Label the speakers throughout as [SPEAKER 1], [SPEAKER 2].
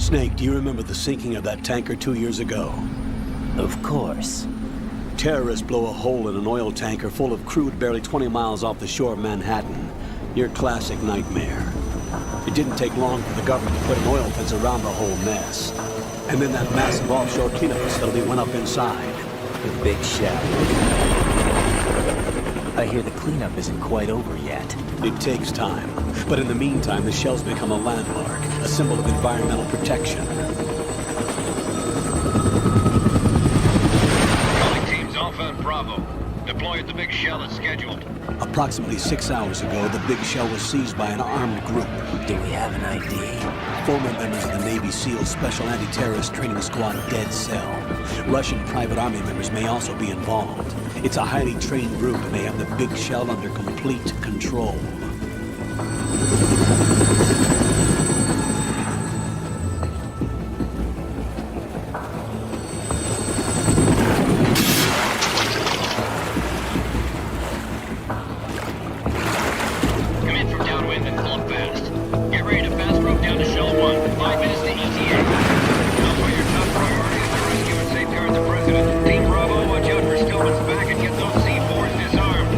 [SPEAKER 1] Snake, do you remember the sinking of that tanker 2 years ago?
[SPEAKER 2] Of course.
[SPEAKER 1] Terrorists blow a hole in an oil tanker full of crude barely 20 miles off the shore of Manhattan. Your classic nightmare. It didn't take long for the government to put an oil fence around the whole mess. And then that massive offshore cleanup facility went up inside.
[SPEAKER 2] The big shell. I hear the cleanup isn't quite over yet.
[SPEAKER 1] It takes time. But in the meantime, the shell's become a landmark, a symbol of environmental protection.
[SPEAKER 3] Calling teams Alpha and Bravo. Deploy at the big shell as scheduled.
[SPEAKER 1] Approximately 6 hours ago, the big shell was seized by an armed group.
[SPEAKER 2] Do we have an ID?
[SPEAKER 1] Former members of the Navy SEAL Special Anti-Terrorist Training Squad Dead Cell. Russian private army members may also be involved. It's a highly trained group and they have the big shell under complete control.
[SPEAKER 3] Come in from downwind and pull up fast. Get ready to fast rope down to Shell 1. 5 minutes to ETA. Also, your top priority is to rescue and safeguard the President. Team Bravo, watch out for Stillman's back and get those C4s disarmed.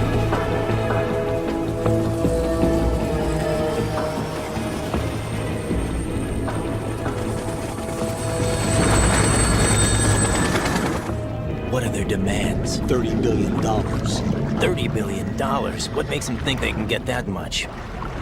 [SPEAKER 2] What are their demands?
[SPEAKER 1] $30 billion.
[SPEAKER 2] $30 billion? What makes them think they can get that much?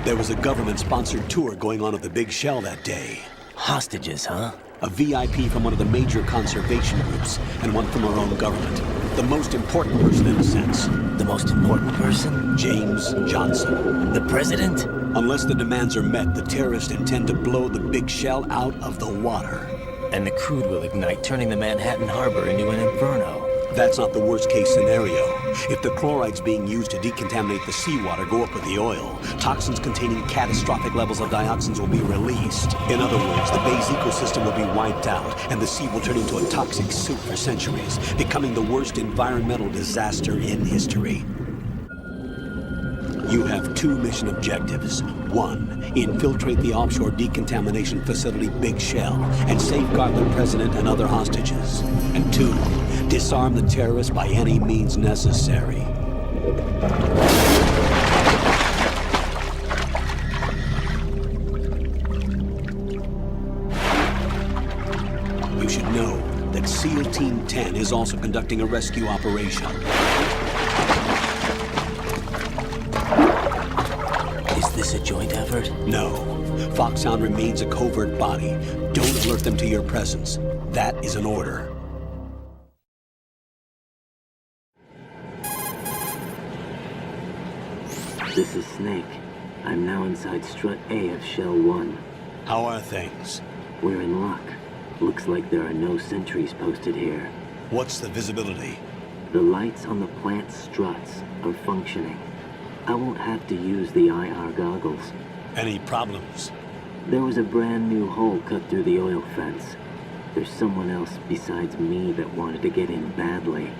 [SPEAKER 1] There was a government-sponsored tour going on at the big shell that day.
[SPEAKER 2] Hostages, huh?
[SPEAKER 1] A VIP from one of the major conservation groups, and one from our own government. The most important person in a sense.
[SPEAKER 2] The most important person?
[SPEAKER 1] James Johnson.
[SPEAKER 2] The president?
[SPEAKER 1] Unless the demands are met, the terrorists intend to blow the big shell out of the water.
[SPEAKER 2] And the crude will ignite, turning the Manhattan harbor into an inferno.
[SPEAKER 1] That's not the worst-case scenario. If the chlorides being used to decontaminate the seawater go up with the oil, toxins containing catastrophic levels of dioxins will be released. In other words, the bay's ecosystem will be wiped out, and the sea will turn into a toxic soup for centuries, becoming the worst environmental disaster in history. You have 2 mission objectives. 1, infiltrate the offshore decontamination facility Big Shell and safeguard the president and other hostages. And 2, disarm the terrorists by any means necessary. You should know that SEAL Team 10 is also conducting a rescue operation.
[SPEAKER 2] Is this a joint effort?
[SPEAKER 1] No. FOXHOUND remains a covert body. Don't alert them to your presence. That is an order.
[SPEAKER 4] This is Snake. I'm now inside Strut A of Shell 1.
[SPEAKER 1] How are things?
[SPEAKER 4] We're in luck. Looks like there are no sentries posted here.
[SPEAKER 1] What's the visibility?
[SPEAKER 4] The lights on the plant struts are functioning. I won't have to use the IR goggles.
[SPEAKER 1] Any problems?
[SPEAKER 4] There was a brand new hole cut through the oil fence. There's someone else besides me that wanted to get in badly.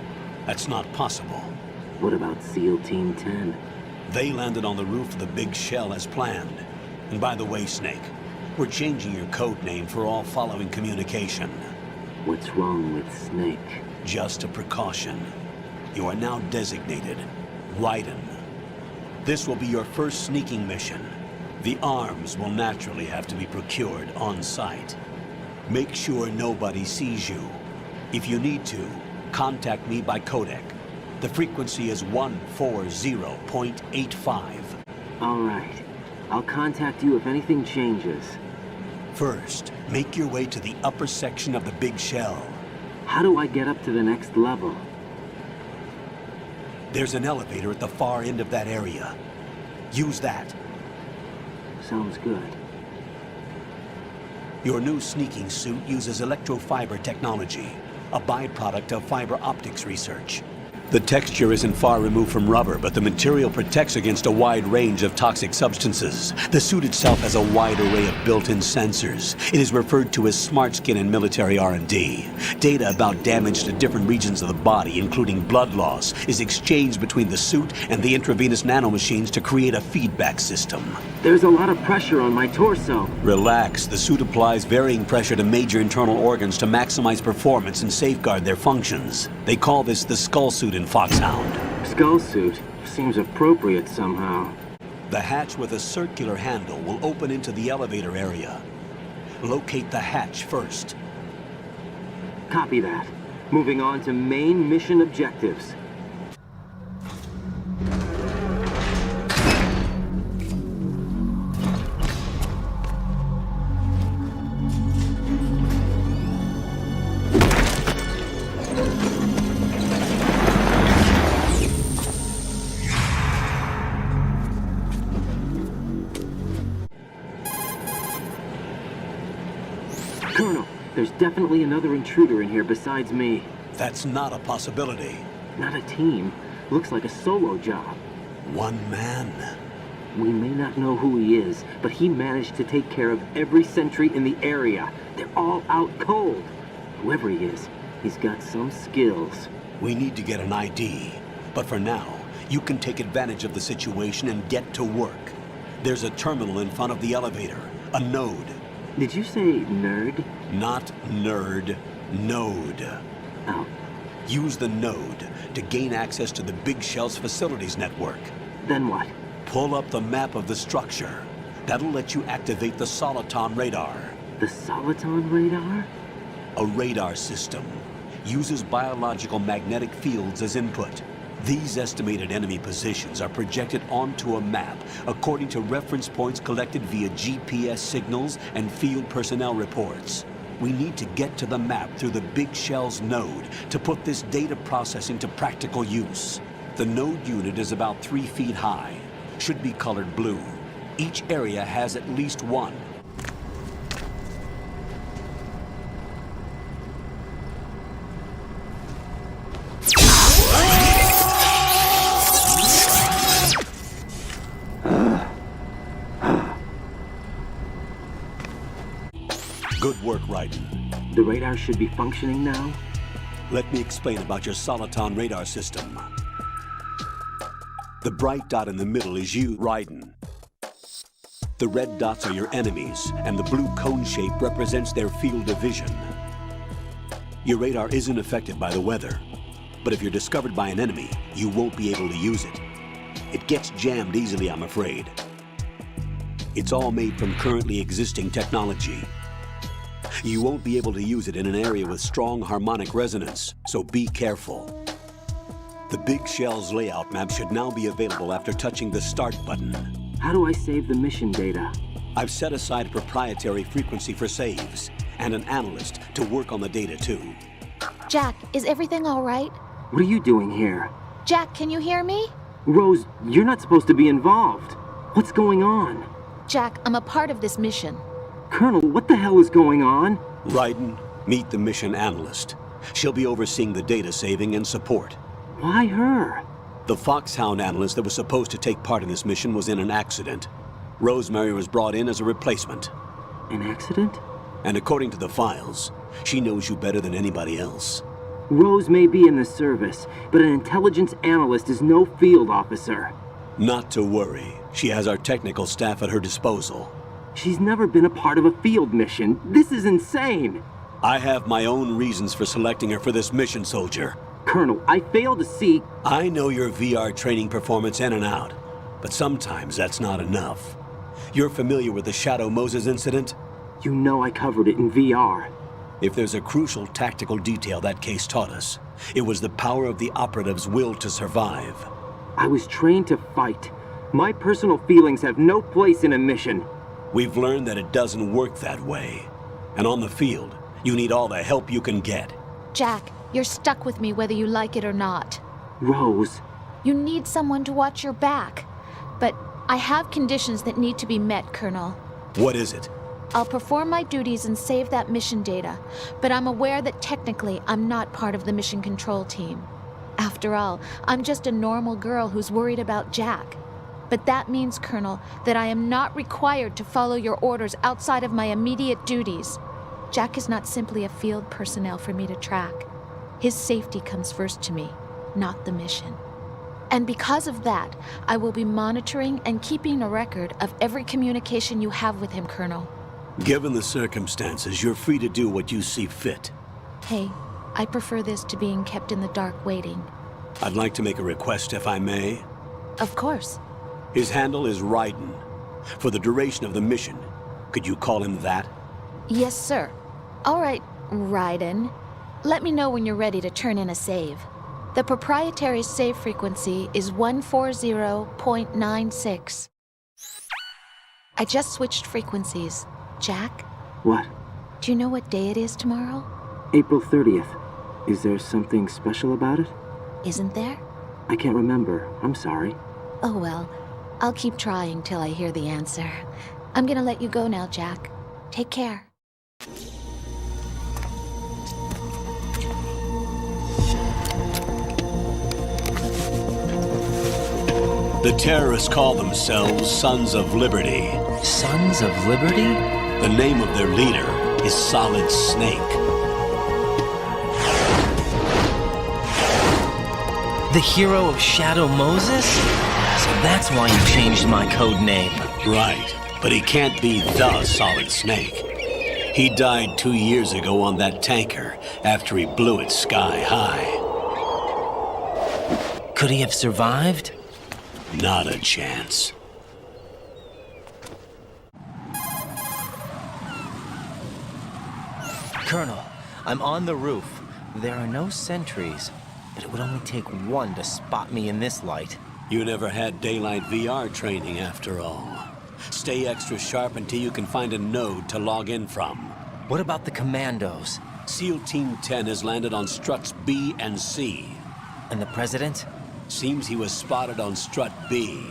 [SPEAKER 1] That's not possible.
[SPEAKER 4] What about SEAL Team 10?
[SPEAKER 1] They landed on the roof of the Big Shell as planned. And by the way, Snake, we're changing your code name for all following communication.
[SPEAKER 4] What's wrong with Snake?
[SPEAKER 1] Just a precaution. You are now designated Raiden. This will be your first sneaking mission. The arms will naturally have to be procured on site. Make sure nobody sees you. If you need to, contact me by codec. The frequency is 140.85.
[SPEAKER 4] All right. I'll contact you if anything changes.
[SPEAKER 1] First, make your way to the upper section of the Big Shell.
[SPEAKER 4] How do I get up to the next level?
[SPEAKER 1] There's an elevator at the far end of that area. Use that.
[SPEAKER 4] Sounds good.
[SPEAKER 1] Your new sneaking suit uses electrofiber technology, a byproduct of fiber optics research. The texture isn't far removed from rubber, but the material protects against a wide range of toxic substances. The suit itself has a wide array of built-in sensors. It is referred to as smart skin in military R&D. Data about damage to different regions of the body, including blood loss, is exchanged between the suit and the intravenous nanomachines to create a feedback system.
[SPEAKER 4] There's a lot of pressure on my torso.
[SPEAKER 1] Relax. The suit applies varying pressure to major internal organs to maximize performance and safeguard their functions. They call this the skull suit in FOXHOUND.
[SPEAKER 4] Skull suit seems appropriate somehow.
[SPEAKER 1] The hatch with a circular handle will open into the elevator area. Locate the hatch first.
[SPEAKER 4] Copy that. Moving on to main mission objectives. Colonel, there's definitely another intruder in here besides me.
[SPEAKER 1] That's not a possibility.
[SPEAKER 4] Not a team. Looks like a solo job.
[SPEAKER 1] One man.
[SPEAKER 4] We may not know who he is, but he managed to take care of every sentry in the area. They're all out cold. Whoever he is, he's got some skills.
[SPEAKER 1] We need to get an ID. But for now, you can take advantage of the situation and get to work. There's a terminal in front of the elevator. A node.
[SPEAKER 4] Did you say nerd?
[SPEAKER 1] Not nerd. Node.
[SPEAKER 4] Oh,
[SPEAKER 1] Use the node to gain access to the Big Shell's facilities network.
[SPEAKER 4] then what?
[SPEAKER 1] Pull up the map of the structure. That'll let you activate the Soliton Radar.
[SPEAKER 4] The Soliton Radar?
[SPEAKER 1] A radar system. Uses biological magnetic fields as input. These estimated enemy positions are projected onto a map according to reference points collected via GPS signals and field personnel reports. We need to get to the map through the Big Shell's node to put this data processing to practical use. The node unit is about 3 feet high. Should be colored blue. Each area has at least one. Good work, Raiden.
[SPEAKER 4] The radar should be functioning now?
[SPEAKER 1] Let me explain about your Soliton radar system. The bright dot in the middle is you, Raiden. The red dots are your enemies, and the blue cone shape represents their field of vision. Your radar isn't affected by the weather, but if you're discovered by an enemy, you won't be able to use it. It gets jammed easily, I'm afraid. It's all made from currently existing technology. You won't be able to use it in an area with strong harmonic resonance, so be careful. The Big Shell's layout map should now be available after touching the Start button.
[SPEAKER 4] How do I save the mission data?
[SPEAKER 1] I've set aside a proprietary frequency for saves, and an analyst to work on the data too.
[SPEAKER 5] Jack, is everything all right?
[SPEAKER 4] What are you doing here?
[SPEAKER 5] Jack, can you hear me?
[SPEAKER 4] Rose, you're not supposed to be involved. What's going on?
[SPEAKER 5] Jack, I'm a part of this mission.
[SPEAKER 4] Colonel, what the hell is going on?
[SPEAKER 1] Raiden, meet the mission analyst. She'll be overseeing the data saving and support.
[SPEAKER 4] Why her?
[SPEAKER 1] The FOXHOUND analyst that was supposed to take part in this mission was in an accident. Rosemary was brought in as a replacement.
[SPEAKER 4] An accident?
[SPEAKER 1] And according to the files, she knows you better than anybody else.
[SPEAKER 4] Rose may be in the service, but an intelligence analyst is no field officer.
[SPEAKER 1] Not to worry. She has our technical staff at her disposal.
[SPEAKER 4] She's never been a part of a field mission. This is insane.
[SPEAKER 1] I have my own reasons for selecting her for this mission, soldier.
[SPEAKER 4] Colonel, I fail to see...
[SPEAKER 1] I know your VR training performance in and out, but sometimes that's not enough. You're familiar with the Shadow Moses incident?
[SPEAKER 4] You know I covered it in VR.
[SPEAKER 1] If there's a crucial tactical detail that case taught us, it was the power of the operative's will to survive.
[SPEAKER 4] I was trained to fight. My personal feelings have no place in a mission.
[SPEAKER 1] We've learned that it doesn't work that way. And on the field, you need all the help you can get.
[SPEAKER 5] Jack, you're stuck with me whether you like it or not.
[SPEAKER 4] Rose.
[SPEAKER 5] You need someone to watch your back. But I have conditions that need to be met, Colonel.
[SPEAKER 1] What is it?
[SPEAKER 5] I'll perform my duties and save that mission data, but I'm aware that technically I'm not part of the mission control team. After all, I'm just a normal girl who's worried about Jack. But that means, Colonel, that I am not required to follow your orders outside of my immediate duties. Jack is not simply a field personnel for me to track. His safety comes first to me, not the mission. And because of that, I will be monitoring and keeping a record of every communication you have with him, Colonel.
[SPEAKER 1] Given the circumstances, you're free to do what you see fit.
[SPEAKER 5] Hey, I prefer this to being kept in the dark waiting.
[SPEAKER 1] I'd like to make a request, if I may.
[SPEAKER 5] Of course.
[SPEAKER 1] His handle is Raiden. For the duration of the mission, could you call him that?
[SPEAKER 5] Yes, sir. All right, Raiden. Let me know when you're ready to turn in a save. The proprietary save frequency is 140.96. I just switched frequencies. Jack,
[SPEAKER 4] What?
[SPEAKER 5] do you know what day it is tomorrow?
[SPEAKER 4] April 30th. Is there something special about it?
[SPEAKER 5] Isn't there?
[SPEAKER 4] I can't remember. I'm sorry.
[SPEAKER 5] Oh well, I'll keep trying till I hear the answer. I'm gonna let you go now, Jack. Take care.
[SPEAKER 1] The terrorists call themselves Sons of Liberty.
[SPEAKER 2] Sons of Liberty?
[SPEAKER 1] The name of their leader is Solid Snake.
[SPEAKER 2] The hero of Shadow Moses? So that's why you changed my code name.
[SPEAKER 1] Right, but he can't be the Solid Snake. He died 2 years ago on that tanker after he blew it sky high.
[SPEAKER 2] Could he have survived?
[SPEAKER 1] Not a chance.
[SPEAKER 2] Colonel, I'm on the roof. There are no sentries, but it would only take one to spot me in this light.
[SPEAKER 1] You never had daylight VR training after all. Stay extra sharp until you can find a node to log in from.
[SPEAKER 2] What about the commandos?
[SPEAKER 1] SEAL Team 10 has landed on struts B and C.
[SPEAKER 2] And the president?
[SPEAKER 1] Seems he was spotted on strut B.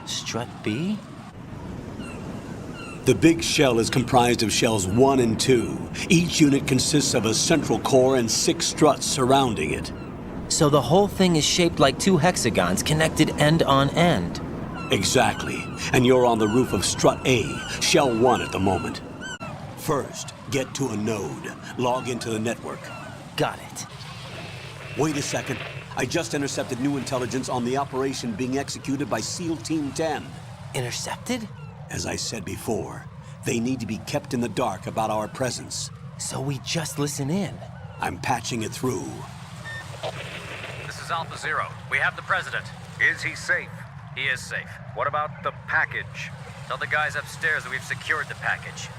[SPEAKER 2] Strut B?
[SPEAKER 1] The big shell is comprised of shells 1 and 2. Each unit consists of a central core and 6 struts surrounding it.
[SPEAKER 2] So the whole thing is shaped like 2 hexagons connected end on end.
[SPEAKER 1] Exactly. And you're on the roof of strut A, shell 1 at the moment. First, get to a node. Log into the network.
[SPEAKER 2] Got it.
[SPEAKER 1] Wait a second. I just intercepted new intelligence on the operation being executed by SEAL Team 10.
[SPEAKER 2] Intercepted?
[SPEAKER 1] As I said before, they need to be kept in the dark about our presence.
[SPEAKER 2] So we just listen in.
[SPEAKER 1] I'm patching it through.
[SPEAKER 6] This is Alpha Zero. We have the president.
[SPEAKER 3] Is he safe?
[SPEAKER 6] He is safe.
[SPEAKER 3] What about the package?
[SPEAKER 6] Tell the guys upstairs that we've secured the package.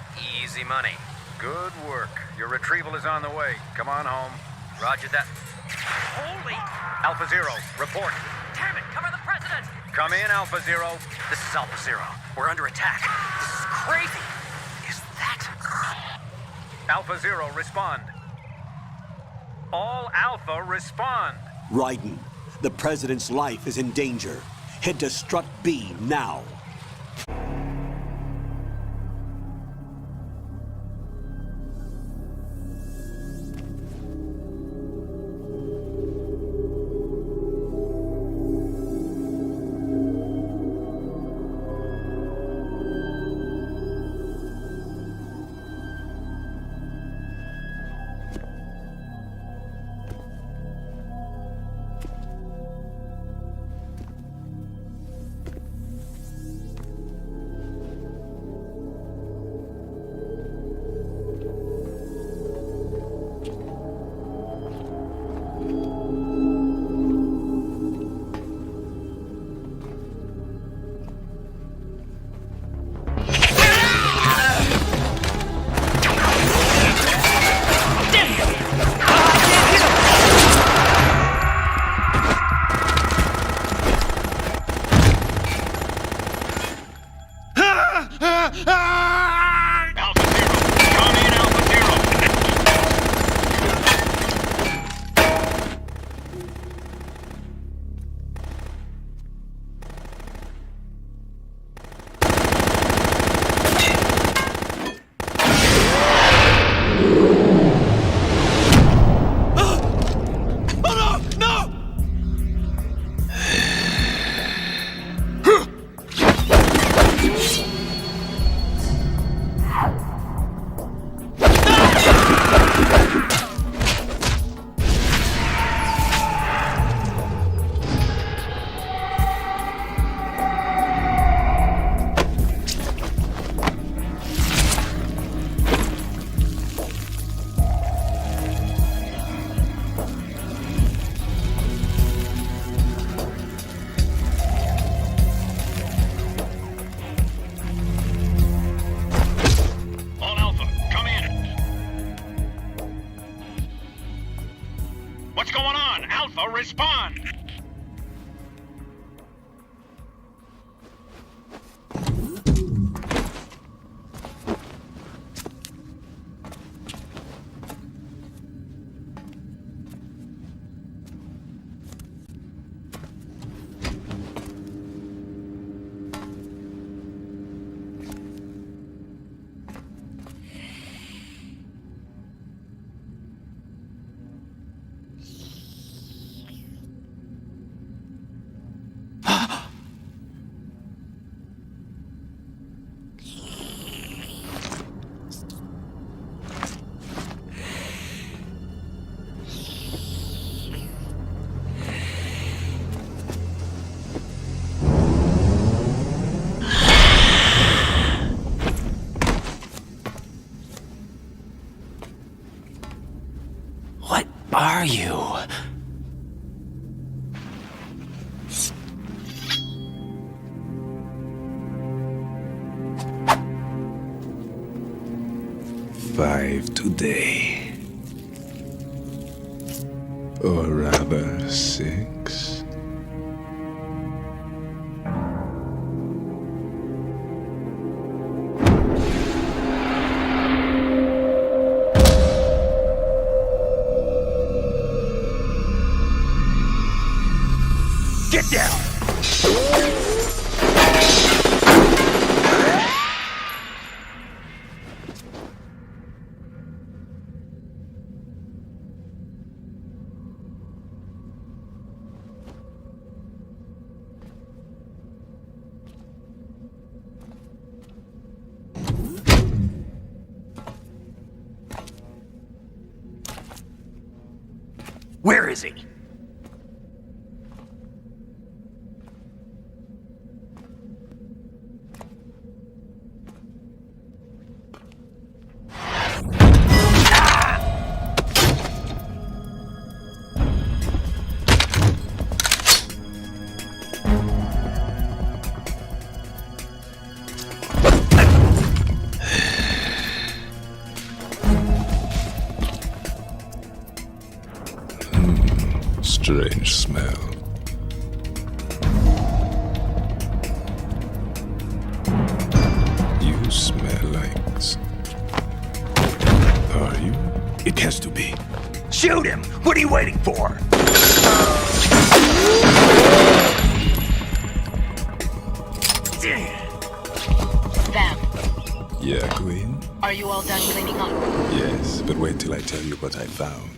[SPEAKER 6] Easy money.
[SPEAKER 3] Good work. Your retrieval is on the way. Come on home.
[SPEAKER 6] Roger that. Holy!
[SPEAKER 3] Alpha Zero, report.
[SPEAKER 6] Damn it! Cover the president!
[SPEAKER 3] Come in, Alpha Zero.
[SPEAKER 6] This is Alpha Zero. We're under attack. This is crazy. Is that...
[SPEAKER 3] Alpha Zero, respond. All Alpha, respond.
[SPEAKER 1] Raiden, the president's life is in danger. Head to strut B now.
[SPEAKER 2] you?
[SPEAKER 7] Five today. Or rather, 6.
[SPEAKER 6] Get down! Where is he?
[SPEAKER 7] Strange smell. You smell like... Are you?
[SPEAKER 6] It has to be. Shoot him! What are you waiting for?
[SPEAKER 8] Vam,
[SPEAKER 7] Yeah, Queen?
[SPEAKER 8] are you all done cleaning up?
[SPEAKER 7] Yes, but wait till I tell you what I found.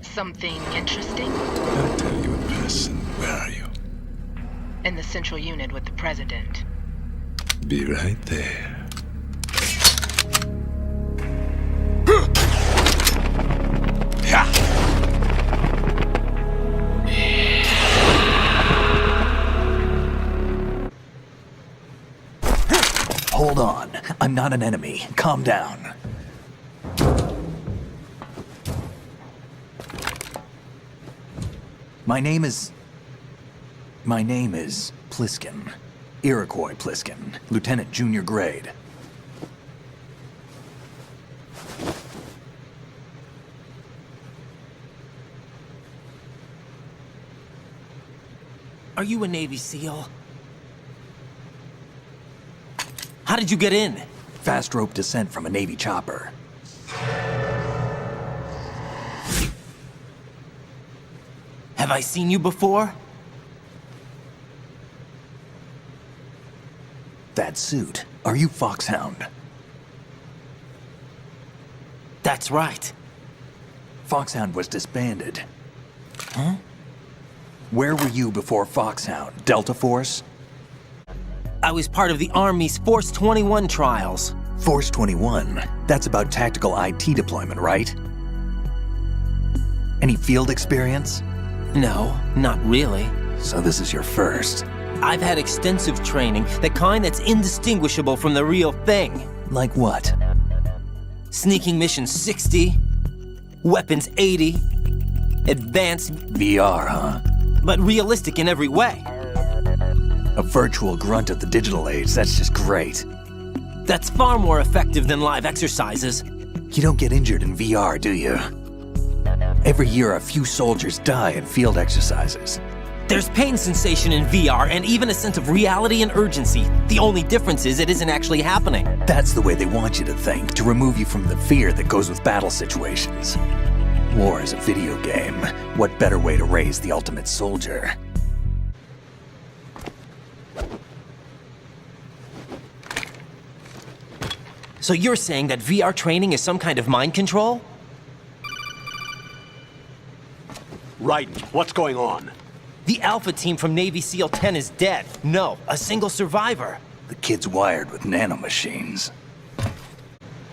[SPEAKER 8] Something interesting?
[SPEAKER 7] I'll tell you in person. Where are you?
[SPEAKER 8] In the central unit with the president.
[SPEAKER 7] Be right there.
[SPEAKER 6] Hold on. I'm not an enemy. Calm down. My name is Pliskin. Iroquois Pliskin. Lieutenant Junior Grade.
[SPEAKER 2] Are you a Navy SEAL? How did you get in?
[SPEAKER 6] Fast rope descent from a Navy chopper.
[SPEAKER 2] Have I seen you before?
[SPEAKER 6] That suit. Are you FOXHOUND?
[SPEAKER 2] That's right.
[SPEAKER 6] FOXHOUND was disbanded. Huh? Where were you before FOXHOUND? Delta Force?
[SPEAKER 2] I was part of the Army's Force 21 trials.
[SPEAKER 6] Force 21? That's about tactical IT deployment, right? Any field experience?
[SPEAKER 2] No, not really.
[SPEAKER 6] So this is your first.
[SPEAKER 2] I've had extensive training, the kind that's indistinguishable from the real thing.
[SPEAKER 6] Like what?
[SPEAKER 2] Sneaking mission 60, weapons 80, advanced,
[SPEAKER 6] VR, huh?
[SPEAKER 2] but realistic in every way.
[SPEAKER 6] A virtual grunt of the digital age, that's just great.
[SPEAKER 2] That's far more effective than live exercises.
[SPEAKER 6] You don't get injured in VR, do you? Every year, a few soldiers die in field exercises.
[SPEAKER 2] There's pain sensation in VR and even a sense of reality and urgency. The only difference is it isn't actually happening.
[SPEAKER 6] That's the way they want you to think, to remove you from the fear that goes with battle situations. War is a video game. What better way to raise the ultimate soldier?
[SPEAKER 2] So you're saying that VR training is some kind of mind control?
[SPEAKER 1] Raiden, what's going on?
[SPEAKER 2] The Alpha team from Navy SEAL 10 is dead. No, a single survivor.
[SPEAKER 6] The kid's wired with nanomachines.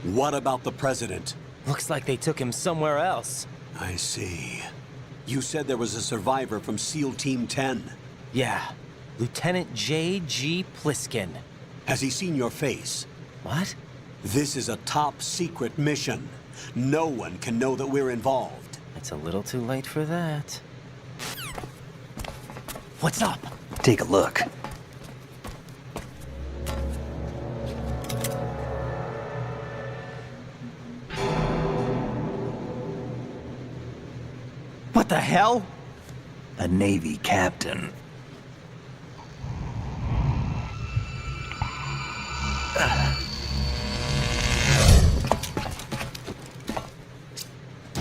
[SPEAKER 1] What about the president?
[SPEAKER 2] Looks like they took him somewhere else.
[SPEAKER 1] I see. You said there was a survivor from SEAL Team 10.
[SPEAKER 2] Yeah, Lieutenant J.G. Pliskin.
[SPEAKER 1] Has he seen your face?
[SPEAKER 2] What?
[SPEAKER 1] This is a top secret mission. No one can know that we're involved.
[SPEAKER 2] It's a little too late for that. What's up?
[SPEAKER 6] Take a look.
[SPEAKER 2] What the hell?
[SPEAKER 6] A Navy captain.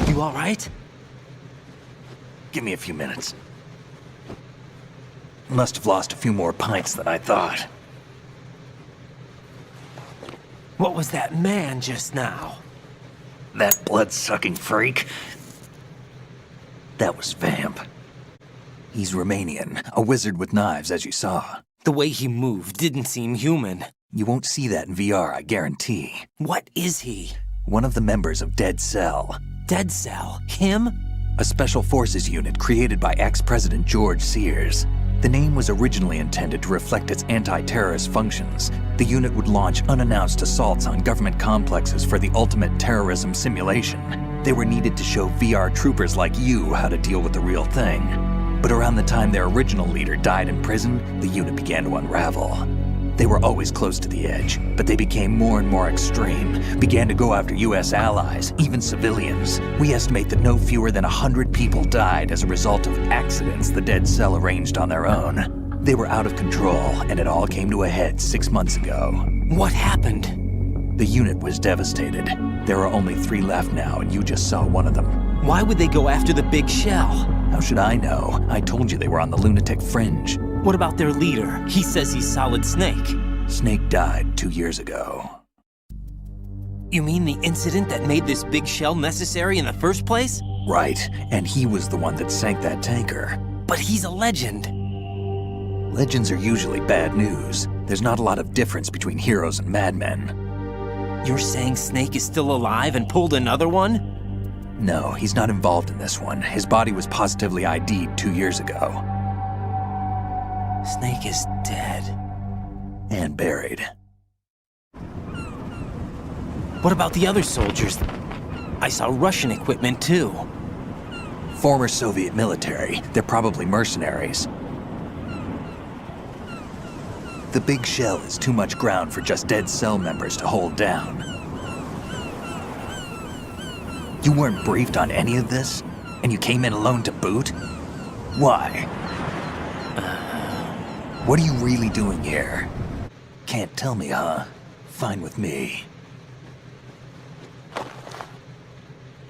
[SPEAKER 2] You all right?
[SPEAKER 6] Give me a few minutes. Must have lost a few more pints than I thought.
[SPEAKER 2] What was that man just now?
[SPEAKER 6] That blood-sucking freak? That was Vamp. He's Romanian, a wizard with knives, as you saw.
[SPEAKER 2] The way he moved didn't seem human.
[SPEAKER 6] You won't see that in VR, I guarantee.
[SPEAKER 2] What is he?
[SPEAKER 6] One of the members of Dead Cell.
[SPEAKER 2] Dead Cell? Him?
[SPEAKER 6] A special forces unit created by ex-President George Sears. The name was originally intended to reflect its anti-terrorist functions. The unit would launch unannounced assaults on government complexes for the ultimate terrorism simulation. They were needed to show VR troopers like you how to deal with the real thing. But around the time their original leader died in prison, the unit began to unravel. They were always close to the edge, but they became more and more extreme, began to go after US allies, even civilians. We estimate that no fewer than 100 people died as a result of accidents the Dead Cell arranged on their own. They were out of control, and it all came to a head 6 months ago.
[SPEAKER 2] What happened?
[SPEAKER 6] The unit was devastated. There are only 3 left now, and you just saw one of them.
[SPEAKER 2] Why would they go after the big shell?
[SPEAKER 6] How should I know? I told you they were on the lunatic fringe.
[SPEAKER 2] What about their leader? He says he's Solid Snake.
[SPEAKER 6] Snake died 2 years ago.
[SPEAKER 2] You mean the incident that made this big shell necessary in the first place?
[SPEAKER 6] Right, and he was the one that sank that tanker.
[SPEAKER 2] But he's a legend.
[SPEAKER 6] Legends are usually bad news. There's not a lot of difference between heroes and madmen.
[SPEAKER 2] You're saying Snake is still alive and pulled another one?
[SPEAKER 6] No, he's not involved in this one. His body was positively ID'd 2 years ago.
[SPEAKER 2] Snake is dead.
[SPEAKER 6] And buried.
[SPEAKER 2] What about the other soldiers? I saw Russian equipment too.
[SPEAKER 6] Former Soviet military. They're probably mercenaries. The big shell is too much ground for just Dead Cell members to hold down. You weren't briefed on any of this? And you came in alone to boot? Why? What are you really doing here? Can't tell me, huh? Fine with me.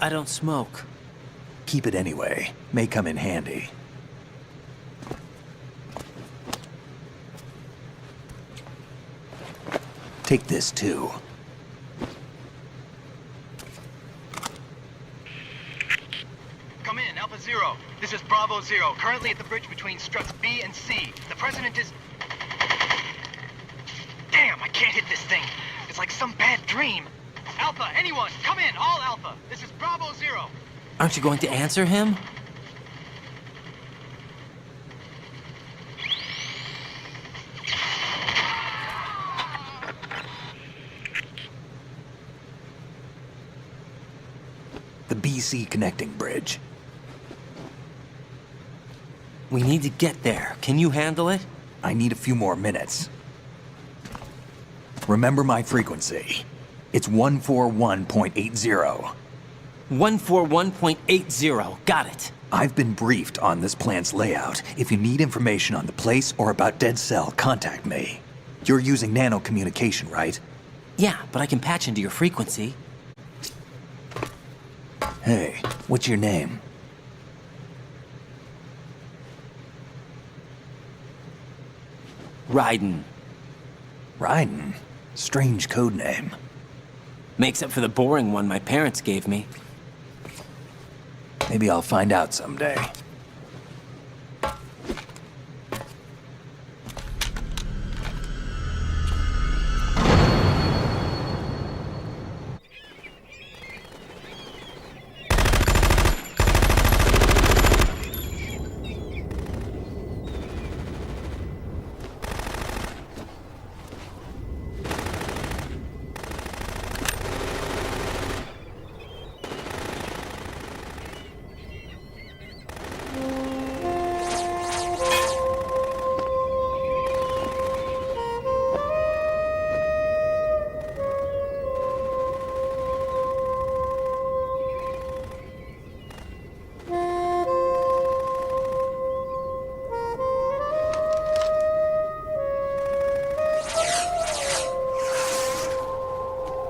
[SPEAKER 2] I don't smoke.
[SPEAKER 6] Keep it anyway. May come in handy. Take this too.
[SPEAKER 3] Come in, Alpha Zero. This is Bravo Zero, currently at the bridge between struts B and C. The President is... Damn, I can't hit this thing. It's like some bad dream. Alpha, anyone, come in, all Alpha. This is Bravo Zero.
[SPEAKER 2] Aren't you going to answer him?
[SPEAKER 6] The BC connecting bridge.
[SPEAKER 2] We need to get there. Can you handle it?
[SPEAKER 6] I need a few more minutes. Remember my frequency. It's 141.80.
[SPEAKER 2] 141.80. Got it.
[SPEAKER 6] I've been briefed on this plant's layout. If you need information on the place or about Dead Cell, contact me. You're using nano communication, right?
[SPEAKER 2] Yeah, but I can patch into your frequency.
[SPEAKER 6] Hey, what's your name?
[SPEAKER 2] Raiden.
[SPEAKER 6] Raiden? Strange code name.
[SPEAKER 2] Makes up for the boring one my parents gave me.
[SPEAKER 6] Maybe I'll find out someday.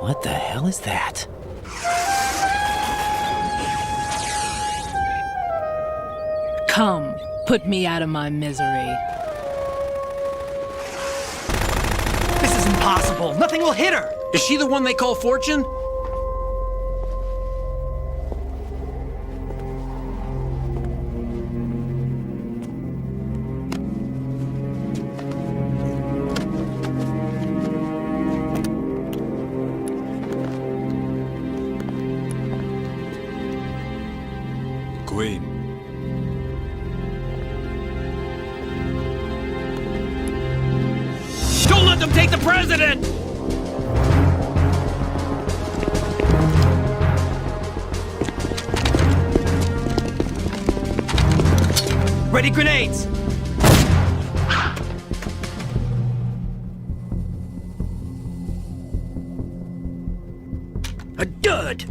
[SPEAKER 2] What the hell is that?
[SPEAKER 9] Come, put me out of my misery.
[SPEAKER 10] This is impossible. Nothing will hit her.
[SPEAKER 11] Is she the one they call Fortune?
[SPEAKER 7] Queen.
[SPEAKER 11] Don't let them take the president!
[SPEAKER 10] Ready grenades!
[SPEAKER 11] A dud!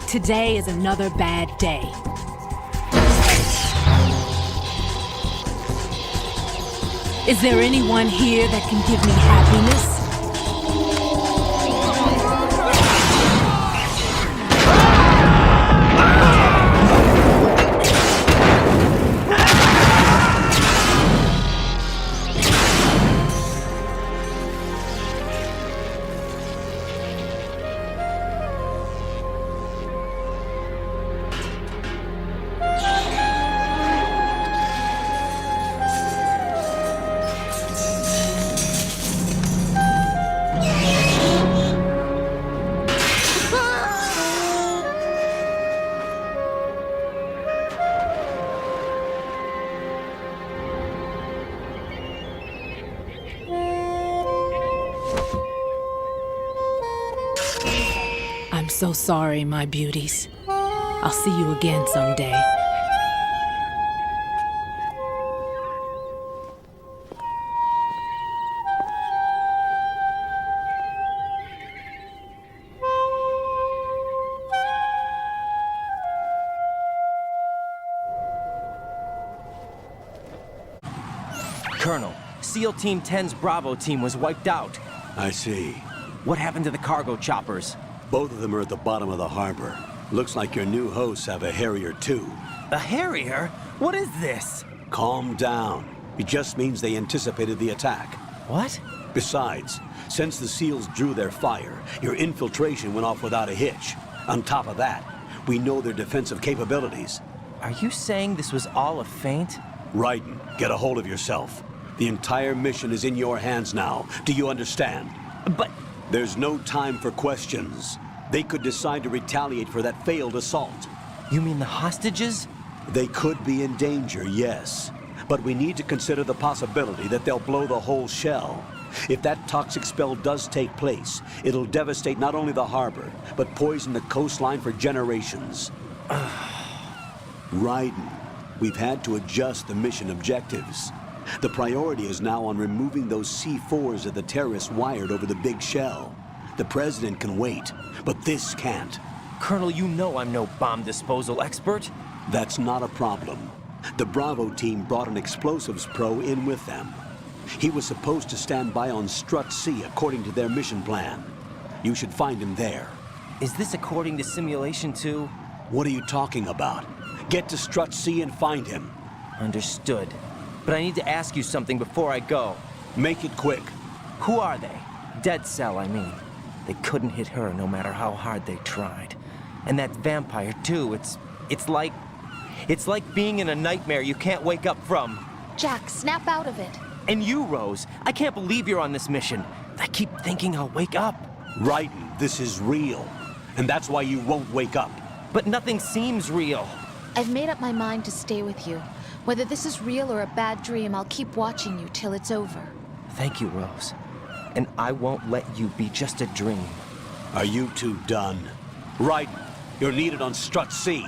[SPEAKER 9] Today is another bad day. Is there anyone here that can give me happiness? I'm so sorry, my beauties. I'll see you again someday.
[SPEAKER 2] Colonel, SEAL Team 10's Bravo team was wiped out.
[SPEAKER 1] I see.
[SPEAKER 2] What happened to the cargo choppers?
[SPEAKER 1] Both of them are at the bottom of the harbor. Looks like your new hosts have a Harrier too.
[SPEAKER 2] A Harrier? What is this?
[SPEAKER 1] Calm down. It just means they anticipated the attack.
[SPEAKER 2] What?
[SPEAKER 1] Besides, since the SEALs drew their fire, your infiltration went off without a hitch. On top of that, we know their defensive capabilities.
[SPEAKER 2] Are you saying this was all a feint?
[SPEAKER 1] Raiden, get a hold of yourself. The entire mission is in your hands now. Do you understand?
[SPEAKER 2] But...
[SPEAKER 1] There's no time for questions. They could decide to retaliate for that failed assault.
[SPEAKER 2] You mean the hostages?
[SPEAKER 1] They could be in danger, yes. But we need to consider the possibility that they'll blow the whole shell. If that toxic spell does take place, it'll devastate not only the harbor, but poison the coastline for generations. Raiden, we've had to adjust the mission objectives. The priority is now on removing those C4s that the terrorists wired over the big shell. The president can wait, but this can't.
[SPEAKER 2] Colonel, you know I'm no bomb disposal expert.
[SPEAKER 1] That's not a problem. The Bravo team brought an explosives pro in with them. He was supposed to stand by on Strut C according to their mission plan. You should find him there.
[SPEAKER 2] Is this according to simulation too?
[SPEAKER 1] What are you talking about? Get to Strut C and find him.
[SPEAKER 2] Understood. But I need to ask you something before I go.
[SPEAKER 1] Make it quick.
[SPEAKER 2] Who are they? Dead Cell, I mean. They couldn't hit her no matter how hard they tried. And that vampire too, it's like being in a nightmare you can't wake up from.
[SPEAKER 5] Jack, snap out of it.
[SPEAKER 2] And you, Rose, I can't believe you're on this mission. I keep thinking I'll wake up.
[SPEAKER 1] Raiden, this is real. And that's why you won't wake up.
[SPEAKER 2] But nothing seems real.
[SPEAKER 5] I've made up my mind to stay with you. Whether this is real or a bad dream, I'll keep watching you till it's over.
[SPEAKER 2] Thank you, Rose. And I won't let you be just a dream.
[SPEAKER 1] Are you two done? Raiden, you're needed on Strut C.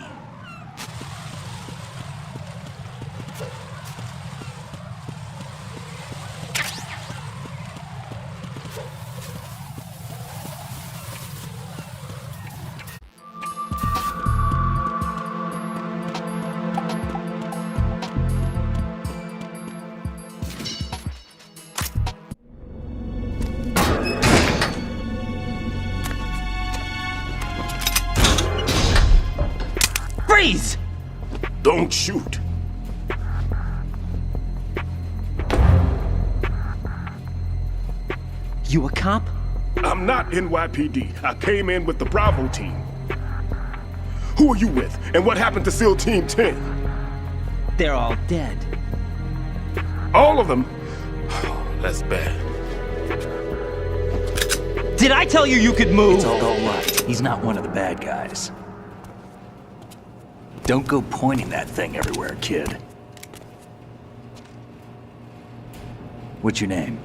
[SPEAKER 10] Freeze!
[SPEAKER 12] Don't shoot.
[SPEAKER 2] You a cop?
[SPEAKER 12] I'm not NYPD. I came in with the Bravo team. Who are you with? And what happened to SEAL Team 10?
[SPEAKER 2] They're all dead.
[SPEAKER 12] All of them? That's bad.
[SPEAKER 2] Did I tell you you could move?
[SPEAKER 6] It's all right. He's not one of the bad guys. Don't go pointing that thing everywhere, kid. What's your name?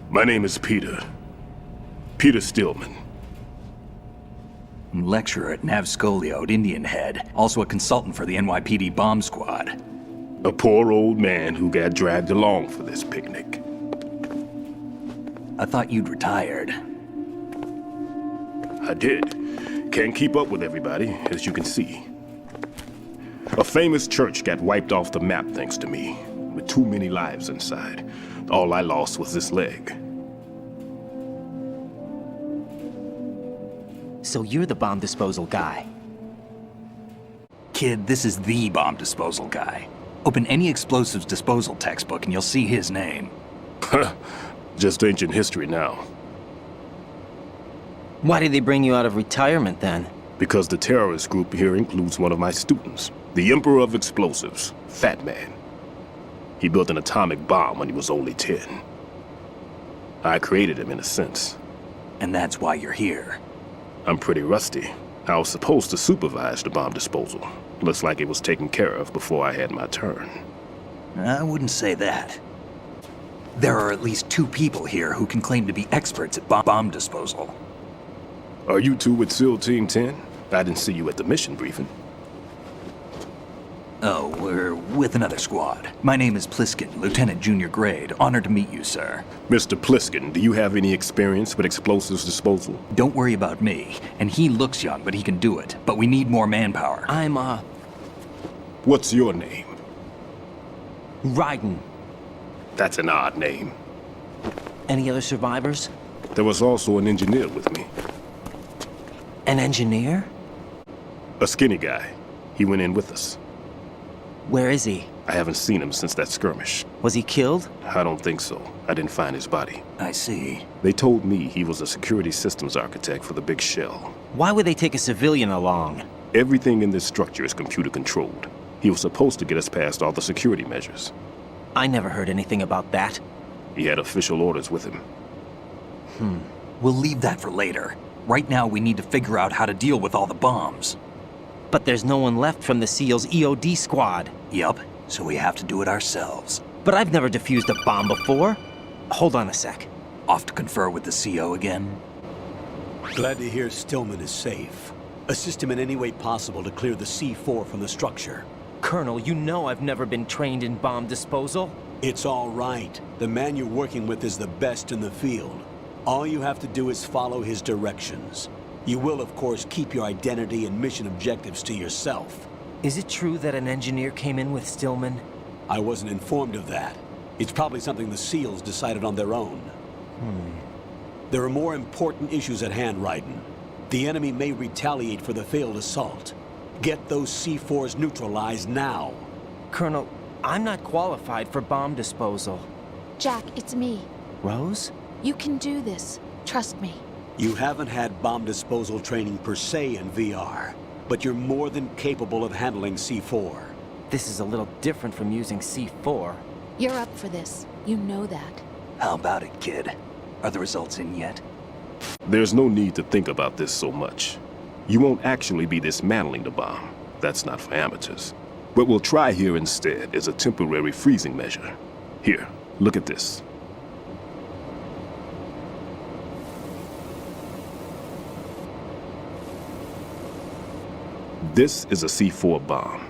[SPEAKER 12] My name is Peter. Peter Stillman.
[SPEAKER 6] Lecturer at Navscolio at Indian Head. Also a consultant for the NYPD bomb squad.
[SPEAKER 12] A poor old man who got dragged along for this picnic.
[SPEAKER 6] I thought you'd retired.
[SPEAKER 12] I did. Can't keep up with everybody, as you can see. A famous church got wiped off the map thanks to me, with too many lives inside. All I lost was this leg.
[SPEAKER 2] So you're the bomb disposal guy.
[SPEAKER 6] Kid, this is the bomb disposal guy. Open any explosives disposal textbook and you'll see his name.
[SPEAKER 12] Just ancient history now.
[SPEAKER 2] Why did they bring you out of retirement then?
[SPEAKER 12] Because the terrorist group here includes one of my students, the Emperor of Explosives, Fat Man. He built an atomic bomb when he was only 10. I created him in a sense.
[SPEAKER 6] And that's why you're here.
[SPEAKER 12] I'm pretty rusty. I was supposed to supervise the bomb disposal. Looks like it was taken care of before I had my turn.
[SPEAKER 6] I wouldn't say that. There are at least 2 people here who can claim to be experts at bomb disposal.
[SPEAKER 12] Are you two with SEAL Team 10? I didn't see you at the mission briefing.
[SPEAKER 6] Oh, we're with another squad. My name is Pliskin, Lieutenant Junior Grade. Honored to meet you, sir.
[SPEAKER 12] Mr. Pliskin, do you have any experience with explosives disposal?
[SPEAKER 6] Don't worry about me. And he looks young, but he can do it. But we need more manpower.
[SPEAKER 2] I'm,
[SPEAKER 12] What's your name?
[SPEAKER 2] Raiden.
[SPEAKER 12] That's an odd name.
[SPEAKER 2] Any other survivors?
[SPEAKER 12] There was also an engineer with me.
[SPEAKER 2] An engineer?
[SPEAKER 12] A skinny guy. He went in with us.
[SPEAKER 2] Where is he?
[SPEAKER 12] I haven't seen him since that skirmish.
[SPEAKER 2] Was he killed?
[SPEAKER 12] I don't think so. I didn't find his body.
[SPEAKER 6] I see.
[SPEAKER 12] They told me he was a security systems architect for the big shell.
[SPEAKER 2] Why would they take a civilian along?
[SPEAKER 12] Everything in this structure is computer controlled. He was supposed to get us past all the security measures.
[SPEAKER 2] I never heard anything about that.
[SPEAKER 12] He had official orders with him.
[SPEAKER 6] We'll leave that for later. Right now, we need to figure out how to deal with all the bombs.
[SPEAKER 2] But there's no one left from the SEAL's EOD squad.
[SPEAKER 6] Yup, so we have to do it ourselves.
[SPEAKER 2] But I've never defused a bomb before. Hold on a sec.
[SPEAKER 6] Off to confer with the CO again?
[SPEAKER 1] Glad to hear Stillman is safe. Assist him in any way possible to clear the C4 from the structure.
[SPEAKER 2] Colonel, you know I've never been trained in bomb disposal.
[SPEAKER 1] It's all right. The man you're working with is the best in the field. All you have to do is follow his directions. You will, of course, keep your identity and mission objectives to yourself.
[SPEAKER 2] Is it true that an engineer came in with Stillman?
[SPEAKER 1] I wasn't informed of that. It's probably something the SEALs decided on their own. There are more important issues at hand, Raiden. The enemy may retaliate for the failed assault. Get those C4s neutralized now.
[SPEAKER 2] Colonel, I'm not qualified for bomb disposal.
[SPEAKER 5] Jack, it's me.
[SPEAKER 2] Rose?
[SPEAKER 5] You can do this. Trust me.
[SPEAKER 1] You haven't had bomb disposal training per se in VR, but you're more than capable of handling C4.
[SPEAKER 2] This is a little different from using C4.
[SPEAKER 5] You're up for this. You know that.
[SPEAKER 6] How about it, kid? Are the results in yet?
[SPEAKER 12] There's no need to think about this so much. You won't actually be dismantling the bomb. That's not for amateurs. What we'll try here instead is a temporary freezing measure. Here, look at this. This is a C4 bomb.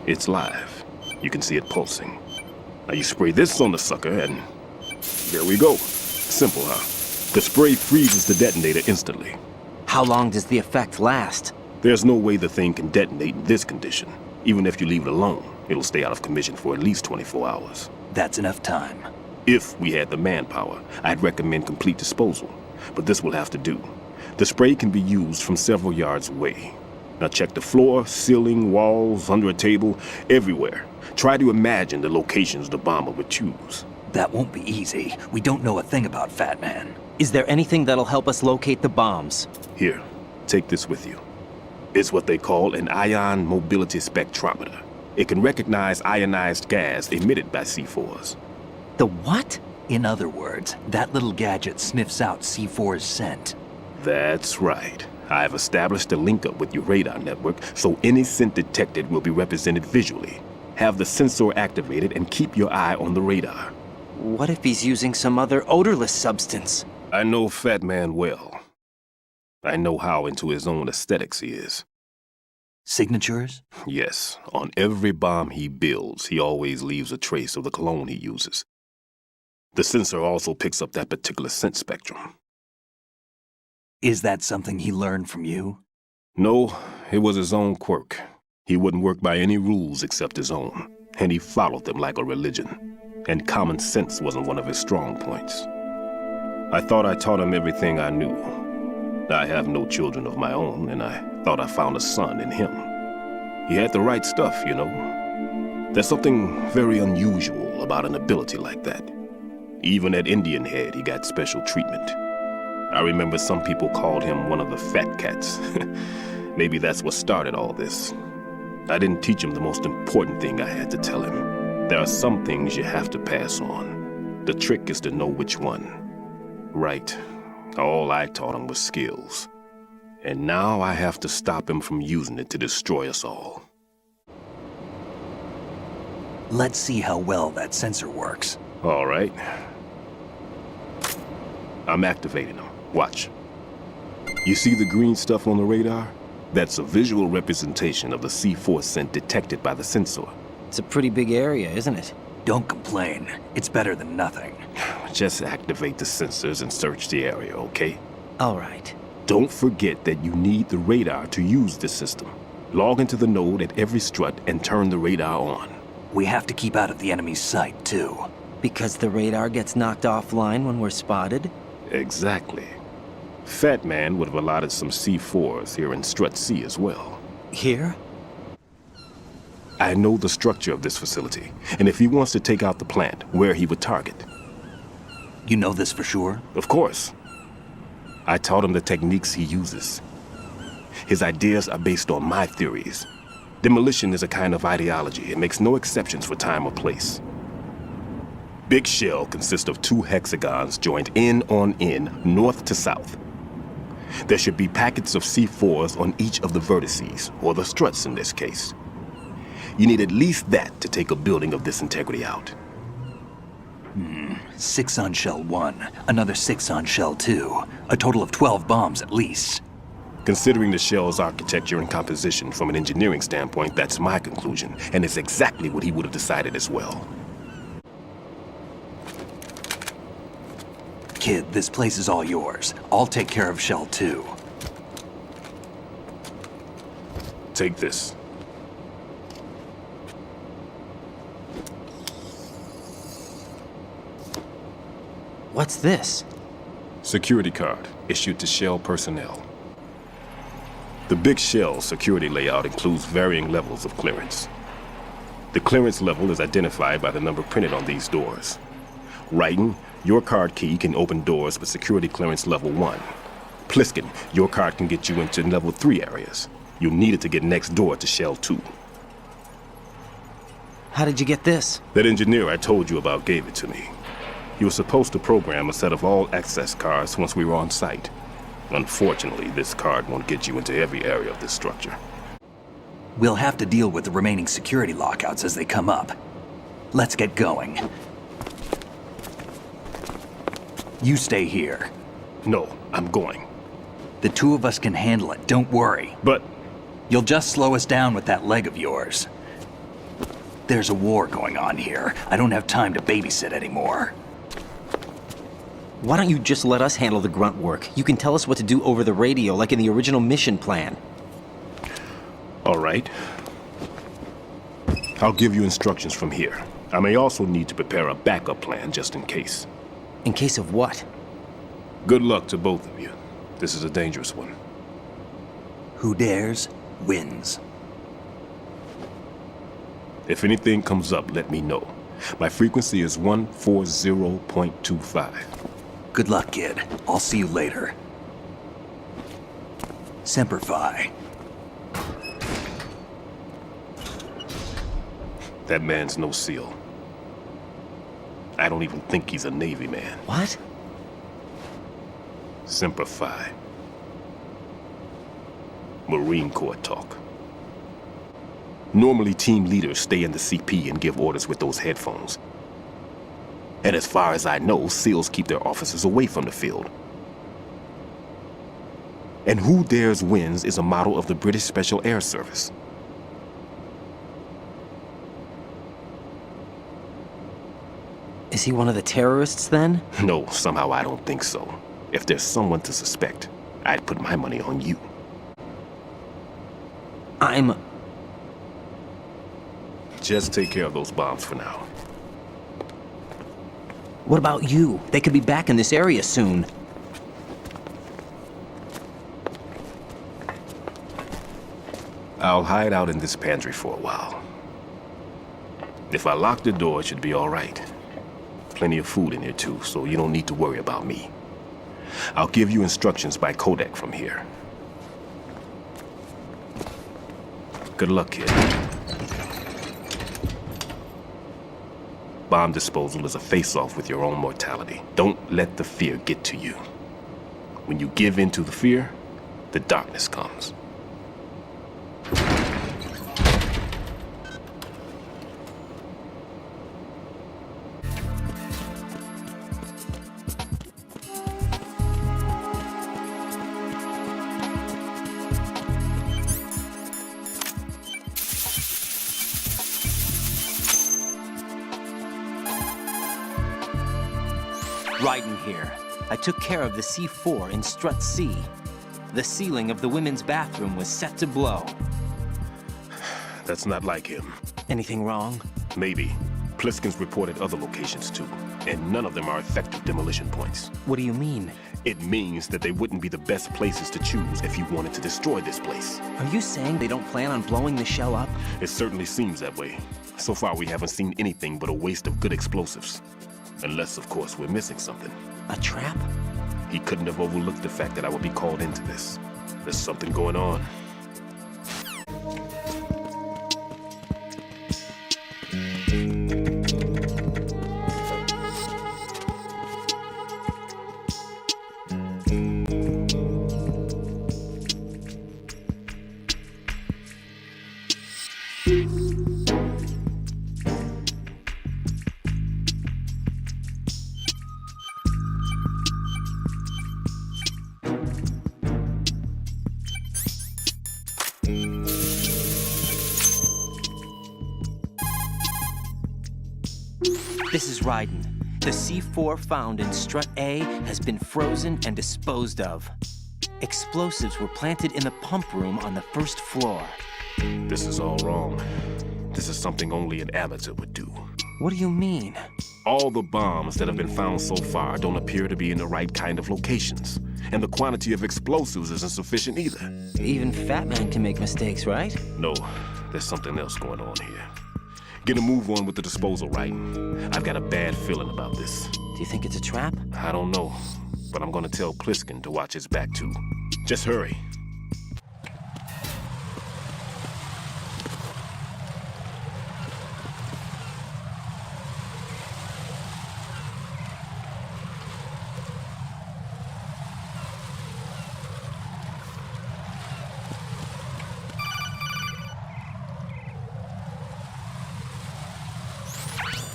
[SPEAKER 12] It's live. You can see it pulsing. Now you spray this on the sucker and there we go. Simple, huh? The spray freezes the detonator instantly.
[SPEAKER 2] How long does the effect last?
[SPEAKER 12] There's no way the thing can detonate in this condition. Even if you leave it alone, it'll stay out of commission for at least 24 hours.
[SPEAKER 6] That's enough time.
[SPEAKER 12] If we had the manpower, I'd recommend complete disposal. but this will have to do. The spray can be used from several yards away. Now check the floor, ceiling, walls, under a table, everywhere. Try to imagine the locations the bomber would choose.
[SPEAKER 6] That won't be easy. We don't know a thing about Fat Man.
[SPEAKER 2] Is there anything that'll help us locate the bombs?
[SPEAKER 12] Here, take this with you. It's what they call an ion mobility spectrometer. It can recognize ionized gas emitted by C4s.
[SPEAKER 2] The what?
[SPEAKER 6] In other words, that little gadget sniffs out C4's scent.
[SPEAKER 12] That's right. I've established a link-up with your radar network, so any scent detected will be represented visually. Have the sensor activated and keep your eye on the radar.
[SPEAKER 2] What if he's using some other odorless substance?
[SPEAKER 12] I know Fat Man well. I know how into his own aesthetics he is.
[SPEAKER 6] Signatures?
[SPEAKER 12] Yes, on every bomb he builds, he always leaves a trace of the cologne he uses. The sensor also picks up that particular scent spectrum.
[SPEAKER 6] Is that something he learned from you?
[SPEAKER 12] No, it was his own quirk. He wouldn't work by any rules except his own, and he followed them like a religion. And common sense wasn't one of his strong points. I thought I taught him everything I knew. I have no children of my own, and I thought I found a son in him. He had the right stuff, you know. There's something very unusual about an ability like that. Even at Indian Head, he got special treatment. I remember some people called him one of the fat cats. Maybe that's what started all this. I didn't teach him the most important thing I had to tell him. There are some things you have to pass on. The trick is to know which one. Right. All I taught him was skills. And now I have to stop him from using it to destroy us all.
[SPEAKER 6] Let's see how well that sensor works.
[SPEAKER 12] All right. I'm activating them. Watch. You see the green stuff on the radar? That's a visual representation of the C4 scent detected by the sensor.
[SPEAKER 2] It's a pretty big area, isn't it?
[SPEAKER 6] Don't complain. It's better than nothing.
[SPEAKER 12] Just activate the sensors and search the area, okay?
[SPEAKER 2] All right.
[SPEAKER 12] Don't forget that you need the radar to use this system. Log into the node at every strut and turn the radar on.
[SPEAKER 6] We have to keep out of the enemy's sight, too.
[SPEAKER 2] Because the radar gets knocked offline when we're spotted?
[SPEAKER 12] Exactly. Fat Man would have allotted some C4s here in Strut C as well.
[SPEAKER 2] Here?
[SPEAKER 12] I know the structure of this facility, and if he wants to take out the plant, where he would target.
[SPEAKER 6] You know this for sure?
[SPEAKER 12] Of course. I taught him the techniques he uses. His ideas are based on my theories. Demolition is a kind of ideology. It makes no exceptions for time or place. Big shell consists of 2 hexagons joined end on end, north to south. There should be packets of C4s on each of the vertices, or the struts in this case. You need at least that to take a building of this integrity out.
[SPEAKER 6] 6 on shell 1, another 6 on shell 2. A total of 12 bombs at least.
[SPEAKER 12] Considering the shell's architecture and composition from an engineering standpoint, that's my conclusion, and it's exactly what he would have decided as well.
[SPEAKER 6] Kid, this place is all yours. I'll take care of shell 2.
[SPEAKER 12] Take this.
[SPEAKER 2] What's this?
[SPEAKER 12] Security card, issued to Shell personnel. The Big Shell security layout includes varying levels of clearance. The clearance level is identified by the number printed on these doors. Raiden, your card key can open doors with security clearance level 1. Pliskin, your card can get you into level 3 areas. You'll need it to get next door to Shell 2.
[SPEAKER 2] How did you get this?
[SPEAKER 12] That engineer I told you about gave it to me. He was supposed to program a set of all access cards once we were on site. Unfortunately, this card won't get you into every area of this structure.
[SPEAKER 6] We'll have to deal with the remaining security lockouts as they come up. Let's get going. You stay here.
[SPEAKER 12] No, I'm going.
[SPEAKER 6] The 2 of us can handle it, don't worry.
[SPEAKER 12] But...
[SPEAKER 6] You'll just slow us down with that leg of yours. There's a war going on here. I don't have time to babysit anymore.
[SPEAKER 2] Why don't you just let us handle the grunt work? You can tell us what to do over the radio, like in the original mission plan.
[SPEAKER 12] All right. I'll give you instructions from here. I may also need to prepare a backup plan just in case.
[SPEAKER 2] In case of what?
[SPEAKER 12] Good luck to both of you. This is a dangerous one.
[SPEAKER 6] Who dares, wins.
[SPEAKER 12] If anything comes up, let me know. My frequency is 140.25.
[SPEAKER 6] Good luck, kid. I'll see you later. Semper Fi.
[SPEAKER 12] That man's no SEAL. I don't even think he's a Navy man.
[SPEAKER 2] What?
[SPEAKER 12] Semper Fi. Marine Corps talk. Normally, team leaders stay in the CP and give orders with those headphones. And as far as I know, SEALs keep their officers away from the field. And Who Dares Wins is a model of the British Special Air Service.
[SPEAKER 2] Is he one of the terrorists then?
[SPEAKER 12] No, somehow I don't think so. If there's someone to suspect, I'd put my money on you. Just take care of those bombs for now.
[SPEAKER 2] What about you? They could be back in this area soon.
[SPEAKER 12] I'll hide out in this pantry for a while. If I lock the door, it should be all right. Plenty of food in here too, so you don't need to worry about me. I'll give you instructions by Kodak from here. Good luck, kid. Bomb disposal is a face-off with your own mortality. Don't let the fear get to you. When you give in to the fear, the darkness comes.
[SPEAKER 2] Raiden here. I took care of the C4 in Strut C. The ceiling of the women's bathroom was set to blow.
[SPEAKER 12] That's not like him.
[SPEAKER 2] Anything wrong?
[SPEAKER 12] Maybe. Pliskin's reported other locations too, and none of them are effective demolition points.
[SPEAKER 2] What do you mean?
[SPEAKER 12] It means that they wouldn't be the best places to choose if you wanted to destroy this place.
[SPEAKER 2] Are you saying they don't plan on blowing the shell up?
[SPEAKER 12] It certainly seems that way. So far, we haven't seen anything but a waste of good explosives. Unless, of course, we're missing something.
[SPEAKER 2] A trap?
[SPEAKER 12] He couldn't have overlooked the fact that I would be called into this. There's something going on.
[SPEAKER 2] This is Raiden. The C4 found in Strut A has been frozen and disposed of. Explosives were planted in the pump room on the first floor.
[SPEAKER 12] This is all wrong. This is something only an amateur would do.
[SPEAKER 2] What do you mean?
[SPEAKER 12] All the bombs that have been found so far don't appear to be in the right kind of locations. And the quantity of explosives isn't sufficient either.
[SPEAKER 2] Even Fat Man can make mistakes, right?
[SPEAKER 12] No, there's something else going on here. Get a move on with the disposal, Raiden. I've got a bad feeling about this.
[SPEAKER 2] Do you think it's a trap?
[SPEAKER 12] I don't know, but I'm gonna tell Pliskin to watch his back too. Just hurry.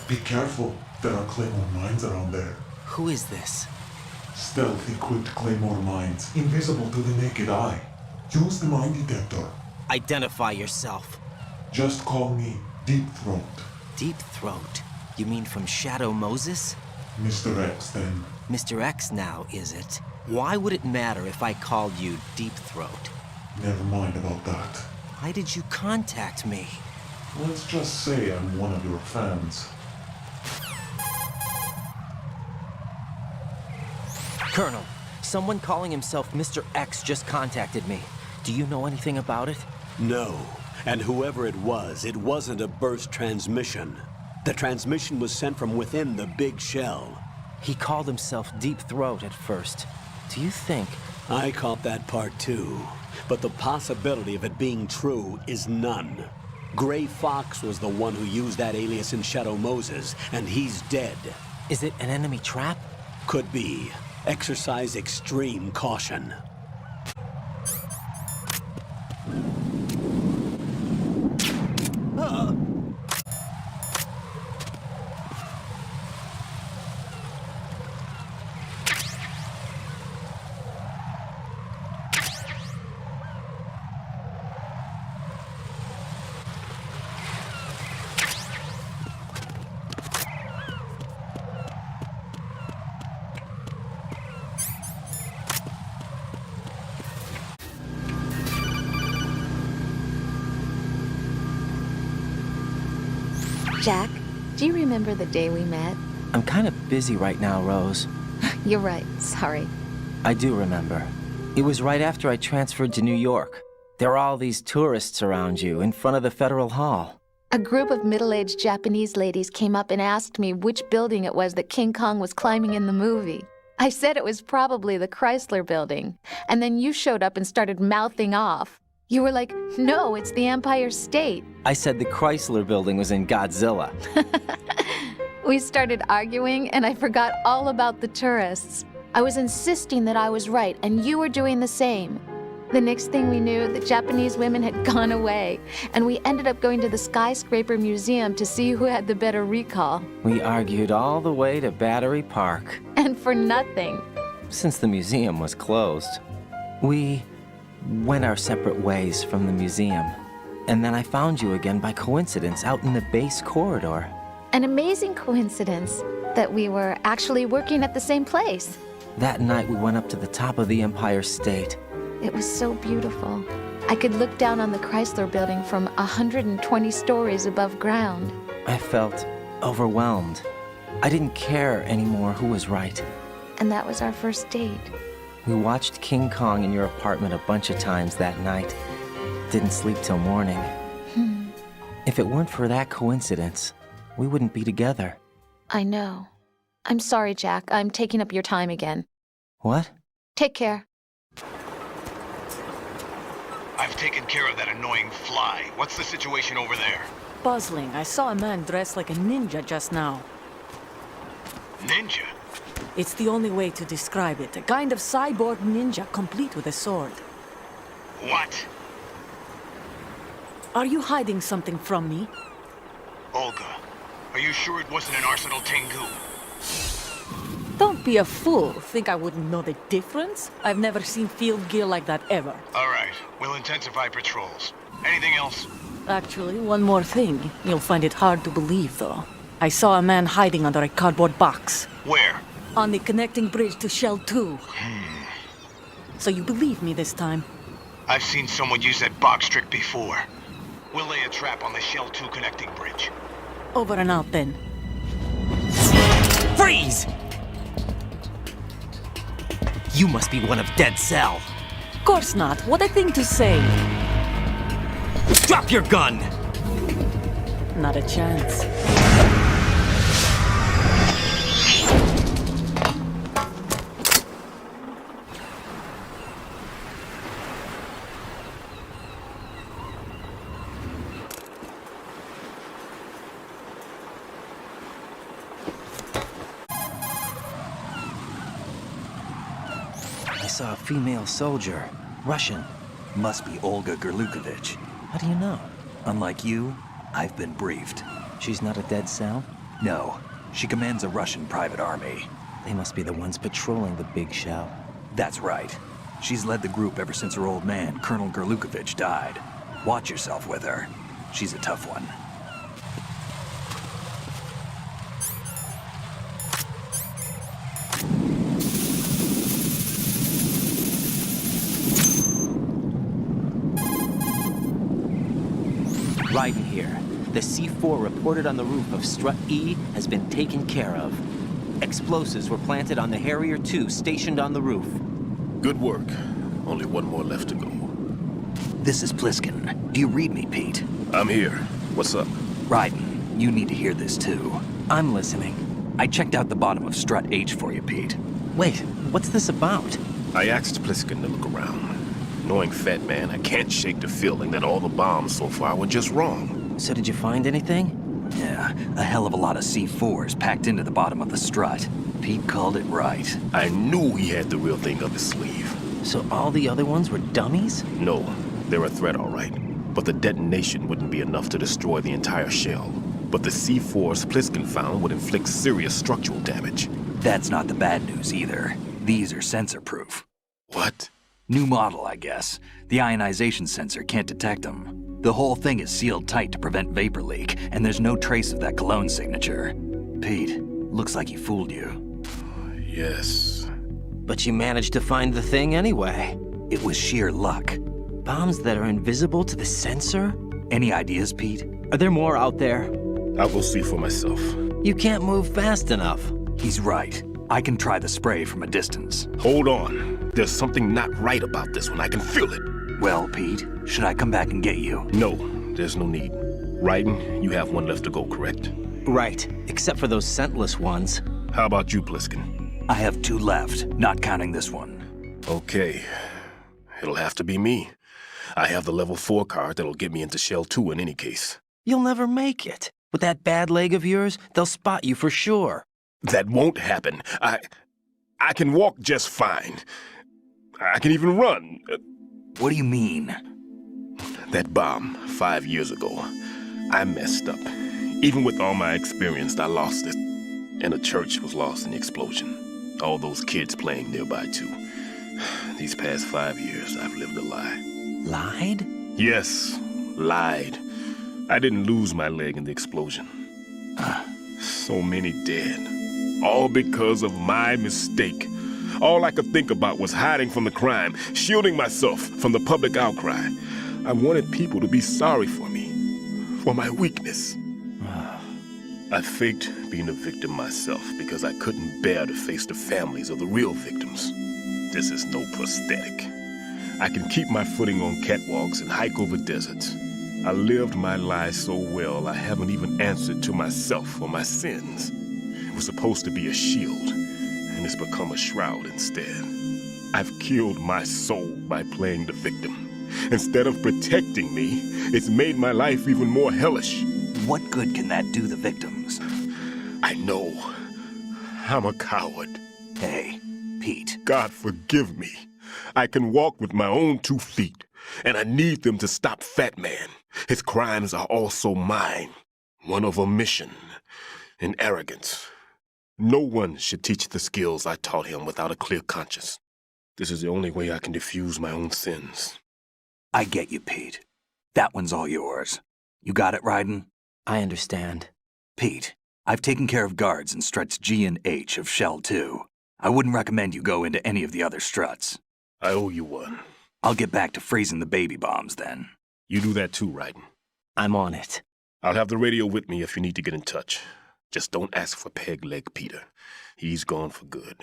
[SPEAKER 13] Be careful, there are Claymore mines around there.
[SPEAKER 2] Who is this?
[SPEAKER 13] Stealth-equipped Claymore mines, invisible to the naked eye. Use the mine detector.
[SPEAKER 2] Identify yourself.
[SPEAKER 13] Just call me Deep Throat.
[SPEAKER 2] Deep Throat? You mean from Shadow Moses?
[SPEAKER 13] Mr. X, then.
[SPEAKER 2] Mr. X now, is it? Why would it matter if I called you Deep Throat?
[SPEAKER 13] Never mind about that.
[SPEAKER 2] Why did you contact me?
[SPEAKER 13] Let's just say I'm one of your fans.
[SPEAKER 2] Colonel, someone calling himself Mr. X just contacted me. Do you know anything about it?
[SPEAKER 1] No. And whoever it wasn't a burst transmission. The transmission was sent from within the big shell.
[SPEAKER 2] He called himself Deep Throat at first. Do you think...
[SPEAKER 1] I caught that part too. But the possibility of it being true is none. Gray Fox was the one who used that alias in Shadow Moses, and he's dead.
[SPEAKER 2] Is it an enemy trap?
[SPEAKER 1] Could be. Exercise extreme caution.
[SPEAKER 5] Jack, do you remember the day we met?
[SPEAKER 2] I'm kind of busy right now, Rose.
[SPEAKER 5] You're right, sorry.
[SPEAKER 2] I do remember. It was right after I transferred to New York. There are all these tourists around you in front of the Federal Hall.
[SPEAKER 5] A group of middle-aged Japanese ladies came up and asked me which building it was that King Kong was climbing in the movie. I said it was probably the Chrysler Building, and then you showed up and started mouthing off. You were like, no, it's the Empire State.
[SPEAKER 2] I said the Chrysler Building was in Godzilla.
[SPEAKER 5] We started arguing, and I forgot all about the tourists. I was insisting that I was right, and you were doing the same. The next thing we knew, the Japanese women had gone away, and we ended up going to the Skyscraper Museum to see who had the better recall.
[SPEAKER 2] We argued all the way to Battery Park.
[SPEAKER 5] And for nothing.
[SPEAKER 2] Since the museum was closed. We went our separate ways from the museum. And then I found you again by coincidence out in the base corridor.
[SPEAKER 5] An amazing coincidence that we were actually working at the same place.
[SPEAKER 2] That night we went up to the top of the Empire State.
[SPEAKER 5] It was so beautiful. I could look down on the Chrysler Building from 120 stories above ground.
[SPEAKER 2] I felt overwhelmed. I didn't care anymore who was right.
[SPEAKER 5] And that was our first date.
[SPEAKER 2] We watched King Kong in your apartment a bunch of times that night. Didn't sleep till morning. If it weren't for that coincidence, we wouldn't be together.
[SPEAKER 5] I know. I'm sorry, Jack. I'm taking up your time again.
[SPEAKER 2] What?
[SPEAKER 5] Take care.
[SPEAKER 3] I've taken care of that annoying fly. What's the situation over there?
[SPEAKER 9] Puzzling. I saw a man dressed like a ninja just now.
[SPEAKER 3] Ninja?
[SPEAKER 9] It's the only way to describe it. A kind of cyborg ninja, complete with a sword.
[SPEAKER 3] What?
[SPEAKER 9] Are you hiding something from me?
[SPEAKER 3] Olga, are you sure it wasn't an Arsenal Tengu?
[SPEAKER 9] Don't be a fool. Think I wouldn't know the difference? I've never seen field gear like that ever.
[SPEAKER 3] All right, we'll intensify patrols. Anything else?
[SPEAKER 9] Actually, one more thing. You'll find it hard to believe, though. I saw a man hiding under a cardboard box.
[SPEAKER 3] Where?
[SPEAKER 9] On the connecting bridge to Shell 2. So you believe me this time?
[SPEAKER 3] I've seen someone use that box trick before. We'll lay a trap on the Shell 2 connecting bridge.
[SPEAKER 9] Over and out, then.
[SPEAKER 2] Freeze! You must be one of Dead Cell.
[SPEAKER 9] Of course not. What a thing to say.
[SPEAKER 2] Drop your gun!
[SPEAKER 9] Not a chance.
[SPEAKER 2] I saw a female soldier. Russian.
[SPEAKER 6] Must be Olga Gerlukovich.
[SPEAKER 2] How do you know?
[SPEAKER 6] Unlike you, I've been briefed.
[SPEAKER 2] She's not a Dead Cell?
[SPEAKER 6] No, she commands a Russian private army.
[SPEAKER 2] They must be the ones patrolling the big shell.
[SPEAKER 6] That's right. She's led the group ever since her old man, Colonel Gerlukovich, died. Watch yourself with her. She's a tough one.
[SPEAKER 2] Raiden here. The C4 reported on the roof of Strut E has been taken care of. Explosives were planted on the Harrier 2 stationed on the roof.
[SPEAKER 12] Good work. Only one more left to go.
[SPEAKER 6] This is Pliskin. Do you read me, Pete?
[SPEAKER 12] I'm here. What's up?
[SPEAKER 6] Raiden, you need to hear this too.
[SPEAKER 2] I'm listening.
[SPEAKER 6] I checked out the bottom of Strut H for you, Pete.
[SPEAKER 2] Wait, what's this about?
[SPEAKER 12] I asked Pliskin to look around. Knowing Fat Man, I can't shake the feeling that all the bombs so far were just wrong.
[SPEAKER 2] So did you find anything?
[SPEAKER 6] Yeah, a hell of a lot of C4s packed into the bottom of the strut. Pete called it right.
[SPEAKER 12] I knew he had the real thing up his sleeve.
[SPEAKER 2] So all the other ones were dummies?
[SPEAKER 12] No, they're a threat, all right. But the detonation wouldn't be enough to destroy the entire shell. But the C4s Pliskin found would inflict serious structural damage.
[SPEAKER 6] That's not the bad news either. These are sensor-proof.
[SPEAKER 12] What?
[SPEAKER 6] New model, I guess. The ionization sensor can't detect them. The whole thing is sealed tight to prevent vapor leak, and there's no trace of that cologne signature. Pete, looks like he fooled you.
[SPEAKER 12] Yes.
[SPEAKER 2] But you managed to find the thing anyway.
[SPEAKER 6] It was sheer luck.
[SPEAKER 2] Bombs that are invisible to the sensor?
[SPEAKER 6] Any ideas, Pete?
[SPEAKER 2] Are there more out there?
[SPEAKER 12] I'll go see for myself.
[SPEAKER 2] You can't move fast enough.
[SPEAKER 6] He's right. I can try the spray from a distance.
[SPEAKER 12] Hold on. There's something not right about this one. I can feel it.
[SPEAKER 6] Well, Pete, should I come back and get you?
[SPEAKER 12] No, there's no need. Raiden, you have one left to go, correct?
[SPEAKER 2] Right, except for those scentless ones.
[SPEAKER 12] How about you, Pliskin?
[SPEAKER 6] I have 2 left, not counting this one.
[SPEAKER 12] Okay. It'll have to be me. I have the level 4 card that'll get me into Shell 2 in any case.
[SPEAKER 2] You'll never make it. With that bad leg of yours, they'll spot you for sure.
[SPEAKER 12] That won't happen. I can walk just fine. I can even run.
[SPEAKER 6] What do you mean?
[SPEAKER 12] That bomb, 5 years ago, I messed up. Even with all my experience, I lost it. And the church was lost in the explosion. All those kids playing nearby, too. These past 5 years, I've lived a lie.
[SPEAKER 2] Lied?
[SPEAKER 12] Yes, lied. I didn't lose my leg in the explosion. So many dead. All because of my mistake. All I could think about was hiding from the crime, shielding myself from the public outcry. I wanted people to be sorry for me, for my weakness. I faked being a victim myself because I couldn't bear to face the families of the real victims. This is no prosthetic. I can keep my footing on catwalks and hike over deserts. I lived my life so well I haven't even answered to myself for my sins. It was supposed to be a shield, and it's become a shroud instead. I've killed my soul by playing the victim. Instead of protecting me, it's made my life even more hellish.
[SPEAKER 6] What good can that do the victims?
[SPEAKER 12] I know. I'm a coward.
[SPEAKER 6] Hey, Pete.
[SPEAKER 12] God forgive me. I can walk with my own 2 feet, and I need them to stop Fat Man. His crimes are also mine. One of omission and arrogance. No one should teach the skills I taught him without a clear conscience. This is the only way I can diffuse my own sins.
[SPEAKER 6] I get you, Pete. That one's all yours. You got it, Raiden?
[SPEAKER 2] I understand.
[SPEAKER 6] Pete, I've taken care of guards in struts G and H of Shell 2. I wouldn't recommend you go into any of the other struts.
[SPEAKER 12] I owe you one.
[SPEAKER 6] I'll get back to freezing the baby bombs then.
[SPEAKER 12] You do that too, Raiden.
[SPEAKER 2] I'm on it.
[SPEAKER 12] I'll have the radio with me if you need to get in touch. Just don't ask for Peg Leg Peter. He's gone for good.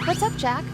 [SPEAKER 5] What's up, Jack?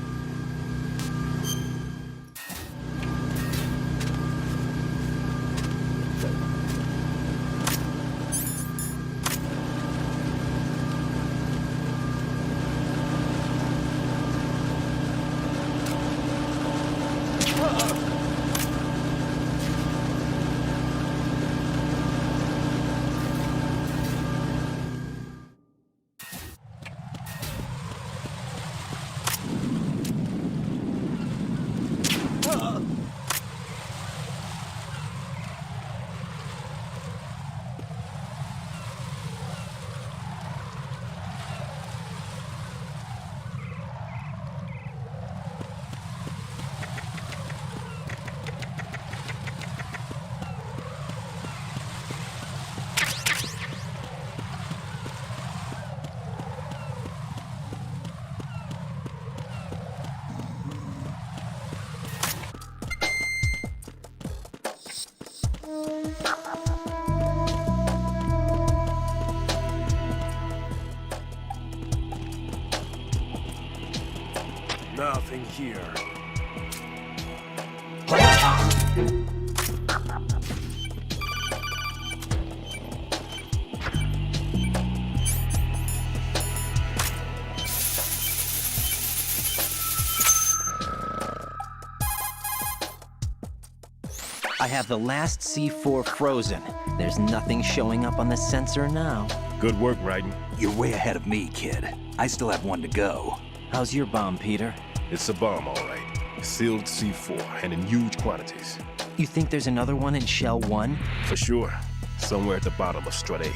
[SPEAKER 12] Nothing here.
[SPEAKER 2] I have the last C4 frozen. There's nothing showing up on the sensor now.
[SPEAKER 12] Good work, Raiden.
[SPEAKER 6] You're way ahead of me, kid. I still have one to go.
[SPEAKER 2] How's your bomb, Peter?
[SPEAKER 12] It's a bomb, all right. Sealed C4, and in huge quantities.
[SPEAKER 2] You think there's another one in Shell 1?
[SPEAKER 12] For sure. Somewhere at the bottom of Strut A.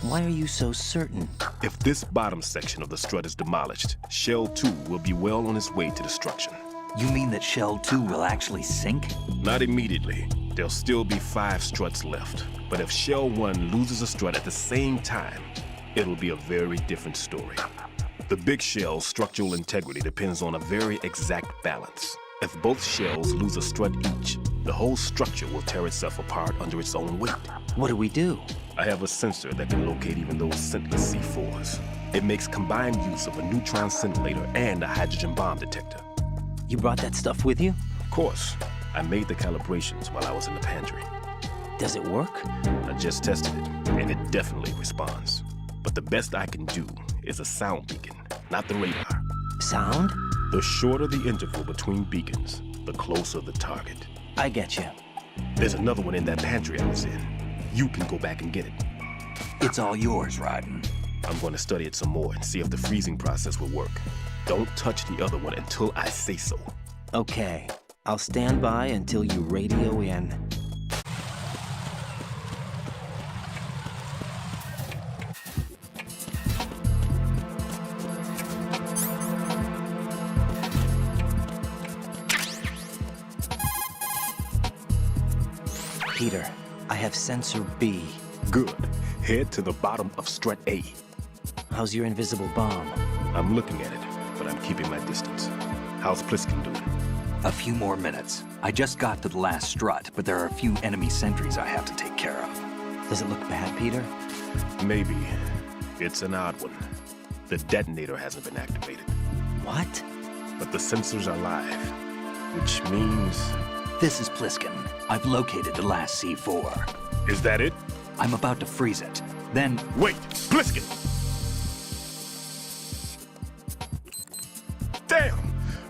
[SPEAKER 2] Why are you so certain?
[SPEAKER 12] If this bottom section of the strut is demolished, Shell 2 will be well on its way to destruction.
[SPEAKER 6] You mean that Shell 2 will actually sink?
[SPEAKER 12] Not immediately. There'll still be 5 struts left. But if Shell 1 loses a strut at the same time, it'll be a very different story. The big shell's structural integrity depends on a very exact balance. If both shells lose a strut each, the whole structure will tear itself apart under its own weight.
[SPEAKER 2] What do we do?
[SPEAKER 12] I have a sensor that can locate even those scentless C4s. It makes combined use of a neutron scintillator and a hydrogen bomb detector.
[SPEAKER 2] You brought that stuff with you?
[SPEAKER 12] Of course. I made the calibrations while I was in the pantry.
[SPEAKER 2] Does it work?
[SPEAKER 12] I just tested it, and it definitely responds. But the best I can do is a sound beacon, not the radar.
[SPEAKER 2] Sound?
[SPEAKER 12] The shorter the interval between beacons, the closer the target.
[SPEAKER 2] I get you.
[SPEAKER 12] There's another one in that pantry I was in. You can go back and get it.
[SPEAKER 6] It's all yours, Raiden.
[SPEAKER 12] I'm going to study it some more and see if the freezing process will work. Don't touch the other one until I say so.
[SPEAKER 2] Okay. I'll stand by until you radio in. Peter, I have sensor B.
[SPEAKER 12] Good. Head to the bottom of Strut A.
[SPEAKER 2] How's your invisible bomb?
[SPEAKER 12] I'm looking at it, but I'm keeping my distance. How's Pliskin doing?
[SPEAKER 6] A few more minutes. I just got to the last strut, but there are a few enemy sentries I have to take care of.
[SPEAKER 2] Does it look bad, Peter?
[SPEAKER 12] Maybe. It's an odd one. The detonator hasn't been activated.
[SPEAKER 2] What?
[SPEAKER 12] But the sensors are live, which means...
[SPEAKER 6] This is Pliskin. I've located the last C4.
[SPEAKER 12] Is that it?
[SPEAKER 6] I'm about to freeze it. Then...
[SPEAKER 12] Wait! Pliskin! Damn!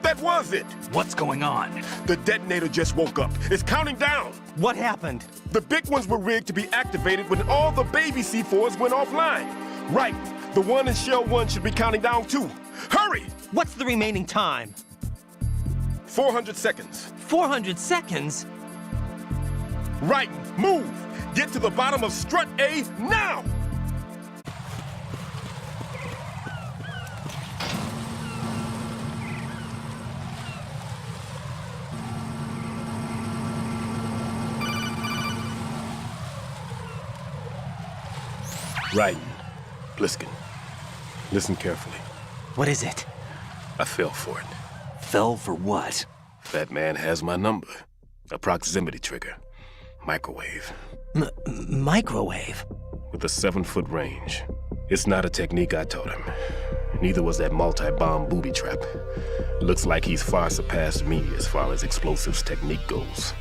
[SPEAKER 12] That was it!
[SPEAKER 6] What's going on?
[SPEAKER 12] The detonator just woke up. It's counting down!
[SPEAKER 2] What happened?
[SPEAKER 12] The big ones were rigged to be activated when all the baby C4s went offline. Right. The one in Shell 1 should be counting down too. Hurry!
[SPEAKER 2] What's the remaining time?
[SPEAKER 12] 400 seconds.
[SPEAKER 2] 400 seconds?
[SPEAKER 12] Right. Move! Get to the bottom of Strut A now! Raiden, Pliskin, listen carefully.
[SPEAKER 2] What is it?
[SPEAKER 12] I fell for it.
[SPEAKER 6] Fell for what?
[SPEAKER 12] That man has my number. A proximity trigger. Microwave.
[SPEAKER 2] Microwave?
[SPEAKER 12] With a 7-foot range. It's not a technique I taught him. Neither was that multi-bomb booby trap. Looks like he's far surpassed me as far as explosives technique goes.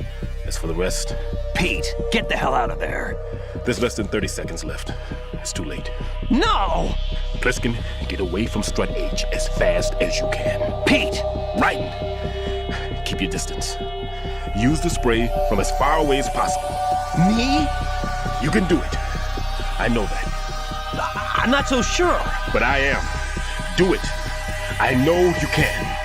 [SPEAKER 12] As for the rest...
[SPEAKER 6] Pete, get the hell out of there!
[SPEAKER 12] There's less than 30 seconds left. It's too late.
[SPEAKER 2] No!
[SPEAKER 12] Pliskin, get away from Strut H as fast as you can.
[SPEAKER 6] Pete!
[SPEAKER 12] Raiden, keep your distance. Use the spray from as far away as possible.
[SPEAKER 2] Me?
[SPEAKER 12] You can do it. I know that.
[SPEAKER 2] I'm not so sure.
[SPEAKER 12] But I am. Do it. I know you can.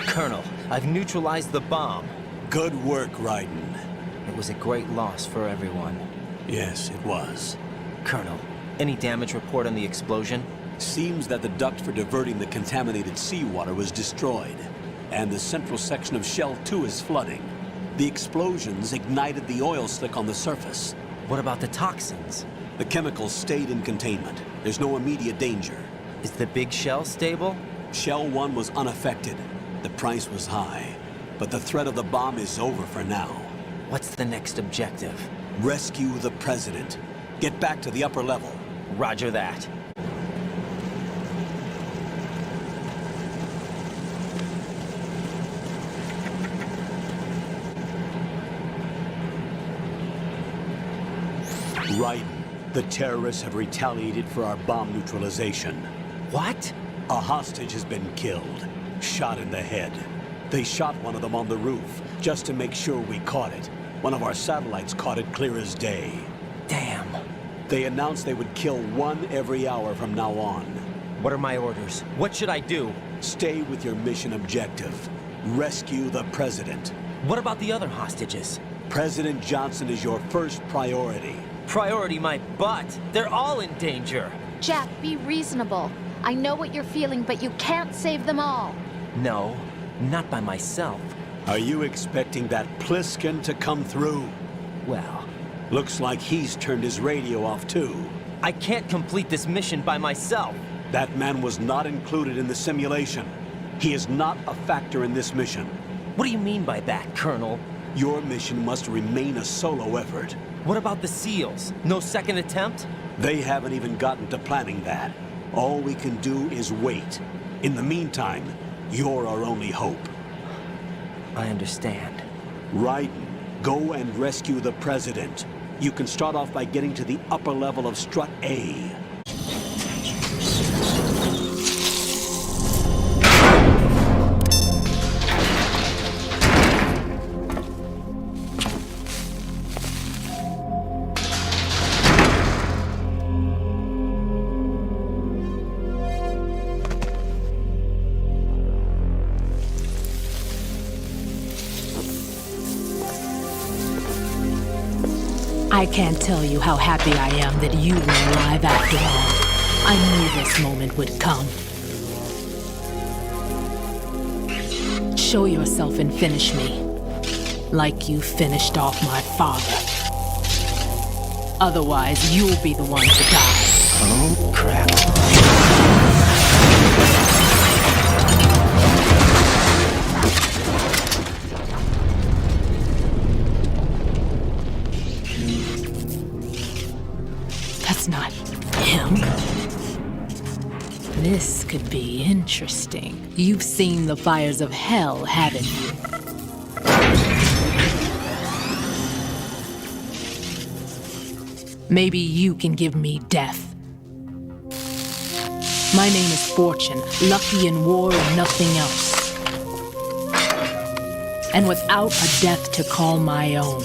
[SPEAKER 2] Colonel, I've neutralized the bomb.
[SPEAKER 1] Good work, Raiden.
[SPEAKER 2] It was a great loss for everyone.
[SPEAKER 1] Yes, it was.
[SPEAKER 2] Colonel, Any damage report on the explosion?
[SPEAKER 1] Seems that the duct for diverting the contaminated seawater was destroyed, and the central section of Shell 2 is flooding. The explosions ignited the oil slick on the surface.
[SPEAKER 2] What about the toxins?
[SPEAKER 1] The chemicals stayed in containment. There's no immediate danger.
[SPEAKER 2] Is the big shell stable?
[SPEAKER 1] Shell 1 was unaffected. The price was high, but the threat of the bomb is over for now.
[SPEAKER 2] What's the next objective?
[SPEAKER 1] Rescue the President. Get back to the upper level.
[SPEAKER 2] Roger that.
[SPEAKER 1] Raiden, the terrorists have retaliated for our bomb neutralization.
[SPEAKER 2] What?
[SPEAKER 1] A hostage has been killed, shot in the head. They shot one of them on the roof, just to make sure we caught it. One of our satellites caught it clear as day.
[SPEAKER 2] Damn.
[SPEAKER 1] They announced they would kill one every hour from now on.
[SPEAKER 2] What are my orders? What should I do?
[SPEAKER 1] Stay with your mission objective. Rescue the President.
[SPEAKER 2] What about the other hostages?
[SPEAKER 1] President Johnson is your first priority.
[SPEAKER 2] Priority my butt. They're all in danger.
[SPEAKER 5] Jack, be reasonable. I know what you're feeling, but you can't save them all.
[SPEAKER 2] No, not by myself.
[SPEAKER 1] Are you expecting that Pliskin to come through?
[SPEAKER 2] Well,
[SPEAKER 1] looks like he's turned his radio off too.
[SPEAKER 2] I can't complete this mission by myself.
[SPEAKER 1] That man was not included in the simulation. He is not a factor in this mission.
[SPEAKER 2] What do you mean by that, Colonel?
[SPEAKER 1] Your mission must remain a solo effort.
[SPEAKER 2] What about the SEALs? No second attempt?
[SPEAKER 1] They haven't even gotten to planning that. All we can do is wait. In the meantime, you're our only hope.
[SPEAKER 2] I understand.
[SPEAKER 1] Raiden, go and rescue the President. You can start off by getting to the upper level of Strut A.
[SPEAKER 9] I can't tell you how happy I am that you were alive after all. I knew this moment would come. Show yourself and finish me, like you finished off my father. Otherwise, you'll be the one to die.
[SPEAKER 2] Oh, crap.
[SPEAKER 9] That's not him. This could be interesting. You've seen the fires of hell, haven't you? Maybe you can give me death. My name is Fortune, lucky in war and nothing else. And without a death to call my own.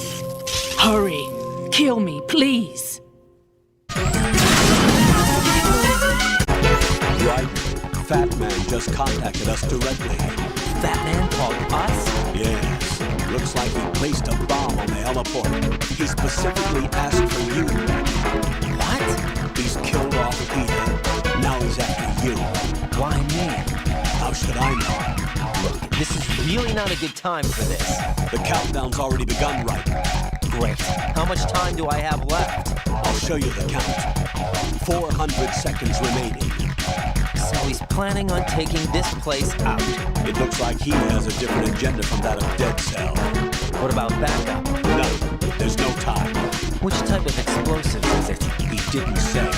[SPEAKER 9] Hurry, kill me, please.
[SPEAKER 1] Right. Fat Man just contacted us directly.
[SPEAKER 2] Fat Man called us?
[SPEAKER 1] Yes. Looks like he placed a bomb on the heliport. He specifically asked for you.
[SPEAKER 2] What?
[SPEAKER 1] He's killed off Peter. Now he's after you.
[SPEAKER 2] Why me?
[SPEAKER 1] How should I know?
[SPEAKER 2] Look, this is really not a good time for this.
[SPEAKER 1] The countdown's already begun, right?
[SPEAKER 2] Great. How much time do I have left?
[SPEAKER 1] I'll show you the count. 400 seconds remaining.
[SPEAKER 2] So he's planning on taking this place out.
[SPEAKER 1] It looks like he has a different agenda from that of Dead Cell.
[SPEAKER 2] What about backup?
[SPEAKER 1] None. There's no time.
[SPEAKER 2] Which type of explosive is it?
[SPEAKER 1] He didn't say.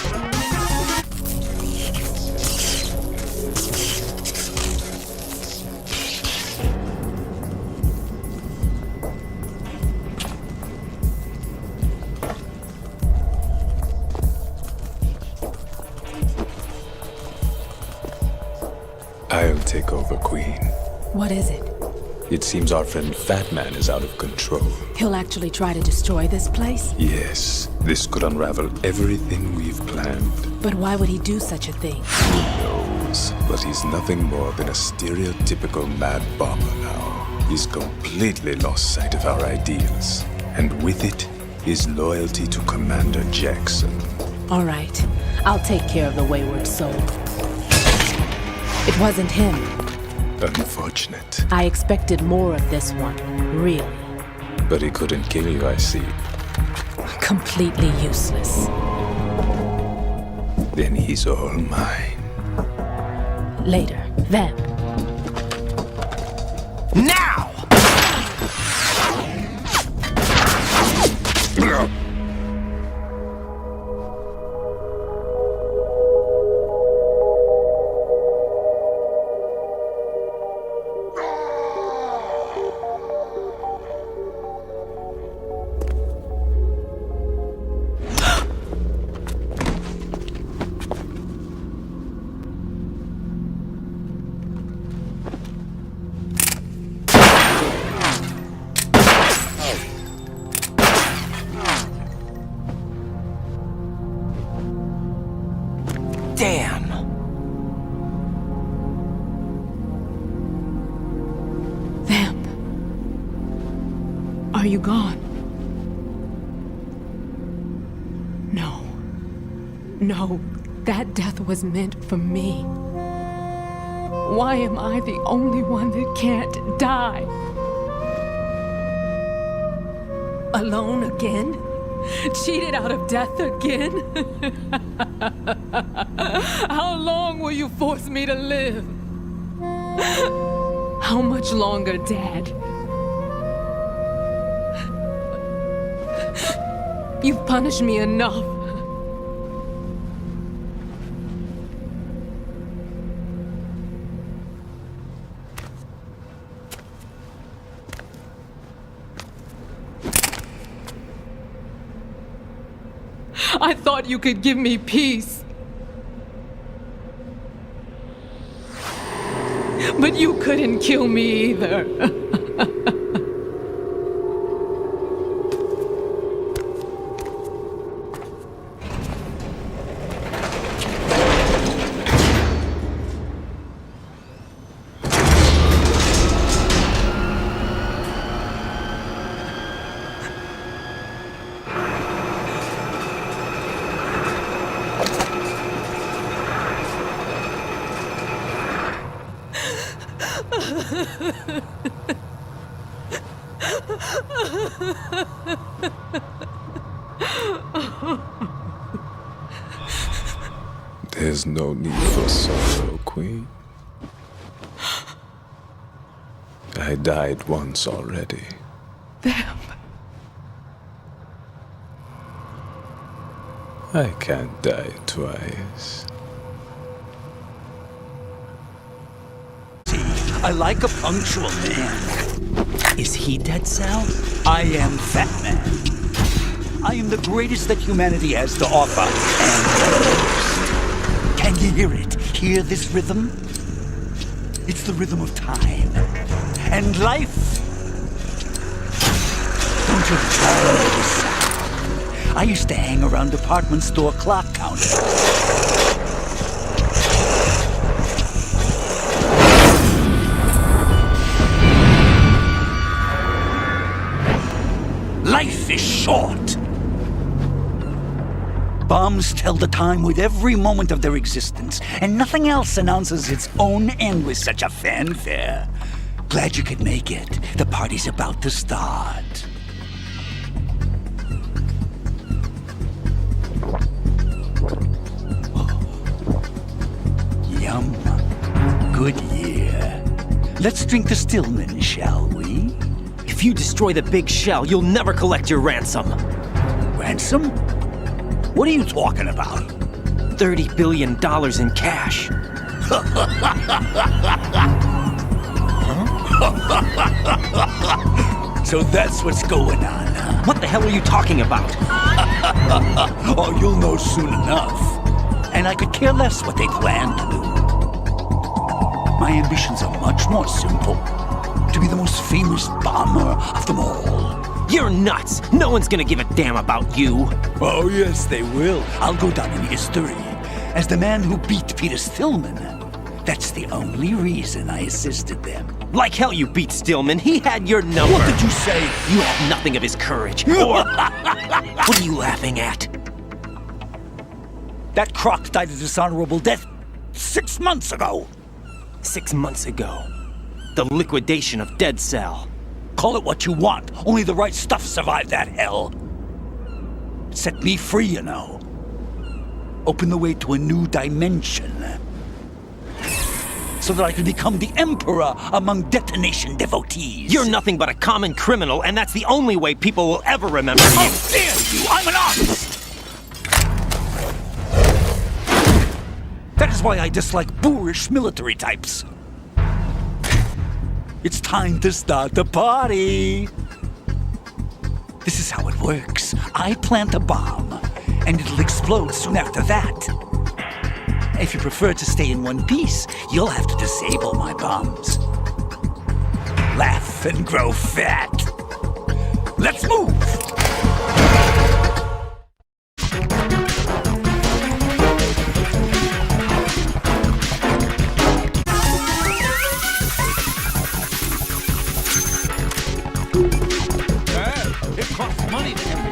[SPEAKER 7] I'll take over, Queen.
[SPEAKER 9] What is it?
[SPEAKER 7] It seems our friend Fat Man is out of control.
[SPEAKER 9] He'll actually try to destroy this place?
[SPEAKER 7] Yes, this could unravel everything we've planned.
[SPEAKER 9] But why would he do such a thing?
[SPEAKER 7] Who knows? But he's nothing more than a stereotypical mad bomber now. He's completely lost sight of our ideals. And with it, his loyalty to Commander Jackson.
[SPEAKER 9] All right.
[SPEAKER 14] I'll take care of the wayward soul. It wasn't him.
[SPEAKER 7] Unfortunate.
[SPEAKER 14] I expected more of this one, really.
[SPEAKER 7] But he couldn't kill you, I see.
[SPEAKER 14] Completely useless.
[SPEAKER 7] Then he's all mine.
[SPEAKER 14] Later, then.
[SPEAKER 2] Now! Damn!
[SPEAKER 14] Vamp. Are you gone? No. No, that death was meant for me. Why am I the only one that can't die? Alone again? Cheated out of death again? How long will you force me to live? How much longer, Dad? You've punished me enough. I thought you could give me peace. But you couldn't kill me either.
[SPEAKER 7] There's no need for sorrow, Queen. I died once already.
[SPEAKER 14] Vamp.
[SPEAKER 7] I can't die twice.
[SPEAKER 11] I like a punctual man.
[SPEAKER 2] Is he Dead Cell?
[SPEAKER 11] I am Fat Man. I am the greatest that humanity has to offer, and the worst. Can you hear it? Hear this rhythm? It's the rhythm of time and life. Don't you know this sound? I used to hang around department store clock counters. Life is short. Bombs tell the time with every moment of their existence, and nothing else announces its own end with such a fanfare. Glad you could make it. The party's about to start. Oh. Yum. Good year. Let's drink the Stillman, shall we?
[SPEAKER 2] If you destroy the big shell, you'll never collect your ransom.
[SPEAKER 11] Ransom? What are you talking about?
[SPEAKER 2] $30 billion in cash.
[SPEAKER 11] So that's what's going on, huh?
[SPEAKER 2] What the hell are you talking about?
[SPEAKER 11] Oh, you'll know soon enough. And I could care less what they plan to do. My ambitions are much more simple. To be the most famous bomber of them all.
[SPEAKER 2] You're nuts! No one's gonna give a damn about you!
[SPEAKER 11] Oh, yes, they will. I'll go down in history as the man who beat Peter Stillman. That's the only reason I assisted them.
[SPEAKER 2] Like hell you beat Stillman. He had your number.
[SPEAKER 11] What did you say?
[SPEAKER 2] You have nothing of his courage. Or... What are you laughing at?
[SPEAKER 11] That croc died a dishonorable death 6 months ago.
[SPEAKER 2] 6 months ago. The liquidation of Dead Cell.
[SPEAKER 11] Call it what you want. Only the right stuff survived that hell. Set me free, you know. Open the way to a new dimension. So that I can become the emperor among detonation devotees.
[SPEAKER 2] You're nothing but a common criminal, and that's the only way people will ever remember you.
[SPEAKER 11] How dare you! I'm an artist! That is why I dislike boorish military types. It's time to start the party. This is how it works. I plant a bomb, and it'll explode soon after that. If you prefer to stay in one piece, you'll have to disable my bombs. Laugh and grow fat. Let's move!
[SPEAKER 10] It costs money to have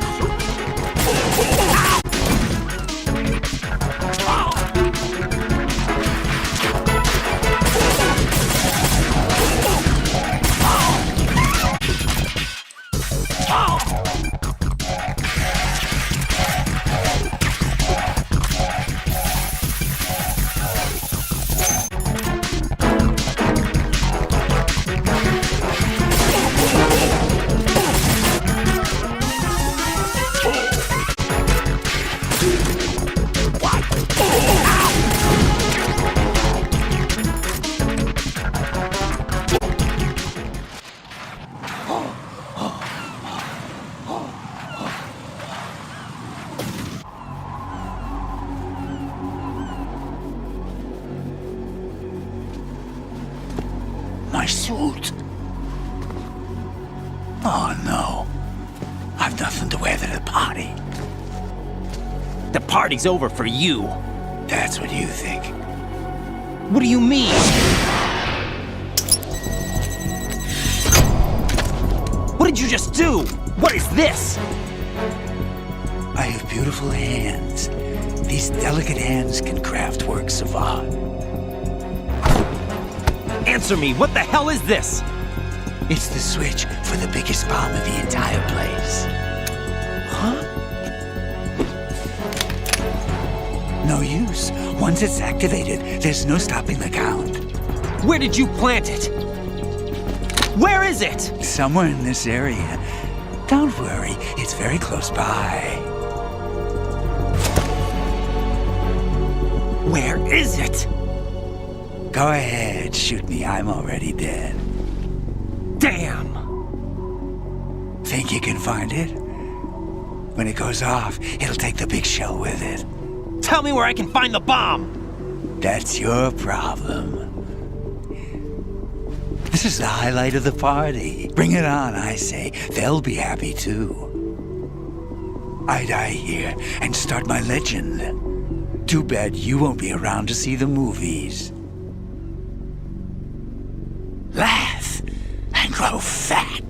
[SPEAKER 11] my suit. Oh no. I've nothing to wear to the party.
[SPEAKER 2] The party's over for you.
[SPEAKER 11] That's what you think.
[SPEAKER 2] What do you mean? What did you just do? What is this?
[SPEAKER 11] I have beautiful hands. These delicate hands can craft works of art.
[SPEAKER 2] Answer me, what the hell is this?
[SPEAKER 11] It's the switch for the biggest bomb in the entire place.
[SPEAKER 2] Huh?
[SPEAKER 11] No use. Once it's activated, there's no stopping the count.
[SPEAKER 2] Where did you plant it? Where is it?
[SPEAKER 11] Somewhere in this area. Don't worry, it's very close by.
[SPEAKER 2] Where is it?
[SPEAKER 11] Go ahead, shoot me. I'm already dead.
[SPEAKER 2] Damn!
[SPEAKER 11] Think you can find it? When it goes off, it'll take the big shell with it.
[SPEAKER 2] Tell me where I can find the bomb!
[SPEAKER 11] That's your problem. This is the highlight of the party. Bring it on, I say. They'll be happy too. I die here and start my legend. Too bad you won't be around to see the movies. Laugh and grow fat.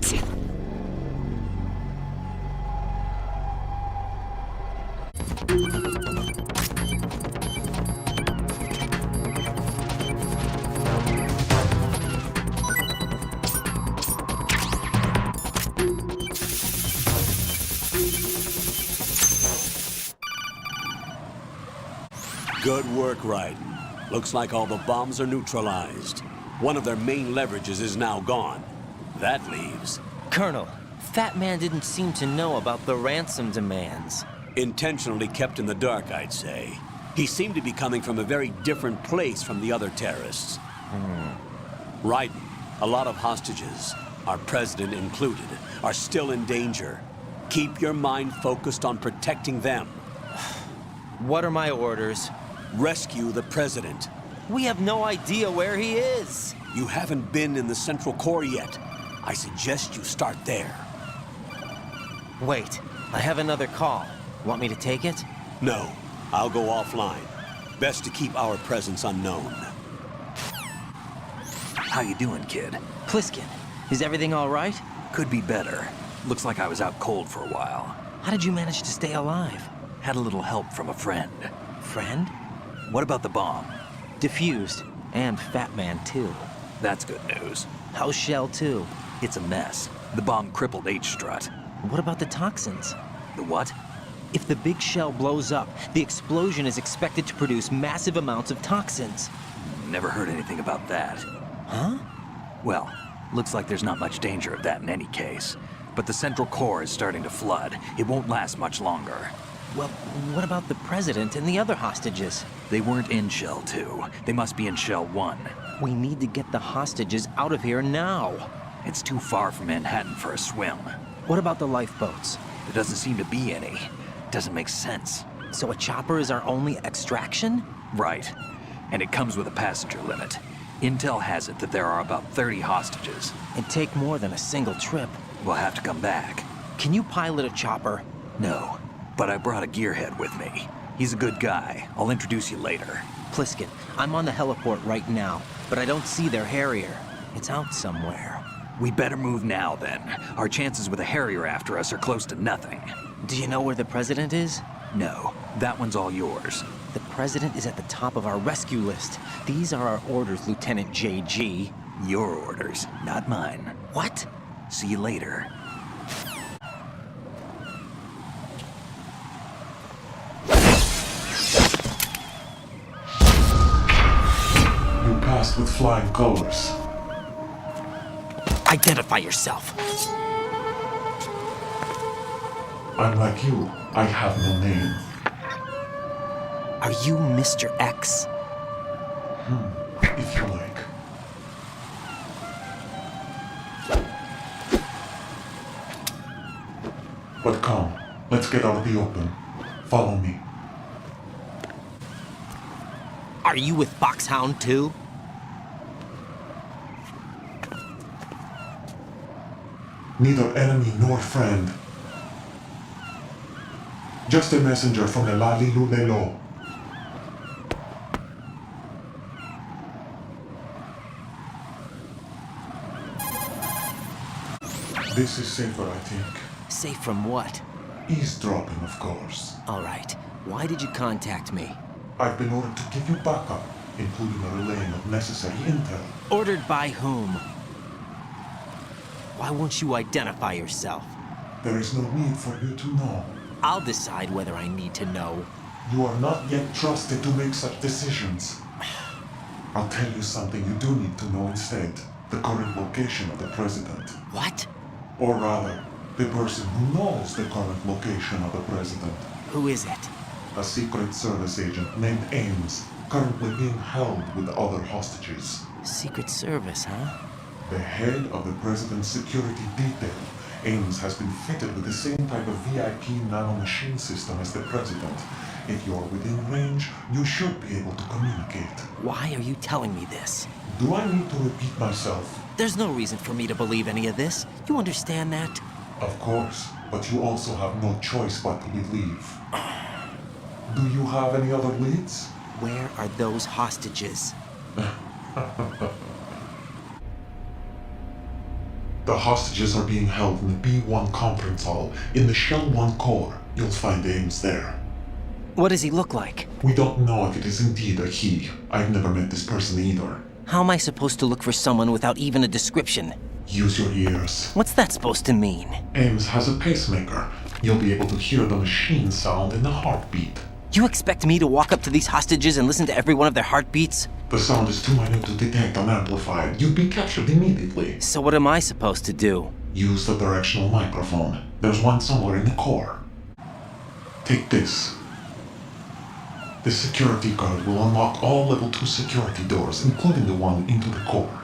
[SPEAKER 1] Good work, Raiden. Looks like all the bombs are neutralized. One of their main leverages is now gone. That leaves...
[SPEAKER 2] Colonel, Fat Man didn't seem to know about the ransom demands.
[SPEAKER 1] Intentionally kept in the dark, I'd say. He seemed to be coming from a very different place from the other terrorists. Raiden, a lot of hostages, our president included, are still in danger. Keep your mind focused on protecting them.
[SPEAKER 2] What are my orders?
[SPEAKER 1] Rescue the president.
[SPEAKER 2] We have no idea where he is.
[SPEAKER 1] You haven't been in the Central Core yet. I suggest you start there.
[SPEAKER 2] Wait, I have another call. Want me to take it?
[SPEAKER 1] No, I'll go offline. Best to keep our presence unknown.
[SPEAKER 6] How you doing, kid?
[SPEAKER 2] Pliskin, is everything all right?
[SPEAKER 6] Could be better. Looks like I was out cold for a while.
[SPEAKER 2] How did you manage to stay alive?
[SPEAKER 6] Had a little help from a friend.
[SPEAKER 2] friend?
[SPEAKER 6] What about the bomb?
[SPEAKER 2] Diffused. And Fat Man, too.
[SPEAKER 6] That's good news.
[SPEAKER 2] How's Shell, too?
[SPEAKER 6] It's a mess. The bomb crippled H-Strut.
[SPEAKER 2] What about the toxins?
[SPEAKER 6] The what?
[SPEAKER 2] If the big shell blows up, the explosion is expected to produce massive amounts of toxins.
[SPEAKER 6] Never heard anything about that.
[SPEAKER 2] Huh?
[SPEAKER 6] Well, looks like there's not much danger of that in any case. But the central core is starting to flood. It won't last much longer.
[SPEAKER 2] Well, what about the president and the other hostages?
[SPEAKER 6] They weren't in Shell 2. They must be in Shell 1.
[SPEAKER 2] We need to get the hostages out of here now.
[SPEAKER 6] It's too far from Manhattan for a swim.
[SPEAKER 2] What about the lifeboats?
[SPEAKER 6] There doesn't seem to be any. Doesn't make sense.
[SPEAKER 2] So a chopper is our only extraction?
[SPEAKER 6] Right. And it comes with a passenger limit. Intel has it that there are about 30 hostages.
[SPEAKER 2] It'd take more than a single trip.
[SPEAKER 6] We'll have to come back.
[SPEAKER 2] Can you pilot a chopper?
[SPEAKER 6] No, but I brought a gearhead with me. He's a good guy. I'll introduce you later.
[SPEAKER 2] Pliskin, I'm on the heliport right now, but I don't see their Harrier. It's out somewhere.
[SPEAKER 6] We better move now, then. Our chances with a Harrier after us are close to nothing.
[SPEAKER 2] Do you know where the president is?
[SPEAKER 6] No, that one's all yours.
[SPEAKER 2] The president is at the top of our rescue list. These are our orders, Lieutenant JG.
[SPEAKER 6] Your orders, not mine.
[SPEAKER 2] What?
[SPEAKER 6] See you later.
[SPEAKER 13] You passed with flying colors.
[SPEAKER 2] Identify yourself.
[SPEAKER 13] I'm like you. I have no name.
[SPEAKER 2] Are you Mr. X?
[SPEAKER 13] If you like. But come, let's get out of the open. Follow me.
[SPEAKER 2] Are you with FOXHOUND too?
[SPEAKER 13] Neither enemy nor friend. Just a messenger from the Lali Lulelo. This is safer, I think.
[SPEAKER 2] Safe from what?
[SPEAKER 13] Eavesdropping, of course.
[SPEAKER 2] All right. Why did you contact me?
[SPEAKER 13] I've been ordered to give you backup, including a relaying of necessary intel.
[SPEAKER 2] Ordered by whom? Why won't you identify yourself?
[SPEAKER 13] There is no need for you to know.
[SPEAKER 2] I'll decide whether I need to know.
[SPEAKER 13] You are not yet trusted to make such decisions. I'll tell you something you do need to know instead. The current location of the president.
[SPEAKER 2] What?
[SPEAKER 13] Or rather, the person who knows the current location of the president.
[SPEAKER 2] Who is it?
[SPEAKER 13] A Secret Service agent named Ames, currently being held with other hostages.
[SPEAKER 2] Secret Service, huh?
[SPEAKER 13] The head of the president's security detail, Ames has been fitted with the same type of VIP nanomachine system as the president. If you're within range, you should be able to communicate.
[SPEAKER 2] Why are you telling me this?
[SPEAKER 13] Do I need to repeat myself?
[SPEAKER 2] There's no reason for me to believe any of this. You understand that?
[SPEAKER 13] Of course, but you also have no choice but to believe. Do you have any other leads?
[SPEAKER 2] Where are those hostages?
[SPEAKER 13] The hostages are being held in the B1 conference hall in the Shell 1 core. You'll find Ames there.
[SPEAKER 2] What does he look like?
[SPEAKER 13] We don't know if it is indeed a he. I've never met this person either.
[SPEAKER 2] How am I supposed to look for someone without even a description?
[SPEAKER 13] Use your ears.
[SPEAKER 2] What's that supposed to mean?
[SPEAKER 13] Ames has a pacemaker. You'll be able to hear the machine sound in the heartbeat.
[SPEAKER 2] You expect me to walk up to these hostages and listen to every one of their heartbeats?
[SPEAKER 13] The sound is too minute to detect unamplified. You'd be captured immediately.
[SPEAKER 2] So what am I supposed to do?
[SPEAKER 13] Use the directional microphone. There's one somewhere in the core. Take this. The security card will unlock all level 2 security doors, including the one into the core.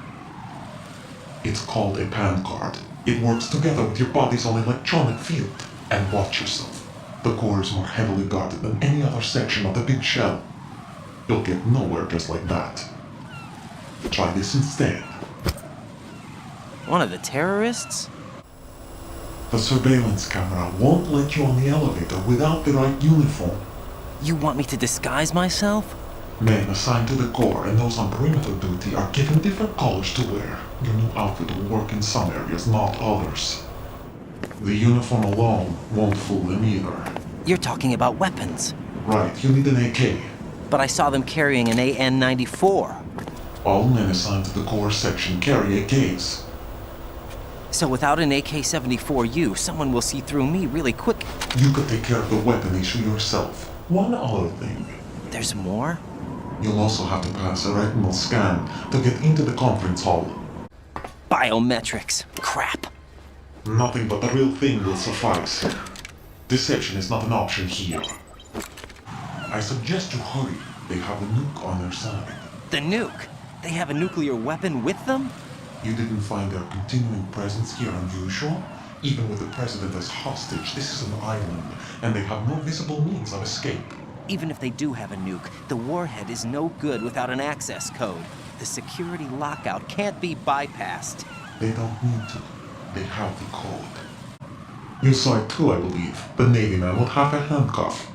[SPEAKER 13] It's called a PAN card. It works together with your body's own electronic field. And watch yourself. The core is more heavily guarded than any other section of the big shell. You'll get nowhere just like that. Try this instead.
[SPEAKER 2] One of the terrorists?
[SPEAKER 13] The surveillance camera won't let you on the elevator without the right uniform.
[SPEAKER 2] You want me to disguise myself?
[SPEAKER 13] Men assigned to the core and those on perimeter duty are given different colors to wear. Your new outfit will work in some areas, not others. The uniform alone won't fool them either.
[SPEAKER 2] You're talking about weapons.
[SPEAKER 13] Right, you need an AK.
[SPEAKER 2] but I saw them carrying an AN-94.
[SPEAKER 13] All men assigned to the core section carry AKs.
[SPEAKER 2] So without an AK-74U, someone will see through me really quick.
[SPEAKER 13] You could take care of the weapon issue yourself. One other thing.
[SPEAKER 2] There's more?
[SPEAKER 13] You'll also have to pass a retinal scan to get into the conference hall.
[SPEAKER 2] Biometrics. Crap.
[SPEAKER 13] Nothing but the real thing will suffice. Deception is not an option here. I suggest you hurry. They have a nuke on their side.
[SPEAKER 2] The nuke? They have a nuclear weapon with them?
[SPEAKER 13] You didn't find their continuing presence here unusual? Even with the president as hostage, this is an island, and they have no visible means of escape.
[SPEAKER 2] Even if they do have a nuke, the warhead is no good without an access code. The security lockout can't be bypassed.
[SPEAKER 13] They don't need to. They have the code. You saw it too, I believe. The Navy man with half a handcuff.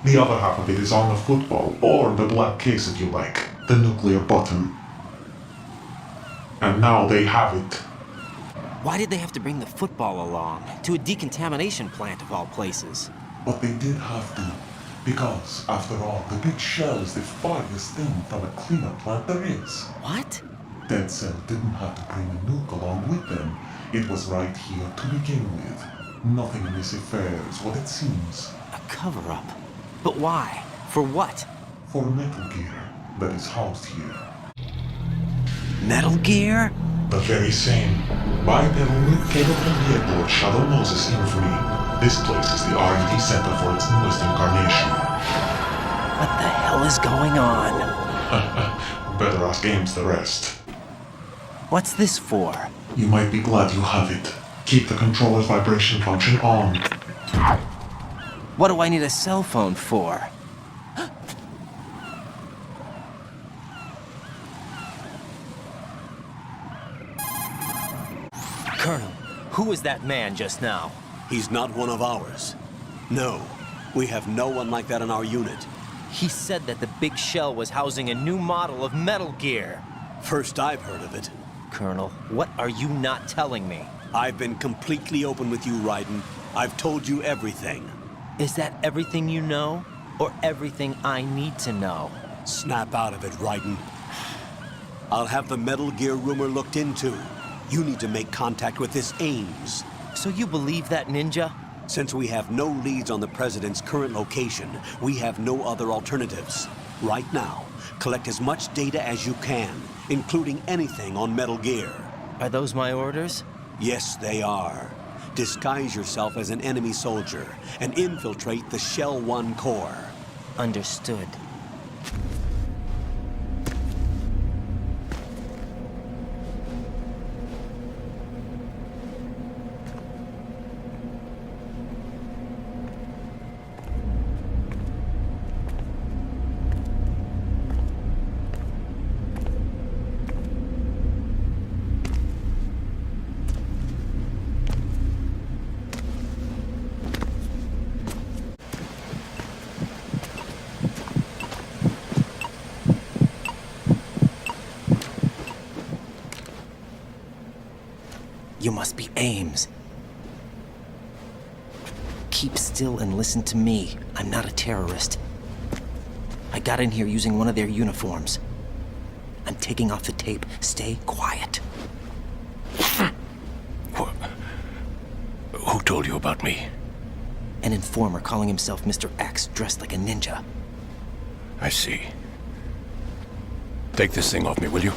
[SPEAKER 13] The other half of it is on the football, or the black case if you like. The nuclear button. And now they have it.
[SPEAKER 2] Why did they have to bring the football along? To a decontamination plant of all places.
[SPEAKER 13] But they did have to. Because, after all, the big shell is the farthest thing from a cleanup plant there is.
[SPEAKER 2] What?
[SPEAKER 13] Dead Cell didn't have to bring a nuke along with them. It was right here to begin with. Nothing in this affair is what it seems.
[SPEAKER 2] A cover-up? But why? For what?
[SPEAKER 13] For Metal Gear that is housed here.
[SPEAKER 2] Metal Gear?
[SPEAKER 13] The very same. Bipedal nuke cable from the airport Shadow Moses infamy. This place is the R&D center for its newest incarnation.
[SPEAKER 2] What the hell is going on?
[SPEAKER 13] Better ask Ames the rest.
[SPEAKER 2] What's this for?
[SPEAKER 13] You might be glad you have it. Keep the controller's vibration function on.
[SPEAKER 2] What do I need a cell phone for? Colonel, who was that man just now?
[SPEAKER 1] He's not one of ours. No, we have no one like that in our unit.
[SPEAKER 2] He said that the big shell was housing a new model of Metal Gear.
[SPEAKER 1] First I've heard of it.
[SPEAKER 2] Colonel, what are you not telling me?
[SPEAKER 1] I've been completely open with you, Raiden. I've told you everything.
[SPEAKER 2] Is that everything you know? Or everything I need to know?
[SPEAKER 1] Snap out of it, Raiden. I'll have the Metal Gear rumor looked into. You need to make contact with this Ames.
[SPEAKER 2] So you believe that ninja?
[SPEAKER 1] Since we have no leads on the President's current location, we have no other alternatives. Right now, collect as much data as you can, including anything on Metal Gear.
[SPEAKER 2] Are those my orders?
[SPEAKER 1] Yes, they are. Disguise yourself as an enemy soldier and infiltrate the Shell 1 core.
[SPEAKER 2] Understood. You must be Ames. Keep still and listen to me. I'm not a terrorist. I got in here using one of their uniforms. I'm taking off the tape. Stay quiet.
[SPEAKER 12] Who told you about me?
[SPEAKER 2] An informer calling himself Mr. X, dressed like a ninja.
[SPEAKER 12] I see. Take this thing off me, will you?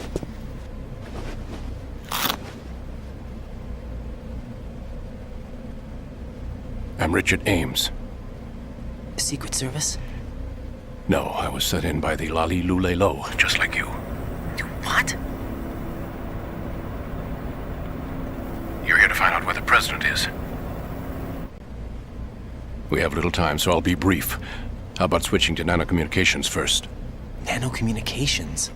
[SPEAKER 12] I'm Richard Ames.
[SPEAKER 2] Secret Service?
[SPEAKER 12] No, I was sent in by the Lali Lule Lo, just like you.
[SPEAKER 2] You what?
[SPEAKER 12] You're here to find out where the president is. We have little time, so I'll be brief. How about switching to nanocommunications first?
[SPEAKER 2] Nanocommunications?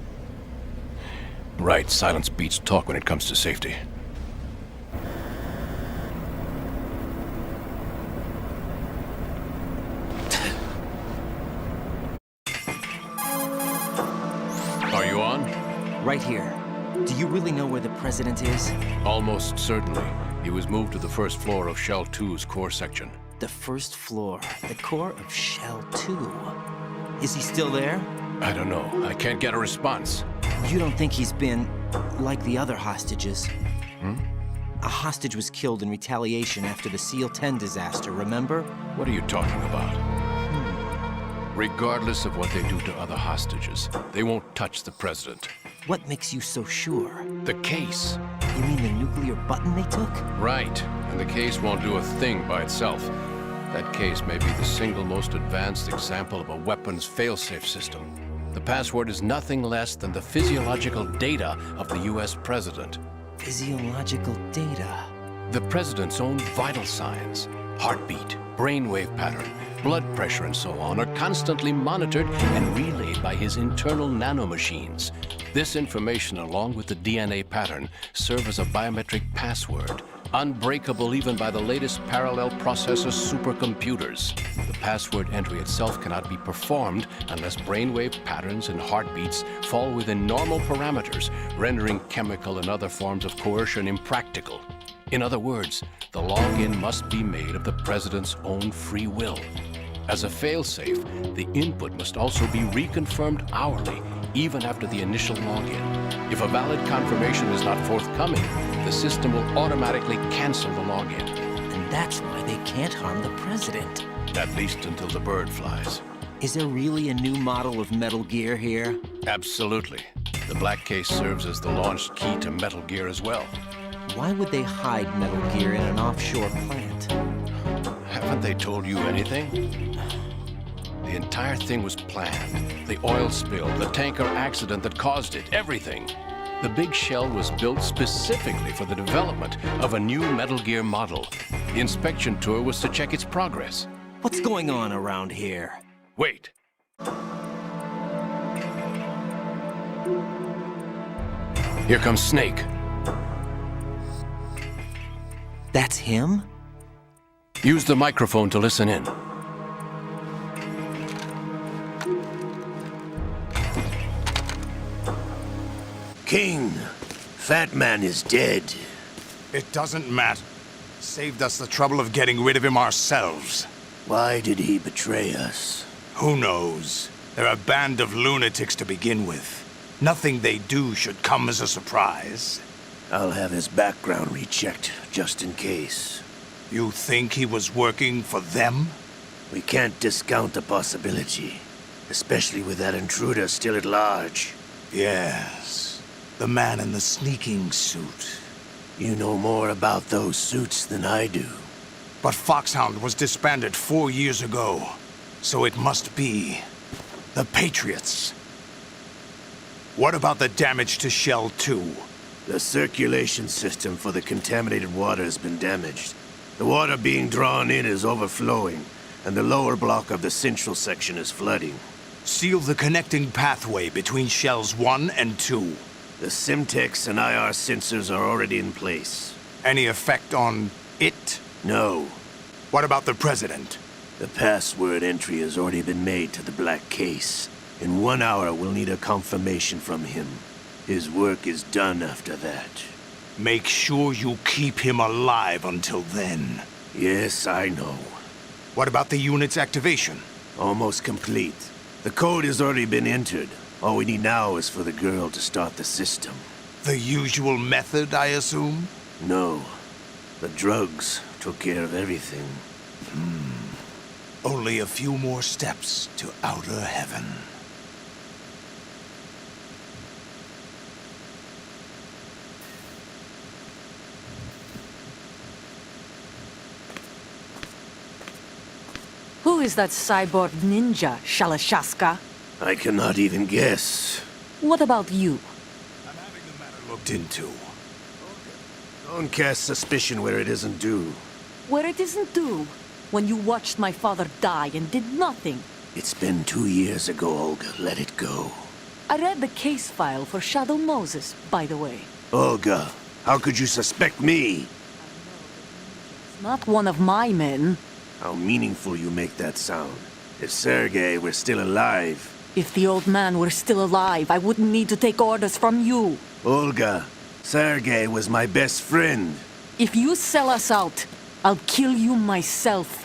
[SPEAKER 12] Right, silence beats talk when it comes to safety. Are you on?
[SPEAKER 2] Right here. Do you really know where the president is?
[SPEAKER 12] Almost certainly. He was moved to the first floor of Shell 2's core section.
[SPEAKER 2] The first floor, the core of Shell 2. Is he still there?
[SPEAKER 15] I don't know. I can't get a response.
[SPEAKER 2] You don't think he's been like the other hostages?
[SPEAKER 15] Hmm?
[SPEAKER 2] A hostage was killed in retaliation after the SEAL 10 disaster, remember?
[SPEAKER 15] What are you talking about? Regardless of what they do to other hostages, they won't touch the president.
[SPEAKER 2] What makes you so sure?
[SPEAKER 15] The case.
[SPEAKER 2] You mean the nuclear button they took?
[SPEAKER 15] Right. And the case won't do a thing by itself. That case may be the single most advanced example of a weapons failsafe system. The password is nothing less than the physiological data of the US president.
[SPEAKER 2] Physiological data?
[SPEAKER 15] The president's own vital signs, heartbeat, brainwave pattern, blood pressure and so on are constantly monitored and relayed by his internal nanomachines. This information, along with the DNA pattern, serve as a biometric password, unbreakable even by the latest parallel processor supercomputers. The password entry itself cannot be performed unless brainwave patterns and heartbeats fall within normal parameters, rendering chemical and other forms of coercion impractical. In other words, the login must be made of the president's own free will. As a failsafe, the input must also be reconfirmed hourly, even after the initial login. If a valid confirmation is not forthcoming, the system will automatically cancel the login.
[SPEAKER 2] And that's why they can't harm the president.
[SPEAKER 15] At least until the bird flies.
[SPEAKER 2] Is there really a new model of Metal Gear here?
[SPEAKER 15] Absolutely. The black case serves as the launch key to Metal Gear as well.
[SPEAKER 2] Why would they hide Metal Gear in an offshore plant?
[SPEAKER 15] Haven't they told you anything? The entire thing was planned. The oil spill, the tanker accident that caused it, everything. The big shell was built specifically for the development of a new Metal Gear model. The inspection tour was to check its progress.
[SPEAKER 2] What's going on around here?
[SPEAKER 15] Wait. Here comes Snake.
[SPEAKER 2] That's him?
[SPEAKER 15] Use the microphone to listen in.
[SPEAKER 16] King, Fat Man is dead.
[SPEAKER 17] It doesn't matter. Saved us the trouble of getting rid of him ourselves.
[SPEAKER 16] Why did he betray us?
[SPEAKER 17] Who knows? They're a band of lunatics to begin with. Nothing they do should come as a surprise.
[SPEAKER 16] I'll have his background rechecked, just in case.
[SPEAKER 17] You think he was working for them?
[SPEAKER 16] We can't discount the possibility, especially with that intruder still at large.
[SPEAKER 17] Yes, the man in the sneaking suit.
[SPEAKER 16] You know more about those suits than I do.
[SPEAKER 17] But FOXHOUND was disbanded 4 years ago, so it must be the Patriots. What about the damage to Shell 2?
[SPEAKER 16] The circulation system for the contaminated water has been damaged. The water being drawn in is overflowing, and the lower block of the central section is flooding.
[SPEAKER 17] Seal the connecting pathway between Shells 1 and 2.
[SPEAKER 16] The Simtex and IR sensors are already in place.
[SPEAKER 17] Any effect on it?
[SPEAKER 16] No.
[SPEAKER 17] What about the President?
[SPEAKER 16] The password entry has already been made to the black case. In 1 hour, we'll need a confirmation from him. His work is done after that.
[SPEAKER 17] Make sure you keep him alive until then.
[SPEAKER 16] Yes, I know.
[SPEAKER 17] What about the unit's activation?
[SPEAKER 16] Almost complete. The code has already been entered. All we need now is for the girl to start the system.
[SPEAKER 17] The usual method, I assume?
[SPEAKER 16] No. The drugs took care of everything.
[SPEAKER 17] Only a few more steps to outer heaven.
[SPEAKER 9] Who is that cyborg ninja, Shalashaska?
[SPEAKER 16] I cannot even guess.
[SPEAKER 9] What about you?
[SPEAKER 17] I'm having the matter looked into.
[SPEAKER 16] Don't cast suspicion where it isn't due.
[SPEAKER 9] Where it isn't due? When you watched my father die and did nothing.
[SPEAKER 16] It's been 2 years ago, Olga. Let it go.
[SPEAKER 9] I read the case file for Shadow Moses, by the way.
[SPEAKER 16] Olga, how could you suspect me?
[SPEAKER 9] Not one of my men.
[SPEAKER 16] How meaningful you make that sound. If Sergei were still alive...
[SPEAKER 9] If the old man were still alive, I wouldn't need to take orders from you.
[SPEAKER 16] Olga, Sergei was my best friend.
[SPEAKER 9] If you sell us out, I'll kill you myself.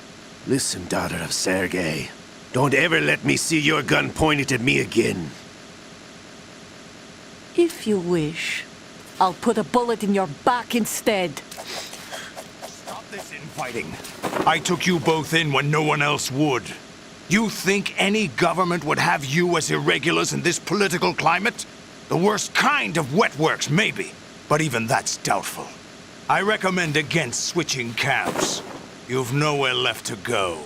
[SPEAKER 16] Listen, daughter of Sergei. Don't ever let me see your gun pointed at me again.
[SPEAKER 9] If you wish, I'll put a bullet in your back instead.
[SPEAKER 17] Stop this infighting. I took you both in when no one else would. You think any government would have you as irregulars in this political climate? The worst kind of wet works, maybe. But even that's doubtful. I recommend against switching camps. You've nowhere left to go.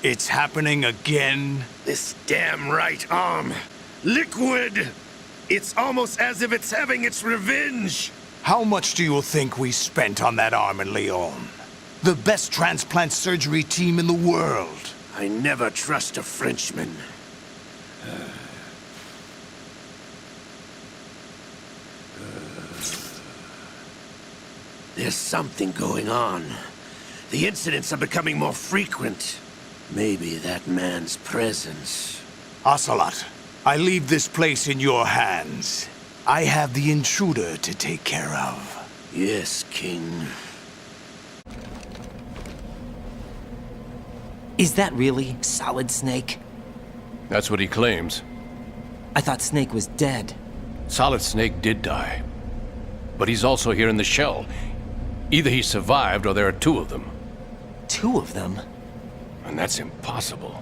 [SPEAKER 17] It's happening again?
[SPEAKER 16] This damn right arm. Liquid! It's almost as if it's having its revenge.
[SPEAKER 17] How much do you think we spent on that arm in Lyon? The best transplant surgery team in the world.
[SPEAKER 16] I never trust a Frenchman. There's something going on. The incidents are becoming more frequent. Maybe that man's presence.
[SPEAKER 17] Ocelot, I leave this place in your hands. I have the intruder to take care of.
[SPEAKER 16] Yes, King.
[SPEAKER 2] Is that really Solid Snake?
[SPEAKER 15] That's what he claims.
[SPEAKER 2] I thought Snake was dead.
[SPEAKER 15] Solid Snake did die. But he's also here in the shell. Either he survived or there are two of them.
[SPEAKER 2] Two of them?
[SPEAKER 15] And that's impossible.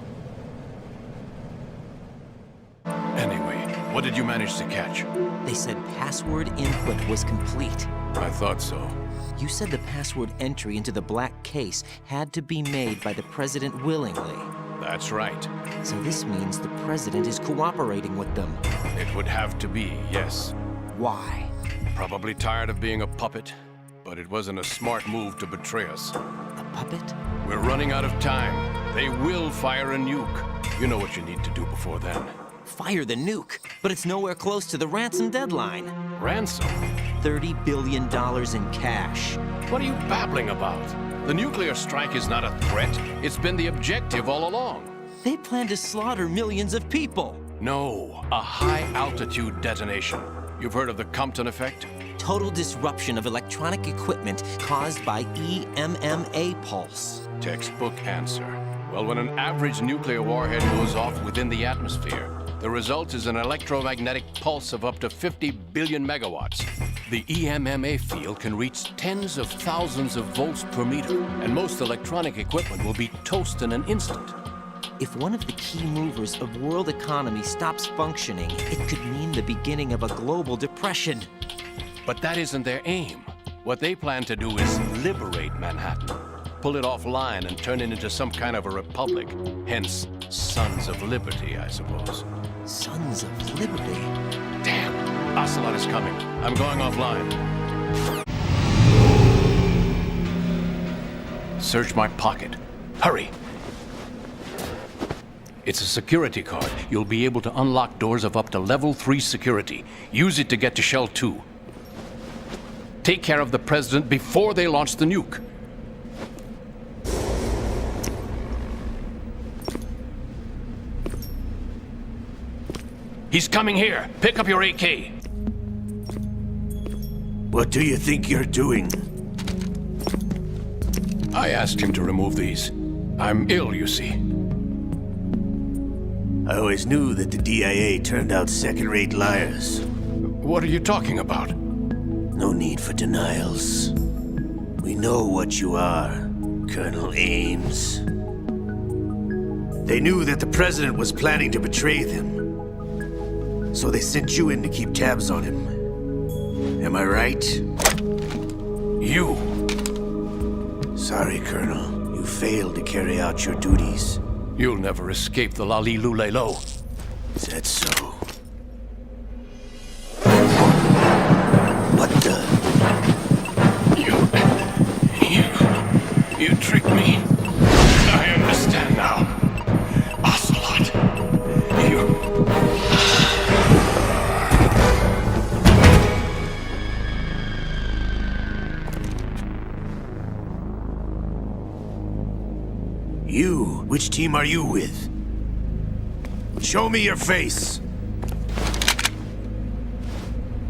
[SPEAKER 15] Anyway, what did you manage to catch?
[SPEAKER 2] They said password input was complete.
[SPEAKER 15] I thought so.
[SPEAKER 2] You said the password entry into the black case had to be made by the president willingly.
[SPEAKER 15] That's right.
[SPEAKER 2] So this means the president is cooperating with them.
[SPEAKER 15] It would have to be, yes.
[SPEAKER 2] Why?
[SPEAKER 15] Probably tired of being a puppet, but it wasn't a smart move to betray us.
[SPEAKER 2] A puppet?
[SPEAKER 15] We're running out of time. They will fire a nuke. You know what you need to do before then.
[SPEAKER 2] Fire the nuke, but it's nowhere close to the ransom deadline.
[SPEAKER 15] Ransom?
[SPEAKER 2] $30 billion in cash.
[SPEAKER 15] What are you babbling about? The nuclear strike is not a threat. It's been the objective all along.
[SPEAKER 2] They plan to slaughter millions of people.
[SPEAKER 15] No, a high-altitude detonation. You've heard of the Compton effect?
[SPEAKER 2] Total disruption of electronic equipment caused by EMMA pulse.
[SPEAKER 15] Textbook answer. Well, when an average nuclear warhead goes off within the atmosphere, the result is an electromagnetic pulse of up to 50 billion megawatts. The EMMA field can reach tens of thousands of volts per meter, and most electronic equipment will be toast in an instant.
[SPEAKER 2] If one of the key movers of world economy stops functioning, it could mean the beginning of a global depression.
[SPEAKER 15] But that isn't their aim. What they plan to do is liberate Manhattan. Pull it offline and turn it into some kind of a republic. Hence, Sons of Liberty, I suppose.
[SPEAKER 2] Sons of Liberty?
[SPEAKER 15] Damn! Ocelot is coming. I'm going offline. Search my pocket. Hurry! It's a security card. You'll be able to unlock doors of up to level 3 security. Use it to get to Shell 2. Take care of the president before they launch the nuke. He's coming here. Pick up your AK.
[SPEAKER 16] What do you think you're doing?
[SPEAKER 15] I asked him to remove these. I'm ill, you see.
[SPEAKER 16] I always knew that the DIA turned out second-rate liars.
[SPEAKER 15] What are you talking about?
[SPEAKER 16] No need for denials. We know what you are, Colonel Ames. They knew that the president was planning to betray them. So they sent you in to keep tabs on him. Am I right?
[SPEAKER 15] You.
[SPEAKER 16] Sorry, Colonel. You failed to carry out your duties.
[SPEAKER 15] You'll never escape the Lalilulelo.
[SPEAKER 16] Is that so? What the?
[SPEAKER 15] You tricked me. I understand now. Ocelot. You...
[SPEAKER 16] You? Which team are you with? Show me your face!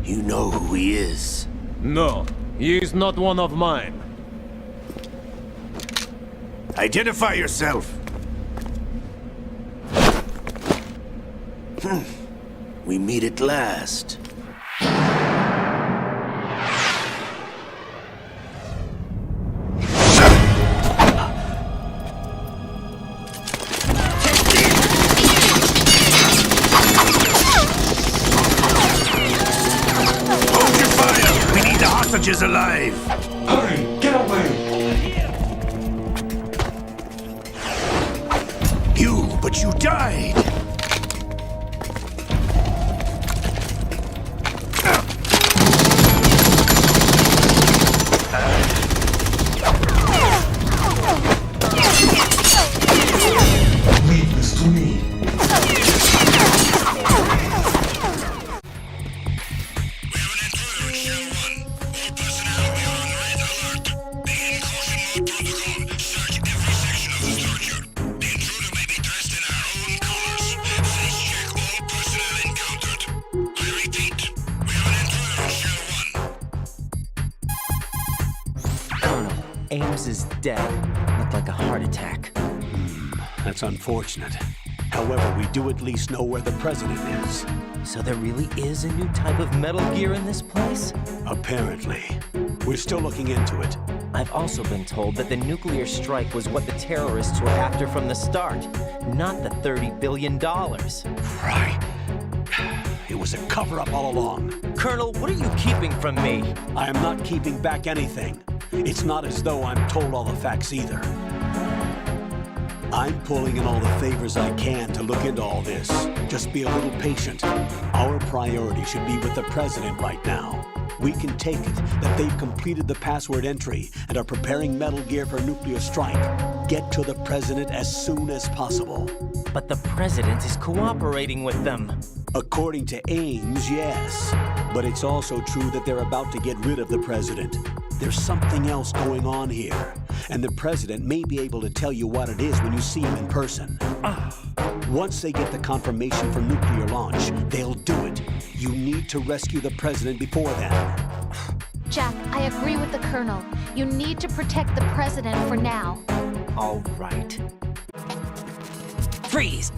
[SPEAKER 16] You know who he is.
[SPEAKER 18] No, he is not one of mine.
[SPEAKER 16] Identify yourself! We meet at last. Hold your fire! We need the hostages alive!
[SPEAKER 13] Hurry! Get away!
[SPEAKER 16] But you died!
[SPEAKER 13] Leave this to me.
[SPEAKER 2] Ames is dead. Looked like a heart attack.
[SPEAKER 1] That's unfortunate. However, we do at least know where the president is.
[SPEAKER 2] So there really is a new type of Metal Gear in this place?
[SPEAKER 1] Apparently. We're still looking into it.
[SPEAKER 2] I've also been told that the nuclear strike was what the terrorists were after from the start, not the $30 billion.
[SPEAKER 1] Right. It was a cover-up all along.
[SPEAKER 2] Colonel, what are you keeping from me?
[SPEAKER 1] I am not keeping back anything. It's not as though I'm told all the facts either. I'm pulling in all the favors I can to look into all this. Just be a little patient. Our priority should be with the president right now. We can take it that they've completed the password entry and are preparing Metal Gear for nuclear strike. Get to the president as soon as possible.
[SPEAKER 2] But the president is cooperating with them.
[SPEAKER 1] According to Ames, yes. But it's also true that they're about to get rid of the president. There's something else going on here, and the president may be able to tell you what it is when you see him in person. Once they get the confirmation for nuclear launch, they'll do it. You need to rescue the president before then.
[SPEAKER 5] Jack, I agree with the Colonel. You need to protect the president for now.
[SPEAKER 2] All right. Freeze!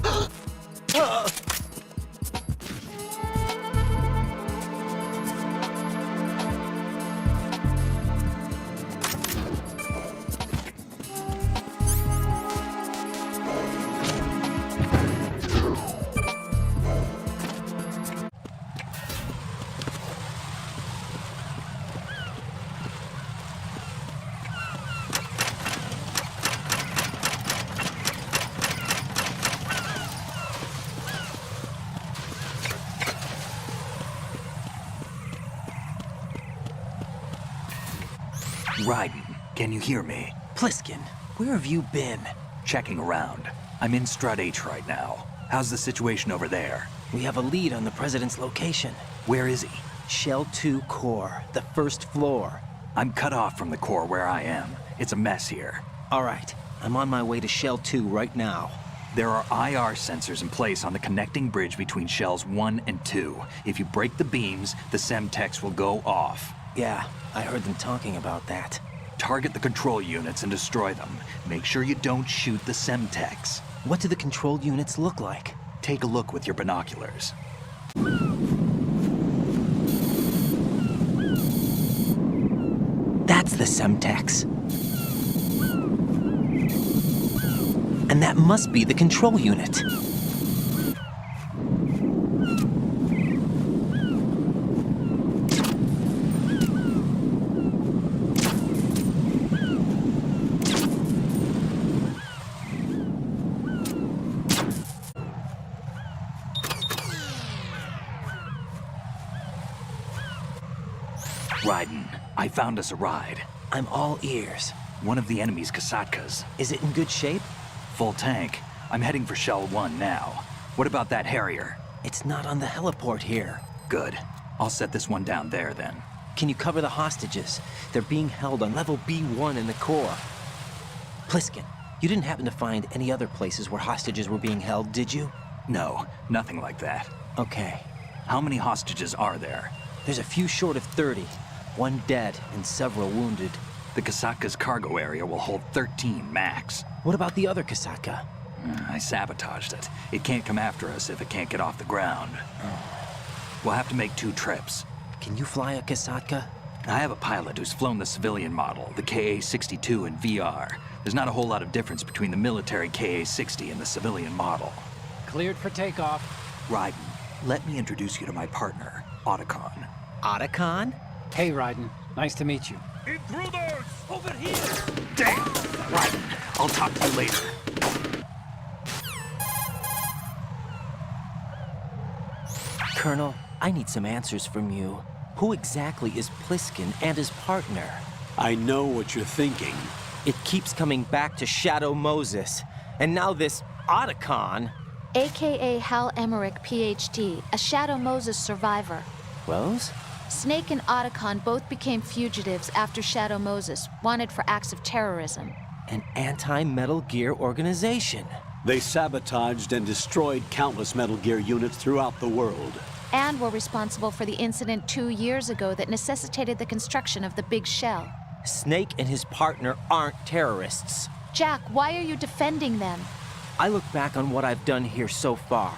[SPEAKER 6] Raiden, can you hear me?
[SPEAKER 2] Pliskin, where have you been?
[SPEAKER 6] Checking around. I'm in Strut H right now. How's the situation over there?
[SPEAKER 2] We have a lead on the president's location.
[SPEAKER 6] Where is he?
[SPEAKER 2] Shell 2 core, the first floor.
[SPEAKER 6] I'm cut off from the core where I am. It's a mess here.
[SPEAKER 2] All right, I'm on my way to Shell 2 right now.
[SPEAKER 6] There are IR sensors in place on the connecting bridge between Shells 1 and 2. If you break the beams, the Semtex will go off.
[SPEAKER 2] Yeah, I heard them talking about that.
[SPEAKER 6] Target the control units and destroy them. Make sure you don't shoot the Semtex.
[SPEAKER 2] What do the control units look like?
[SPEAKER 6] Take a look with your binoculars.
[SPEAKER 2] That's the Semtex. And that must be the control unit.
[SPEAKER 6] Raiden, I found us a ride.
[SPEAKER 2] I'm all ears.
[SPEAKER 6] One of the enemy's Kasatkas.
[SPEAKER 2] Is it in good shape?
[SPEAKER 6] Full tank. I'm heading for Shell 1 now. What about that Harrier?
[SPEAKER 2] It's not on the heliport here.
[SPEAKER 6] Good. I'll set this one down there then.
[SPEAKER 2] Can you cover the hostages? They're being held on level B1 in the core. Pliskin, You didn't happen to find any other places where hostages were being held, did you?
[SPEAKER 6] No, nothing like that.
[SPEAKER 2] Okay.
[SPEAKER 6] How many hostages are there?
[SPEAKER 2] There's a few short of 30. One dead and several wounded.
[SPEAKER 6] The Kasatka's cargo area will hold 13 max.
[SPEAKER 2] What about the other Kasaka?
[SPEAKER 6] I sabotaged it. It can't come after us if it can't get off the ground. We'll have to make 2 trips.
[SPEAKER 2] Can you fly a Kasatka?
[SPEAKER 6] I have a pilot who's flown the civilian model, the KA-62 in VR. There's not a whole lot of difference between the military KA-60 and the civilian model.
[SPEAKER 10] Cleared for takeoff.
[SPEAKER 6] Raiden, let me introduce you to my partner, Otacon.
[SPEAKER 2] Otacon?
[SPEAKER 10] Hey, Raiden. Nice to meet you.
[SPEAKER 11] Intruders! Over here!
[SPEAKER 6] Damn! Raiden, I'll talk to you later.
[SPEAKER 2] Colonel, I need some answers from you. Who exactly is Pliskin and his partner?
[SPEAKER 1] I know what you're thinking.
[SPEAKER 2] It keeps coming back to Shadow Moses. And now this Otacon.
[SPEAKER 5] AKA Hal Emmerich, PhD, a Shadow Moses survivor.
[SPEAKER 2] Rose?
[SPEAKER 5] Snake and Otacon both became fugitives after Shadow Moses, wanted for acts of terrorism.
[SPEAKER 2] An anti-Metal Gear organization.
[SPEAKER 1] They sabotaged and destroyed countless Metal Gear units throughout the world.
[SPEAKER 5] And were responsible for the incident 2 years ago that necessitated the construction of the Big Shell.
[SPEAKER 2] Snake and his partner aren't terrorists.
[SPEAKER 5] Jack, why are you defending them?
[SPEAKER 2] I look back on what I've done here so far,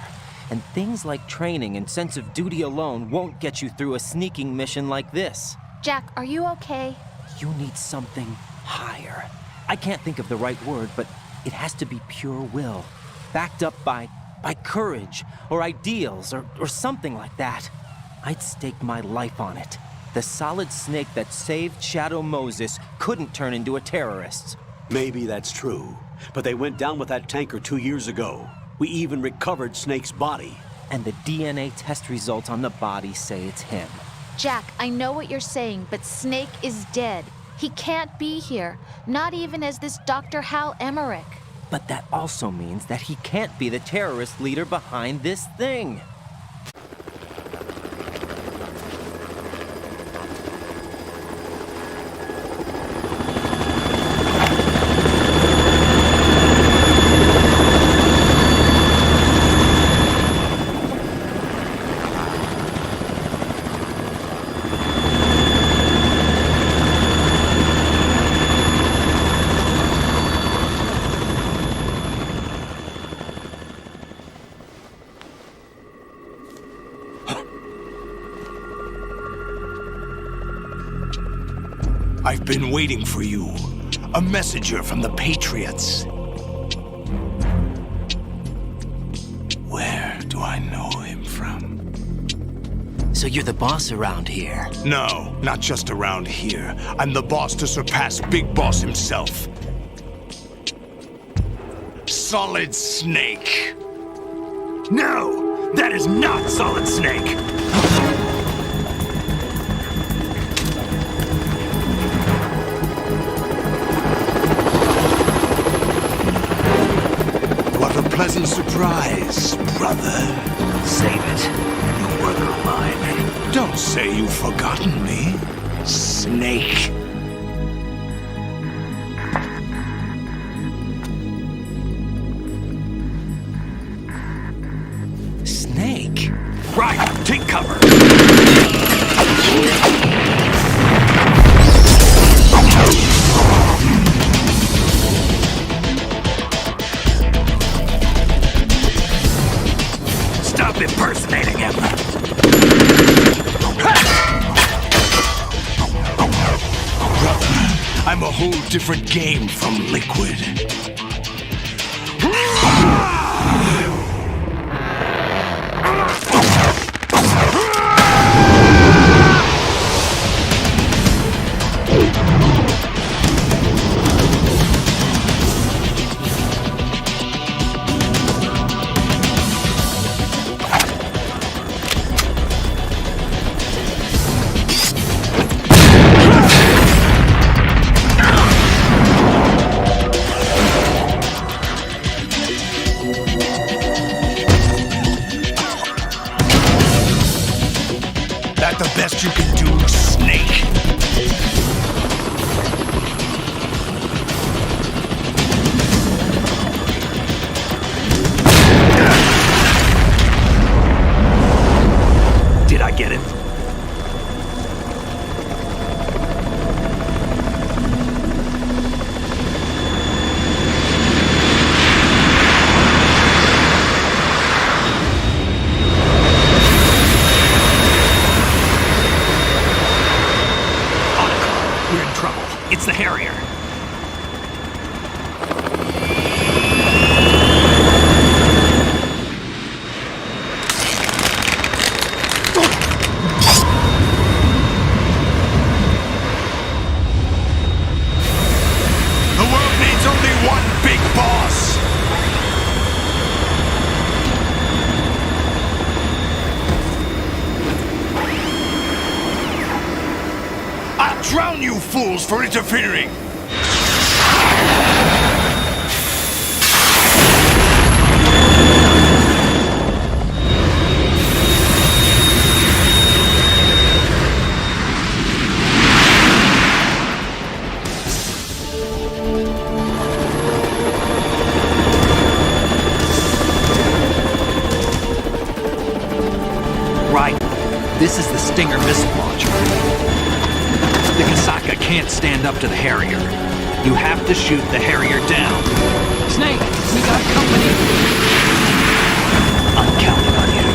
[SPEAKER 2] and things like training and sense of duty alone won't get you through a sneaking mission like this.
[SPEAKER 5] Jack, are you okay?
[SPEAKER 2] You need something higher. I can't think of the right word, but it has to be pure will, backed up by courage, or ideals, or something like that. I'd stake my life on it. The solid snake that saved Shadow Moses couldn't turn into a terrorist.
[SPEAKER 1] Maybe that's true, but they went down with that tanker 2 years ago. We even recovered Snake's body.
[SPEAKER 2] And the DNA test results on the body say it's him.
[SPEAKER 5] Jack, I know what you're saying, but Snake is dead. He can't be here, not even as this Dr. Hal Emmerich.
[SPEAKER 2] But that also means that he can't be the terrorist leader behind this thing.
[SPEAKER 17] I've been waiting for you. A messenger from the Patriots. Where do I know him from?
[SPEAKER 2] So you're the boss around here?
[SPEAKER 17] No, not just around here. I'm the boss to surpass Big Boss himself. Solid Snake. No, that is not Solid Snake. Pleasant surprise, brother.
[SPEAKER 6] Save it. You'll work on mine.
[SPEAKER 17] Don't say you've forgotten me, Snake.
[SPEAKER 2] Snake?
[SPEAKER 17] Right, take cover. Stop impersonating him! Brother, I'm a whole different game from Liquid. The best you can do, Snake. fools for interfering!
[SPEAKER 11] This is the Stinger missile launcher. The Kasaka can't stand up to the Harrier. You have to shoot the Harrier down.
[SPEAKER 10] Snake, we got company.
[SPEAKER 11] I'm counting on you.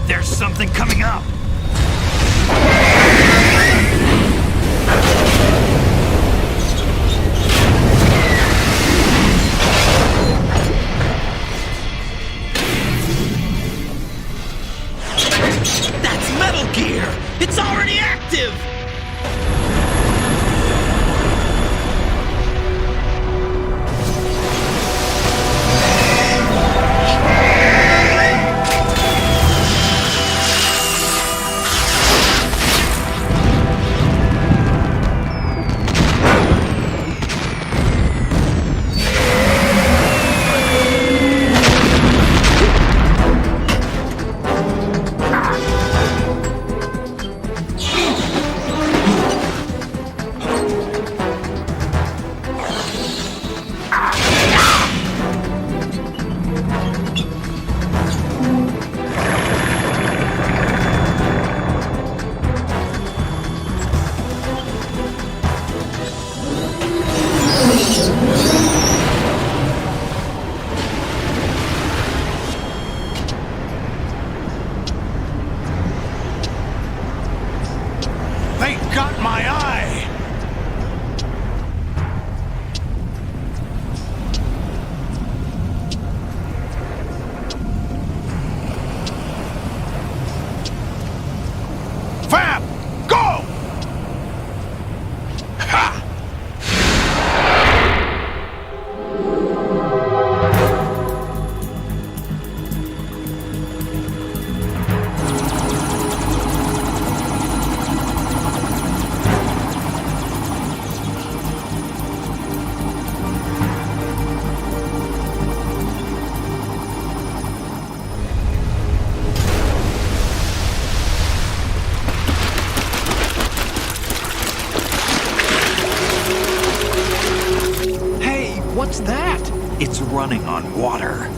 [SPEAKER 17] There's something coming up!
[SPEAKER 11] That's Metal Gear! It's already active!
[SPEAKER 17] They got my eye! Fab! Go! Ha!
[SPEAKER 11] What's that? It's running on water.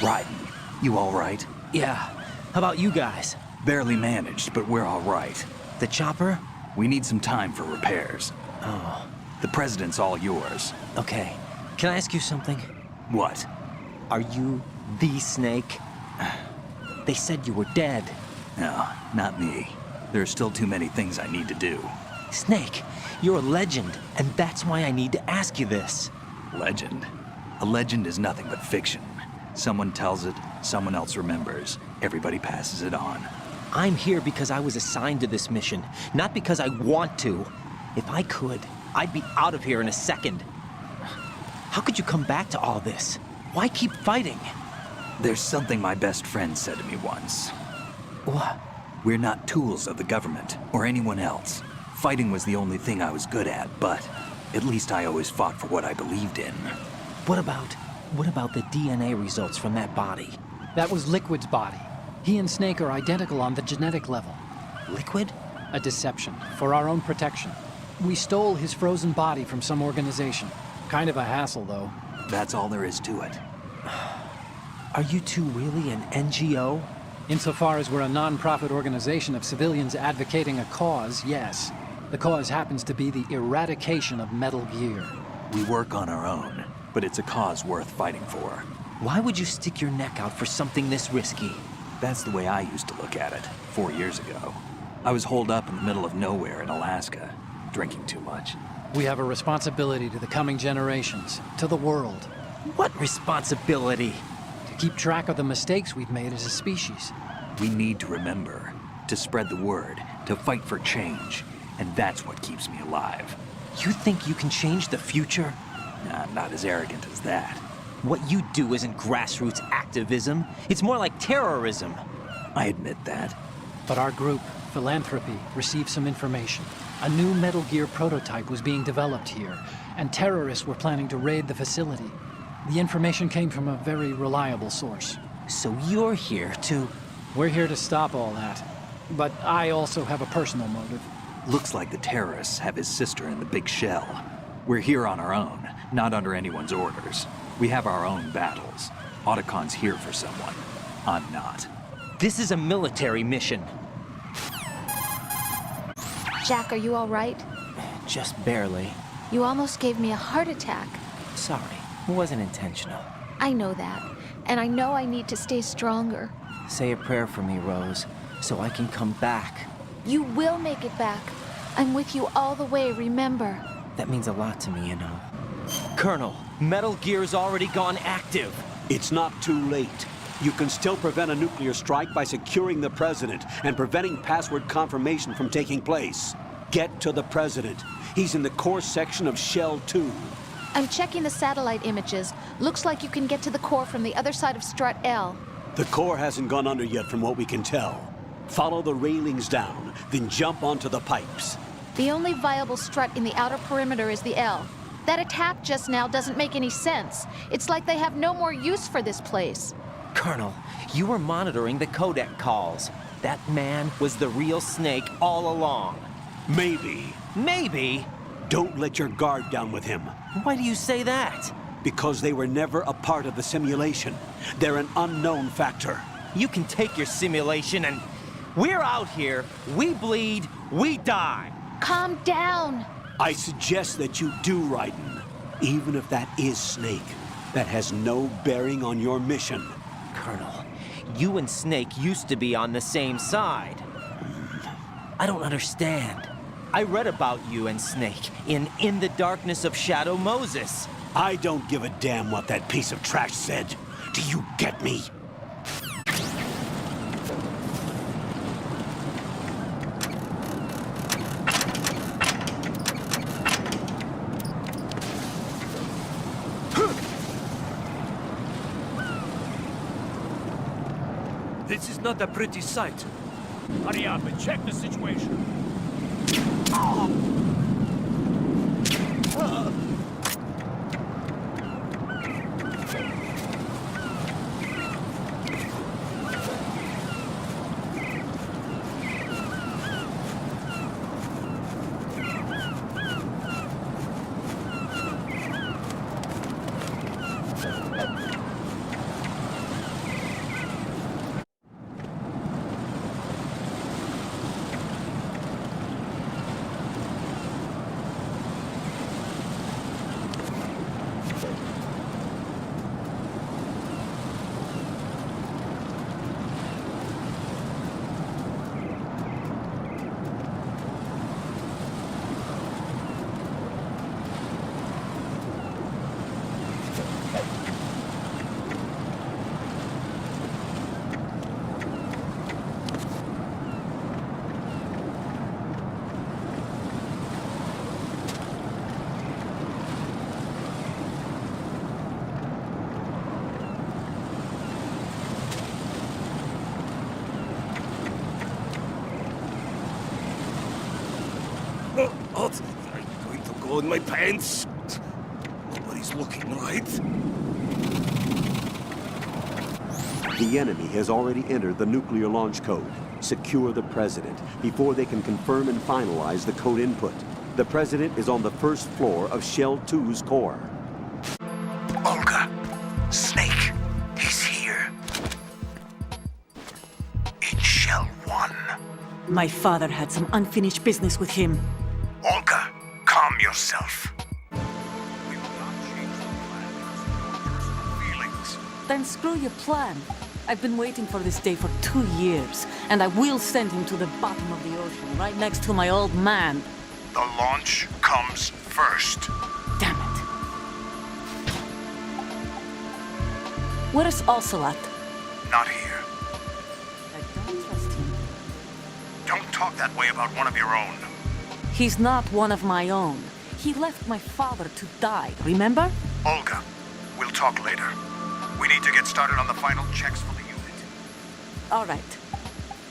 [SPEAKER 11] Raiden, you all right?
[SPEAKER 2] Yeah. How about you guys?
[SPEAKER 6] Barely managed, but we're all right.
[SPEAKER 2] The chopper?
[SPEAKER 6] We need some time for repairs.
[SPEAKER 2] Oh.
[SPEAKER 6] The president's all yours.
[SPEAKER 2] Okay. Can I ask you something?
[SPEAKER 6] What?
[SPEAKER 2] Are you the Snake? They said you were dead.
[SPEAKER 6] No, not me. There are still too many things I need to do.
[SPEAKER 2] Snake, you're a legend, and that's why I need to ask you this.
[SPEAKER 6] Legend? A legend is nothing but fiction. Someone tells it, someone else remembers. Everybody passes it on.
[SPEAKER 2] I'm here because I was assigned to this mission, not because I want to. If I could, I'd be out of here in a second. How could you come back to all this? Why keep fighting?
[SPEAKER 6] There's something my best friend said to me once.
[SPEAKER 2] What?
[SPEAKER 6] We're not tools of the government or anyone else. Fighting was the only thing I was good at, but at least I always fought for what I believed in.
[SPEAKER 2] What about the DNA results from that body?
[SPEAKER 10] That was Liquid's body. He and Snake are identical on the genetic level.
[SPEAKER 2] Liquid?
[SPEAKER 10] A deception, for our own protection. We stole his frozen body from some organization. Kind of a hassle, though.
[SPEAKER 6] That's all there is to it.
[SPEAKER 2] Are you two really an NGO?
[SPEAKER 10] Insofar as we're a non-profit organization of civilians advocating a cause, yes. The cause happens to be the eradication of Metal Gear.
[SPEAKER 6] We work on our own, but it's a cause worth fighting for.
[SPEAKER 2] Why would you stick your neck out for something this risky?
[SPEAKER 6] That's the way I used to look at it, 4 years ago. I was holed up in the middle of nowhere in Alaska, drinking too much.
[SPEAKER 10] We have a responsibility to the coming generations, to the world.
[SPEAKER 2] What responsibility?
[SPEAKER 10] To keep track of the mistakes we've made as a species.
[SPEAKER 6] We need to remember, to spread the word, to fight for change, and that's what keeps me alive.
[SPEAKER 2] You think you can change the future?
[SPEAKER 6] Nah, I'm not as arrogant as that.
[SPEAKER 2] What you do isn't grassroots activism. It's more like terrorism.
[SPEAKER 6] I admit that.
[SPEAKER 10] But our group, Philanthropy, received some information. A new Metal Gear prototype was being developed here, and terrorists were planning to raid the facility. The information came from a very reliable source.
[SPEAKER 2] So you're here to...
[SPEAKER 10] We're here to stop all that. But I also have a personal motive.
[SPEAKER 6] Looks like the terrorists have his sister in the big shell. We're here on our own, not under anyone's orders. We have our own battles. Otacon's here for someone. I'm not.
[SPEAKER 2] This is a military mission.
[SPEAKER 5] Jack, are you all right?
[SPEAKER 2] Just barely.
[SPEAKER 5] You almost gave me a heart attack.
[SPEAKER 2] Sorry, it wasn't intentional.
[SPEAKER 5] I know that, and I know I need to stay stronger.
[SPEAKER 2] Say a prayer for me, Rose, so I can come back.
[SPEAKER 5] You will make it back. I'm with you all the way, remember?
[SPEAKER 2] That means a lot to me, you know. Colonel, Metal Gear's already gone active.
[SPEAKER 1] It's not too late. You can still prevent a nuclear strike by securing the President and preventing password confirmation from taking place. Get to the President. He's in the core section of Shell 2.
[SPEAKER 5] I'm checking the satellite images. Looks like you can get to the core from the other side of Strut L.
[SPEAKER 1] The core hasn't gone under yet from what we can tell. Follow the railings down, then jump onto the pipes.
[SPEAKER 5] The only viable strut in the outer perimeter is the L. That attack just now doesn't make any sense. It's like they have no more use for this place.
[SPEAKER 2] Colonel, you were monitoring the codec calls. That man was the real Snake all along.
[SPEAKER 1] Maybe.
[SPEAKER 2] Maybe?
[SPEAKER 1] Don't let your guard down with him.
[SPEAKER 2] Why do you say that?
[SPEAKER 1] Because they were never a part of the simulation. They're an unknown factor.
[SPEAKER 2] You can take your simulation and... We're out here, we bleed, we die.
[SPEAKER 5] Calm down.
[SPEAKER 1] I suggest that you do, Raiden. Even if that is Snake, that has no bearing on your mission.
[SPEAKER 2] Colonel, you and Snake used to be on the same side. I don't understand. I read about you and Snake in the Darkness of Shadow Moses.
[SPEAKER 1] I don't give a damn what that piece of trash said. Do you get me?
[SPEAKER 18] This is not a pretty sight. Hurry up and check the situation.
[SPEAKER 19] hole in my pants. Nobody's looking, right?
[SPEAKER 1] The enemy has already entered the nuclear launch code. Secure the President before they can confirm and finalize the code input. The President is on the first floor of Shell 2's core.
[SPEAKER 11] Olga, Snake, he's here. In Shell 1.
[SPEAKER 9] My father had some unfinished business with him.
[SPEAKER 11] Olga, calm yourself.
[SPEAKER 9] Then screw your plan. I've been waiting for this day for 2 years, and I will send him to the bottom of the ocean, right next to my old man.
[SPEAKER 17] The launch comes first.
[SPEAKER 9] Damn it. Where is Ocelot?
[SPEAKER 17] Not here.
[SPEAKER 9] I don't trust him.
[SPEAKER 17] Don't talk that way about one of your own.
[SPEAKER 9] He's not one of my own. He left my father to die, remember?
[SPEAKER 17] Olga, we'll talk later. We need to get started on the final checks for the unit.
[SPEAKER 9] All right.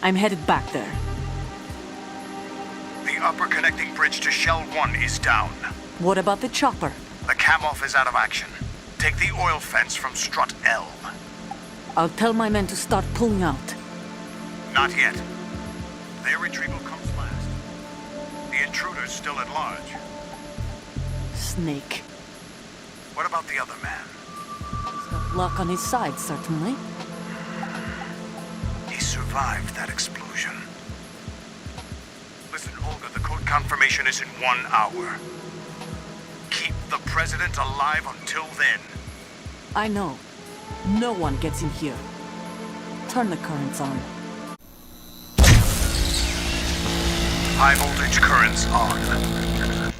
[SPEAKER 9] I'm headed back there.
[SPEAKER 17] The upper connecting bridge to Shell 1 is down.
[SPEAKER 9] What about the chopper?
[SPEAKER 17] The cam-off is out of action. Take the oil fence from strut L.
[SPEAKER 9] I'll tell my men to start pulling out.
[SPEAKER 17] Not yet. Their retrieval comes last. The intruder's still at large.
[SPEAKER 9] Snake.
[SPEAKER 17] What about the other man?
[SPEAKER 9] Luck on his side, certainly.
[SPEAKER 17] He survived that explosion. Listen, Olga, the code confirmation is in 1 hour. Keep the President alive until then.
[SPEAKER 9] I know. No one gets in here. Turn the currents on.
[SPEAKER 17] High voltage currents on.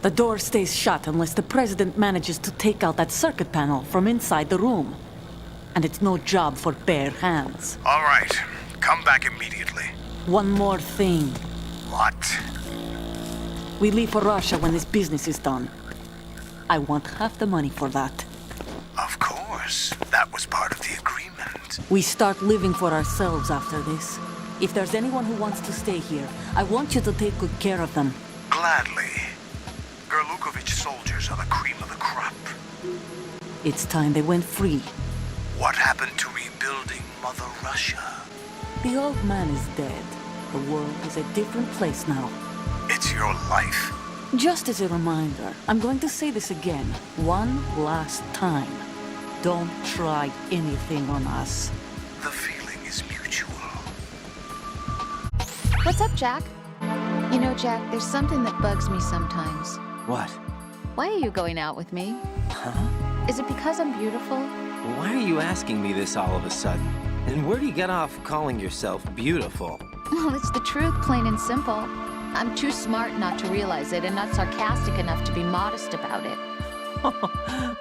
[SPEAKER 9] The door stays shut unless the President manages to take out that circuit panel from inside the room. And it's no job for bare hands.
[SPEAKER 17] All right. Come back immediately.
[SPEAKER 9] One more thing.
[SPEAKER 17] What?
[SPEAKER 9] We leave for Russia when this business is done. I want half the money for that.
[SPEAKER 17] Of course. That was part of the agreement.
[SPEAKER 9] We start living for ourselves after this. If there's anyone who wants to stay here, I want you to take good care of them.
[SPEAKER 17] Gladly. Gerlukovich soldiers are the cream of the crop.
[SPEAKER 9] It's time they went free.
[SPEAKER 17] What happened to rebuilding Mother Russia?
[SPEAKER 9] The old man is dead. The world is a different place now.
[SPEAKER 17] It's your life.
[SPEAKER 9] Just as a reminder, I'm going to say this again, one last time. Don't try anything on us.
[SPEAKER 17] The feeling is mutual.
[SPEAKER 5] What's up, Jack? You know, Jack, there's something that bugs me sometimes.
[SPEAKER 2] What?
[SPEAKER 5] Why are you going out with me?
[SPEAKER 2] Huh?
[SPEAKER 5] Is it because I'm beautiful?
[SPEAKER 2] Why are you asking me this all of a sudden? And where do you get off calling yourself beautiful?
[SPEAKER 5] Well, it's the truth, plain and simple. I'm too smart not to realize it and not sarcastic enough to be modest about it.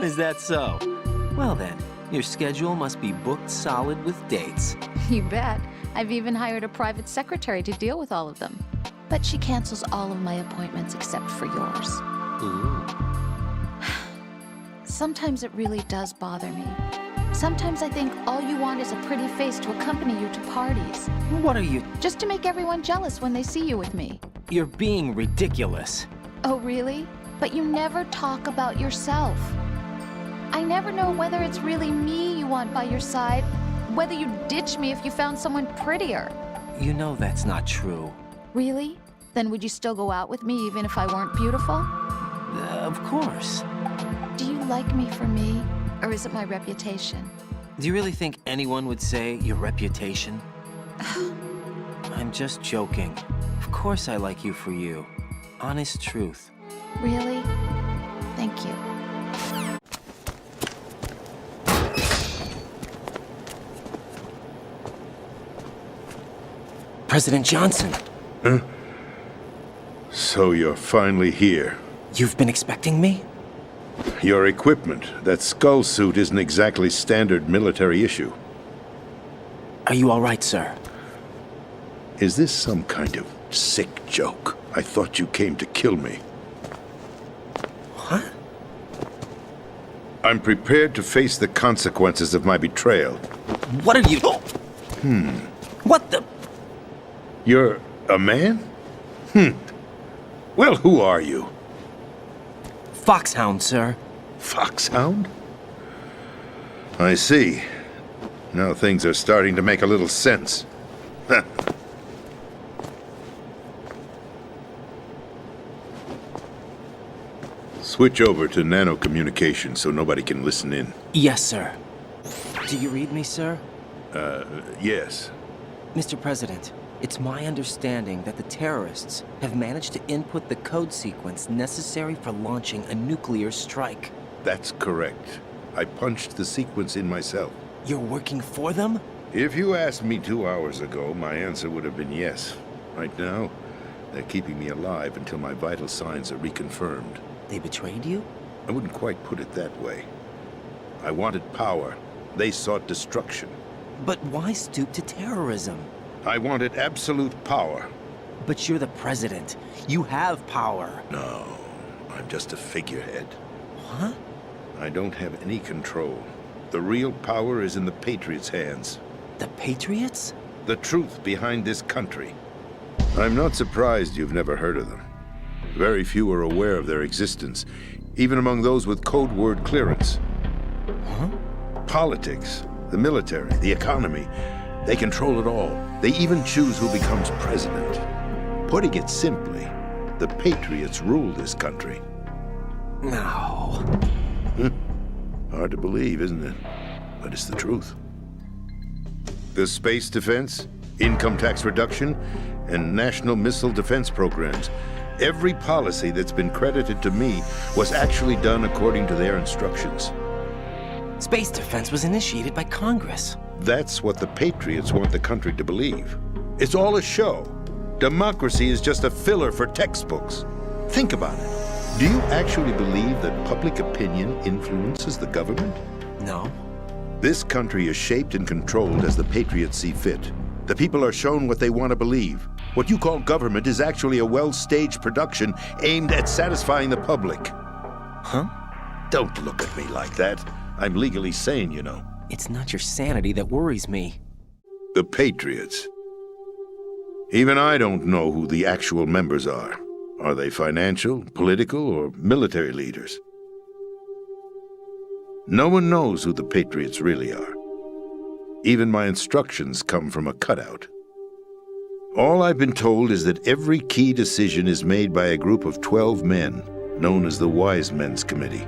[SPEAKER 2] Is that so? Well then, your schedule must be booked solid with dates.
[SPEAKER 5] You bet. I've even hired a private secretary to deal with all of them. But she cancels all of my appointments except for yours.
[SPEAKER 2] Ooh.
[SPEAKER 5] Sometimes it really does bother me. Sometimes I think all you want is a pretty face to accompany you to parties.
[SPEAKER 2] What are you?
[SPEAKER 5] Just to make everyone jealous when they see you with me.
[SPEAKER 2] You're being ridiculous.
[SPEAKER 5] Oh, really? But you never talk about yourself. I never know whether it's really me you want by your side, whether you'd ditch me if you found someone prettier.
[SPEAKER 2] You know that's not true.
[SPEAKER 5] Really? Then would you still go out with me even if I weren't beautiful?
[SPEAKER 2] Of course.
[SPEAKER 5] Do you like me for me, or is it my reputation?
[SPEAKER 2] Do you really think anyone would say your reputation? I'm just joking. Of course I like you for you. Honest truth.
[SPEAKER 5] Really? Thank you.
[SPEAKER 2] President Johnson.
[SPEAKER 20] Huh? So you're finally here.
[SPEAKER 2] You've been expecting me?
[SPEAKER 20] Your equipment, that skull suit, isn't exactly standard military issue.
[SPEAKER 2] Are you all right, sir?
[SPEAKER 20] Is this some kind of sick joke? I thought you came to kill me.
[SPEAKER 2] What?
[SPEAKER 20] I'm prepared to face the consequences of my betrayal.
[SPEAKER 2] What are you... What the...
[SPEAKER 20] You're a man? Well, who are you?
[SPEAKER 2] FOXHOUND, sir.
[SPEAKER 20] FOXHOUND? I see. Now things are starting to make a little sense. Switch over to nano-communication so nobody can listen in.
[SPEAKER 2] Yes, sir. Do you read me, sir?
[SPEAKER 20] Yes.
[SPEAKER 2] Mr. President, it's my understanding that the terrorists have managed to input the code sequence necessary for launching a nuclear strike.
[SPEAKER 20] That's correct. I punched the sequence in myself.
[SPEAKER 2] You're working for them?
[SPEAKER 20] If you asked me 2 hours ago, my answer would have been yes. Right now, they're keeping me alive until my vital signs are reconfirmed.
[SPEAKER 2] They betrayed you?
[SPEAKER 20] I wouldn't quite put it that way. I wanted power. They sought destruction.
[SPEAKER 2] But why stoop to terrorism?
[SPEAKER 20] I wanted absolute power.
[SPEAKER 2] But you're the president. You have power.
[SPEAKER 20] No, I'm just a figurehead.
[SPEAKER 2] What?
[SPEAKER 20] I don't have any control. The real power is in the Patriots' hands.
[SPEAKER 2] The Patriots?
[SPEAKER 20] The truth behind this country. I'm not surprised you've never heard of them. Very few are aware of their existence, even among those with code word clearance.
[SPEAKER 2] Huh?
[SPEAKER 20] Politics, the military, the economy, they control it all. They even choose who becomes president. Putting it simply, the Patriots rule this country.
[SPEAKER 2] No.
[SPEAKER 20] Hard to believe, isn't it? But it's the truth. The space defense, income tax reduction, and national missile defense programs. Every policy that's been credited to me was actually done according to their instructions.
[SPEAKER 2] Space defense was initiated by Congress.
[SPEAKER 20] That's what the Patriots want the country to believe. It's all a show. Democracy is just a filler for textbooks. Think about it. Do you actually believe that public opinion influences the government?
[SPEAKER 2] No.
[SPEAKER 20] This country is shaped and controlled as the Patriots see fit. The people are shown what they want to believe. What you call government is actually a well-staged production aimed at satisfying the public.
[SPEAKER 2] Huh?
[SPEAKER 20] Don't look at me like that. I'm legally sane, you know.
[SPEAKER 2] It's not your sanity that worries me.
[SPEAKER 20] The Patriots. Even I don't know who the actual members are. Are they financial, political, or military leaders? No one knows who the Patriots really are. Even my instructions come from a cutout. All I've been told is that every key decision is made by a group of 12 men, known as the Wise Men's Committee.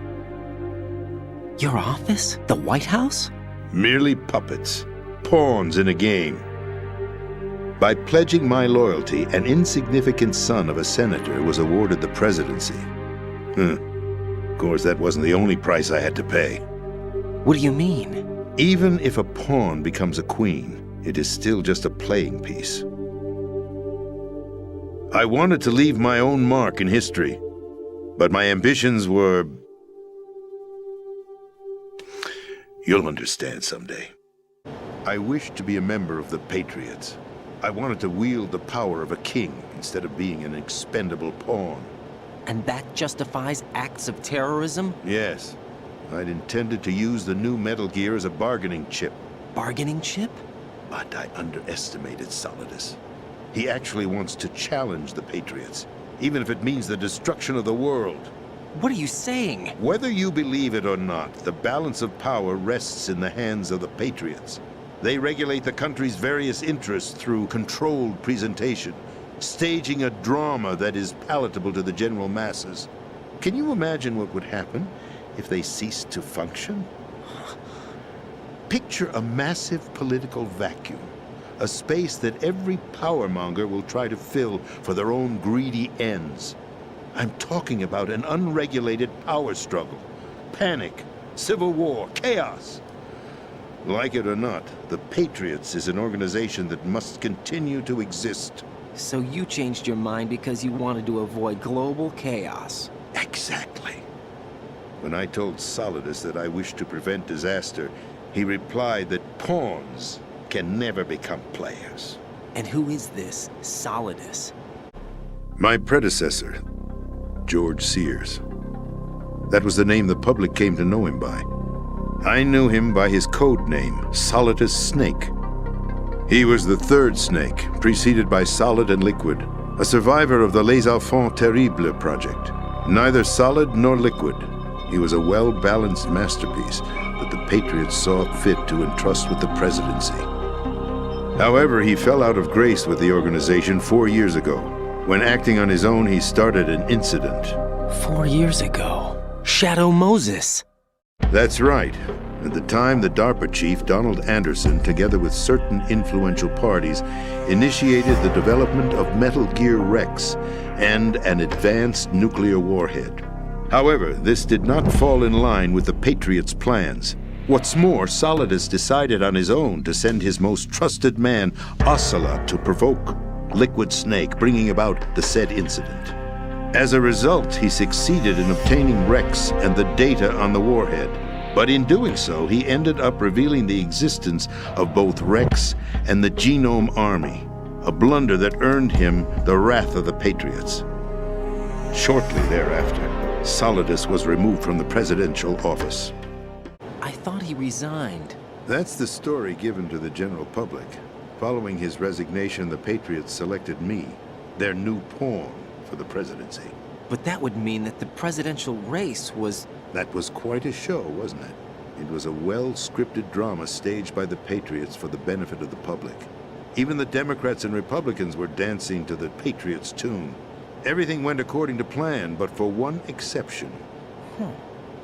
[SPEAKER 2] Your office? The White House?
[SPEAKER 20] Merely puppets, pawns in a game. By pledging my loyalty, an insignificant son of a senator was awarded the presidency. Of course, that wasn't the only price I had to pay.
[SPEAKER 2] What do you mean?
[SPEAKER 20] Even if a pawn becomes a queen, it is still just a playing piece. I wanted to leave my own mark in history, but my ambitions were... You'll understand someday. I wished to be a member of the Patriots. I wanted to wield the power of a king instead of being an expendable pawn.
[SPEAKER 2] And that justifies acts of terrorism?
[SPEAKER 20] Yes. I'd intended to use the new Metal Gear as a bargaining chip.
[SPEAKER 2] Bargaining chip?
[SPEAKER 20] But I underestimated Solidus. He actually wants to challenge the Patriots, even if it means the destruction of the world.
[SPEAKER 2] What are you saying?
[SPEAKER 20] Whether you believe it or not, the balance of power rests in the hands of the Patriots. They regulate the country's various interests through controlled presentation, staging a drama that is palatable to the general masses. Can you imagine what would happen if they ceased to function? Picture a massive political vacuum, a space that every powermonger will try to fill for their own greedy ends. I'm talking about an unregulated power struggle, panic, civil war, chaos. Like it or not, the Patriots is an organization that must continue to exist.
[SPEAKER 2] So you changed your mind because you wanted to avoid global chaos.
[SPEAKER 20] Exactly. When I told Solidus that I wished to prevent disaster, he replied that pawns can never become players.
[SPEAKER 2] And who is this Solidus?
[SPEAKER 20] My predecessor, George Sears. That was the name the public came to know him by. I knew him by his code name, Solitus Snake. He was the third snake, preceded by Solid and Liquid, a survivor of the Les Enfants Terribles project. Neither solid nor liquid, he was a well-balanced masterpiece that the Patriots saw fit to entrust with the presidency. However, he fell out of grace with the organization 4 years ago. When acting on his own, he started an incident.
[SPEAKER 2] 4 years ago? Shadow Moses.
[SPEAKER 20] That's right. At the time, the DARPA chief, Donald Anderson, together with certain influential parties, initiated the development of Metal Gear Rex and an advanced nuclear warhead. However, this did not fall in line with the Patriots' plans. What's more, Solidus decided on his own to send his most trusted man, Ocelot, to provoke Liquid Snake, bringing about the said incident. As a result, he succeeded in obtaining Rex and the data on the warhead. But in doing so, he ended up revealing the existence of both Rex and the Genome Army, a blunder that earned him the wrath of the Patriots. Shortly thereafter, Solidus was removed from the presidential office.
[SPEAKER 2] I thought he resigned.
[SPEAKER 20] That's the story given to the general public. Following his resignation, the Patriots selected me, their new pawn, for the presidency.
[SPEAKER 2] But that would mean that the presidential race was...
[SPEAKER 20] That was quite a show, wasn't it? It was a well-scripted drama staged by the Patriots for the benefit of the public. Even the Democrats and Republicans were dancing to the Patriots' tune. Everything went according to plan, but for one exception.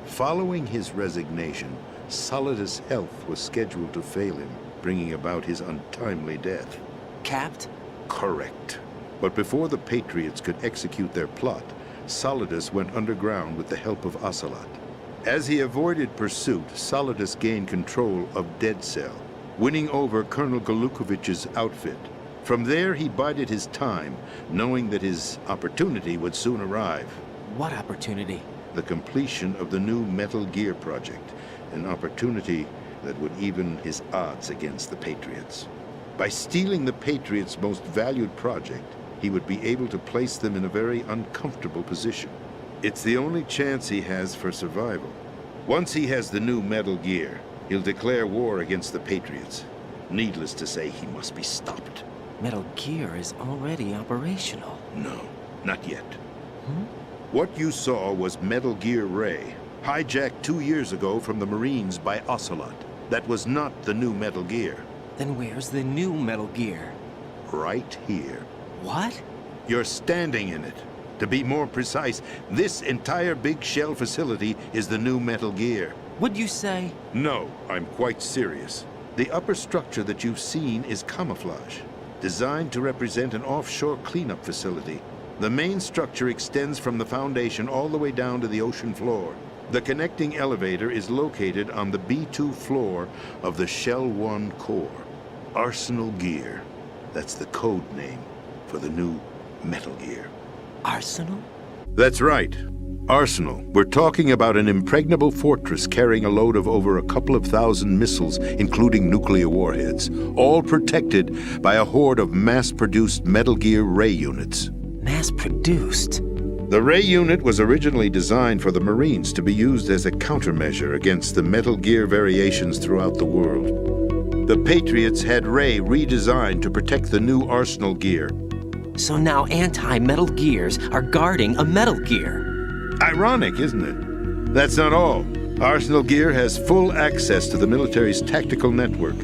[SPEAKER 20] Following his resignation, Solidus' health was scheduled to fail him, bringing about his untimely death.
[SPEAKER 2] Capped?
[SPEAKER 20] Correct. But before the Patriots could execute their plot, Solidus went underground with the help of Ocelot. As he avoided pursuit, Solidus gained control of Dead Cell, winning over Colonel Galukovich's outfit. From there, he bided his time, knowing that his opportunity would soon arrive.
[SPEAKER 2] What opportunity?
[SPEAKER 20] The completion of the new Metal Gear project, an opportunity that would even his odds against the Patriots. By stealing the Patriots' most valued project, he would be able to place them in a very uncomfortable position. It's the only chance he has for survival. Once he has the new Metal Gear, he'll declare war against the Patriots. Needless to say, he must be stopped.
[SPEAKER 2] Metal Gear is already operational.
[SPEAKER 20] No, not yet. What you saw was Metal Gear Ray, hijacked 2 years ago from the Marines by Ocelot. That was not the new Metal Gear.
[SPEAKER 2] Then where's the new Metal Gear?
[SPEAKER 20] Right here.
[SPEAKER 2] What?
[SPEAKER 20] You're standing in it. To be more precise, this entire big shell facility is the new Metal Gear.
[SPEAKER 2] What'd you say?
[SPEAKER 20] No, I'm quite serious. The upper structure that you've seen is camouflage, designed to represent an offshore cleanup facility. The main structure extends from the foundation all the way down to the ocean floor. The connecting elevator is located on the B2 floor of the Shell 1 core. Arsenal Gear. That's the code name for the new Metal Gear.
[SPEAKER 2] Arsenal?
[SPEAKER 20] That's right. Arsenal. We're talking about an impregnable fortress carrying a load of over a couple of thousand missiles, including nuclear warheads, all protected by a horde of mass-produced Metal Gear Ray units.
[SPEAKER 2] Mass-produced?
[SPEAKER 20] The Ray unit was originally designed for the Marines to be used as a countermeasure against the Metal Gear variations throughout the world. The Patriots had Ray redesigned to protect the new Arsenal Gear.
[SPEAKER 2] So now anti-Metal Gears are guarding a Metal Gear.
[SPEAKER 20] Ironic, isn't it? That's not all. Arsenal Gear has full access to the military's tactical network,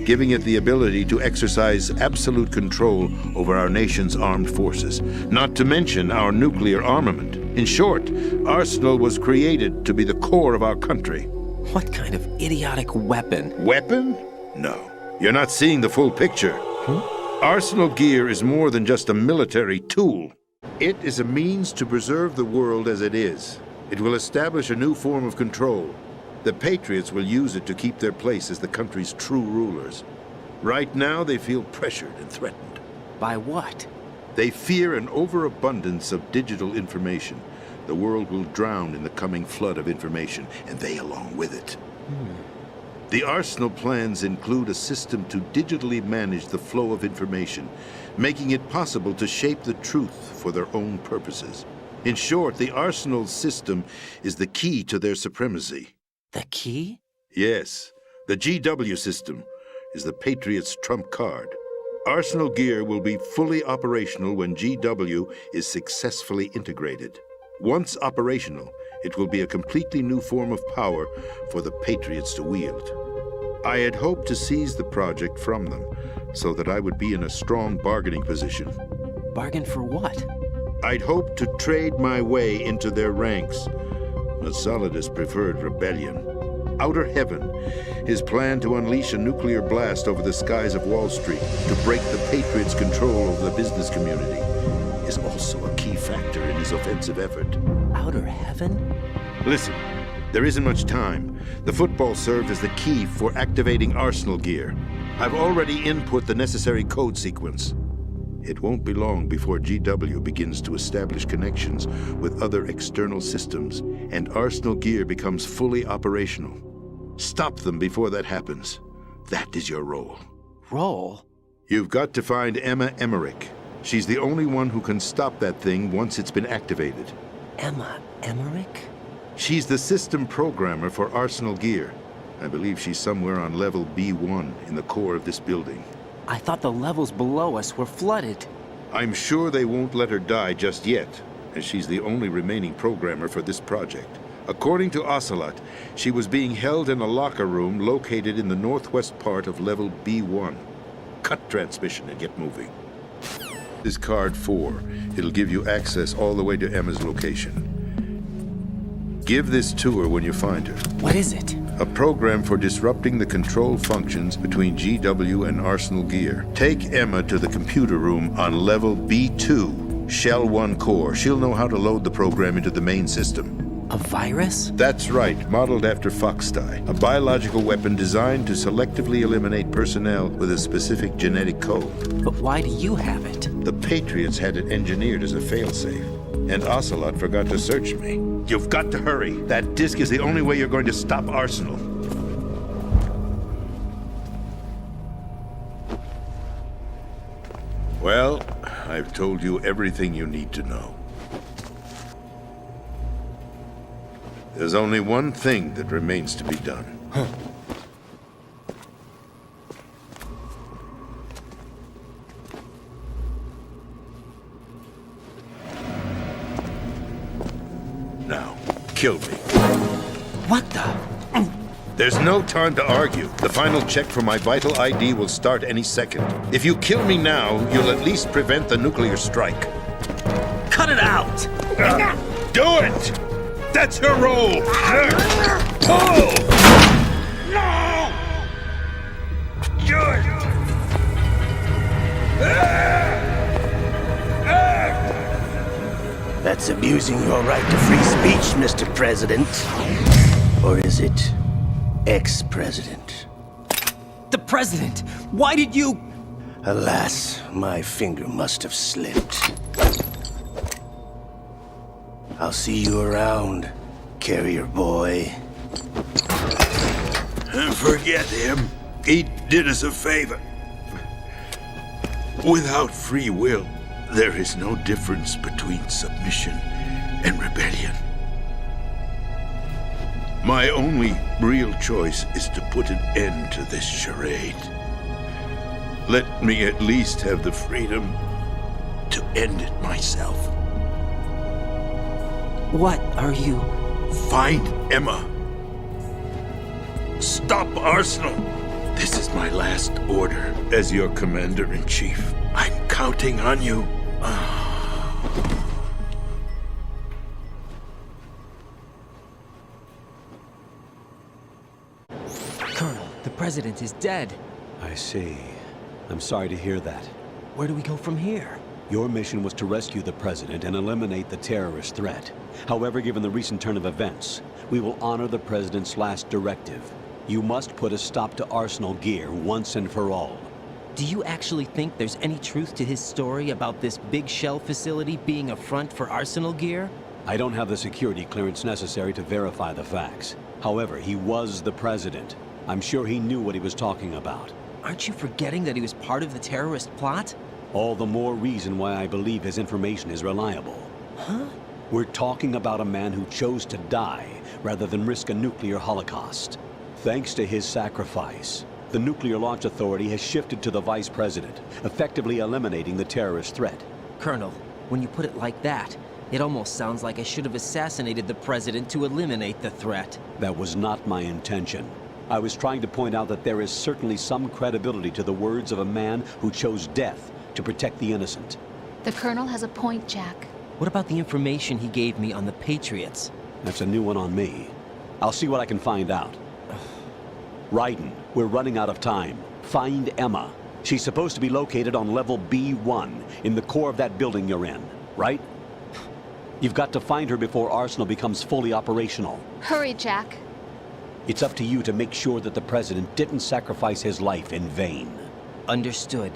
[SPEAKER 20] giving it the ability to exercise absolute control over our nation's armed forces, not to mention our nuclear armament. In short, Arsenal was created to be the core of our country.
[SPEAKER 2] What kind of idiotic weapon?
[SPEAKER 20] Weapon? No. You're not seeing the full picture. Arsenal Gear is more than just a military tool. It is a means to preserve the world as it is. It will establish a new form of control. The Patriots will use it to keep their place as the country's true rulers. Right now, they feel pressured and threatened.
[SPEAKER 2] By what?
[SPEAKER 20] They fear an overabundance of digital information. The world will drown in the coming flood of information, and they along with it. The Arsenal plans include a system to digitally manage the flow of information, making it possible to shape the truth for their own purposes. In short, the Arsenal system is the key to their supremacy.
[SPEAKER 2] The key?
[SPEAKER 20] Yes. The GW system is the Patriots' trump card. Arsenal Gear will be fully operational when GW is successfully integrated. Once operational, it will be a completely new form of power for the Patriots to wield. I had hoped to seize the project from them, so that I would be in a strong bargaining position.
[SPEAKER 2] Bargain for what?
[SPEAKER 20] I'd hoped to trade my way into their ranks, but Solidus preferred rebellion. Outer Heaven, his plan to unleash a nuclear blast over the skies of Wall Street to break the Patriots' control over the business community, is also a key factor in his offensive effort.
[SPEAKER 2] Outer Heaven?
[SPEAKER 20] Listen, there isn't much time. The football served as the key for activating Arsenal gear. I've already input the necessary code sequence. It won't be long before GW begins to establish connections with other external systems, and Arsenal gear becomes fully operational. Stop them before that happens. That is your role.
[SPEAKER 2] Role?
[SPEAKER 20] You've got to find Emma Emmerich. She's the only one who can stop that thing once it's been activated.
[SPEAKER 2] Emma Emmerich?
[SPEAKER 20] She's the system programmer for Arsenal gear. I believe she's somewhere on level B1 in the core of this building.
[SPEAKER 2] I thought the levels below us were flooded.
[SPEAKER 20] I'm sure they won't let her die just yet, as she's the only remaining programmer for this project. According to Ocelot, she was being held in a locker room located in the northwest part of level B1. Cut transmission and get moving. This is card 4. It'll give you access all the way to Emma's location. Give this to her when you find her.
[SPEAKER 2] What is it?
[SPEAKER 20] A program for disrupting the control functions between GW and Arsenal gear. Take Emma to the computer room on level B2, Shell 1 core. She'll know how to load the program into the main system.
[SPEAKER 2] A virus?
[SPEAKER 20] That's right, modeled after FOXHOUND, a biological weapon designed to selectively eliminate personnel with a specific genetic code.
[SPEAKER 2] But why do you have it?
[SPEAKER 20] The Patriots had it engineered as a failsafe, and Ocelot forgot to search me. You've got to hurry. That disk is the only way you're going to stop Arsenal. Well, I've told you everything you need to know. There's only one thing that remains to be done. Now, kill me.
[SPEAKER 2] What the?
[SPEAKER 20] There's no time to argue. The final check for my vital ID will start any second. If you kill me now, you'll at least prevent the nuclear strike.
[SPEAKER 2] Cut it out!
[SPEAKER 20] Do it! That's your role! Pull! No! Do it!
[SPEAKER 16] That's abusing your right to free speech, Mr. President. Or is it ex-president?
[SPEAKER 2] The president! Why did you...
[SPEAKER 16] Alas, my finger must have slipped. I'll see you around, carrier boy.
[SPEAKER 20] Forget him. He did us a favor. Without free will, there is no difference between submission and rebellion. My only real choice is to put an end to this charade. Let me at least have the freedom to end it myself.
[SPEAKER 2] What are you...
[SPEAKER 20] Find Emma. Stop Arsenal. This is my last order as your commander-in-chief. I'm counting on you.
[SPEAKER 2] Colonel, the president is dead.
[SPEAKER 1] I see. I'm sorry to hear that.
[SPEAKER 2] Where do we go from here?
[SPEAKER 1] Your mission was to rescue the president and eliminate the terrorist threat. However, given the recent turn of events, we will honor the president's last directive. You must put a stop to Arsenal gear once and for all.
[SPEAKER 2] Do you actually think there's any truth to his story about this big shell facility being a front for Arsenal gear?
[SPEAKER 1] I don't have the security clearance necessary to verify the facts. However, he was the president. I'm sure he knew what he was talking about.
[SPEAKER 2] Aren't you forgetting that he was part of the terrorist plot?
[SPEAKER 1] All the more reason why I believe his information is reliable.
[SPEAKER 2] Huh?
[SPEAKER 1] We're talking about a man who chose to die rather than risk a nuclear holocaust. Thanks to his sacrifice, the Nuclear Launch Authority has shifted to the Vice President, effectively eliminating the terrorist threat.
[SPEAKER 2] Colonel, when you put it like that, It almost sounds like I should have assassinated the president to eliminate the threat.
[SPEAKER 1] That was not my intention. I was trying to point out that there is certainly some credibility to the words of a man who chose death to protect the innocent.
[SPEAKER 5] The Colonel has a point, Jack.
[SPEAKER 2] What about the information he gave me on the Patriots?
[SPEAKER 1] That's a new one on me. I'll see what I can find out. Raiden, we're running out of time. Find Emma. She's supposed to be located on level B1, in the core of that building you're in, right? You've got to find her before Arsenal becomes fully operational.
[SPEAKER 5] Hurry, Jack.
[SPEAKER 1] It's up to you to make sure that the President didn't sacrifice his life in vain.
[SPEAKER 2] Understood.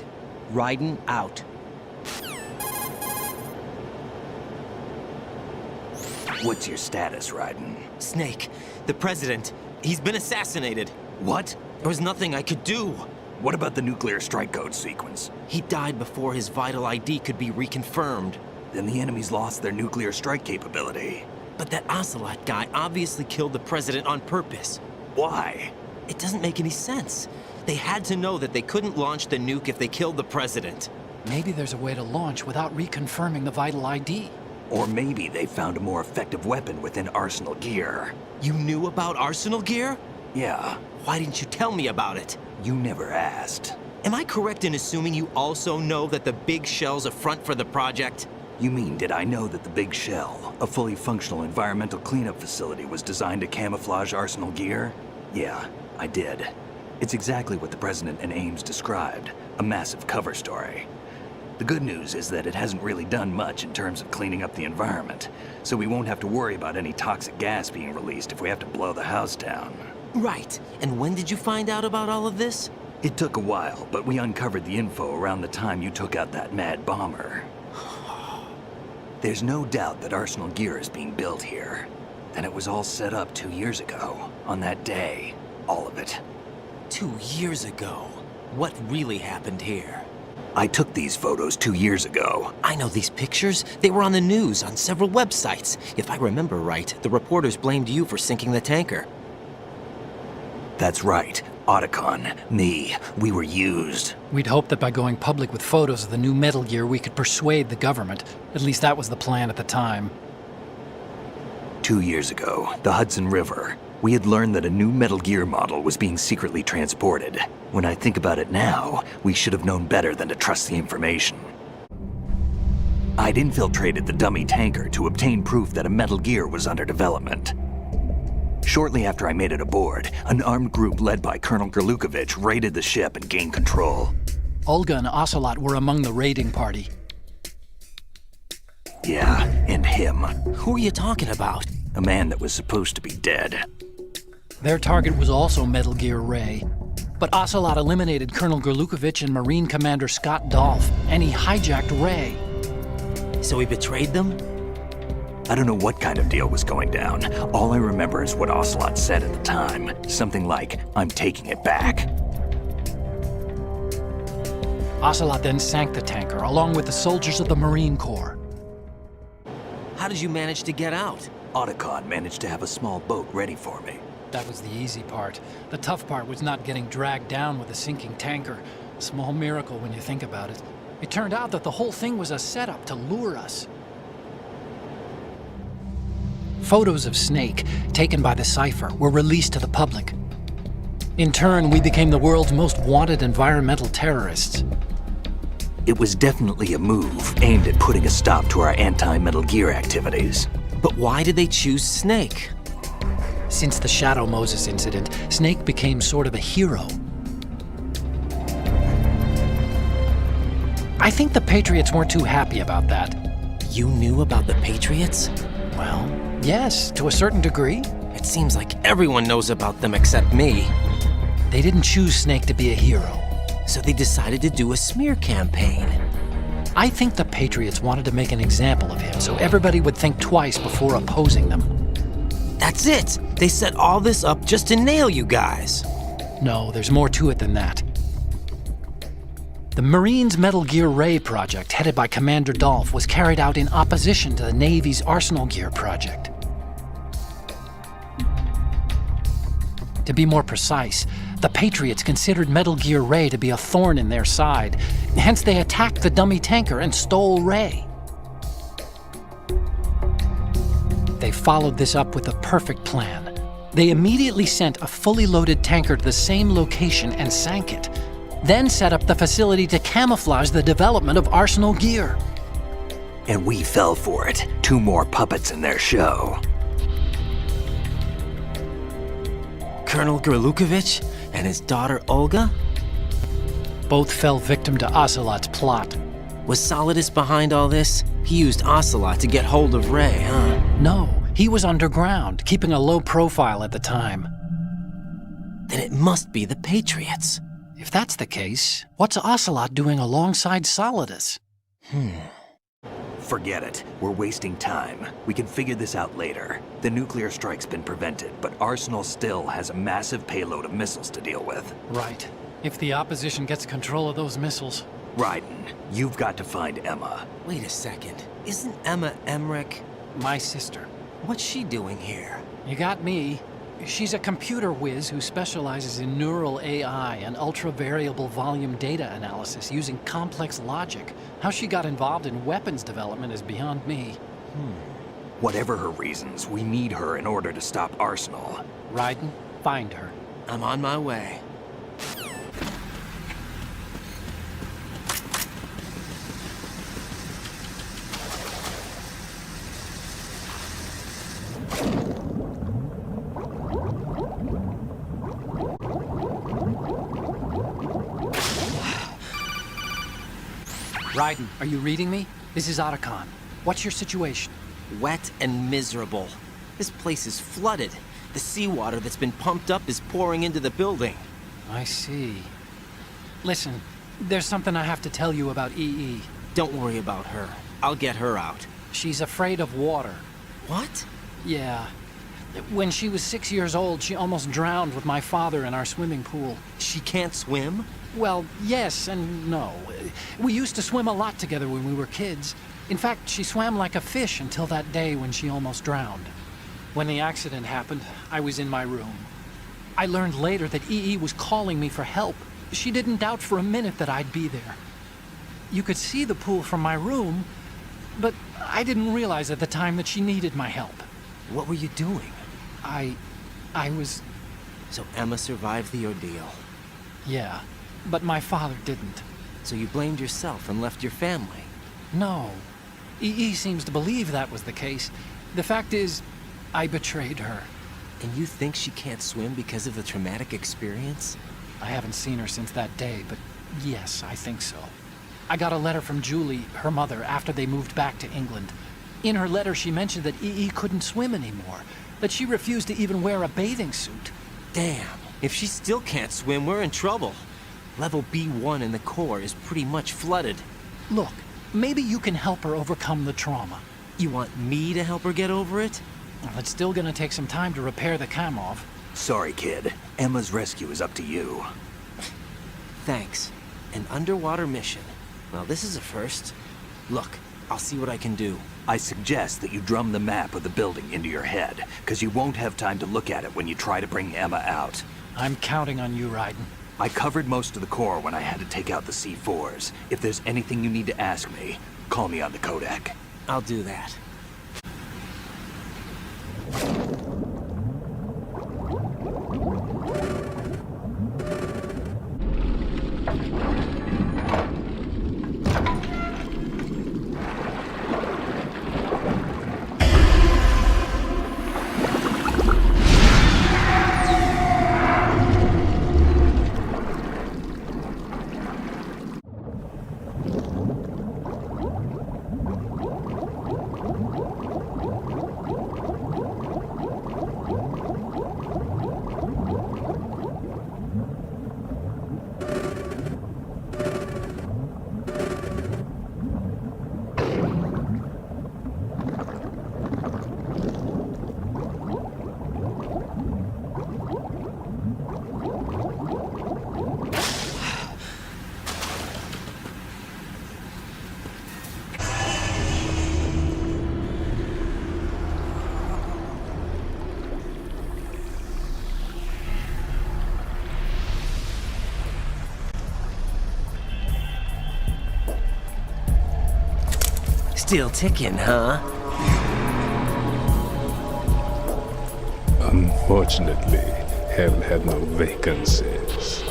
[SPEAKER 2] Raiden out.
[SPEAKER 11] What's your status, Raiden?
[SPEAKER 2] Snake, the president, he's been assassinated.
[SPEAKER 11] What?
[SPEAKER 2] There was nothing I could do.
[SPEAKER 11] What about the nuclear strike code sequence?
[SPEAKER 2] He died before his vital ID could be reconfirmed.
[SPEAKER 11] Then the enemy's lost their nuclear strike capability.
[SPEAKER 2] But that Ocelot guy obviously killed the president on purpose.
[SPEAKER 11] Why?
[SPEAKER 2] It doesn't make any sense. They had to know that they couldn't launch the nuke if they killed the president.
[SPEAKER 10] Maybe there's a way to launch without reconfirming the vital ID.
[SPEAKER 11] Or maybe they found a more effective weapon within Arsenal gear.
[SPEAKER 2] You knew about Arsenal gear?
[SPEAKER 11] Yeah.
[SPEAKER 2] Why didn't you tell me about it?
[SPEAKER 11] You never asked.
[SPEAKER 2] Am I correct in assuming you also know that the Big Shell's a front for the project?
[SPEAKER 11] You mean, did I know that the Big Shell, a fully functional environmental cleanup facility, was designed to camouflage Arsenal gear? Yeah, I did. It's exactly what the President and Ames described, a massive cover story. The good news is that it hasn't really done much in terms of cleaning up the environment, so we won't have to worry about any toxic gas being released if we have to blow the house down.
[SPEAKER 2] Right. And when did you find out about all of this?
[SPEAKER 11] It took a while, but we uncovered the info around the time you took out that mad bomber. There's no doubt that Arsenal gear is being built here. And it was all set up 2 years ago, on that day. All of it.
[SPEAKER 2] 2 years ago? What really happened here?
[SPEAKER 11] I took these photos 2 years ago.
[SPEAKER 2] I know these pictures. They were on the news, on several websites. If I remember right, the reporters blamed you for sinking the tanker.
[SPEAKER 11] That's right. Otacon, me, we were used.
[SPEAKER 10] We'd hoped that by going public with photos of the new Metal Gear, we could persuade the government. At least that was the plan at the time.
[SPEAKER 11] 2 years ago, the Hudson River, we had learned that a new Metal Gear model was being secretly transported. When I think about it now, we should have known better than to trust the information. I'd infiltrated the dummy tanker to obtain proof that a Metal Gear was under development. Shortly after I made it aboard, an armed group led by Colonel Gerlukovich raided the ship and gained control.
[SPEAKER 10] Olga and Ocelot were among the raiding party.
[SPEAKER 11] Yeah, and him.
[SPEAKER 2] Who are you talking about?
[SPEAKER 11] A man that was supposed to be dead.
[SPEAKER 10] Their target was also Metal Gear Ray. But Ocelot eliminated Colonel Gerlukovich and Marine Commander Scott Dolph, and he hijacked Ray.
[SPEAKER 2] So he betrayed them?
[SPEAKER 11] I don't know what kind of deal was going down. All I remember is what Ocelot said at the time. Something like, "I'm taking it back."
[SPEAKER 10] Ocelot then sank the tanker, along with the soldiers of the Marine Corps.
[SPEAKER 2] How did you manage to get out?
[SPEAKER 11] Otacon managed to have a small boat ready for me.
[SPEAKER 10] That was the easy part. The tough part was not getting dragged down with a sinking tanker. Small miracle when you think about it. It turned out that the whole thing was a setup to lure us. Photos of Snake, taken by the Cypher, were released to the public. In turn, we became the world's most wanted environmental terrorists.
[SPEAKER 11] It was definitely a move aimed at putting a stop to our anti-Metal Gear activities.
[SPEAKER 2] But why did they choose Snake?
[SPEAKER 10] Since the Shadow Moses incident, Snake became sort of a hero. I think the Patriots weren't too happy about that.
[SPEAKER 2] You knew about the Patriots?
[SPEAKER 10] Well, yes, to a certain degree.
[SPEAKER 2] It seems like everyone knows about them except me.
[SPEAKER 10] They didn't choose Snake to be a hero.
[SPEAKER 2] So they decided to do a smear campaign.
[SPEAKER 10] I think the Patriots wanted to make an example of him so everybody would think twice before opposing them.
[SPEAKER 2] That's it! They set all this up just to nail you guys.
[SPEAKER 10] No, there's more to it than that. The Marines' Metal Gear Ray project, headed by Commander Dolph, was carried out in opposition to the Navy's Arsenal Gear project. To be more precise, the Patriots considered Metal Gear Ray to be a thorn in their side. Hence, they attacked the dummy tanker and stole Ray. they followed this up with a perfect plan. They immediately sent a fully loaded tanker to the same location and sank it, then set up the facility to camouflage the development of Arsenal gear.
[SPEAKER 6] And we fell for it. 2 more puppets in their show.
[SPEAKER 2] Colonel Gerlukovich and his daughter Olga?
[SPEAKER 10] Both fell victim to Ocelot's plot.
[SPEAKER 2] Was Solidus behind all this? He used Ocelot to get hold of Ray, huh?
[SPEAKER 10] No, he was underground, keeping a low profile at the time.
[SPEAKER 2] Then it must be the Patriots.
[SPEAKER 10] If that's the case, what's Ocelot doing alongside Solidus?
[SPEAKER 6] Forget it. We're wasting time. We can figure this out later. The nuclear strike's been prevented, but Arsenal still has a massive payload of missiles to deal with.
[SPEAKER 10] Right. If the opposition gets control of those missiles...
[SPEAKER 6] Raiden, you've got to find Emma.
[SPEAKER 2] Wait a second. Isn't Emma Emmerich
[SPEAKER 10] my sister?
[SPEAKER 2] What's she doing here?
[SPEAKER 10] You got me. She's a computer whiz who specializes in neural AI and ultra-variable volume data analysis using complex logic. How she got involved in weapons development is beyond me.
[SPEAKER 6] Whatever her reasons, we need her in order to stop Arsenal.
[SPEAKER 10] Raiden, find her.
[SPEAKER 2] I'm on my way.
[SPEAKER 10] Raiden, are you reading me? This is Otacon. What's your situation?
[SPEAKER 2] Wet and miserable. This place is flooded. The seawater that's been pumped up is pouring into the building.
[SPEAKER 10] I see. Listen, there's something I have to tell you about EE.
[SPEAKER 2] Don't worry about her. I'll get her out.
[SPEAKER 10] She's afraid of water.
[SPEAKER 2] What?
[SPEAKER 10] Yeah. When she was 6 years old, she almost drowned with my father in our swimming pool.
[SPEAKER 2] She can't swim?
[SPEAKER 10] Well, yes and no. We used to swim a lot together when we were kids. In fact, she swam like a fish until that day when she almost drowned. When the accident happened, I was in my room. I learned later that EE was calling me for help. She didn't doubt for a minute that I'd be there. You could see the pool from my room, but I didn't realize at the time that she needed my help.
[SPEAKER 2] What were you doing?
[SPEAKER 10] I was...
[SPEAKER 2] So Emma survived the ordeal?
[SPEAKER 10] Yeah, but my father didn't.
[SPEAKER 2] So you blamed yourself and left your family?
[SPEAKER 10] No. EE seems to believe that was the case. The fact is, I betrayed her.
[SPEAKER 2] And you think she can't swim because of the traumatic experience?
[SPEAKER 10] I haven't seen her since that day, but yes, I think so. I got a letter from Julie, her mother, after they moved back to England. In her letter, she mentioned that EE couldn't swim anymore, that she refused to even wear a bathing suit.
[SPEAKER 2] Damn, if she still can't swim, we're in trouble. Level B1 in the core is pretty much flooded.
[SPEAKER 10] Look, maybe you can help her overcome the trauma.
[SPEAKER 2] You want me to help her get over it?
[SPEAKER 10] Well, it's still gonna take some time to repair the Kamov.
[SPEAKER 6] Sorry, kid. Emma's rescue is up to you.
[SPEAKER 2] Thanks. An underwater mission. Well, this is a first. Look, I'll see what I can do.
[SPEAKER 6] I suggest that you drum the map of the building into your head, because you won't have time to look at it when you try to bring Emma out.
[SPEAKER 10] I'm counting on you, Raiden.
[SPEAKER 6] I covered most of the core when I had to take out the C4s. If there's anything you need to ask me, call me on the codec.
[SPEAKER 2] I'll do that. Still ticking, huh?
[SPEAKER 7] Unfortunately, hell had no vacancies.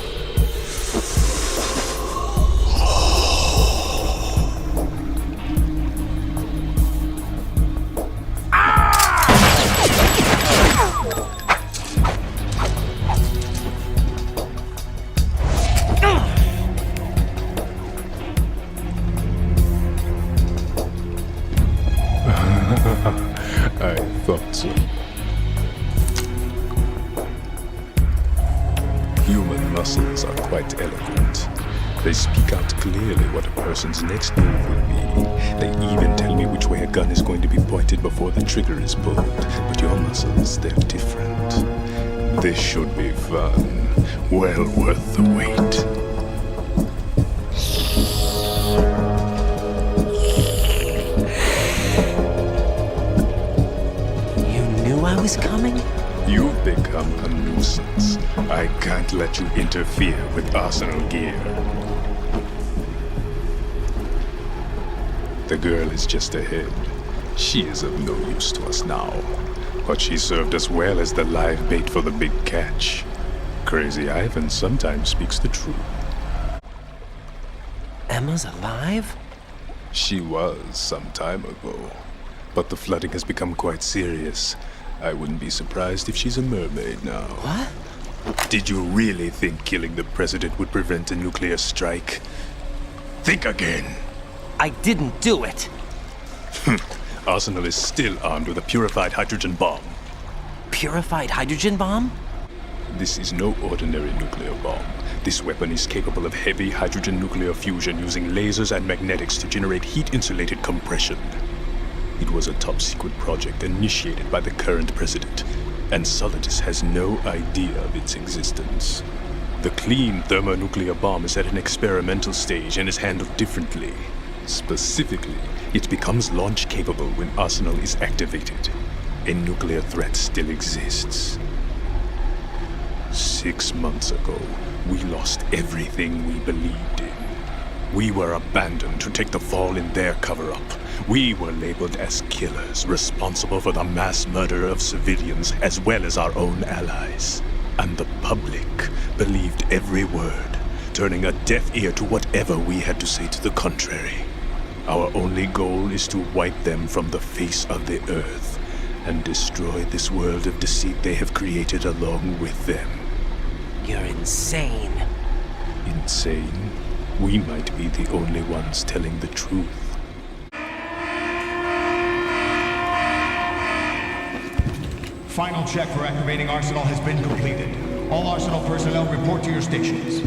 [SPEAKER 7] I thought so. Human muscles are quite eloquent. They speak out clearly what a person's next move will be. They even tell me which way a gun is going to be pointed before the trigger is pulled. But your muscles, they're different. This should be fun. Well worth the wait.
[SPEAKER 2] I was coming?
[SPEAKER 7] You've become a nuisance. I can't let you interfere with Arsenal gear. The girl is just ahead. She is of no use to us now. But she served us well as the live bait for the big catch. Crazy Ivan sometimes speaks the truth.
[SPEAKER 2] Emma's alive?
[SPEAKER 7] She was some time ago. But the flooding has become quite serious. I wouldn't be surprised if she's a mermaid now.
[SPEAKER 2] What?
[SPEAKER 7] Did you really think killing the president would prevent a nuclear strike? Think again.
[SPEAKER 2] I didn't do it.
[SPEAKER 7] Arsenal is still armed with a purified hydrogen bomb.
[SPEAKER 2] Purified hydrogen bomb?
[SPEAKER 7] This is no ordinary nuclear bomb. This weapon is capable of heavy hydrogen nuclear fusion using lasers and magnetics to generate heat-insulated compression. It was a top-secret project initiated by the current president, and Soliton has no idea of its existence. The clean thermonuclear bomb is at an experimental stage and is handled differently. Specifically, it becomes launch-capable when Arsenal is activated. A nuclear threat still exists. 6 months ago, we lost everything we believed in. We were abandoned to take the fall in their cover-up. We were labeled as killers, responsible for the mass murder of civilians as well as our own allies. And the public believed every word, turning a deaf ear to whatever we had to say to the contrary. Our only goal is to wipe them from the face of the earth and destroy this world of deceit they have created along with them.
[SPEAKER 2] You're insane.
[SPEAKER 7] Insane? We might be the only ones telling the truth.
[SPEAKER 21] Final check for activating Arsenal has been completed. All Arsenal personnel report to your stations.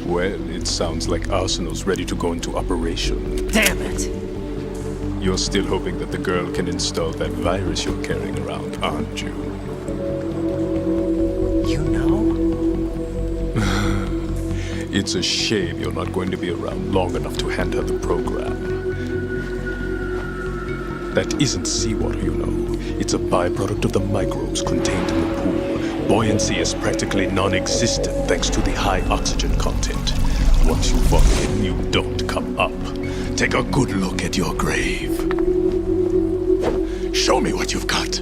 [SPEAKER 7] Well, it sounds like Arsenal's ready to go into operation.
[SPEAKER 2] Damn it!
[SPEAKER 7] You're still hoping that the girl can install that virus you're carrying around, aren't you?
[SPEAKER 2] You know?
[SPEAKER 7] It's a shame you're not going to be around long enough to hand her the program. That isn't seawater, you know. It's a byproduct of the microbes contained in the pool. Buoyancy is practically non-existent thanks to the high oxygen content. Once you fall in, you don't come up. Take a good look at your grave. Show me what you've got.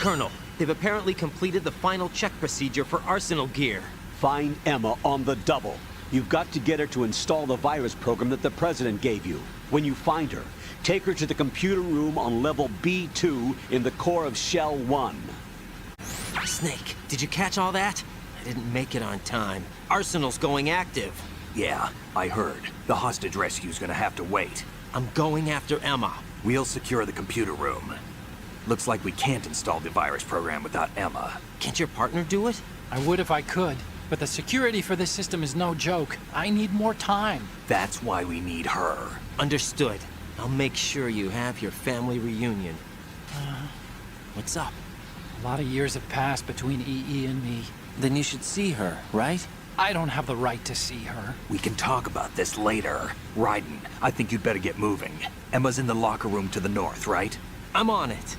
[SPEAKER 2] Colonel, they've apparently completed the final check procedure for Arsenal gear.
[SPEAKER 1] Find Emma on the double. You've got to get her to install the virus program that the President gave you. When you find her, take her to the computer room on level B2 in the core of Shell 1.
[SPEAKER 2] Snake, did you catch all that? I didn't make it on time. Arsenal's going active.
[SPEAKER 22] Yeah, I heard. The hostage rescue's gonna have to wait.
[SPEAKER 2] I'm going after Emma.
[SPEAKER 22] We'll secure the computer room. Looks like we can't install the virus program without Emma.
[SPEAKER 2] Can't your partner do it?
[SPEAKER 10] I would if I could, but the security for this system is no joke. I need more time.
[SPEAKER 22] That's why we need her.
[SPEAKER 2] Understood. I'll make sure you have your family reunion. What's up?
[SPEAKER 10] A lot of years have passed between EE and me.
[SPEAKER 2] Then you should see her, right?
[SPEAKER 10] I don't have the right to see her.
[SPEAKER 6] We can talk about this later. Raiden, I think you'd better get moving. Emma's in the locker room to the north, right?
[SPEAKER 2] I'm on it.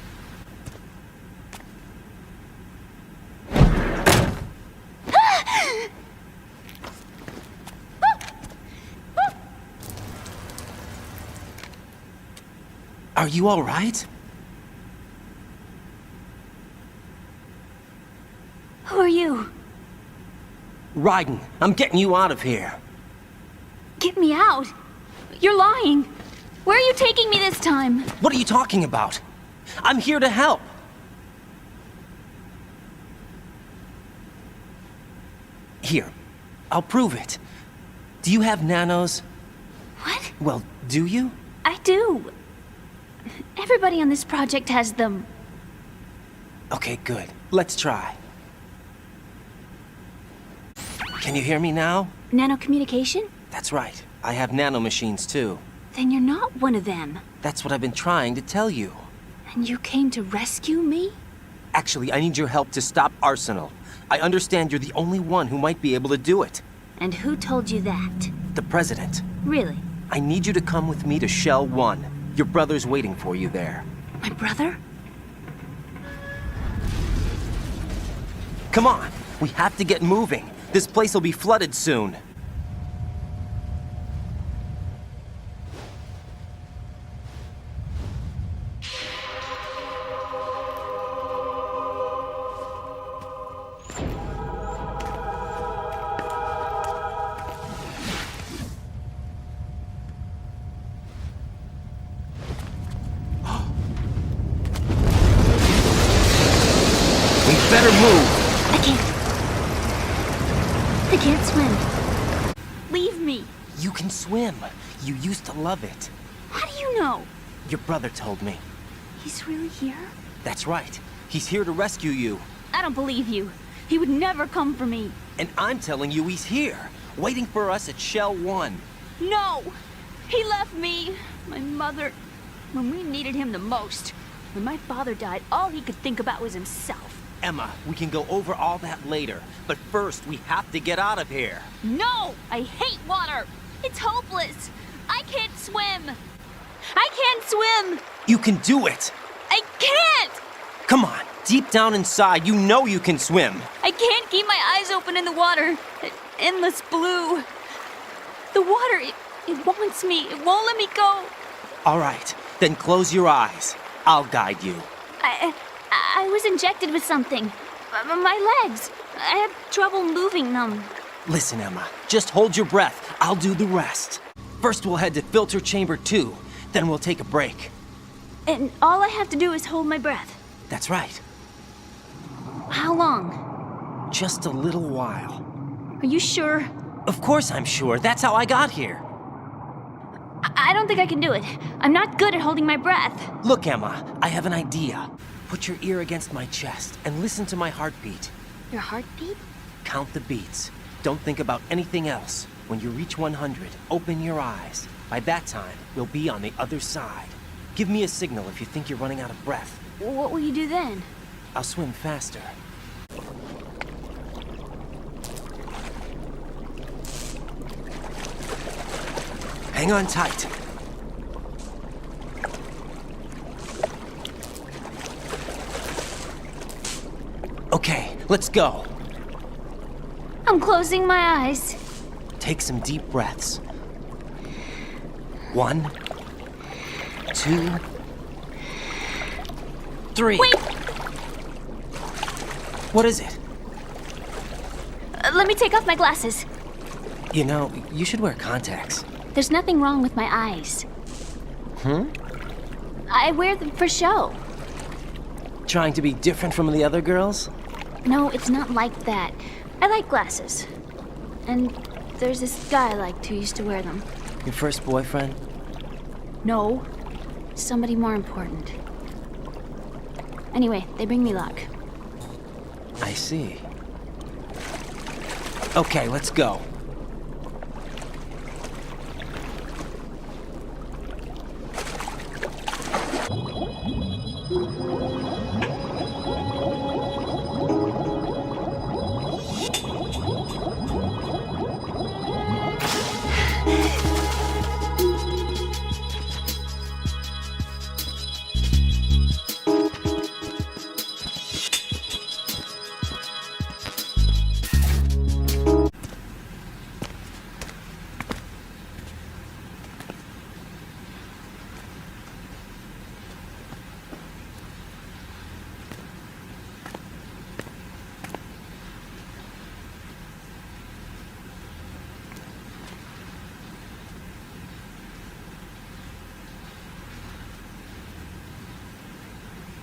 [SPEAKER 2] Are you all right?
[SPEAKER 4] Who are you?
[SPEAKER 2] Raiden, I'm getting you out of here.
[SPEAKER 4] Get me out. You're lying. Where are you taking me this time?
[SPEAKER 2] What are you talking about? I'm here to help. Here, I'll prove it. Do you have nanos?
[SPEAKER 4] What?
[SPEAKER 2] Well, do you?
[SPEAKER 4] I do. Everybody on this project has them.
[SPEAKER 2] Okay, good. Let's try. Can you hear me now?
[SPEAKER 4] Nanocommunication?
[SPEAKER 2] That's right. I have nanomachines too.
[SPEAKER 4] Then you're not one of them.
[SPEAKER 2] That's what I've been trying to tell you.
[SPEAKER 4] And you came to rescue me?
[SPEAKER 2] Actually, I need your help to stop Arsenal. I understand you're the only one who might be able to do it.
[SPEAKER 4] And who told you that?
[SPEAKER 2] The President.
[SPEAKER 4] Really?
[SPEAKER 2] I need you to come with me to Shell 1. Your brother's waiting for you there.
[SPEAKER 4] My brother?
[SPEAKER 2] Come on! We have to get moving. This place will be flooded soon. We better move!
[SPEAKER 4] I can't swim. Leave me.
[SPEAKER 2] You can swim. You used to love it.
[SPEAKER 4] How do you know?
[SPEAKER 2] Your brother told me.
[SPEAKER 4] He's really here?
[SPEAKER 2] That's right. He's here to rescue you.
[SPEAKER 4] I don't believe you. He would never come for me.
[SPEAKER 2] And I'm telling you he's here, waiting for us at Shell 1.
[SPEAKER 4] No! He left me, my mother, when we needed him the most. When my father died, all he could think about was himself.
[SPEAKER 2] Emma, we can go over all that later. But first, we have to get out of here.
[SPEAKER 4] No! I hate water! It's hopeless! I can't swim! I can't swim!
[SPEAKER 2] You can do it!
[SPEAKER 4] I can't!
[SPEAKER 2] Come on, deep down inside, you know you can swim.
[SPEAKER 4] I can't keep my eyes open in the water. Endless blue. The water, it wants me. It won't let me go.
[SPEAKER 2] All right, then close your eyes. I'll guide you.
[SPEAKER 4] I was injected with something. My legs. I have trouble moving them.
[SPEAKER 2] Listen, Emma, just hold your breath. I'll do the rest. First, we'll head to filter chamber 2. Then we'll take a break.
[SPEAKER 4] And all I have to do is hold my breath.
[SPEAKER 2] That's right.
[SPEAKER 4] How long?
[SPEAKER 2] Just a little while.
[SPEAKER 4] Are you sure?
[SPEAKER 2] Of course I'm sure. That's how I got here.
[SPEAKER 4] I don't think I can do it. I'm not good at holding my breath.
[SPEAKER 2] Look, Emma, I have an idea. Put your ear against my chest and listen to my heartbeat.
[SPEAKER 4] Your heartbeat?
[SPEAKER 2] Count the beats. Don't think about anything else. When you reach 100, open your eyes. By that time, we'll be on the other side. Give me a signal if you think you're running out of breath.
[SPEAKER 4] What will you do then?
[SPEAKER 2] I'll swim faster. Hang on tight. Okay, let's go.
[SPEAKER 4] I'm closing my eyes.
[SPEAKER 2] Take some deep breaths. 1, 2, 3.
[SPEAKER 4] Wait!
[SPEAKER 2] What is it?
[SPEAKER 4] Let me take off my glasses.
[SPEAKER 2] You know, you should wear contacts.
[SPEAKER 4] There's nothing wrong with my eyes. I wear them for show.
[SPEAKER 2] Trying to be different from the other girls?
[SPEAKER 4] No, it's not like that. I like glasses. And there's this guy I liked who used to wear them.
[SPEAKER 2] Your first boyfriend?
[SPEAKER 4] No. Somebody more important. Anyway, they bring me luck.
[SPEAKER 2] I see. Okay, let's go.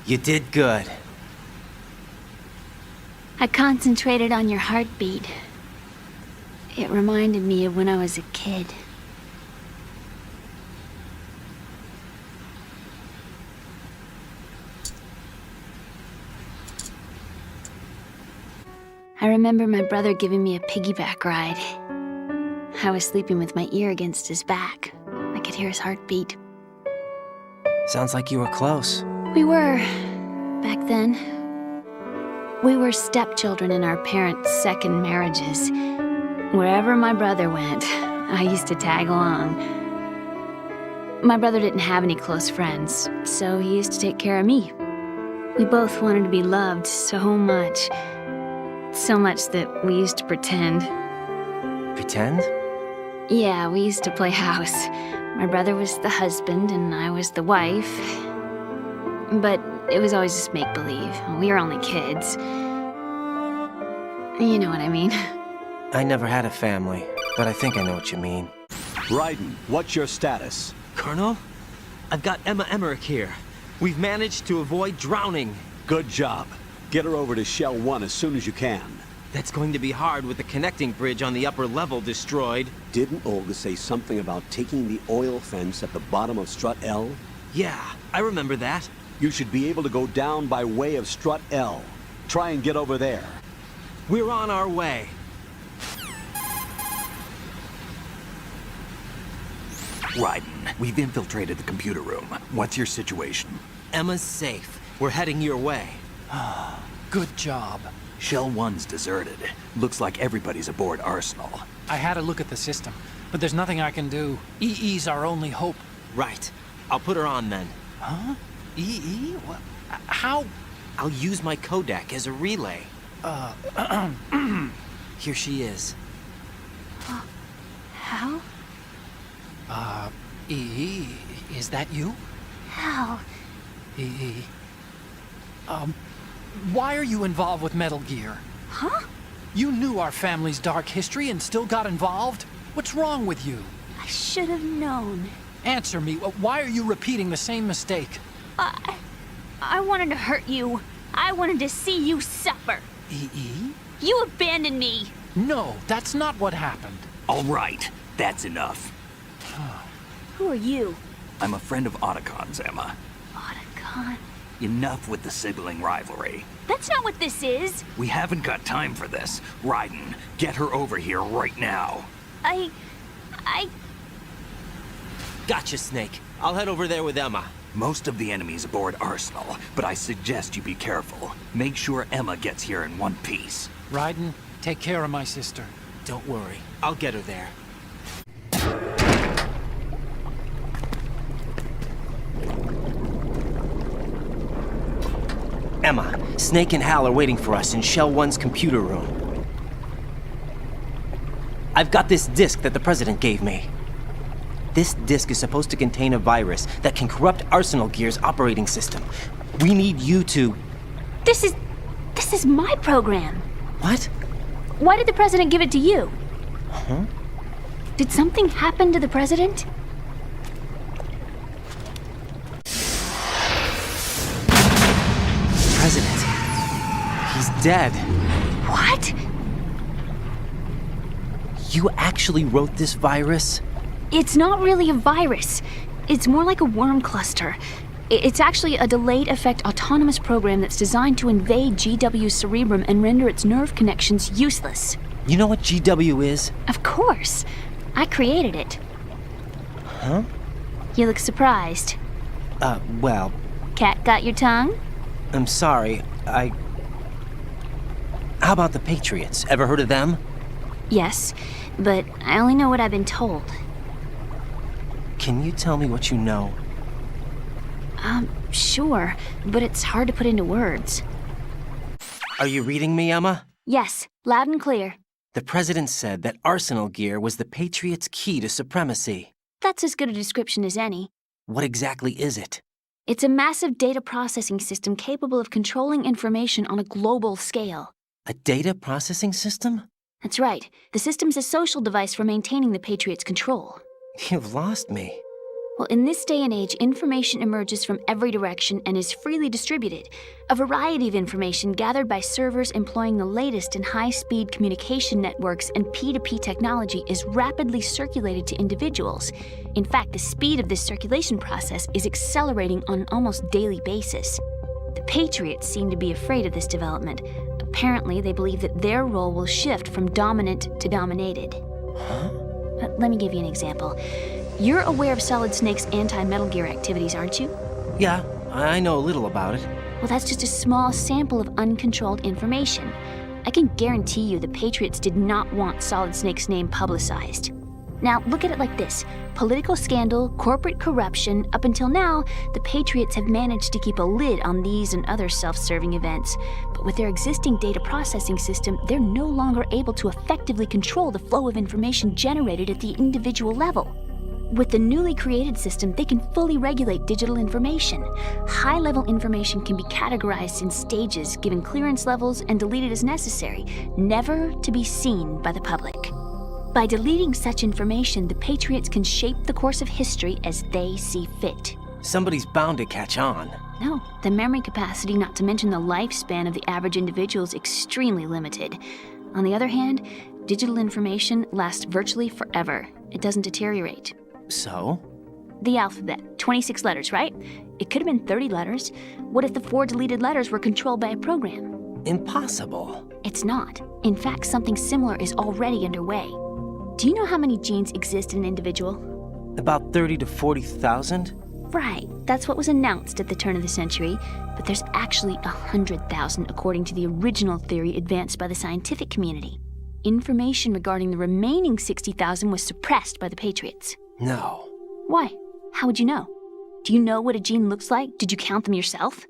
[SPEAKER 2] You did good.
[SPEAKER 4] I concentrated on your heartbeat. It reminded me of when I was a kid. I remember my brother giving me a piggyback ride. I was sleeping with my ear against his back. I could hear his heartbeat.
[SPEAKER 2] Sounds like you were close.
[SPEAKER 4] We were, back then. We were stepchildren in our parents' second marriages. Wherever my brother went, I used to tag along. My brother didn't have any close friends, so he used to take care of me. We both wanted to be loved so much. So much that we used to pretend.
[SPEAKER 2] Pretend?
[SPEAKER 4] Yeah, we used to play house. My brother was the husband and I was the wife. But it was always just make-believe. We were only kids. You know what I mean.
[SPEAKER 2] I never had a family, but I think I know what you mean.
[SPEAKER 1] Raiden, what's your status?
[SPEAKER 2] Colonel, I've got Emma Emmerich here. We've managed to avoid drowning.
[SPEAKER 1] Good job. Get her over to Shell 1 as soon as you can.
[SPEAKER 2] That's going to be hard with the connecting bridge on the upper level destroyed.
[SPEAKER 1] Didn't Olga say something about taking the oil fence at the bottom of Strut L?
[SPEAKER 2] Yeah, I remember that.
[SPEAKER 1] You should be able to go down by way of Strut L. Try and get over there.
[SPEAKER 2] We're on our way.
[SPEAKER 22] Raiden, we've infiltrated the computer room. What's your situation?
[SPEAKER 2] Emma's safe. We're heading your way.
[SPEAKER 10] Good job.
[SPEAKER 22] Shell 1's deserted. Looks like everybody's aboard Arsenal.
[SPEAKER 10] I had a look at the system, but there's nothing I can do. EE's our only hope.
[SPEAKER 2] Right. I'll put her on then.
[SPEAKER 10] Huh? EE? What? How?
[SPEAKER 2] I'll use my codec as a relay. Here she is.
[SPEAKER 4] How?
[SPEAKER 10] EE, is that you?
[SPEAKER 4] How?
[SPEAKER 10] EE. Why are you involved with Metal Gear?
[SPEAKER 4] Huh?
[SPEAKER 10] You knew our family's dark history and still got involved? What's wrong with you?
[SPEAKER 4] I should have known.
[SPEAKER 10] Answer me. Why are you repeating the same mistake?
[SPEAKER 4] I wanted to hurt you. I wanted to see you suffer.
[SPEAKER 10] EE?
[SPEAKER 4] You abandoned me.
[SPEAKER 10] No, that's not what happened.
[SPEAKER 22] All right, that's enough.
[SPEAKER 4] Who are you?
[SPEAKER 22] I'm a friend of Otacon's, Emma.
[SPEAKER 4] Otacon?
[SPEAKER 22] Enough with the sibling rivalry.
[SPEAKER 4] That's not what this is.
[SPEAKER 22] We haven't got time for this. Raiden, get her over here right now.
[SPEAKER 4] I...
[SPEAKER 2] Gotcha, Snake. I'll head over there with Emma.
[SPEAKER 22] Most of the enemy's aboard Arsenal, but I suggest you be careful. Make sure Emma gets here in one piece.
[SPEAKER 10] Raiden, take care of my sister.
[SPEAKER 2] Don't worry. I'll get her there. Emma, Snake and Hal are waiting for us in Shell 1's computer room. I've got this disk that the President gave me. This disk is supposed to contain a virus that can corrupt Arsenal Gear's operating system. We need you to...
[SPEAKER 4] This is my program.
[SPEAKER 2] What?
[SPEAKER 4] Why did the President give it to you?
[SPEAKER 2] Huh?
[SPEAKER 4] Did something happen to the President?
[SPEAKER 2] President. He's dead.
[SPEAKER 4] What?
[SPEAKER 2] You actually wrote this virus?
[SPEAKER 4] It's not really a virus. It's more like a worm cluster. It's actually a delayed effect autonomous program that's designed to invade GW's cerebrum and render its nerve connections useless.
[SPEAKER 2] You know what GW is?
[SPEAKER 4] Of course. I created it.
[SPEAKER 2] Huh?
[SPEAKER 4] You look surprised.
[SPEAKER 2] Well...
[SPEAKER 4] Cat got your tongue?
[SPEAKER 2] I'm sorry, How about the Patriots? Ever heard of them?
[SPEAKER 4] Yes, but I only know what I've been told.
[SPEAKER 2] Can you tell me what you know?
[SPEAKER 4] Sure, but it's hard to put into words.
[SPEAKER 2] Are you reading me, Emma?
[SPEAKER 4] Yes, loud and clear.
[SPEAKER 2] The President said that Arsenal Gear was the Patriots' key to supremacy.
[SPEAKER 4] That's as good a description as any.
[SPEAKER 2] What exactly is it?
[SPEAKER 4] It's a massive data processing system capable of controlling information on a global scale.
[SPEAKER 2] A data processing system?
[SPEAKER 4] That's right. The system's a social device for maintaining the Patriots' control.
[SPEAKER 2] You've lost me.
[SPEAKER 4] Well, in this day and age, information emerges from every direction and is freely distributed. A variety of information gathered by servers employing the latest in high-speed communication networks and P2P technology is rapidly circulated to individuals. In fact, the speed of this circulation process is accelerating on an almost daily basis. The Patriots seem to be afraid of this development. Apparently, they believe that their role will shift from dominant to dominated.
[SPEAKER 2] Huh?
[SPEAKER 4] Let me give you an example. You're aware of Solid Snake's anti-Metal Gear activities, aren't you?
[SPEAKER 2] Yeah, I know a little about it.
[SPEAKER 4] Well, that's just a small sample of uncontrolled information. I can guarantee you the Patriots did not want Solid Snake's name publicized. Now, look at it like this. Political scandal, corporate corruption, up until now, the Patriots have managed to keep a lid on these and other self-serving events. But with their existing data processing system, they're no longer able to effectively control the flow of information generated at the individual level. With the newly created system, they can fully regulate digital information. High-level information can be categorized in stages, given clearance levels, and deleted as necessary, never to be seen by the public. By deleting such information, the Patriots can shape the course of history as they see fit.
[SPEAKER 2] Somebody's bound to catch on.
[SPEAKER 4] No, the memory capacity, not to mention the lifespan of the average individual, is extremely limited. On the other hand, digital information lasts virtually forever. It doesn't deteriorate.
[SPEAKER 2] So?
[SPEAKER 4] The alphabet, 26 letters, right? It could have been 30 letters. What if the 4 deleted letters were controlled by a program?
[SPEAKER 2] Impossible.
[SPEAKER 4] It's not. In fact, something similar is already underway. Do you know how many genes exist in an individual?
[SPEAKER 2] About 30 to 40,000?
[SPEAKER 4] Right. That's what was announced at the turn of the century. But there's actually 100,000 according to the original theory advanced by the scientific community. Information regarding the remaining 60,000 was suppressed by the Patriots.
[SPEAKER 2] No.
[SPEAKER 4] Why? How would you know? Do you know what a gene looks like? Did you count them yourself?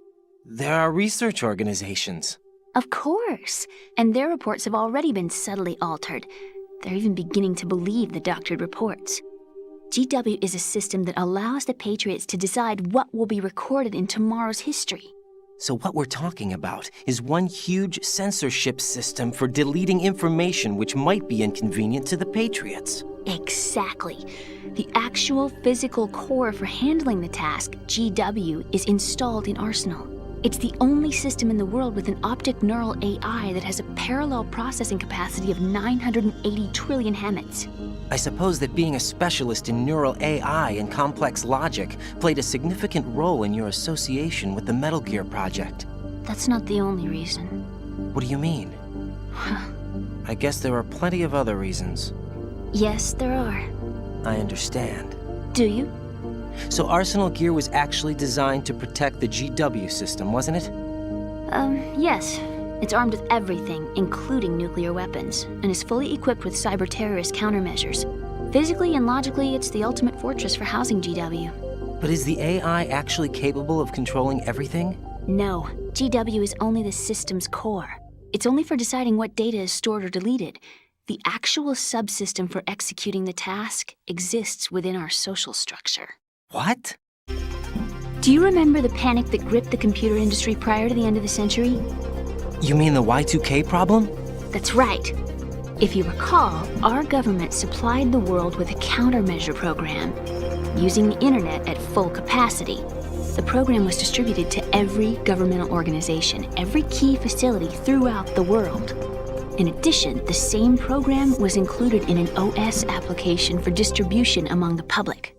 [SPEAKER 2] There are research organizations.
[SPEAKER 4] Of course. And their reports have already been subtly altered. They're even beginning to believe the doctored reports. GW is a system that allows the Patriots to decide what will be recorded in tomorrow's history.
[SPEAKER 2] So what we're talking about is one huge censorship system for deleting information which might be inconvenient to the Patriots.
[SPEAKER 4] Exactly. The actual physical core for handling the task, GW, is installed in Arsenal. It's the only system in the world with an optic neural AI that has a parallel processing capacity of 980 trillion Hammets.
[SPEAKER 2] I suppose that being a specialist in neural AI and complex logic played a significant role in your association with the Metal Gear project.
[SPEAKER 4] That's not the only reason.
[SPEAKER 2] What do you mean? I guess there are plenty of other reasons.
[SPEAKER 4] Yes, there are.
[SPEAKER 2] I understand.
[SPEAKER 4] Do you?
[SPEAKER 2] So Arsenal Gear was actually designed to protect the GW system, wasn't it?
[SPEAKER 4] Yes. It's armed with everything, including nuclear weapons, and is fully equipped with cyber-terrorist countermeasures. Physically and logically, it's the ultimate fortress for housing GW.
[SPEAKER 2] But is the AI actually capable of controlling everything?
[SPEAKER 4] No. GW is only the system's core. It's only for deciding what data is stored or deleted. The actual subsystem for executing the task exists within our social structure.
[SPEAKER 2] What?
[SPEAKER 4] Do you remember the panic that gripped the computer industry prior to the end of the century?
[SPEAKER 2] You mean the Y2K problem?
[SPEAKER 4] That's right. If you recall, our government supplied the world with a countermeasure program, using the internet at full capacity. The program was distributed to every governmental organization, every key facility throughout the world. In addition, the same program was included in an OS application for distribution among the public.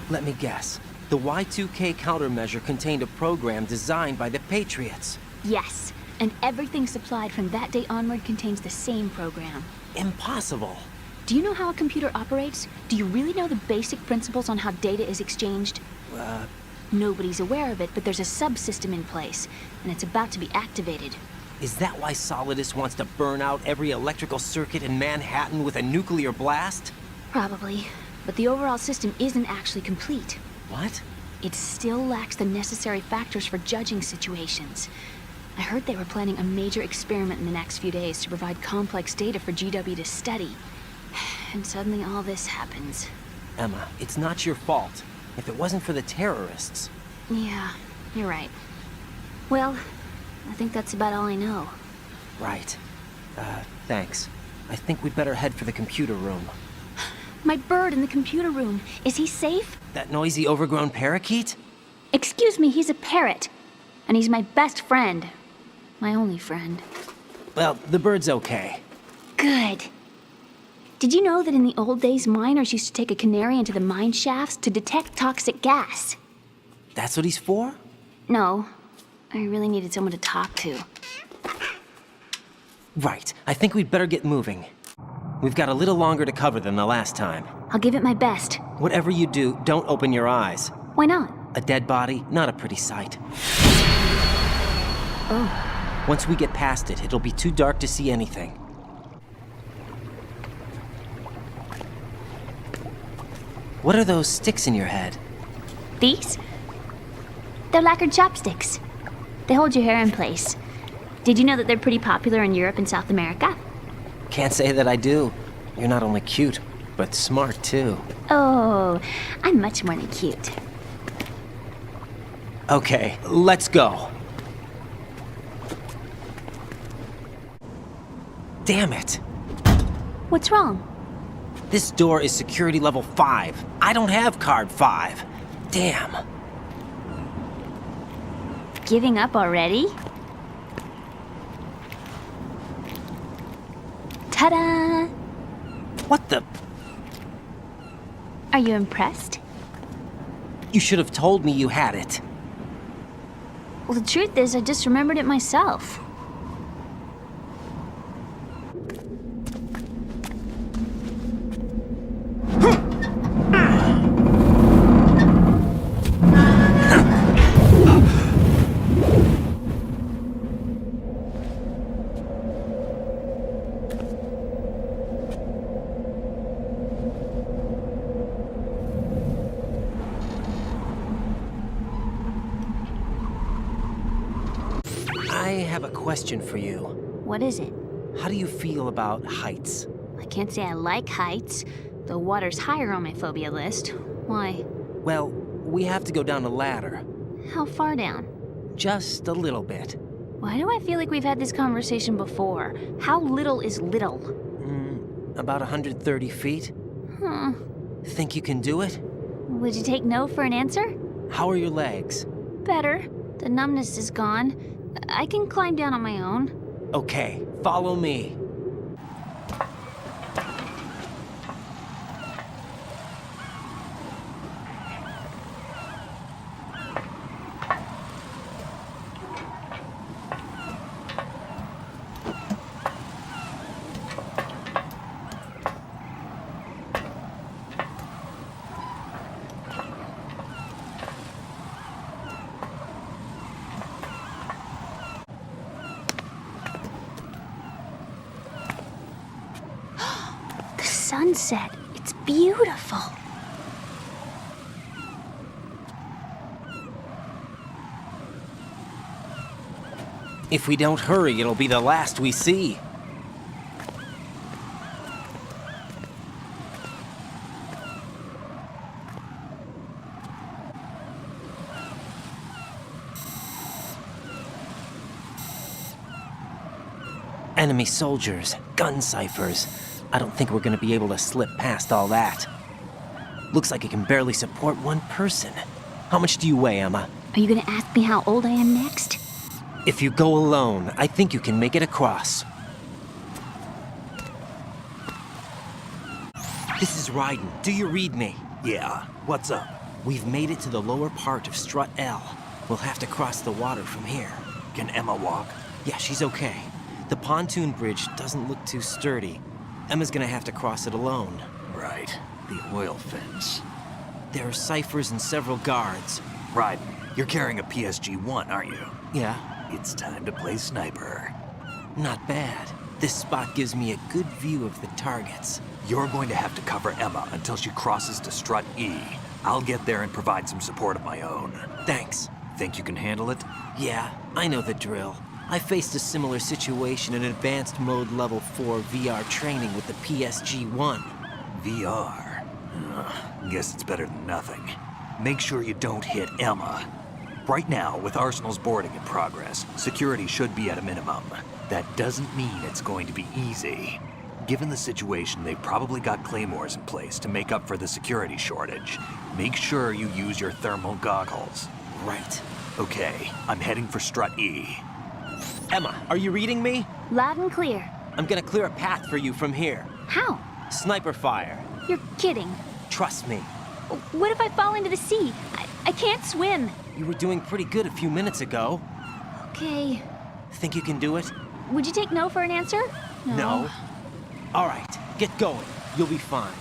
[SPEAKER 2] Let me guess. The Y2K countermeasure contained a program designed by the Patriots.
[SPEAKER 4] Yes, and everything supplied from that day onward contains the same program.
[SPEAKER 2] Impossible.
[SPEAKER 4] Do you know how a computer operates? Do you really know the basic principles on how data is exchanged? Nobody's aware of it, but there's a subsystem in place, and it's about to be activated.
[SPEAKER 2] Is that why Solidus wants to burn out every electrical circuit in Manhattan with a nuclear blast?
[SPEAKER 4] Probably, but the overall system isn't actually complete.
[SPEAKER 2] What?
[SPEAKER 4] It still lacks the necessary factors for judging situations. I heard they were planning a major experiment in the next few days to provide complex data for GW to study. And suddenly all this happens.
[SPEAKER 2] Emma, it's not your fault. If it wasn't for the terrorists...
[SPEAKER 4] Yeah, you're right. Well, I think that's about all I know.
[SPEAKER 2] Right. Thanks. I think we'd better head for the computer room.
[SPEAKER 4] My bird in the computer room. Is he safe?
[SPEAKER 2] That noisy, overgrown parakeet?
[SPEAKER 4] Excuse me, he's a parrot. And he's my best friend. My only friend.
[SPEAKER 2] Well, the bird's okay.
[SPEAKER 4] Good. Did you know that in the old days, miners used to take a canary into the mine shafts to detect toxic gas?
[SPEAKER 2] That's what he's for?
[SPEAKER 4] No. I really needed someone to talk to.
[SPEAKER 2] Right. I think we'd better get moving. We've got a little longer to cover than the last time.
[SPEAKER 4] I'll give it my best.
[SPEAKER 2] Whatever you do, don't open your eyes.
[SPEAKER 4] Why not?
[SPEAKER 2] A dead body, not a pretty sight.
[SPEAKER 4] Oh.
[SPEAKER 2] Once we get past it, it'll be too dark to see anything. What are those sticks in your head?
[SPEAKER 4] These? They're lacquered chopsticks. They hold your hair in place. Did you know that they're pretty popular in Europe and South America?
[SPEAKER 2] Can't say that I do. You're not only cute, but smart too.
[SPEAKER 4] Oh, I'm much more than cute.
[SPEAKER 2] Okay, let's go. Damn it.
[SPEAKER 4] What's wrong?
[SPEAKER 2] This door is security level 5. I don't have card 5. Damn.
[SPEAKER 4] Giving up already? Ta-da!
[SPEAKER 2] What the?
[SPEAKER 4] Are you impressed?
[SPEAKER 2] You should have told me you had it.
[SPEAKER 4] Well, the truth is, I just remembered it myself.
[SPEAKER 2] I have a question for you.
[SPEAKER 4] What is it?
[SPEAKER 2] How do you feel about heights?
[SPEAKER 4] I can't say I like heights. The water's higher on my phobia list. Why?
[SPEAKER 2] Well, we have to go down a ladder.
[SPEAKER 4] How far down?
[SPEAKER 2] Just a little bit.
[SPEAKER 4] Why do I feel like we've had this conversation before? How little is little?
[SPEAKER 2] About 130 feet.
[SPEAKER 4] Huh.
[SPEAKER 2] Think you can do it?
[SPEAKER 4] Would you take no for an answer?
[SPEAKER 2] How are your legs?
[SPEAKER 4] Better. The numbness is gone. I can climb down on my own.
[SPEAKER 2] Okay, follow me.
[SPEAKER 4] Sunset. It's beautiful.
[SPEAKER 2] If we don't hurry, it'll be the last we see. Enemy soldiers, gun ciphers. I don't think we're gonna be able to slip past all that. Looks like it can barely support one person. How much do you weigh, Emma?
[SPEAKER 4] Are you gonna ask me how old I am next?
[SPEAKER 2] If you go alone, I think you can make it across. This is Raiden. Do you read me?
[SPEAKER 11] Yeah, what's up?
[SPEAKER 2] We've made it to the lower part of Strut L. We'll have to cross the water from here.
[SPEAKER 11] Can Emma walk?
[SPEAKER 2] Yeah, she's okay. The pontoon bridge doesn't look too sturdy. Emma's gonna have to cross it alone.
[SPEAKER 11] Right. The oil fence.
[SPEAKER 2] There are ciphers and several guards.
[SPEAKER 11] Raiden, you're carrying a PSG-1, aren't you?
[SPEAKER 2] Yeah.
[SPEAKER 11] It's time to play sniper.
[SPEAKER 2] Not bad. This spot gives me a good view of the targets.
[SPEAKER 11] You're going to have to cover Emma until she crosses to Strut E. I'll get there and provide some support of my own.
[SPEAKER 2] Thanks.
[SPEAKER 11] Think you can handle it?
[SPEAKER 2] Yeah, I know the drill. I faced a similar situation in advanced mode level 4 VR training with the PSG-1.
[SPEAKER 11] VR? Guess it's better than nothing. Make sure you don't hit Emma. Right now, with Arsenal's boarding in progress, security should be at a minimum. That doesn't mean it's going to be easy.
[SPEAKER 22] Given the situation, they've probably got claymores in place to make up for the security shortage. Make sure you use your thermal goggles.
[SPEAKER 2] Right.
[SPEAKER 22] Okay, I'm heading for Strut E.
[SPEAKER 2] Emma, are you reading me?
[SPEAKER 4] Loud and clear.
[SPEAKER 2] I'm gonna clear a path for you from here.
[SPEAKER 4] How?
[SPEAKER 2] Sniper fire.
[SPEAKER 4] You're kidding.
[SPEAKER 2] Trust me.
[SPEAKER 4] What if I fall into the sea? I can't swim.
[SPEAKER 2] You were doing pretty good a few minutes ago.
[SPEAKER 4] Okay.
[SPEAKER 2] Think you can do it?
[SPEAKER 4] Would you take no for an answer?
[SPEAKER 2] No. All right, get going. You'll be fine.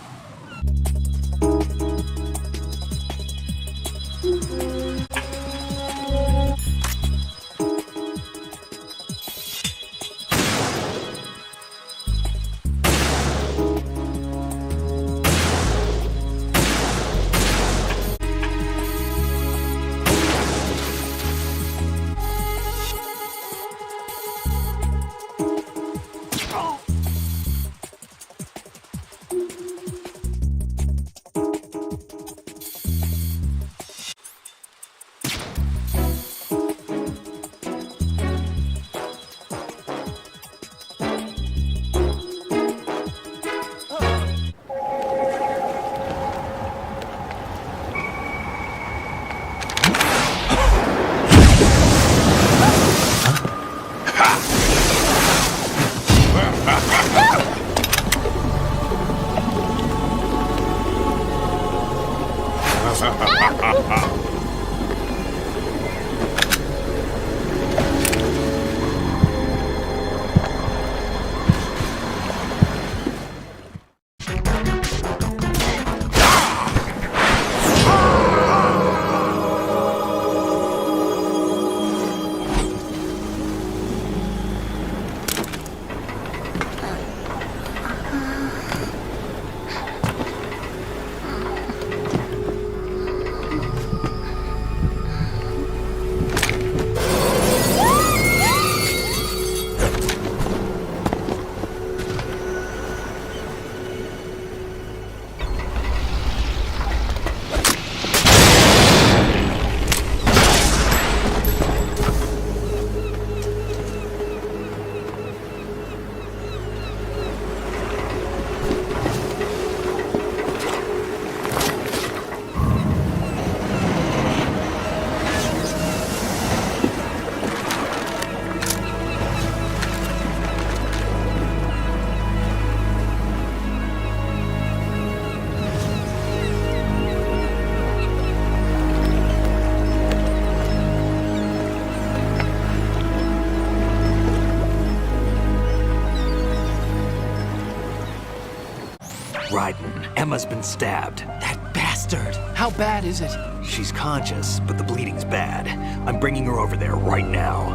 [SPEAKER 22] Raiden, Emma's been stabbed.
[SPEAKER 2] That bastard! How bad is it?
[SPEAKER 22] She's conscious, but the bleeding's bad. I'm bringing her over there right now.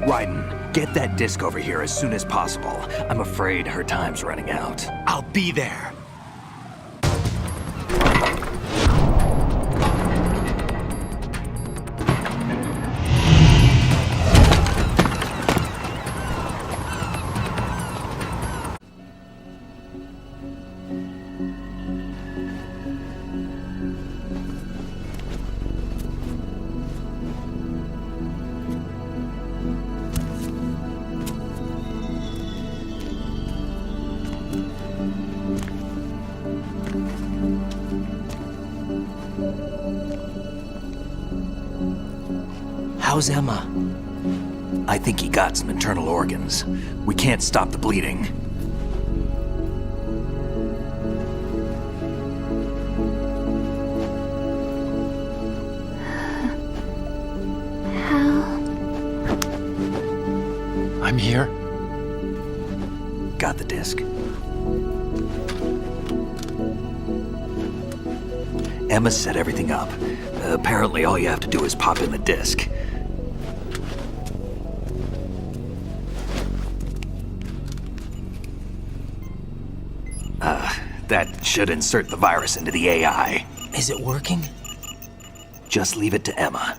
[SPEAKER 22] Raiden, get that disc over here as soon as possible. I'm afraid her time's running out.
[SPEAKER 2] I'll be there. How's Emma?
[SPEAKER 22] I think he got some internal organs. We can't stop the bleeding.
[SPEAKER 10] I'm here.
[SPEAKER 22] Got the disc. Emma set everything up. Apparently all you have to do is pop in the disc. That should insert the virus into the AI.
[SPEAKER 2] Is it working?
[SPEAKER 22] Just leave it to Emma.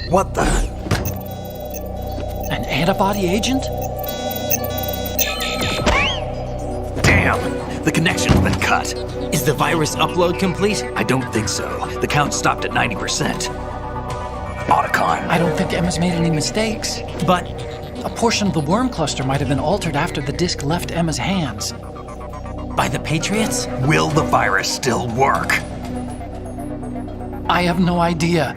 [SPEAKER 22] What the?
[SPEAKER 10] An antibody agent?
[SPEAKER 22] Damn! The connection's been cut.
[SPEAKER 2] Is the virus upload complete?
[SPEAKER 22] I don't think so. The count stopped at 90%. Otacon.
[SPEAKER 10] I don't think Emma's made any mistakes.
[SPEAKER 2] But
[SPEAKER 10] A portion of the worm cluster might have been altered after the disk left Emma's hands.
[SPEAKER 2] By the Patriots?
[SPEAKER 22] Will the virus still work?
[SPEAKER 10] I have no idea.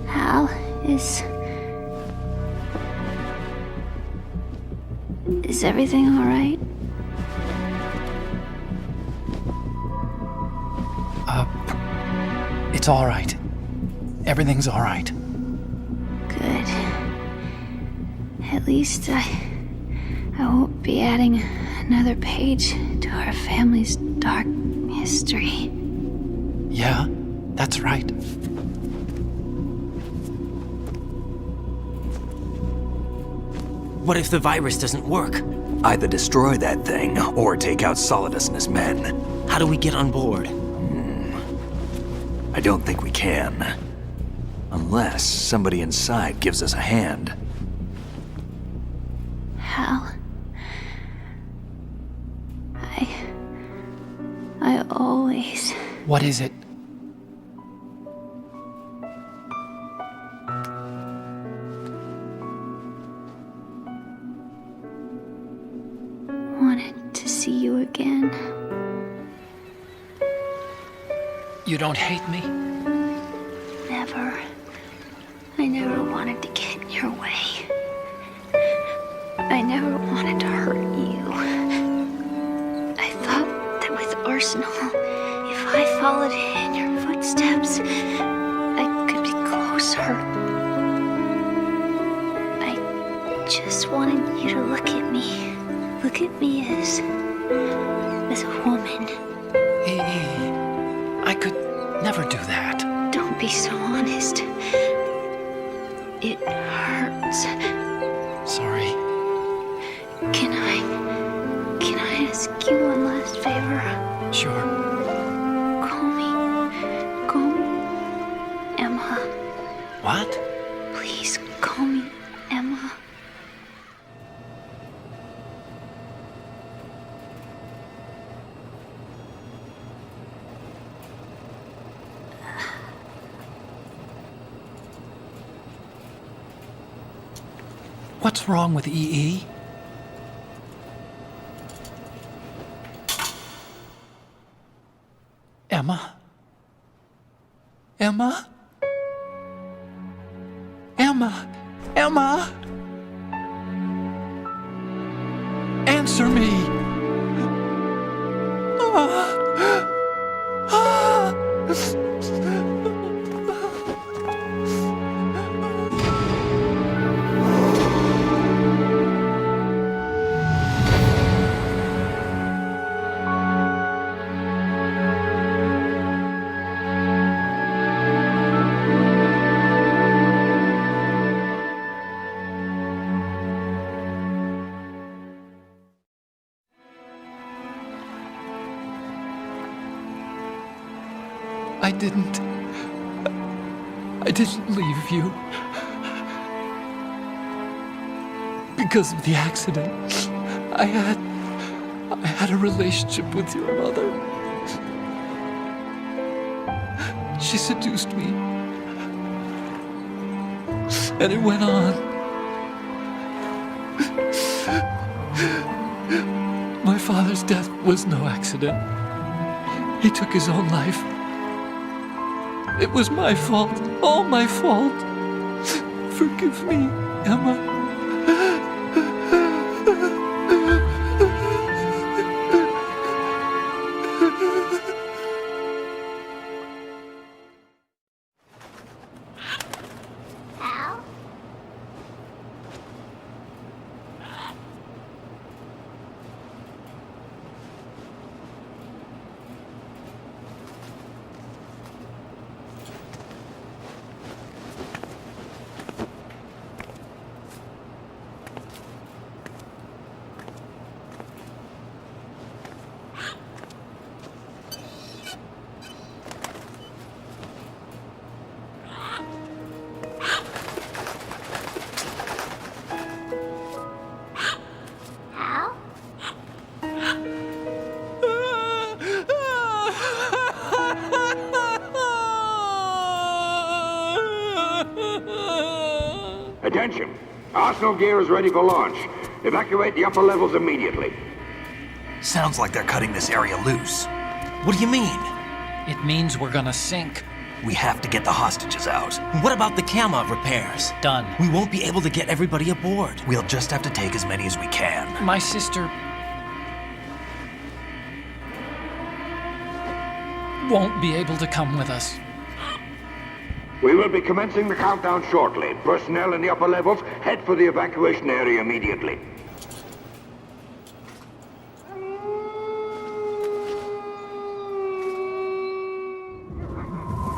[SPEAKER 4] Hal, is everything all right?
[SPEAKER 10] It's all right. Everything's all right.
[SPEAKER 4] Good. At least I won't be adding another page to our family's dark history.
[SPEAKER 10] Yeah, that's right.
[SPEAKER 2] What if the virus doesn't work?
[SPEAKER 22] Either destroy that thing, or take out Soliton and his men.
[SPEAKER 2] How do we get on board?
[SPEAKER 22] I don't think we can. Unless somebody inside gives us a hand.
[SPEAKER 4] Hal, I always...
[SPEAKER 10] What is it?
[SPEAKER 4] wanted to see you again.
[SPEAKER 10] You don't hate me?
[SPEAKER 4] Never. I never wanted to get in your way. I never wanted to hurt you. I thought that with Arsenal, if I followed in your footsteps, I could be closer. I just wanted you to look at me. Look at me as a woman.
[SPEAKER 10] I could never do that.
[SPEAKER 4] Don't be so honest. It hurts.
[SPEAKER 10] Sorry.
[SPEAKER 4] Can I ask you one last favor?
[SPEAKER 10] Sure.
[SPEAKER 4] Call me Emma.
[SPEAKER 10] What?
[SPEAKER 4] Please call me Emma.
[SPEAKER 10] What's wrong with EE? Emma? Emma? Emma? Emma? Answer me! I didn't leave you. Because of the accident, I had a relationship with your mother. She seduced me. And it went on. My father's death was no accident. He took his own life. It was my fault, all my fault. Forgive me, Emma.
[SPEAKER 3] Attention! Arsenal gear is ready for launch. Evacuate the upper levels immediately.
[SPEAKER 22] Sounds like they're cutting this area loose. What do you mean?
[SPEAKER 10] It means we're gonna sink.
[SPEAKER 22] We have to get the hostages out.
[SPEAKER 2] What about the camo repairs?
[SPEAKER 10] Done.
[SPEAKER 2] We won't be able to get everybody aboard.
[SPEAKER 22] We'll just have to take as many as we can.
[SPEAKER 10] My sister won't be able to come with us.
[SPEAKER 3] We will be commencing the countdown shortly. Personnel in the upper levels, head for the evacuation area immediately.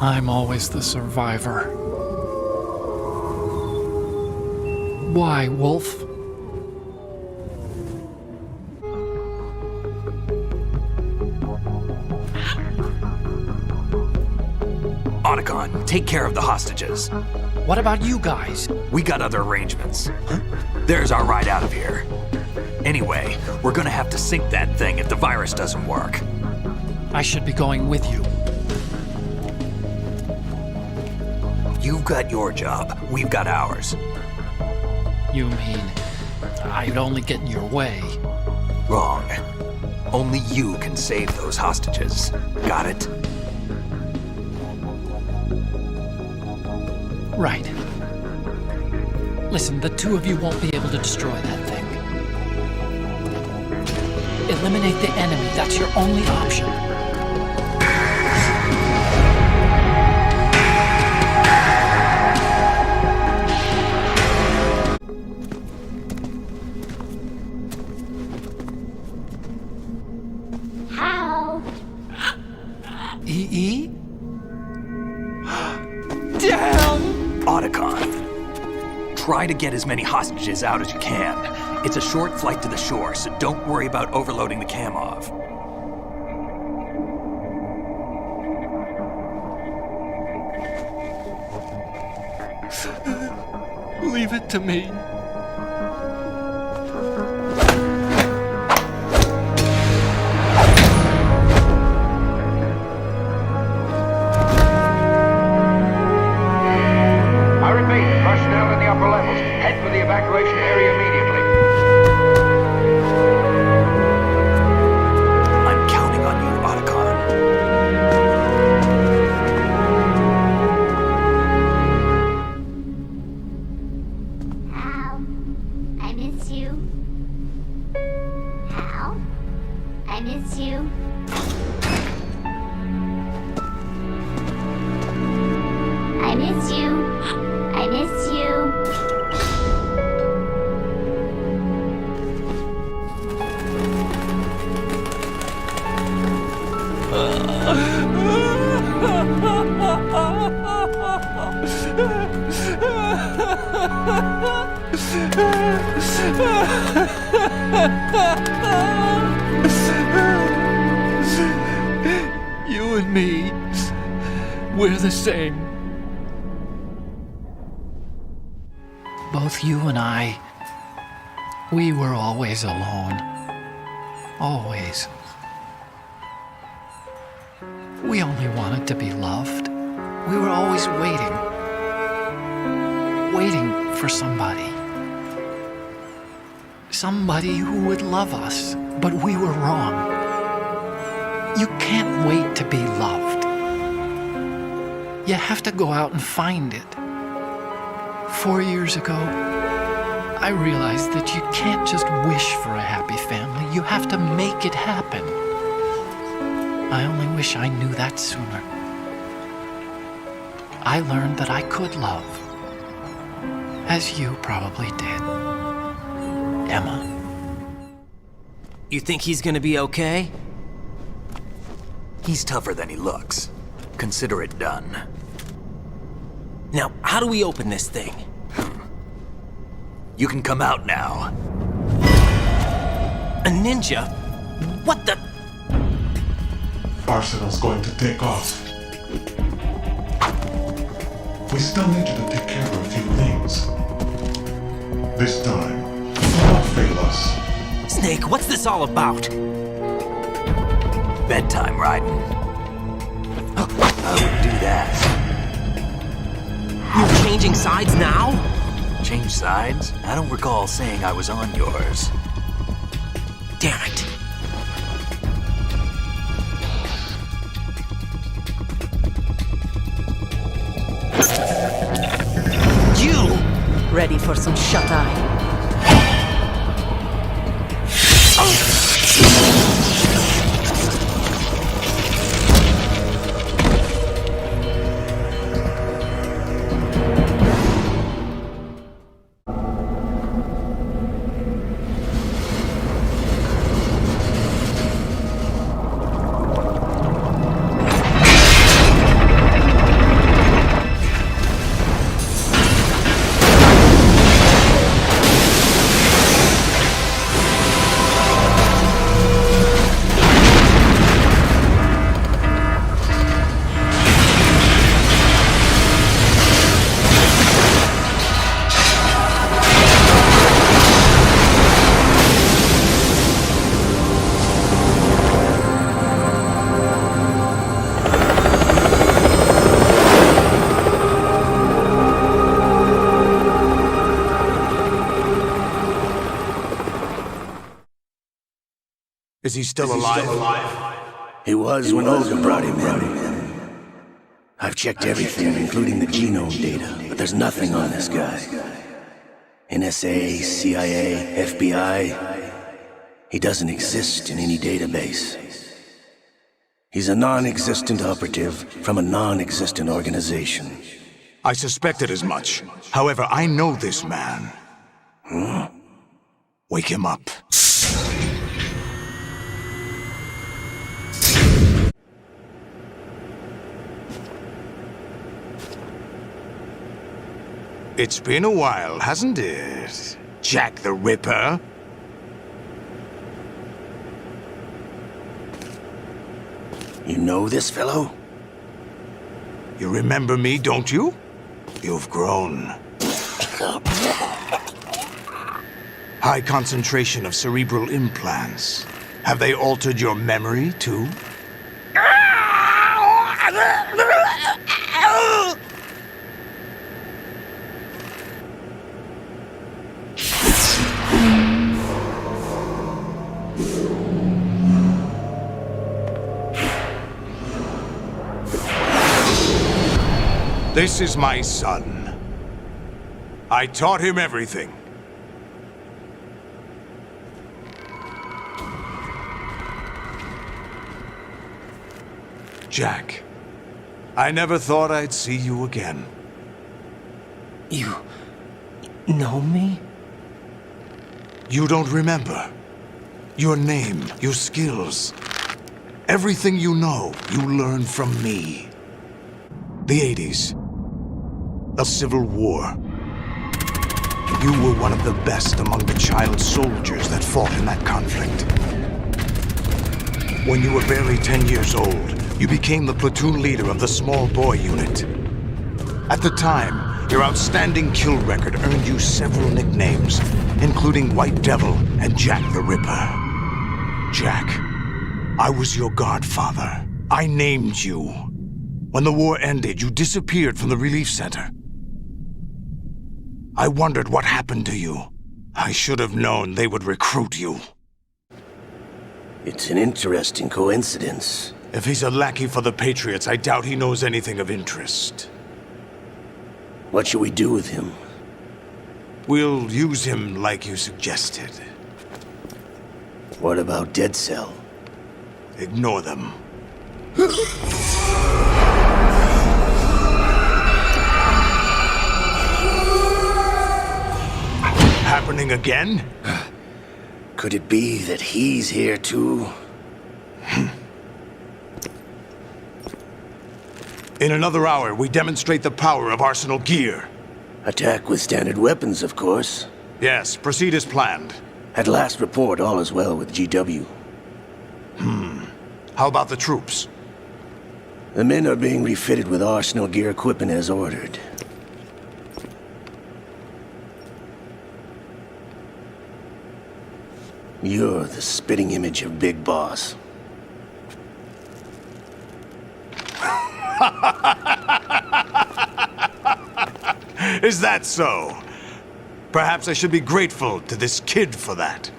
[SPEAKER 10] I'm always the survivor. Why, Wolf?
[SPEAKER 22] Otacon, take care of the hostages.
[SPEAKER 10] What about you guys?
[SPEAKER 22] We got other arrangements. There's our ride out of here. Anyway, we're gonna have to sink that thing if the virus doesn't work.
[SPEAKER 10] I should be going with you.
[SPEAKER 22] You've got your job, we've got ours.
[SPEAKER 10] You mean I'd only get in your way?
[SPEAKER 22] Wrong. Only you can save those hostages. Got it?
[SPEAKER 10] Right. Listen, the two of you won't be able to destroy that thing. Eliminate the enemy. That's your only option.
[SPEAKER 4] How?
[SPEAKER 10] EE? Damn!
[SPEAKER 22] Otacon, try to get as many hostages out as you can. It's a short flight to the shore, so don't worry about overloading the Kamov.
[SPEAKER 10] Leave it to me.
[SPEAKER 3] I repeat, personnel in the upper levels, head for the evacuation area immediately.
[SPEAKER 22] I'm counting on you, Otacon.
[SPEAKER 4] Hal, I miss you. Hal, I miss you. I miss you. I miss you.
[SPEAKER 10] You and me, we're the same. Both you and I, we were always alone. Always. We only wanted to be loved. We were always waiting. Waiting for somebody. Somebody who would love us, but we were wrong. You can't wait to be loved. You have to go out and find it. 4 years ago, I realized that you can't just wish for a happy family. You have to make it happen. I only wish I knew that sooner. I learned that I could love, as you probably did. Emma.
[SPEAKER 2] You think he's gonna be okay?
[SPEAKER 22] He's tougher than he looks. Consider it done.
[SPEAKER 2] Now, how do we open this thing?
[SPEAKER 22] You can come out now.
[SPEAKER 2] A ninja? What the?
[SPEAKER 13] Arsenal's going to take off. We still need you to take care of a few things. This time, do not fail us.
[SPEAKER 2] Snake, what's this all about?
[SPEAKER 22] Bedtime, Raiden. I wouldn't do that.
[SPEAKER 2] You're changing sides now?
[SPEAKER 6] change sides? I don't recall saying I was on yours.
[SPEAKER 2] Damn it.
[SPEAKER 9] You! Ready for some shut-eye?
[SPEAKER 17] Is he still alive?
[SPEAKER 16] He was when Olga brought him in. I've checked everything, including the genome data, but there's nothing on this guy. NSA, CIA, FBI. He doesn't exist in any database. He's a non-existent operative from a non-existent organization.
[SPEAKER 17] I suspected as much. However, I know this man. Wake him up. It's been a while, hasn't it? Jack the Ripper?
[SPEAKER 16] You know this fellow?
[SPEAKER 17] You remember me, don't you? You've grown. High concentration of cerebral implants. Have they altered your memory, too? This is my son. I taught him everything. Jack, I never thought I'd see you again.
[SPEAKER 2] You know me?
[SPEAKER 17] You don't remember. Your name, your skills. Everything you know, you learned from me. The 80s. A civil war. You were one of the best among the child soldiers that fought in that conflict. When you were barely 10 years old, you became the platoon leader of the small boy unit. At the time, your outstanding kill record earned you several nicknames, including White Devil and Jack the Ripper. Jack, I was your godfather. I named you. When the war ended, you disappeared from the relief center. I wondered what happened to you. I should have known they would recruit you.
[SPEAKER 16] It's an interesting coincidence.
[SPEAKER 17] If he's a lackey for the Patriots, I doubt he knows anything of interest.
[SPEAKER 16] What should we do with him?
[SPEAKER 17] We'll use him like you suggested.
[SPEAKER 16] What about Dead Cell?
[SPEAKER 17] Ignore them. Happening again?
[SPEAKER 16] Could it be that he's here too?
[SPEAKER 17] In another hour, we demonstrate the power of Arsenal gear.
[SPEAKER 16] Attack with standard weapons, of course.
[SPEAKER 17] Yes, proceed as planned.
[SPEAKER 16] At last report, all is well with GW.
[SPEAKER 17] How about the troops?
[SPEAKER 16] The men are being refitted with Arsenal gear equipment as ordered. You're the spitting image of Big Boss.
[SPEAKER 17] Is that so? Perhaps I should be grateful to this kid for that.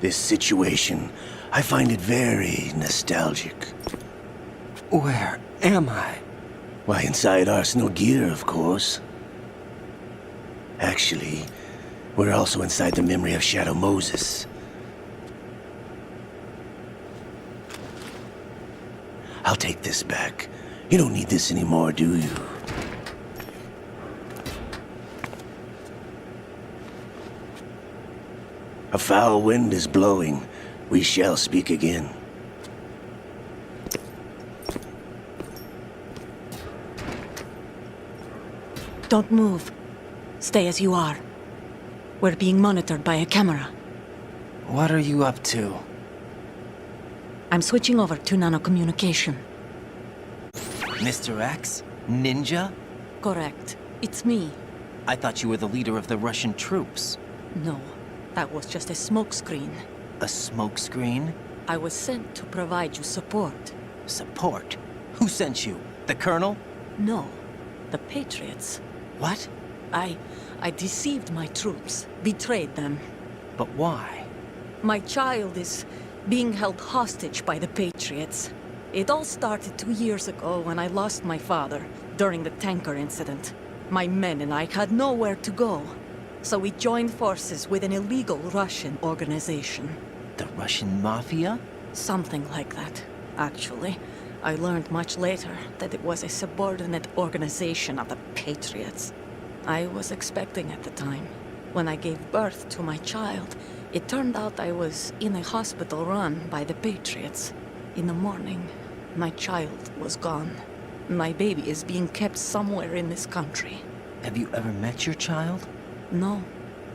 [SPEAKER 16] This situation, I find it very nostalgic.
[SPEAKER 2] Where am I?
[SPEAKER 16] Why, inside Arsenal gear, of course. Actually, we're also inside the memory of Shadow Moses. I'll take this back. You don't need this anymore, do you? A foul wind is blowing. We shall speak again.
[SPEAKER 9] Don't move. Stay as you are. We're being monitored by a camera.
[SPEAKER 2] What are you up to?
[SPEAKER 9] I'm switching over to nanocommunication.
[SPEAKER 2] Mr. X? Ninja?
[SPEAKER 9] Correct. It's me.
[SPEAKER 2] I thought you were the leader of the Russian troops.
[SPEAKER 9] No, that was just a smokescreen.
[SPEAKER 2] A smokescreen?
[SPEAKER 9] I was sent to provide you support.
[SPEAKER 2] Support? Who sent you? The Colonel?
[SPEAKER 9] No, the Patriots.
[SPEAKER 2] What?
[SPEAKER 9] I deceived my troops, betrayed them.
[SPEAKER 2] But why?
[SPEAKER 9] My child is being held hostage by the Patriots. It all started 2 years ago when I lost my father during the tanker incident. My men and I had nowhere to go, so we joined forces with an illegal Russian organization.
[SPEAKER 2] The Russian Mafia?
[SPEAKER 9] Something like that, actually. I learned much later that it was a subordinate organization of the Patriots. I was expecting at the time. When I gave birth to my child, it turned out I was in a hospital run by the Patriots. In the morning, my child was gone. My baby is being kept somewhere in this country.
[SPEAKER 2] Have you ever met your child?
[SPEAKER 9] No.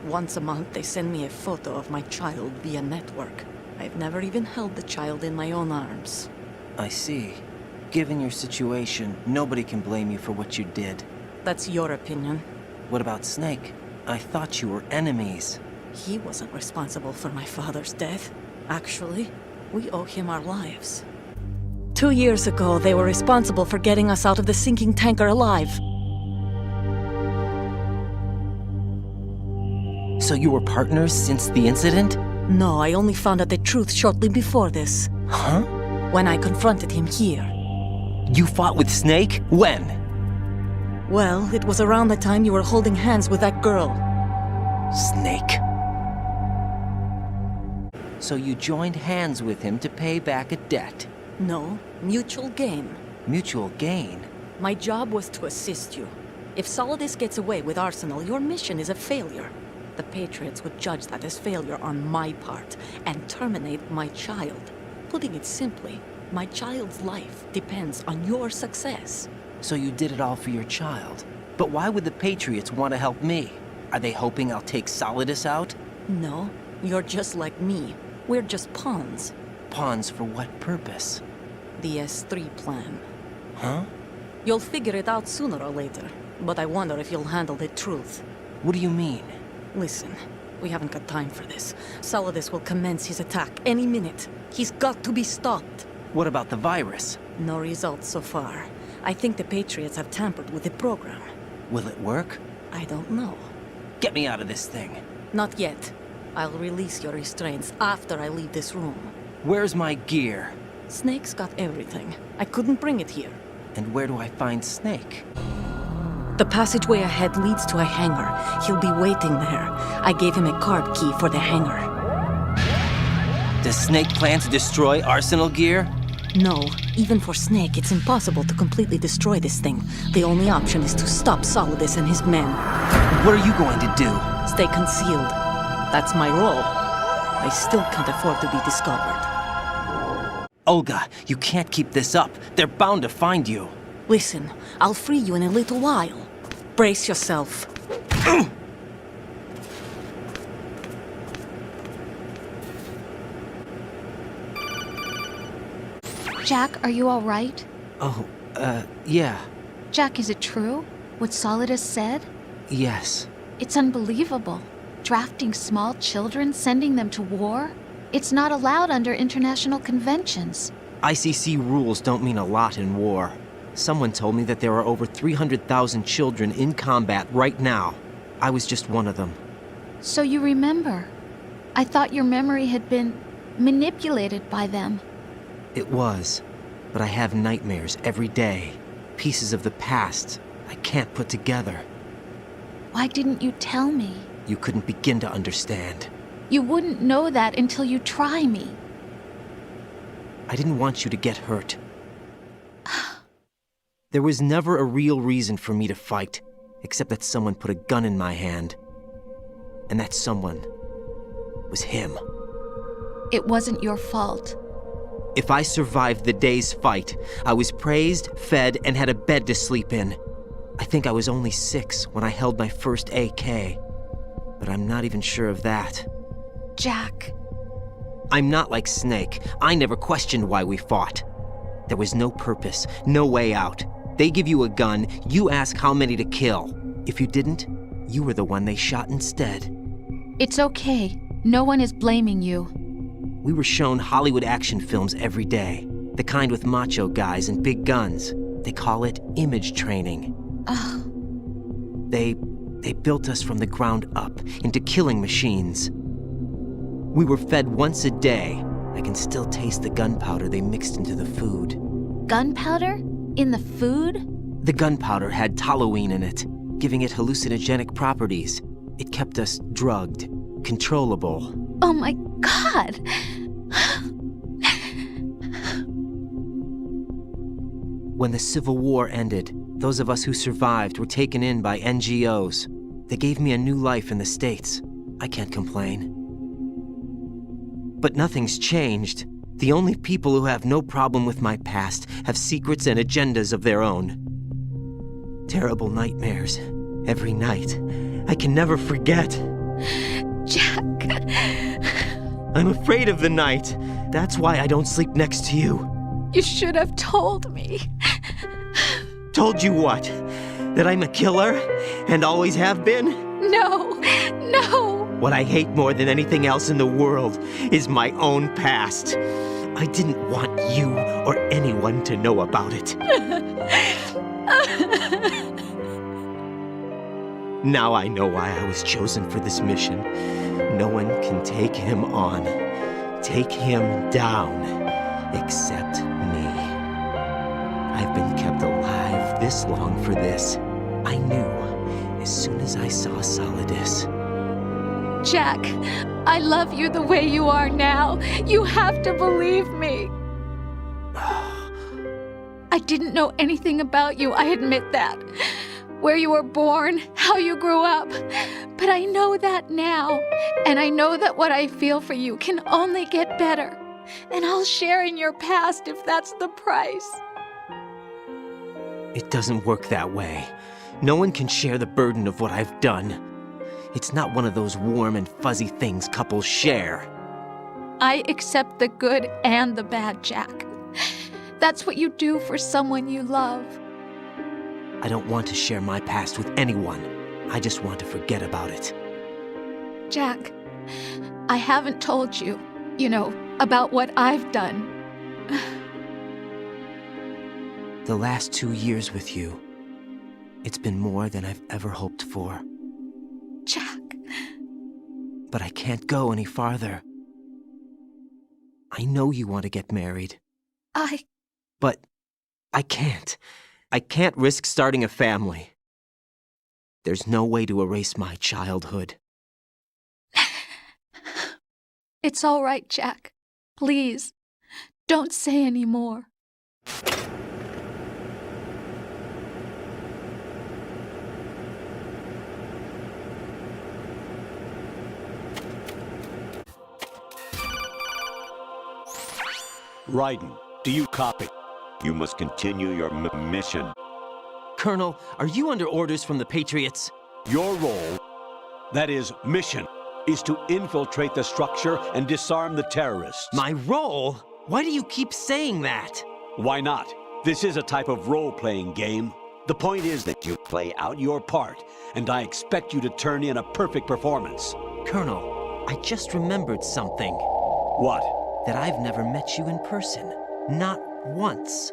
[SPEAKER 9] Once a month, they send me a photo of my child via network. I've never even held the child in my own arms.
[SPEAKER 2] I see. Given your situation, nobody can blame you for what you did.
[SPEAKER 9] That's your opinion.
[SPEAKER 2] What about Snake? I thought you were enemies.
[SPEAKER 9] He wasn't responsible for my father's death. Actually, we owe him our lives. 2 years ago, they were responsible for getting us out of the sinking tanker alive.
[SPEAKER 2] So you were partners since the incident?
[SPEAKER 9] No, I only found out the truth shortly before this.
[SPEAKER 2] Huh?
[SPEAKER 9] When I confronted him here.
[SPEAKER 2] You fought with Snake? When?
[SPEAKER 9] Well, it was around the time you were holding hands with that girl.
[SPEAKER 2] Snake. So you joined hands with him to pay back a debt?
[SPEAKER 9] No, mutual gain.
[SPEAKER 2] Mutual gain?
[SPEAKER 9] My job was to assist you. If Solidus gets away with Arsenal, your mission is a failure. The Patriots would judge that as failure on my part and terminate my child. Putting it simply, my child's life depends on your success.
[SPEAKER 2] So you did it all for your child. But why would the Patriots want to help me? Are they hoping I'll take Solidus out?
[SPEAKER 9] No, you're just like me. We're just pawns.
[SPEAKER 2] Pawns for what purpose?
[SPEAKER 9] The S3 plan.
[SPEAKER 2] Huh?
[SPEAKER 9] You'll figure it out sooner or later, but I wonder if you'll handle the truth.
[SPEAKER 2] What do you mean?
[SPEAKER 9] Listen, we haven't got time for this. Solidus will commence his attack any minute. He's got to be stopped.
[SPEAKER 2] What about the virus?
[SPEAKER 9] No results so far. I think the Patriots have tampered with the program.
[SPEAKER 2] Will it work?
[SPEAKER 9] I don't know.
[SPEAKER 2] Get me out of this thing.
[SPEAKER 9] Not yet. I'll release your restraints after I leave this room.
[SPEAKER 2] Where's my gear?
[SPEAKER 9] Snake's got everything. I couldn't bring it here.
[SPEAKER 2] And where do I find Snake?
[SPEAKER 9] The passageway ahead leads to a hangar. He'll be waiting there. I gave him a card key for the hangar.
[SPEAKER 2] Does Snake plan to destroy Arsenal gear?
[SPEAKER 9] No. Even for Snake, it's impossible to completely destroy this thing. The only option is to stop Solidus and his men.
[SPEAKER 2] What are you going to do?
[SPEAKER 9] Stay concealed. That's my role. I still can't afford to be discovered.
[SPEAKER 2] Olga, you can't keep this up. They're bound to find you.
[SPEAKER 9] Listen, I'll free you in a little while. Brace yourself.
[SPEAKER 5] Jack, are you all right?
[SPEAKER 2] Oh, yeah.
[SPEAKER 5] Jack, is it true? What Solidus said?
[SPEAKER 2] Yes.
[SPEAKER 5] It's unbelievable. Drafting small children, sending them to war? It's not allowed under international conventions.
[SPEAKER 2] ICC rules don't mean a lot in war. Someone told me that there are over 300,000 children in combat right now. I was just one of them.
[SPEAKER 5] So you remember. I thought your memory had been manipulated by them.
[SPEAKER 2] It was, but I have nightmares every day. Pieces of the past I can't put together.
[SPEAKER 5] Why didn't you tell me?
[SPEAKER 2] You couldn't begin to understand.
[SPEAKER 5] You wouldn't know that until you try me.
[SPEAKER 2] I didn't want you to get hurt. There was never a real reason for me to fight, except that someone put a gun in my hand. And that someone was him.
[SPEAKER 5] It wasn't your fault.
[SPEAKER 2] If I survived the day's fight, I was praised, fed, and had a bed to sleep in. I think I was only 6 when I held my first AK. But I'm not even sure of that.
[SPEAKER 5] Jack.
[SPEAKER 2] I'm not like Snake. I never questioned why we fought. There was no purpose, no way out. They give you a gun, you ask how many to kill. If you didn't, you were the one they shot instead.
[SPEAKER 5] It's okay. No one is blaming you.
[SPEAKER 2] We were shown Hollywood action films every day. The kind with macho guys and big guns. They call it image training. They built us from the ground up into killing machines. We were fed once a day. I can still taste the gunpowder they mixed into the food.
[SPEAKER 5] Gunpowder? In the food?
[SPEAKER 2] The gunpowder had toluene in it, giving it hallucinogenic properties. It kept us drugged, controllable.
[SPEAKER 5] Oh my God!
[SPEAKER 2] When the Civil War ended, those of us who survived were taken in by NGOs. They gave me a new life in the States. I can't complain. But nothing's changed. The only people who have no problem with my past have secrets and agendas of their own. Terrible nightmares. Every night. I can never forget.
[SPEAKER 5] Jack.
[SPEAKER 2] I'm afraid of the night. That's why I don't sleep next to you.
[SPEAKER 5] You should have told me.
[SPEAKER 2] Told you what? That I'm a killer? And always have been?
[SPEAKER 5] No.
[SPEAKER 2] What I hate more than anything else in the world is my own past. I didn't want you or anyone to know about it. Now I know why I was chosen for this mission. No one can take him on, take him down, except me. I've been kept alive this long for this. I knew as soon as I saw Solidus.
[SPEAKER 5] Jack, I love you the way you are now. You have to believe me. I didn't know anything about you, I admit that. Where you were born, how you grew up. But I know that now. And I know that what I feel for you can only get better. And I'll share in your past if that's the price.
[SPEAKER 2] It doesn't work that way. No one can share the burden of what I've done. It's not one of those warm and fuzzy things couples share.
[SPEAKER 5] I accept the good and the bad, Jack. That's what you do for someone you love.
[SPEAKER 2] I don't want to share my past with anyone. I just want to forget about it.
[SPEAKER 5] Jack, I haven't told you, about what I've done.
[SPEAKER 2] The last 2 years with you, it's been more than I've ever hoped for.
[SPEAKER 5] Jack.
[SPEAKER 2] But I can't go any farther. I know you want to get married. But I can't. I can't risk starting a family. There's no way to erase my childhood.
[SPEAKER 5] It's all right, Jack. Please, don't say any more.
[SPEAKER 1] Raiden, do you copy? You must continue your mission.
[SPEAKER 2] Colonel, are you under orders from the Patriots?
[SPEAKER 1] Your role, that is, mission, is to infiltrate the structure and disarm the terrorists.
[SPEAKER 2] My role? Why do you keep saying that?
[SPEAKER 1] Why not? This is a type of role-playing game. The point is that you play out your part, and I expect you to turn in a perfect performance.
[SPEAKER 2] Colonel, I just remembered something.
[SPEAKER 1] What?
[SPEAKER 2] That I've never met you in person. Not once.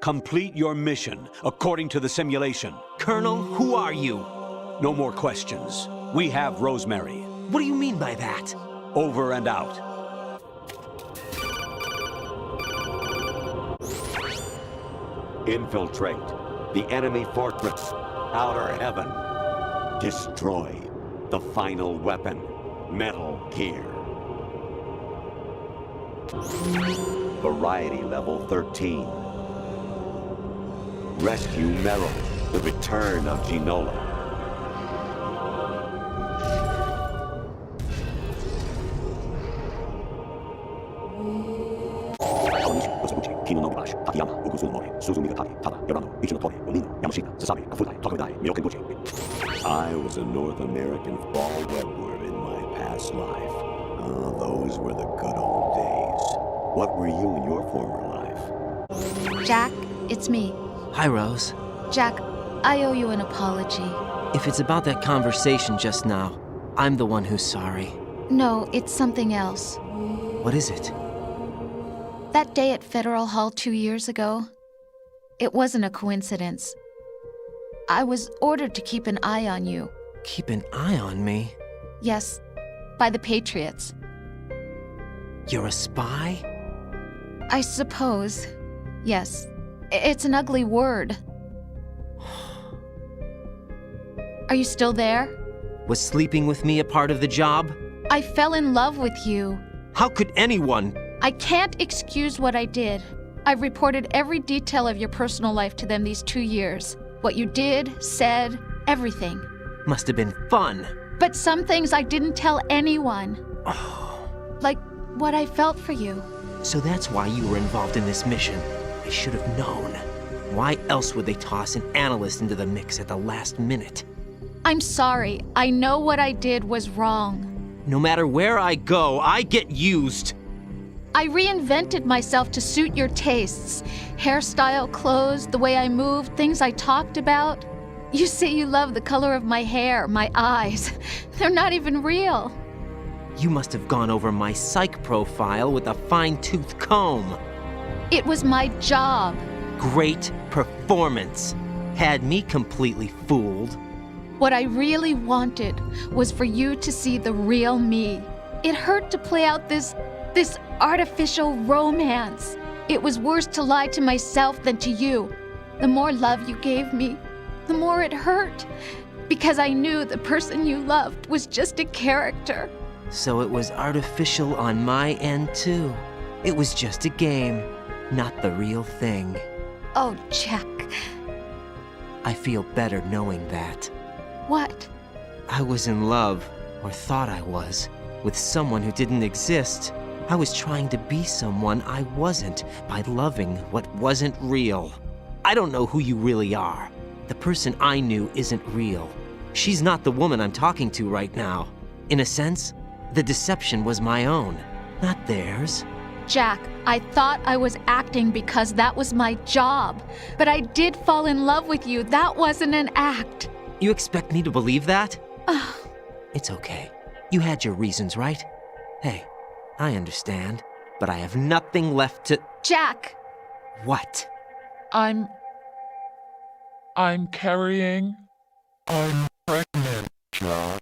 [SPEAKER 1] Complete your mission according to the simulation.
[SPEAKER 2] Colonel, who are you?
[SPEAKER 1] No more questions. We have Rosemary.
[SPEAKER 2] What do you mean by that?
[SPEAKER 1] Over and out.
[SPEAKER 8] Infiltrate the enemy fortress. Outer heaven. Destroy the final weapon. Metal Gear. Variety level 13. Rescue Merrill. The return of Ginola. I was a North American fall webworm in my past life. Those were the good old days. What were you in your former life?
[SPEAKER 5] Jack, it's me.
[SPEAKER 2] Hi, Rose.
[SPEAKER 5] Jack, I owe you an apology.
[SPEAKER 2] If it's about that conversation just now, I'm the one who's sorry.
[SPEAKER 5] No, it's something else.
[SPEAKER 2] What is it?
[SPEAKER 5] That day at Federal Hall 2 years ago, it wasn't a coincidence. I was ordered to keep an eye on you.
[SPEAKER 2] Keep an eye on me?
[SPEAKER 5] Yes, by the Patriots.
[SPEAKER 2] You're a spy?
[SPEAKER 5] I suppose. Yes. It's an ugly word. Are you still there?
[SPEAKER 2] Was sleeping with me a part of the job?
[SPEAKER 5] I fell in love with you.
[SPEAKER 2] How could anyone?
[SPEAKER 5] I can't excuse what I did. I've reported every detail of your personal life to them these 2 years. What you did, said, everything.
[SPEAKER 2] Must have been fun.
[SPEAKER 5] But some things I didn't tell anyone. Like what I felt for you.
[SPEAKER 2] So that's why you were involved in this mission. I should have known. Why else would they toss an analyst into the mix at the last minute?
[SPEAKER 5] I'm sorry. I know what I did was wrong.
[SPEAKER 2] No matter where I go, I get used.
[SPEAKER 5] I reinvented myself to suit your tastes. Hairstyle, clothes, the way I moved, things I talked about. You say you love the color of my hair, my eyes. They're not even real.
[SPEAKER 2] You must have gone over my psych profile with a fine-tooth comb.
[SPEAKER 5] It was my job.
[SPEAKER 2] Great performance. Had me completely fooled.
[SPEAKER 5] What I really wanted was for you to see the real me. It hurt to play out this artificial romance. It was worse to lie to myself than to you. The more love you gave me, the more it hurt. Because I knew the person you loved was just a character.
[SPEAKER 2] So it was artificial on my end, too. It was just a game, not the real thing.
[SPEAKER 5] Oh, Jack.
[SPEAKER 2] I feel better knowing that.
[SPEAKER 5] What?
[SPEAKER 2] I was in love, or thought I was, with someone who didn't exist. I was trying to be someone I wasn't by loving what wasn't real. I don't know who you really are. The person I knew isn't real. She's not the woman I'm talking to right now. In a sense, the deception was my own, not theirs.
[SPEAKER 5] Jack, I thought I was acting because that was my job. But I did fall in love with you. That wasn't an act.
[SPEAKER 2] You expect me to believe that? It's okay. You had your reasons, right? Hey, I understand, but I have nothing left to...
[SPEAKER 5] Jack!
[SPEAKER 2] What?
[SPEAKER 14] I'm carrying... I'm pregnant, Jack.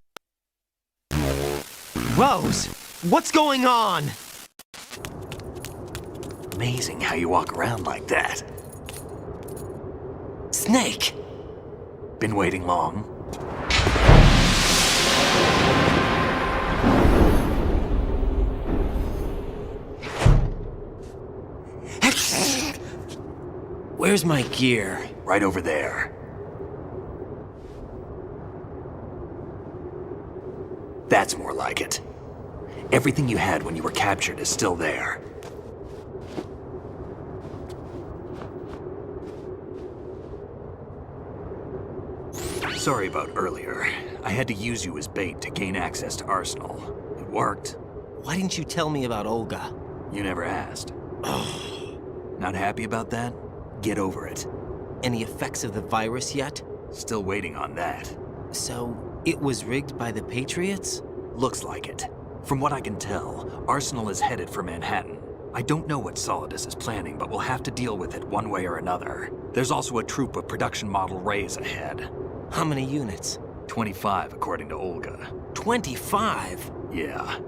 [SPEAKER 2] Rose! What's going on?
[SPEAKER 22] Amazing how you walk around like that.
[SPEAKER 2] Snake!
[SPEAKER 22] Been waiting long?
[SPEAKER 2] Where's my gear?
[SPEAKER 22] Right over there. That's more like it. Everything you had when you were captured is still there. Sorry about earlier. I had to use you as bait to gain access to Arsenal. It worked.
[SPEAKER 2] Why didn't you tell me about Olga?
[SPEAKER 22] You never asked. Not happy about that? Get over it.
[SPEAKER 2] Any effects of the virus yet?
[SPEAKER 22] Still waiting on that.
[SPEAKER 2] So, it was rigged by the Patriots?
[SPEAKER 22] Looks like it. From what I can tell, Arsenal is headed for Manhattan. I don't know what Solidus is planning, but we'll have to deal with it one way or another. There's also a troop of production model Rays ahead.
[SPEAKER 2] How many units?
[SPEAKER 22] 25, according to Olga.
[SPEAKER 2] 25?
[SPEAKER 22] Yeah.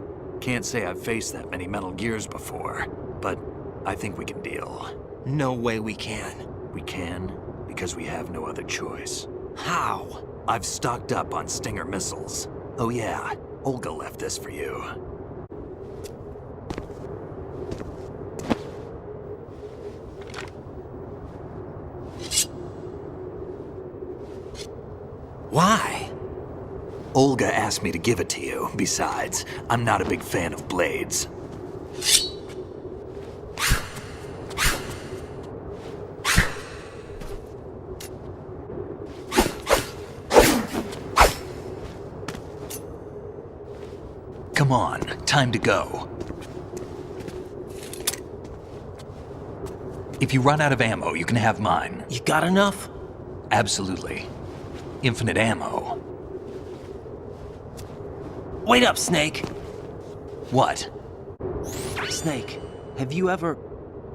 [SPEAKER 22] Can't say I've faced that many Metal Gears before, but I think we can deal.
[SPEAKER 2] No way we can.
[SPEAKER 22] We can, because we have no other choice.
[SPEAKER 2] How?
[SPEAKER 22] I've stocked up on Stinger missiles. Oh yeah, Olga left this for you.
[SPEAKER 2] Why?
[SPEAKER 22] Olga asked me to give it to you. Besides, I'm not a big fan of blades. Come on, time to go. If you run out of ammo, you can have mine.
[SPEAKER 2] You got enough?
[SPEAKER 22] Absolutely. Infinite ammo.
[SPEAKER 2] Wait up, Snake.
[SPEAKER 22] What?
[SPEAKER 2] Snake, have you ever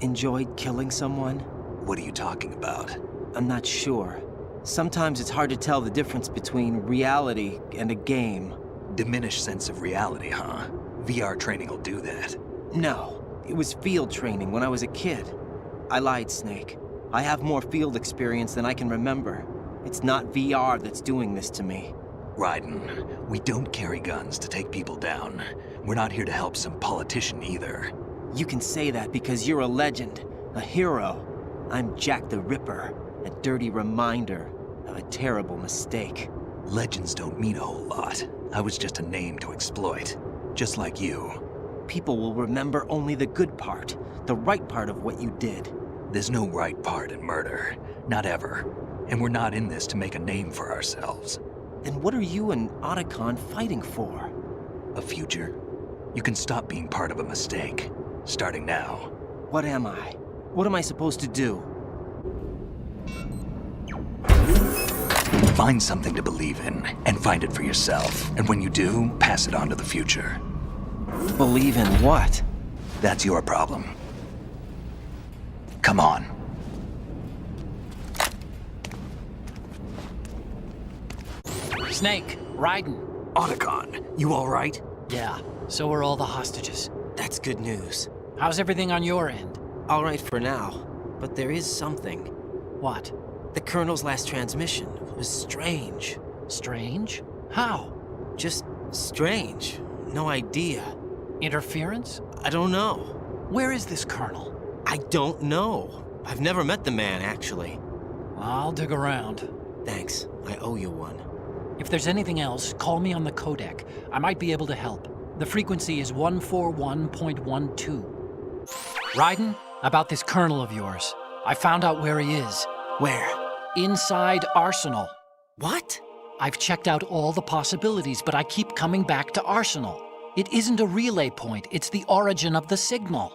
[SPEAKER 2] enjoyed killing someone?
[SPEAKER 22] What are you talking about?
[SPEAKER 2] I'm not sure. Sometimes it's hard to tell the difference between reality and a game.
[SPEAKER 22] Diminished sense of reality, huh? VR training will do that.
[SPEAKER 2] No, it was field training when I was a kid. I lied, Snake. I have more field experience than I can remember. It's not VR that's doing this to me.
[SPEAKER 22] Raiden, we don't carry guns to take people down. We're not here to help some politician either.
[SPEAKER 2] You can say that because you're a legend, a hero. I'm Jack the Ripper, a dirty reminder of a terrible mistake.
[SPEAKER 22] Legends don't mean a whole lot. I was just a name to exploit, just like you.
[SPEAKER 2] People will remember only the good part, the right part of what you did.
[SPEAKER 22] There's no right part in murder, not ever. And we're not in this to make a name for ourselves.
[SPEAKER 2] Then what are you and Otacon fighting for?
[SPEAKER 22] A future. You can stop being part of a mistake, starting now.
[SPEAKER 2] What am I? What am I supposed to do?
[SPEAKER 22] Find something to believe in, and find it for yourself. And when you do, pass it on to the future.
[SPEAKER 2] Believe in what?
[SPEAKER 22] That's your problem. Come on.
[SPEAKER 10] Snake, Raiden.
[SPEAKER 22] Otacon, you all right?
[SPEAKER 10] Yeah, so are all the hostages.
[SPEAKER 2] That's good news.
[SPEAKER 10] How's everything on your end?
[SPEAKER 2] All right for now, but there is something.
[SPEAKER 10] What?
[SPEAKER 2] The Colonel's last transmission was strange.
[SPEAKER 10] Strange? How?
[SPEAKER 2] Just strange. No idea.
[SPEAKER 10] Interference?
[SPEAKER 2] I don't know.
[SPEAKER 10] Where is this Colonel?
[SPEAKER 2] I don't know. I've never met the man, actually.
[SPEAKER 10] I'll dig around.
[SPEAKER 2] Thanks. I owe you one.
[SPEAKER 10] If there's anything else, call me on the codec. I might be able to help. The frequency is 141.12. Raiden, about this Colonel of yours. I found out where he is.
[SPEAKER 2] Where?
[SPEAKER 10] Inside Arsenal.
[SPEAKER 2] What?
[SPEAKER 10] I've checked out all the possibilities, but I keep coming back to Arsenal. It isn't a relay point, it's the origin of the signal.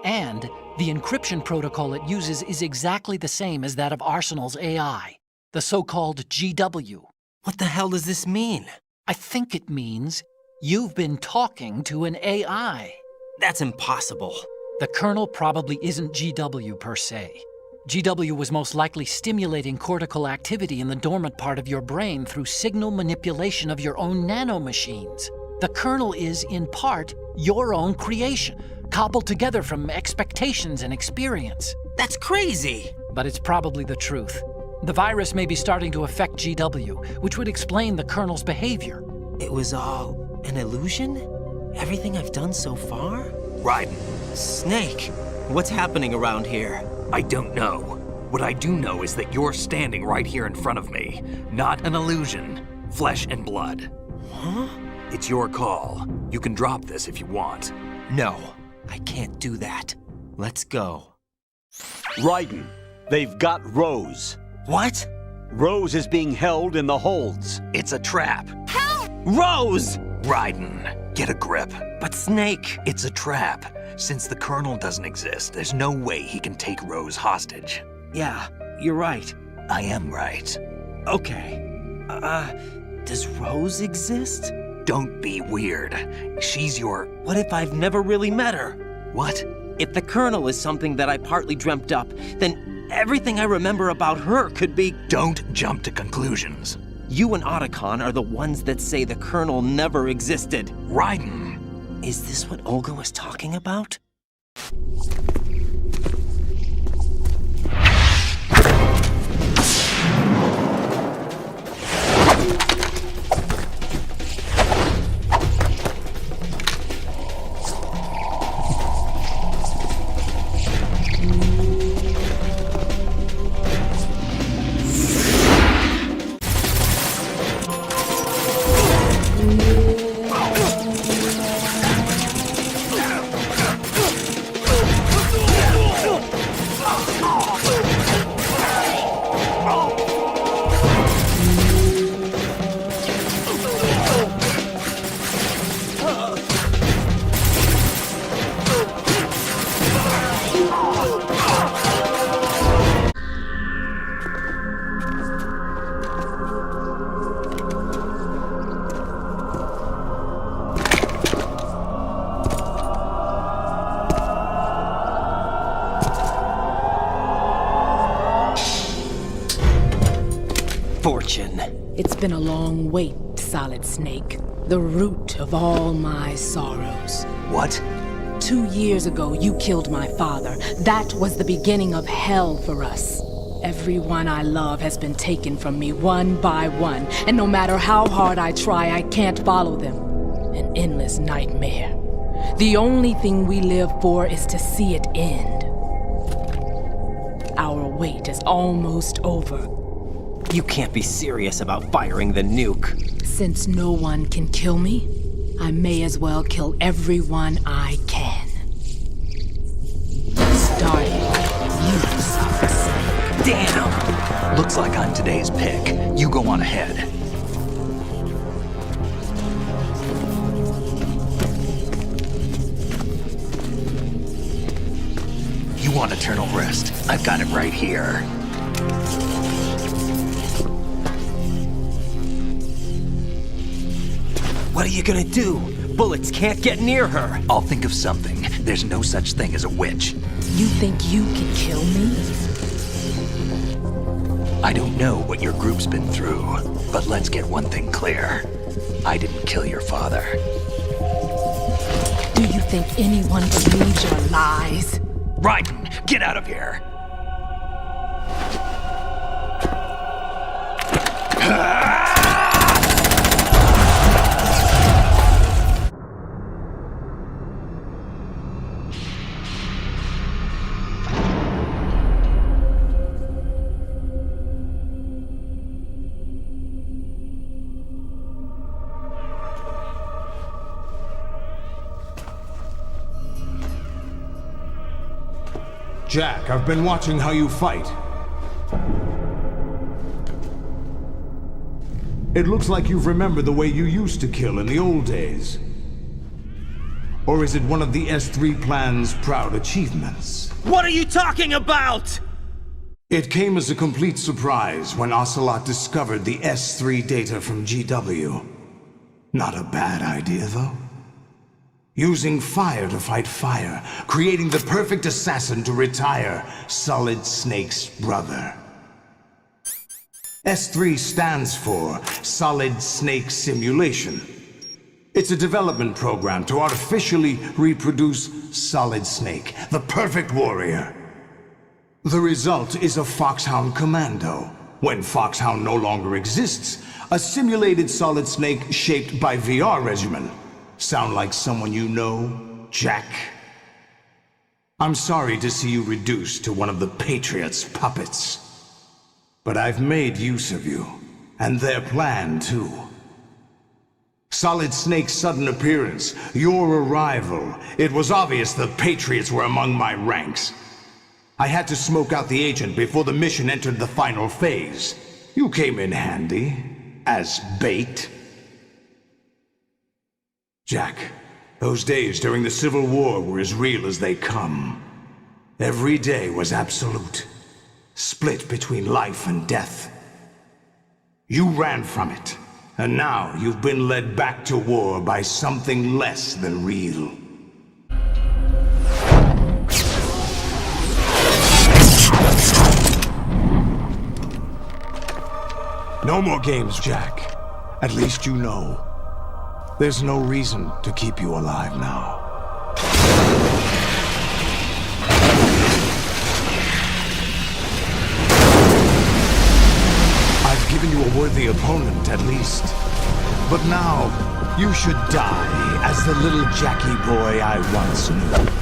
[SPEAKER 10] And the encryption protocol it uses is exactly the same as that of Arsenal's AI, the so-called GW.
[SPEAKER 2] What the hell does this mean?
[SPEAKER 10] I think it means you've been talking to an AI.
[SPEAKER 2] That's impossible.
[SPEAKER 10] The Colonel probably isn't GW per se. GW was most likely stimulating cortical activity in the dormant part of your brain through signal manipulation of your own nanomachines. The Colonel is, in part, your own creation, cobbled together from expectations and experience.
[SPEAKER 2] That's crazy!
[SPEAKER 10] But it's probably the truth. The virus may be starting to affect GW, which would explain the Colonel's behavior.
[SPEAKER 2] It was all an illusion? Everything I've done so far?
[SPEAKER 22] Raiden.
[SPEAKER 2] Snake, what's happening around here?
[SPEAKER 22] I don't know. What I do know is that you're standing right here in front of me. Not an illusion. Flesh and blood.
[SPEAKER 2] Huh?
[SPEAKER 22] It's your call. You can drop this if you want.
[SPEAKER 2] No, I can't do that. Let's go.
[SPEAKER 1] Raiden, they've got Rose.
[SPEAKER 2] What?
[SPEAKER 1] Rose is being held in the holds.
[SPEAKER 22] It's a trap.
[SPEAKER 2] Help! Rose!
[SPEAKER 22] Raiden, get a grip.
[SPEAKER 2] But Snake...
[SPEAKER 22] It's a trap. Since the Colonel doesn't exist, there's no way he can take Rose hostage.
[SPEAKER 2] Yeah, you're right.
[SPEAKER 22] I am right.
[SPEAKER 2] Okay. Does Rose exist?
[SPEAKER 22] Don't be weird. She's your...
[SPEAKER 2] What if I've never really met her?
[SPEAKER 22] What?
[SPEAKER 2] If the Colonel is something that I partly dreamt up, then everything I remember about her could be...
[SPEAKER 22] Don't jump to conclusions.
[SPEAKER 2] You and Otacon are the ones that say the Colonel never existed.
[SPEAKER 22] Raiden!
[SPEAKER 2] Is this what Olga was talking about? Fortune.
[SPEAKER 12] It's been a long wait, Solid Snake. The root of all my sorrows.
[SPEAKER 22] What?
[SPEAKER 12] 2 years ago, you killed my father. That was the beginning of hell for us. Everyone I love has been taken from me one by one, and no matter how hard I try, I can't follow them. An endless nightmare. The only thing we live for is to see it end. Our wait is almost over.
[SPEAKER 2] You can't be serious about firing the nuke.
[SPEAKER 12] Since no one can kill me, I may as well kill everyone I can. Starting with you, Solid Snake.
[SPEAKER 22] Damn! Looks like I'm today's pick. You go on ahead. You want eternal rest? I've got it right here.
[SPEAKER 2] What are you gonna do? Bullets can't get near her.
[SPEAKER 22] I'll think of something. There's no such thing as a witch.
[SPEAKER 12] You think you can kill me?
[SPEAKER 22] I don't know what your group's been through, but let's get one thing clear. I didn't kill your father.
[SPEAKER 12] Do you think anyone believes your lies?
[SPEAKER 22] Raiden, get out of here!
[SPEAKER 21] Jack, I've been watching how you fight. It looks like you've remembered the way you used to kill in the old days. Or is it one of the S3 plan's proud achievements?
[SPEAKER 2] What are you talking about?
[SPEAKER 21] It came as a complete surprise when Ocelot discovered the S3 data from GW. Not a bad idea, though. Using fire to fight fire, creating the perfect assassin to retire Solid Snake's brother. S3 stands for Solid Snake Simulation. It's a development program to artificially reproduce Solid Snake, the perfect warrior. The result is a FOXHOUND commando. When FOXHOUND no longer exists, a simulated Solid Snake shaped by VR regimen. Sound like someone you know, Jack? I'm sorry to see you reduced to one of the Patriots' puppets. But I've made use of you, and their plan too. Solid Snake's sudden appearance, your arrival, it was obvious the Patriots were among my ranks. I had to smoke out the agent before the mission entered the final phase. You came in handy, as bait. Jack, those days during the Civil War were as real as they come. Every day was absolute, split between life and death. You ran from it, and now you've been led back to war by something less than real.
[SPEAKER 17] No more games, Jack. At least you know. There's no reason to keep you alive now. I've given you a worthy opponent, at least. But now, you should die as the little Jackie boy I once knew.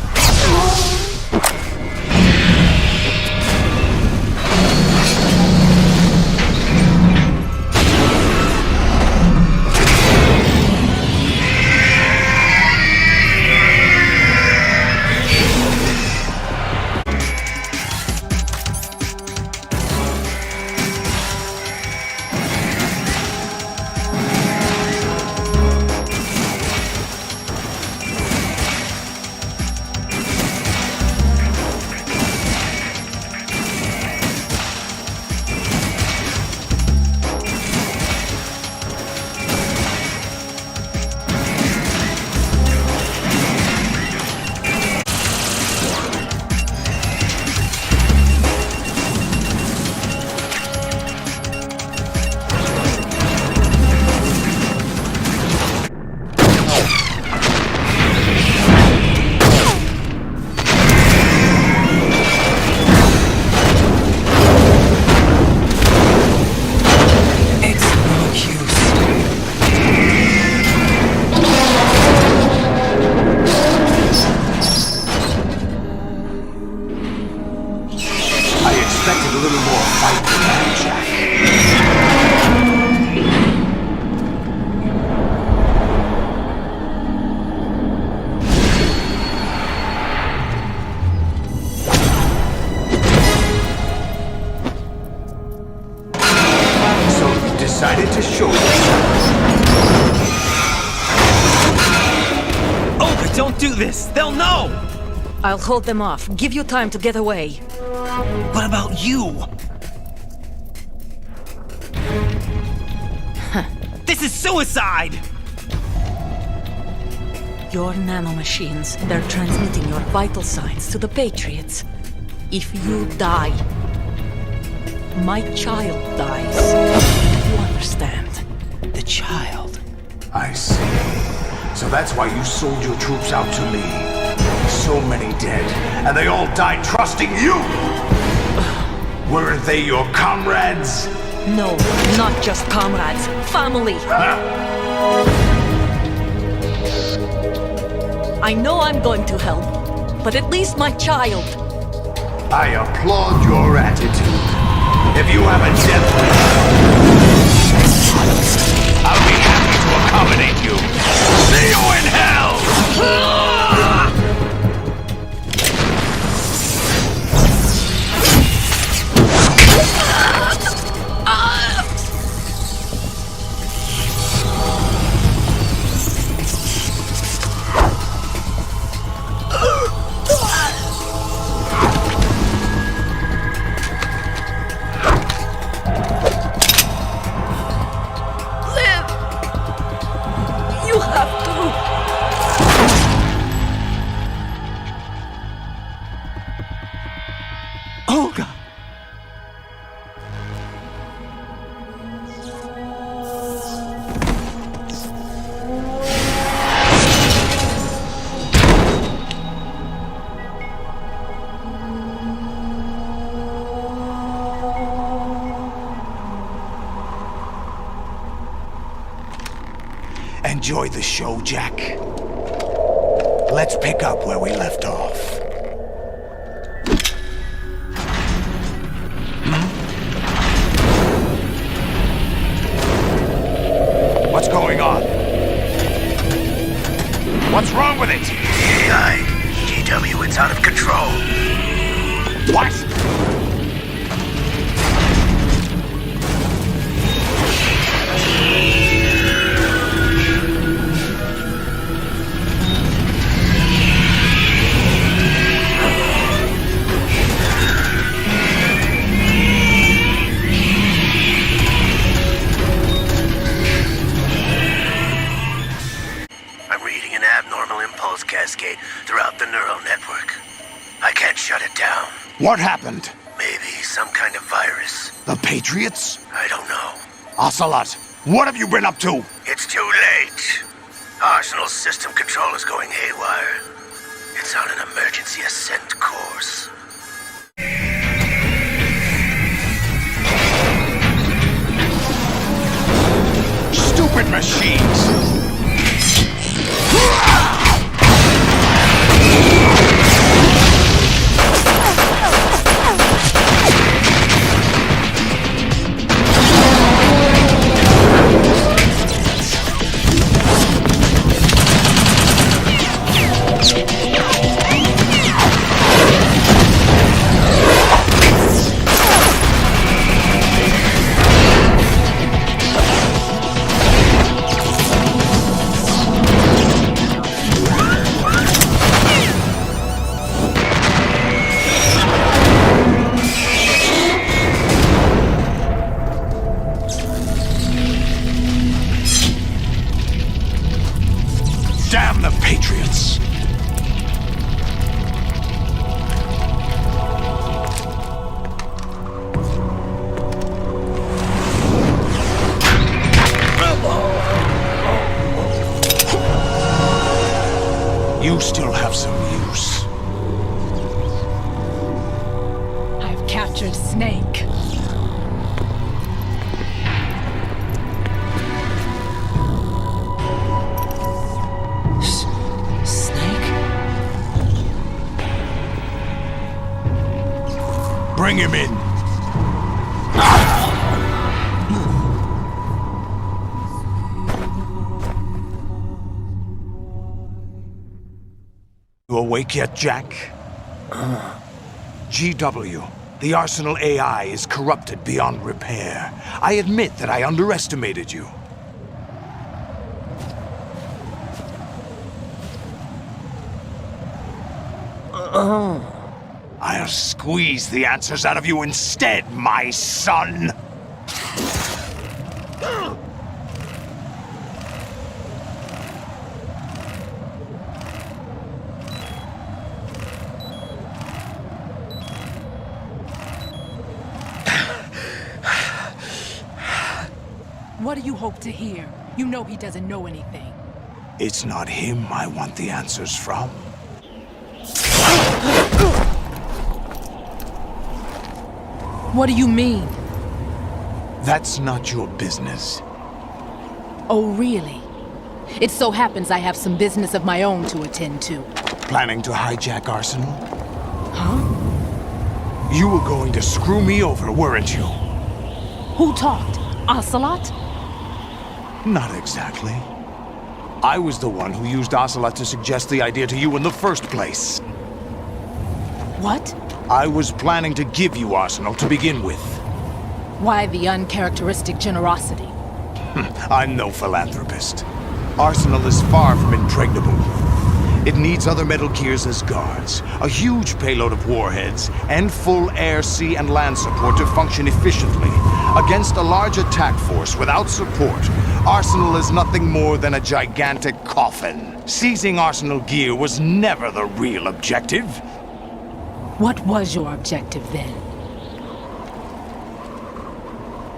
[SPEAKER 17] Decided to show
[SPEAKER 2] Oh, but don't do this! They'll know!
[SPEAKER 9] I'll hold them off. Give you time to get away.
[SPEAKER 2] What about you? This is suicide!
[SPEAKER 9] Your nanomachines, they're transmitting your vital signs to the Patriots. If you die, my child dies. You understand?
[SPEAKER 2] The child.
[SPEAKER 17] I see. So that's why you sold your troops out to me. So many dead, and they all died trusting you! Weren't they your comrades?
[SPEAKER 9] No, not just comrades. Family! I know I'm going to help, but at least my child.
[SPEAKER 17] I applaud your attitude. If you have a death wish, I'll be happy to accommodate you. See you in hell! Enjoy the show, Jack. Let's pick up where we left off. What's going on? What's wrong with it?
[SPEAKER 16] AI, GW, it's out of control.
[SPEAKER 17] What?
[SPEAKER 16] Cascade throughout the neural network. I can't shut it down.
[SPEAKER 17] What happened?
[SPEAKER 16] Maybe some kind of virus.
[SPEAKER 17] The Patriots?
[SPEAKER 16] I don't know.
[SPEAKER 17] Ocelot, what have you been up to?
[SPEAKER 16] It's too late. Arsenal's system control is going haywire. It's on an emergency ascent course.
[SPEAKER 17] Stupid machines! Damn the Patriots! You still have some use.
[SPEAKER 12] I've captured Snake.
[SPEAKER 17] Bring him in. You awake yet, Jack? GW, the Arsenal AI is corrupted beyond repair. I admit that I underestimated you. I'll squeeze the answers out of you instead, my son!
[SPEAKER 12] What do you hope to hear? You know he doesn't know anything.
[SPEAKER 17] It's not him I want the answers from.
[SPEAKER 12] What do you mean?
[SPEAKER 17] That's not your business.
[SPEAKER 12] Oh, really? It so happens I have some business of my own to attend to.
[SPEAKER 17] Planning to hijack Arsenal?
[SPEAKER 12] Huh?
[SPEAKER 17] You were going to screw me over, weren't you?
[SPEAKER 12] Who talked? Ocelot?
[SPEAKER 17] Not exactly. I was the one who used Ocelot to suggest the idea to you in the first place.
[SPEAKER 12] What?
[SPEAKER 17] I was planning to give you Arsenal to begin with.
[SPEAKER 12] Why the uncharacteristic generosity?
[SPEAKER 17] I'm no philanthropist. Arsenal is far from impregnable. It needs other Metal Gears as guards, a huge payload of warheads, and full air, sea, and land support to function efficiently. Against a large attack force without support, Arsenal is nothing more than a gigantic coffin. Seizing Arsenal gear was never the real objective.
[SPEAKER 12] What was your objective then?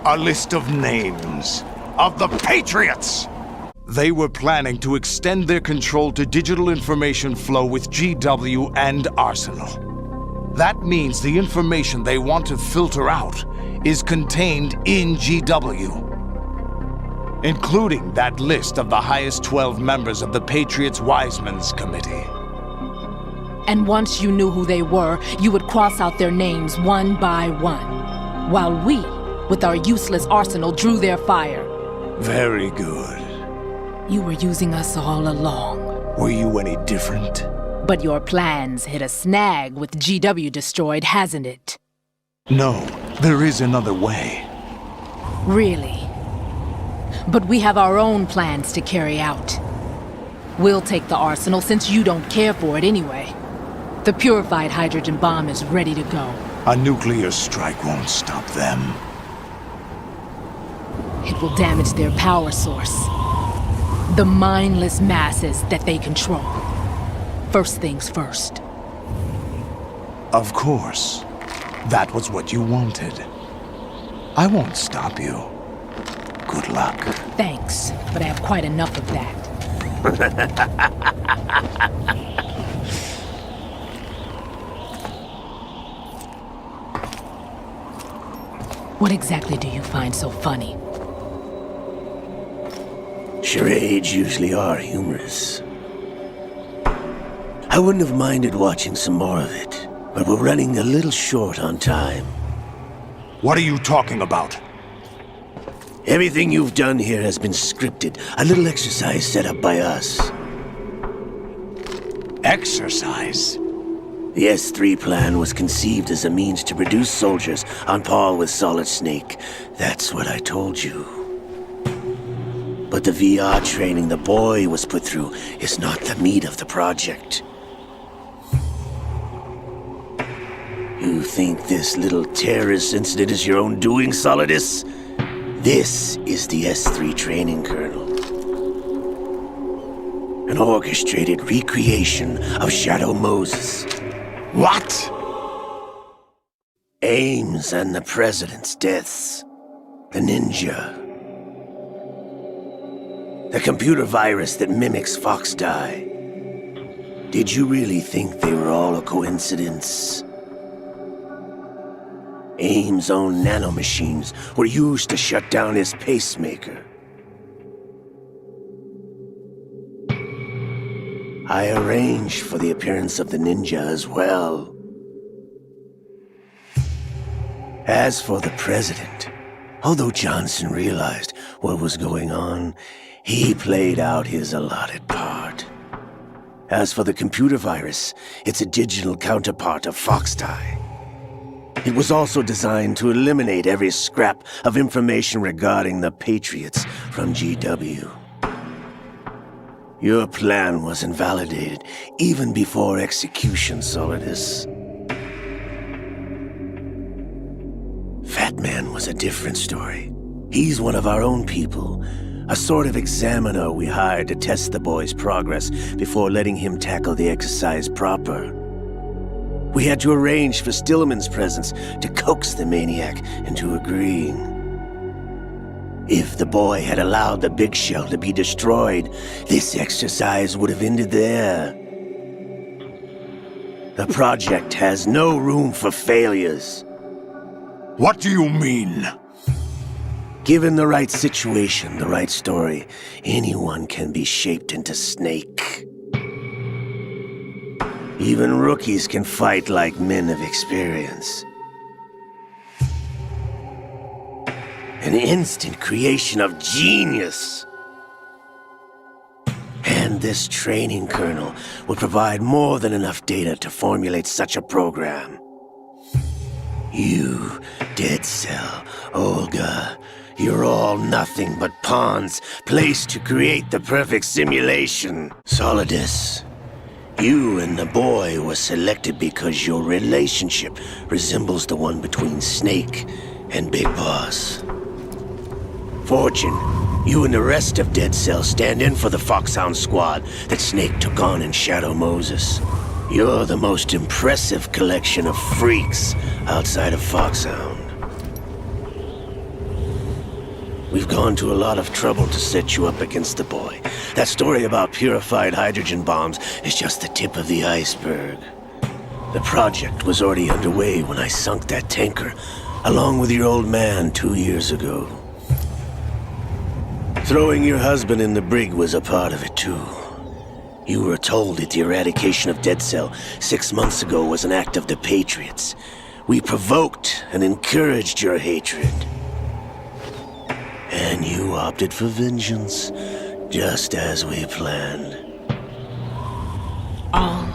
[SPEAKER 17] A list of names of the Patriots! They were planning to extend their control to digital information flow with GW and Arsenal. That means the information they want to filter out is contained in GW, including that list of the highest 12 members of the Patriots Wiseman's Committee.
[SPEAKER 12] And once you knew who they were, you would cross out their names one by one, while we, with our useless arsenal, drew their fire.
[SPEAKER 17] Very good.
[SPEAKER 12] You were using us all along.
[SPEAKER 17] Were you any different?
[SPEAKER 12] But your plans hit a snag with GW destroyed, hasn't it?
[SPEAKER 17] No, there is another way.
[SPEAKER 12] Really? But we have our own plans to carry out. We'll take the arsenal since you don't care for it anyway. The purified hydrogen bomb is ready to go.
[SPEAKER 17] A nuclear strike won't stop them.
[SPEAKER 12] It will damage their power source. The mindless masses that they control. First things first.
[SPEAKER 17] Of course. That was what you wanted. I won't stop you.
[SPEAKER 16] good luck.
[SPEAKER 12] Thanks, but I have quite enough of that. What exactly do you find so funny?
[SPEAKER 16] Charades usually are humorous. I wouldn't have minded watching some more of it, but we're running a little short on time.
[SPEAKER 17] What are you talking about?
[SPEAKER 16] Everything you've done here has been scripted. A little exercise set up by us.
[SPEAKER 17] Exercise?
[SPEAKER 16] The S3 plan was conceived as a means to produce soldiers on par with Solid Snake. That's what I told you. But the VR training the boy was put through is not the meat of the project. You think this little terrorist incident is your own doing, Solidus? This is the S3 training kernel. An orchestrated recreation of Shadow Moses.
[SPEAKER 17] What?
[SPEAKER 16] Ames and the President's deaths. The ninja. The computer virus that mimics FOXHOUND. Did you really think they were all a coincidence? Ames' own nanomachines were used to shut down his pacemaker. I arranged for the appearance of the ninja as well. As for the president, although Johnson realized what was going on, he played out his allotted part. As for the computer virus, it's a digital counterpart of FOXHOUND. It was also designed to eliminate every scrap of information regarding the Patriots from GW. Your plan was invalidated even before execution, Solidus. Fat Man was a different story. He's one of our own people, a sort of examiner we hired to test the boy's progress before letting him tackle the exercise proper. We had to arrange for Stillman's presence to coax the maniac into agreeing. If the boy had allowed the big shell to be destroyed, this exercise would have ended there. The project has no room for failures.
[SPEAKER 17] What do you mean?
[SPEAKER 16] Given the right situation, the right story, anyone can be shaped into Snake. Even rookies can fight like men of experience. An instant creation of genius. And this training kernel would provide more than enough data to formulate such a program. You, Dead Cell, Olga, you're all nothing but pawns placed to create the perfect simulation. Solidus, you and the boy were selected because your relationship resembles the one between Snake and Big Boss. Fortune, you and the rest of Dead Cell stand in for the FOXHOUND squad that Snake took on in Shadow Moses. You're the most impressive collection of freaks outside of FOXHOUND. We've gone to a lot of trouble to set you up against the boy. That story about purified hydrogen bombs is just the tip of the iceberg. The project was already underway when I sunk that tanker, along with your old man 2 years ago. Throwing your husband in the brig was a part of it, too. You were told that the eradication of Dead Cell 6 months ago was an act of the Patriots. We provoked and encouraged your hatred. And you opted for vengeance, just as we planned.
[SPEAKER 12] All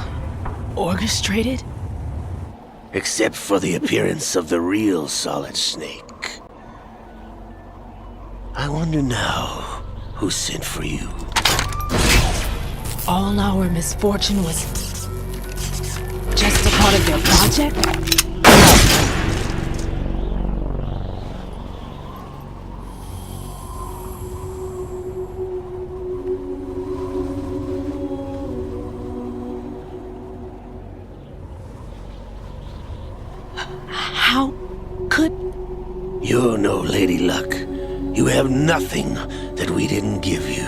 [SPEAKER 12] orchestrated?
[SPEAKER 16] Except for the appearance of the real Solid Snake. I wonder now who sent for you.
[SPEAKER 12] All our misfortune was just a part of their project? How could...
[SPEAKER 16] You're no Lady Luck. You have nothing that we didn't give you.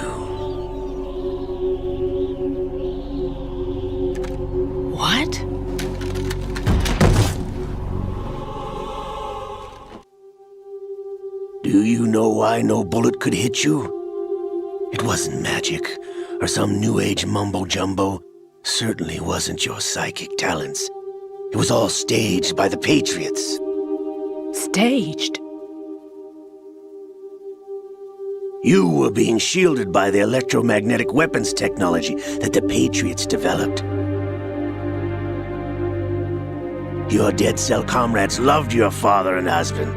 [SPEAKER 12] What?
[SPEAKER 16] Do you know why no bullet could hit you? It wasn't magic, or some new age mumbo-jumbo. Certainly wasn't your psychic talents. It was all staged by the Patriots.
[SPEAKER 12] Staged?
[SPEAKER 16] You were being shielded by the electromagnetic weapons technology that the Patriots developed. Your dead cell comrades loved your father and husband.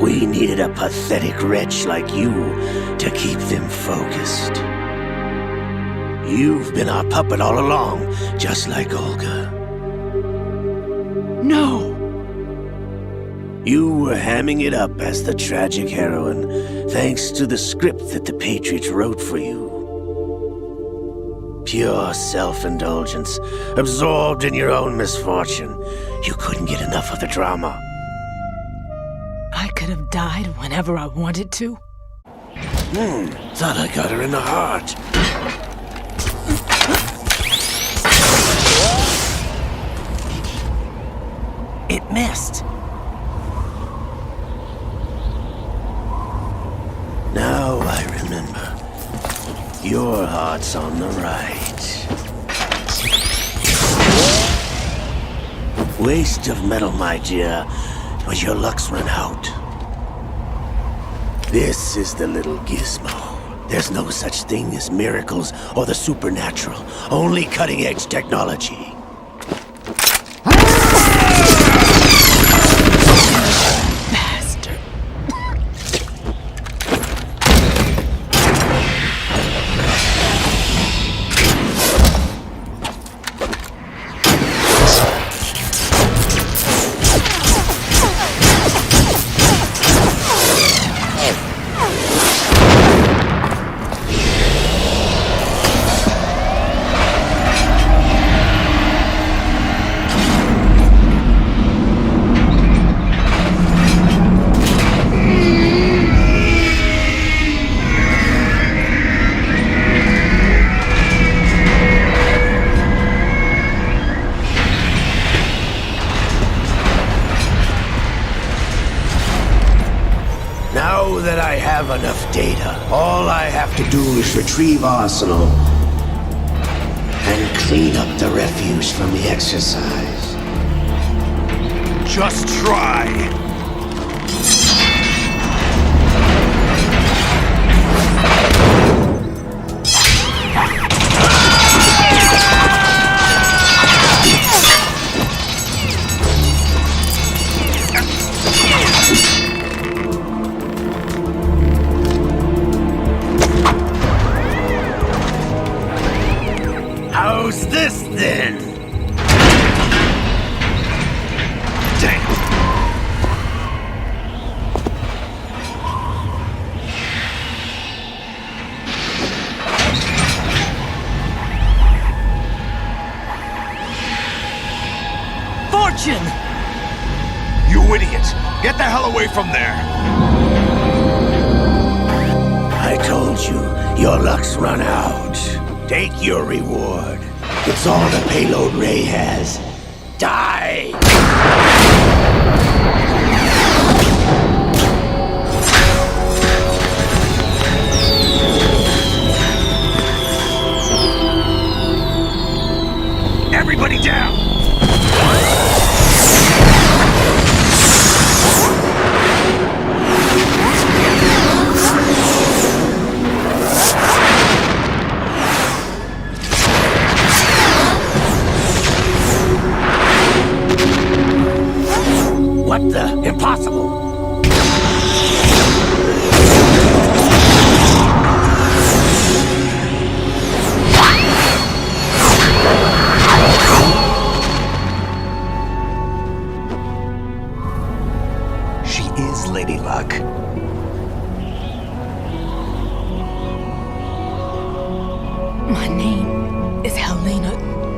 [SPEAKER 16] We needed a pathetic wretch like you to keep them focused. You've been our puppet all along, just like Olga.
[SPEAKER 12] No!
[SPEAKER 16] You were hamming it up as the tragic heroine, thanks to the script that the Patriots wrote for you. Pure self-indulgence, absorbed in your own misfortune. You couldn't get enough of the drama.
[SPEAKER 12] I could have died whenever I wanted to.
[SPEAKER 16] Thought I got her in the heart.
[SPEAKER 2] It missed.
[SPEAKER 16] Now I remember. Your heart's on the right. Waste of metal, my dear, but your luck's run out. This is the little gizmo. There's no such thing as miracles or the supernatural, only cutting-edge technology. Now that I have enough data, all I have to do is retrieve Arsenal and clean up the refuse from the exercise.
[SPEAKER 17] Just try.
[SPEAKER 16] How's this then? Damn.
[SPEAKER 2] Fortune!
[SPEAKER 17] You idiot! Get the hell away from there!
[SPEAKER 16] I told you, your luck's run out. Take your reward. It's all the payload Ray has. Die!
[SPEAKER 17] Everybody down!
[SPEAKER 16] What the? Impossible!
[SPEAKER 22] She is Lady Luck.
[SPEAKER 12] My name is Helena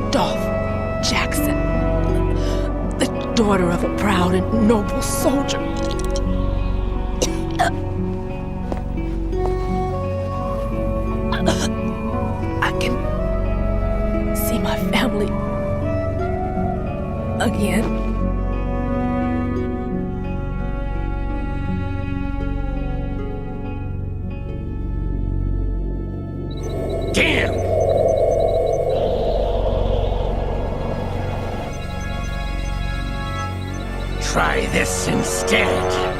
[SPEAKER 12] Dolph Jackson, the daughter of a proud and noble soldier. I can see my family again.
[SPEAKER 16] Damn! Try this instead.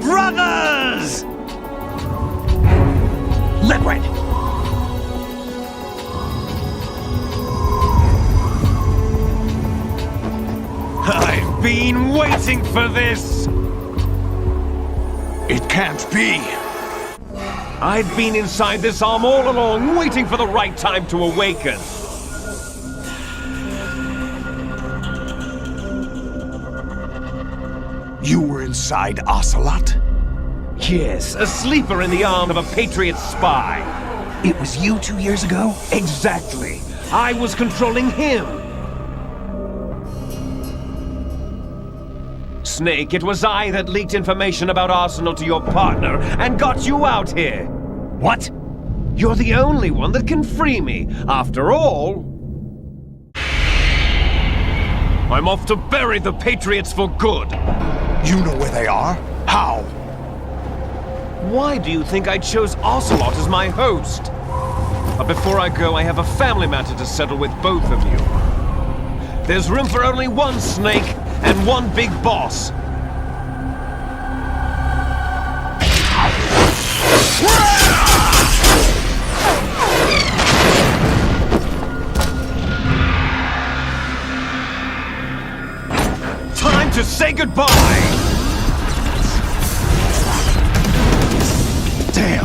[SPEAKER 16] Brothers! Liquid! I've been waiting for this!
[SPEAKER 17] It can't be.
[SPEAKER 15] I've been inside this arm all along, waiting for the right time to awaken.
[SPEAKER 17] You were inside Ocelot?
[SPEAKER 15] Yes, a sleeper in the arm of a Patriot spy.
[SPEAKER 11] It was you 2 years ago?
[SPEAKER 15] Exactly. I was controlling him. Snake, it was I that leaked information about Arsenal to your partner and got you out here.
[SPEAKER 11] What?
[SPEAKER 15] You're the only one that can free me. After all, I'm off to bury the Patriots for good.
[SPEAKER 17] You know where they are? How?
[SPEAKER 15] Why do you think I chose Ocelot as my host? But before I go, I have a family matter to settle with both of you. There's room for only one Snake and one big boss. Time to say goodbye!
[SPEAKER 17] Damn!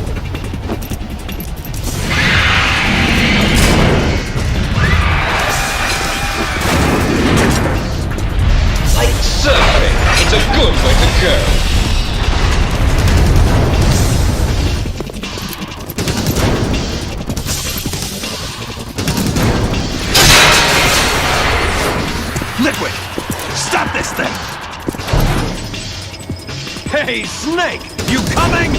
[SPEAKER 15] Like surfing, it's a good way to go.
[SPEAKER 17] Liquid! Stop this thing!
[SPEAKER 15] Hey, Snake! You coming?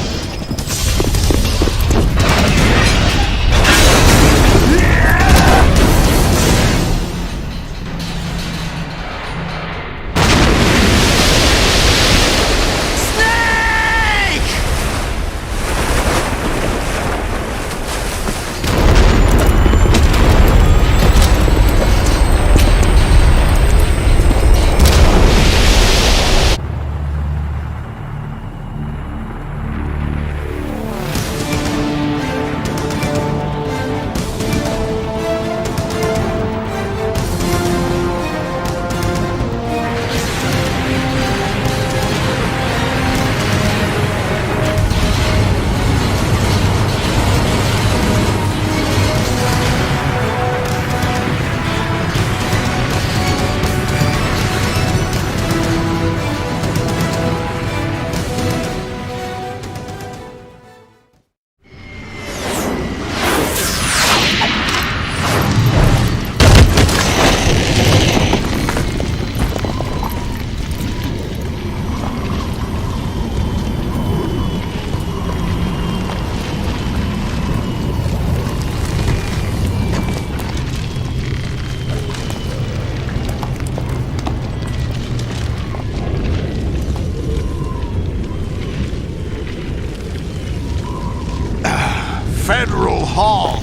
[SPEAKER 17] Federal Hall.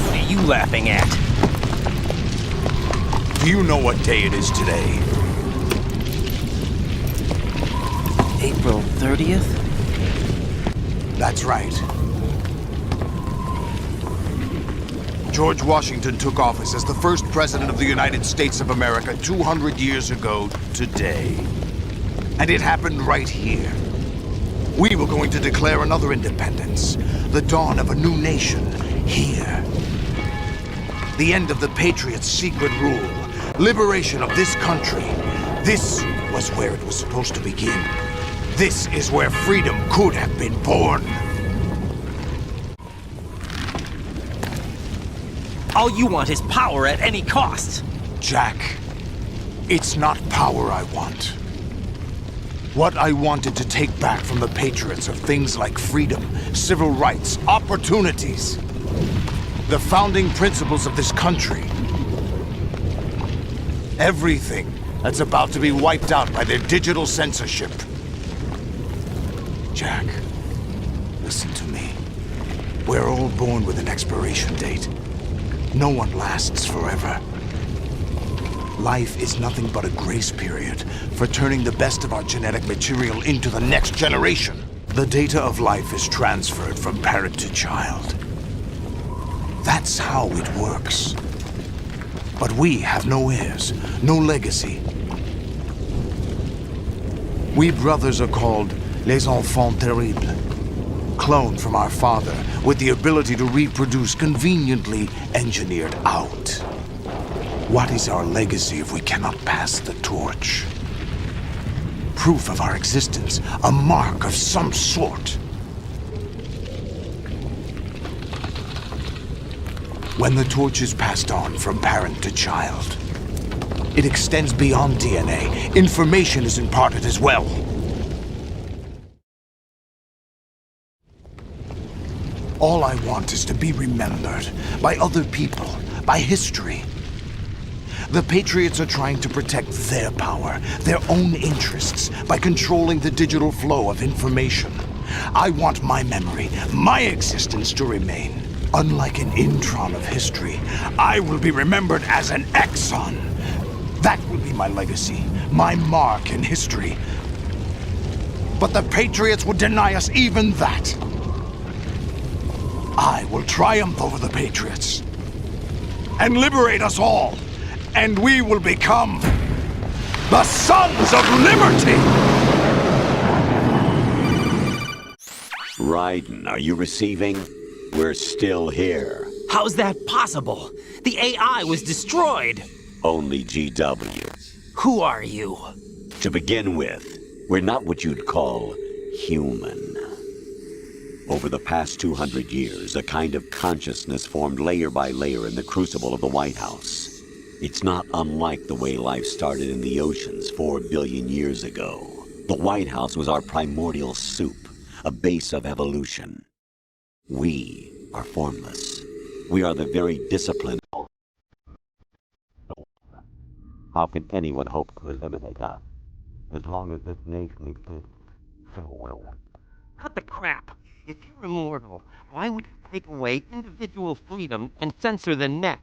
[SPEAKER 2] What are you laughing at?
[SPEAKER 17] Do you know what day it is today?
[SPEAKER 2] April 30th?
[SPEAKER 17] That's right. George Washington took office as the first president of the United States of America 200 years ago today. And it happened right here. We were going to declare another independence, the dawn of a new nation, here. The end of the Patriots' secret rule, liberation of this country. This was where it was supposed to begin. This is where freedom could have been born.
[SPEAKER 2] All you want is power at any cost.
[SPEAKER 17] Jack, it's not power I want. What I wanted to take back from the Patriots are things like freedom, civil rights, opportunities. The founding principles of this country. Everything that's about to be wiped out by their digital censorship. Jack, listen to me. We're all born with an expiration date. No one lasts forever. Life is nothing but a grace period for turning the best of our genetic material into the next generation. The data of life is transferred from parent to child. That's how it works. But we have no heirs, no legacy. We brothers are called les enfants terribles, cloned from our father with the ability to reproduce conveniently engineered out. What is our legacy if we cannot pass the torch? Proof of our existence, a mark of some sort. When the torch is passed on from parent to child, it extends beyond DNA. Information is imparted as well. All I want is to be remembered by other people, by history. The Patriots are trying to protect their power, their own interests, by controlling the digital flow of information. I want my memory, my existence to remain. Unlike an intron of history, I will be remembered as an exon. That will be my legacy, my mark in history. But the Patriots would deny us even that. I will triumph over the Patriots and liberate us all. And we will become the Sons of Liberty!
[SPEAKER 8] Raiden, are you receiving? We're still here.
[SPEAKER 2] How's that possible? The AI was destroyed.
[SPEAKER 8] Only GW.
[SPEAKER 2] Who are you?
[SPEAKER 8] To begin with, we're not what you'd call human. Over the past 200 years, a kind of consciousness formed layer by layer in the crucible of the White House. It's not unlike the way life started in the oceans 4 billion years ago. The White House was our primordial soup, a base of evolution. We are formless. We are the very discipline. How can anyone hope to eliminate us? As long as this nation exists, so will we.
[SPEAKER 18] Cut the crap! If you're immortal, why would you take away individual freedom and censor the net?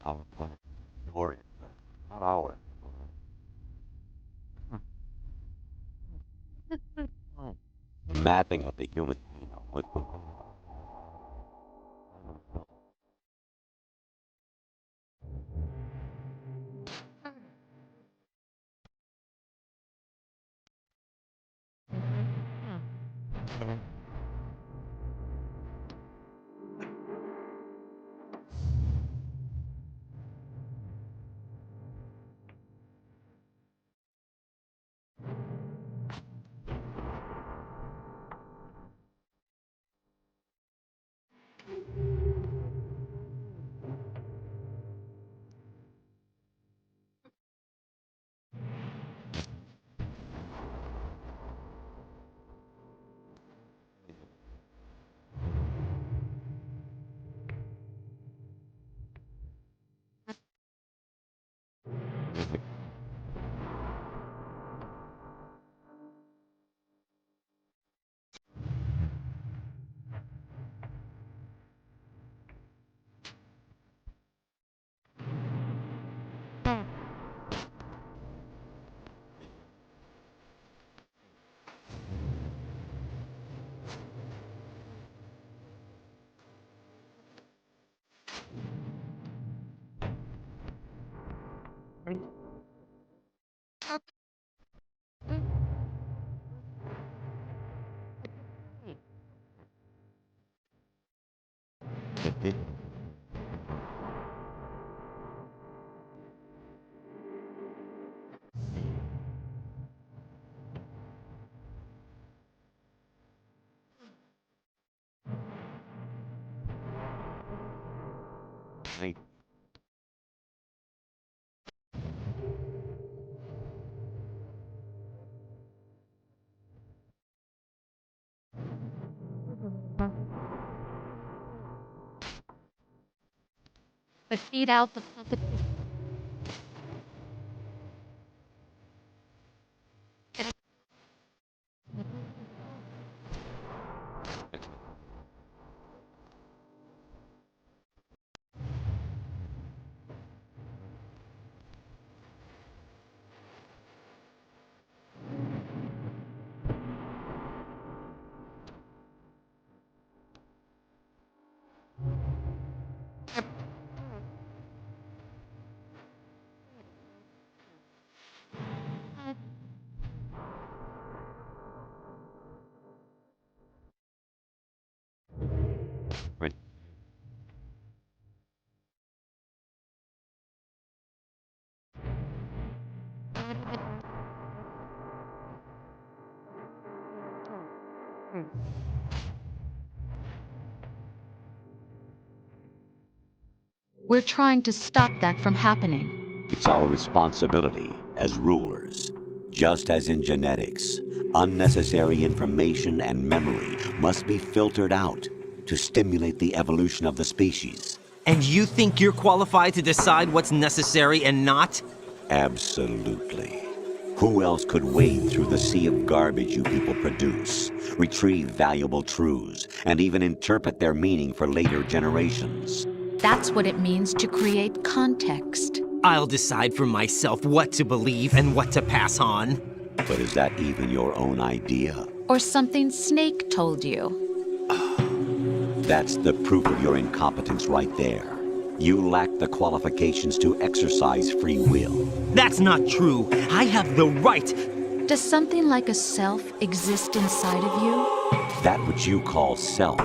[SPEAKER 8] Our planet, yours, not ours. The mapping of the human genome was
[SPEAKER 5] But feed out the puppet. We're trying to stop that from happening.
[SPEAKER 8] It's our responsibility as rulers. Just as in genetics, unnecessary information and memory must be filtered out to stimulate the evolution of the species.
[SPEAKER 2] And you think you're qualified to decide what's necessary and not?
[SPEAKER 8] Absolutely. Who else could wade through the sea of garbage you people produce, retrieve valuable truths, and even interpret their meaning for later generations?
[SPEAKER 5] That's what it means to create context.
[SPEAKER 2] I'll decide for myself what to believe and what to pass on.
[SPEAKER 8] But is that even your own idea?
[SPEAKER 5] Or something Snake told you?
[SPEAKER 8] That's the proof of your incompetence right there. You lack the qualifications to exercise free will.
[SPEAKER 2] That's not true. I have the right.
[SPEAKER 5] Does something like a self exist inside of you?
[SPEAKER 8] That which you call self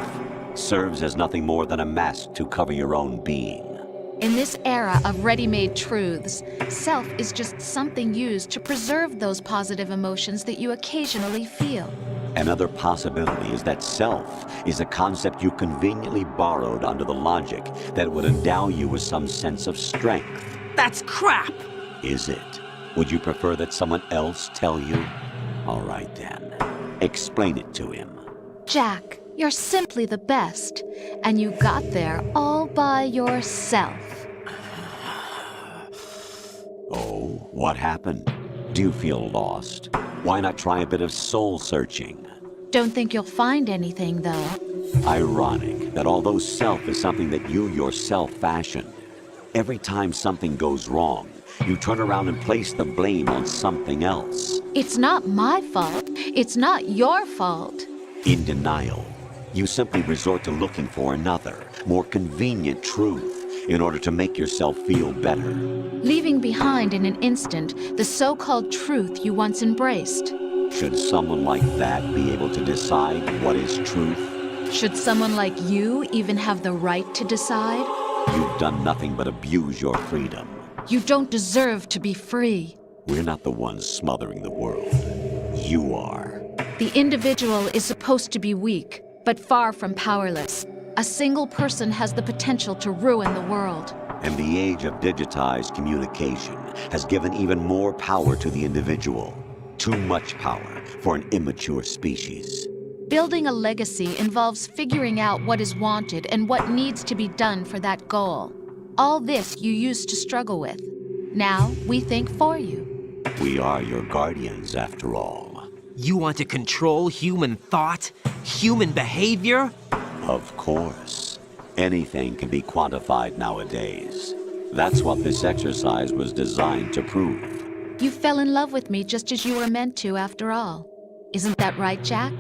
[SPEAKER 8] serves as nothing more than a mask to cover your own being.
[SPEAKER 5] In this era of ready-made truths, self is just something used to preserve those positive emotions that you occasionally feel.
[SPEAKER 8] Another possibility is that self is a concept you conveniently borrowed under the logic that would endow you with some sense of strength.
[SPEAKER 2] That's crap!
[SPEAKER 8] Is it? Would you prefer that someone else tell you? All right then. Explain it to him.
[SPEAKER 5] Jack, you're simply the best, and you got there all by yourself.
[SPEAKER 8] Oh, what happened? Do you feel lost? Why not try a bit of soul searching?
[SPEAKER 5] Don't think you'll find anything, though.
[SPEAKER 8] Ironic that although self is something that you yourself fashioned, every time something goes wrong, you turn around and place the blame on something else.
[SPEAKER 5] It's not my fault. It's not your fault.
[SPEAKER 8] In denial, you simply resort to looking for another, more convenient truth in order to make yourself feel better.
[SPEAKER 5] Leaving behind in an instant the so-called truth you once embraced.
[SPEAKER 8] Should someone like that be able to decide what is truth?
[SPEAKER 5] Should someone like you even have the right to decide?
[SPEAKER 8] You've done nothing but abuse your freedom.
[SPEAKER 5] You don't deserve to be free.
[SPEAKER 8] We're not the ones smothering the world. You are.
[SPEAKER 5] The individual is supposed to be weak, but far from powerless. A single person has the potential to ruin the world.
[SPEAKER 8] And the age of digitized communication has given even more power to the individual. Too much power for an immature species.
[SPEAKER 5] Building a legacy involves figuring out what is wanted and what needs to be done for that goal. All this you used to struggle with. Now we think for you.
[SPEAKER 8] We are your guardians, after all.
[SPEAKER 2] You want to control human thought? Human behavior?
[SPEAKER 8] Of course. Anything can be quantified nowadays. That's what this exercise was designed to prove.
[SPEAKER 5] You fell in love with me just as you were meant to, after all. Isn't that right, Jack?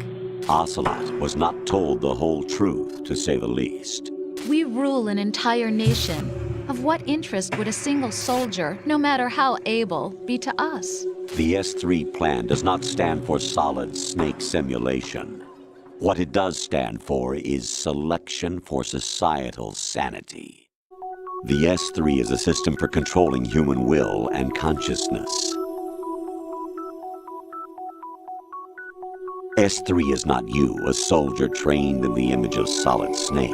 [SPEAKER 8] Ocelot was not told the whole truth, to say the least.
[SPEAKER 5] We rule an entire nation. Of what interest would a single soldier, no matter how able, be to us?
[SPEAKER 8] The S3 plan does not stand for solid snake simulation. What it does stand for is Selection for Societal Sanity. The S3 is a system for controlling human will and consciousness. S3 is not you, a soldier trained in the image of Solid Snake.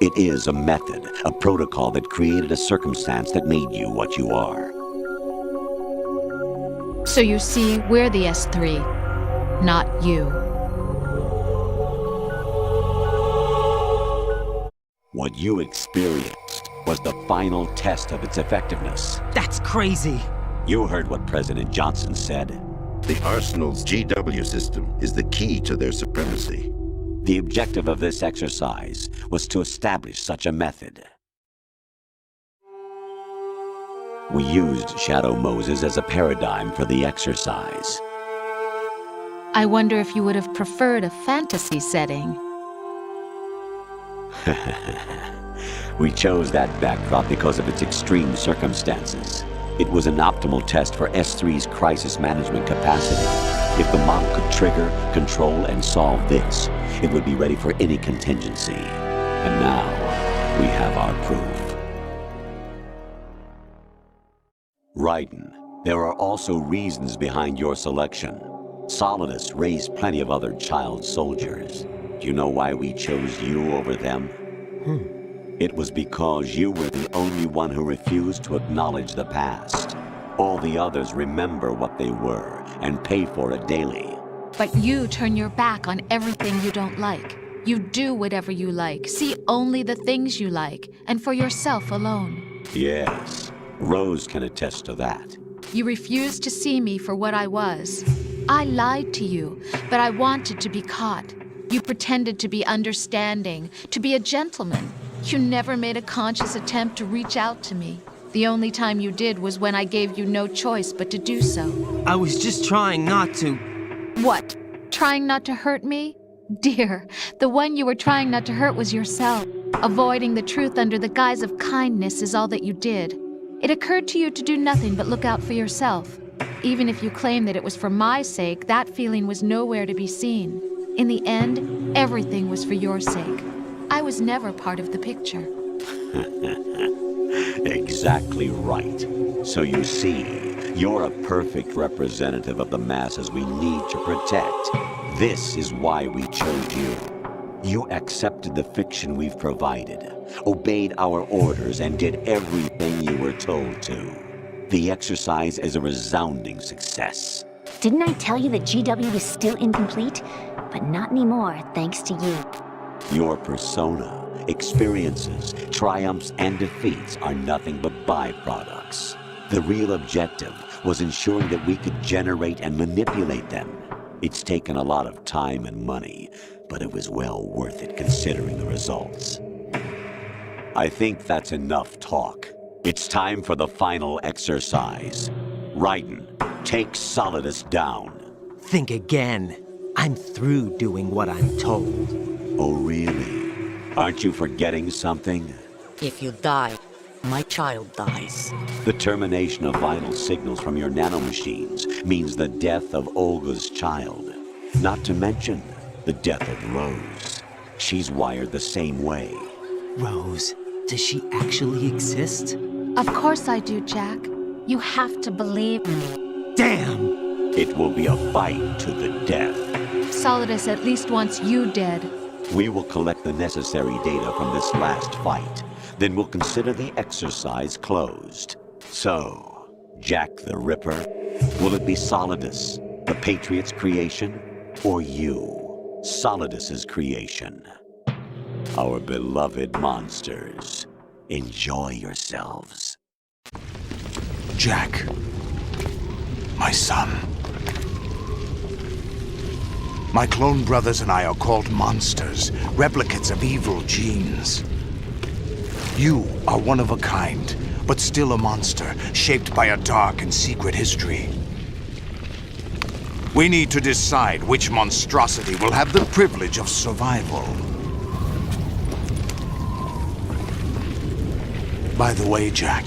[SPEAKER 8] It is a method, a protocol that created a circumstance that made you what you are.
[SPEAKER 5] So you see, we're the S3, not you.
[SPEAKER 8] What you experienced was the final test of its effectiveness.
[SPEAKER 2] That's crazy.
[SPEAKER 8] You heard what President Johnson said.
[SPEAKER 19] The Arsenal's GW system is the key to their supremacy.
[SPEAKER 8] The objective of this exercise was to establish such a method. We used Shadow Moses as a paradigm for the exercise.
[SPEAKER 5] I wonder if you would have preferred a fantasy setting.
[SPEAKER 8] We chose that backdrop because of its extreme circumstances. It was an optimal test for S3's crisis management capacity. If the model could trigger, control, and solve this, it would be ready for any contingency. And now, we have our proof. Raiden, there are also reasons behind your selection. Solidus raised plenty of other child soldiers. Do you know why we chose you over them? It was because you were the only one who refused to acknowledge the past. All the others remember what they were and pay for it daily.
[SPEAKER 5] But you turn your back on everything you don't like. You do whatever you like, see only the things you like, and for yourself alone.
[SPEAKER 8] Yes, Rose can attest to that.
[SPEAKER 5] You refused to see me for what I was. I lied to you, but I wanted to be caught. You pretended to be understanding, to be a gentleman. You never made a conscious attempt to reach out to me. The only time you did was when I gave you no choice but to do so.
[SPEAKER 2] I was just trying not to.
[SPEAKER 5] What? Trying not to hurt me? Dear, the one you were trying not to hurt was yourself. Avoiding the truth under the guise of kindness is all that you did. It occurred to you to do nothing but look out for yourself. Even if you claim that it was for my sake, that feeling was nowhere to be seen. In the end, everything was for your sake. I was never part of the picture.
[SPEAKER 8] Exactly right. So you see, you're a perfect representative of the masses we need to protect. This is why we chose you. You accepted the fiction we've provided, obeyed our orders, and did everything you were told to. The exercise is a resounding success.
[SPEAKER 20] Didn't I tell you that GW is still incomplete? But not anymore, thanks to you.
[SPEAKER 8] Your persona, experiences, triumphs, and defeats are nothing but byproducts. The real objective was ensuring that we could generate and manipulate them. It's taken a lot of time and money, but it was well worth it considering the results. I think that's enough talk. It's time for the final exercise. Raiden, take Solidus down.
[SPEAKER 2] Think again. I'm through doing what I'm told.
[SPEAKER 8] Oh, really? Aren't you forgetting something?
[SPEAKER 9] If you die, my child dies.
[SPEAKER 8] The termination of vital signals from your nanomachines means the death of Olga's child. Not to mention the death of Rose. She's wired the same way.
[SPEAKER 2] Rose, does she actually exist?
[SPEAKER 5] Of course I do, Jack. You have to believe me.
[SPEAKER 2] Damn!
[SPEAKER 8] It will be a fight to the death.
[SPEAKER 5] Solidus at least wants you dead.
[SPEAKER 8] We will collect the necessary data from this last fight. Then we'll consider the exercise closed. So, Jack the Ripper, will it be Solidus, the Patriot's creation, or you, Solidus's creation? Our beloved monsters, enjoy yourselves.
[SPEAKER 21] Jack, my son. My clone brothers and I are called monsters, replicates of evil genes. You are one of a kind, but still a monster, shaped by a dark and secret history. We need to decide which monstrosity will have the privilege of survival. By the way, Jack,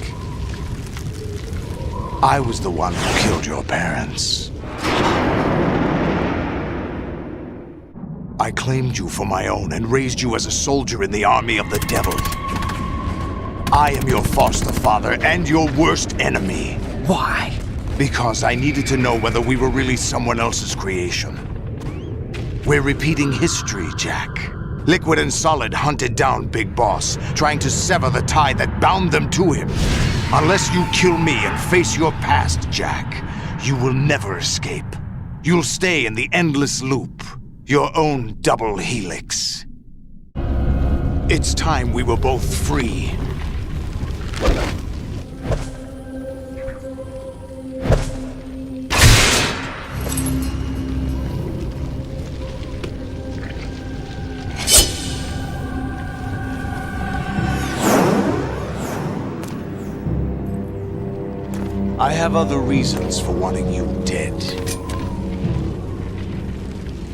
[SPEAKER 21] I was the one who killed your parents.
[SPEAKER 17] I claimed you for my own and raised you as a soldier in the army of the devil. I am your foster father and your worst enemy.
[SPEAKER 2] Why?
[SPEAKER 17] Because I needed to know whether we were really someone else's creation. We're repeating history, Jack. Liquid and Solid hunted down Big Boss, trying to sever the tie that bound them to him. Unless you kill me and face your past, Jack, you will never escape. You'll stay in the endless loop, your own double helix. It's time we were both free. I have other reasons for wanting you dead.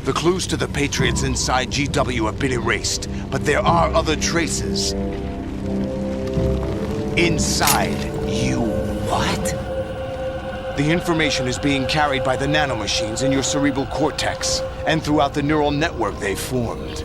[SPEAKER 17] The clues to the Patriots inside GW have been erased, but there are other traces. Inside you.
[SPEAKER 2] What?
[SPEAKER 17] The information is being carried by the nanomachines in your cerebral cortex, and throughout the neural network they've formed.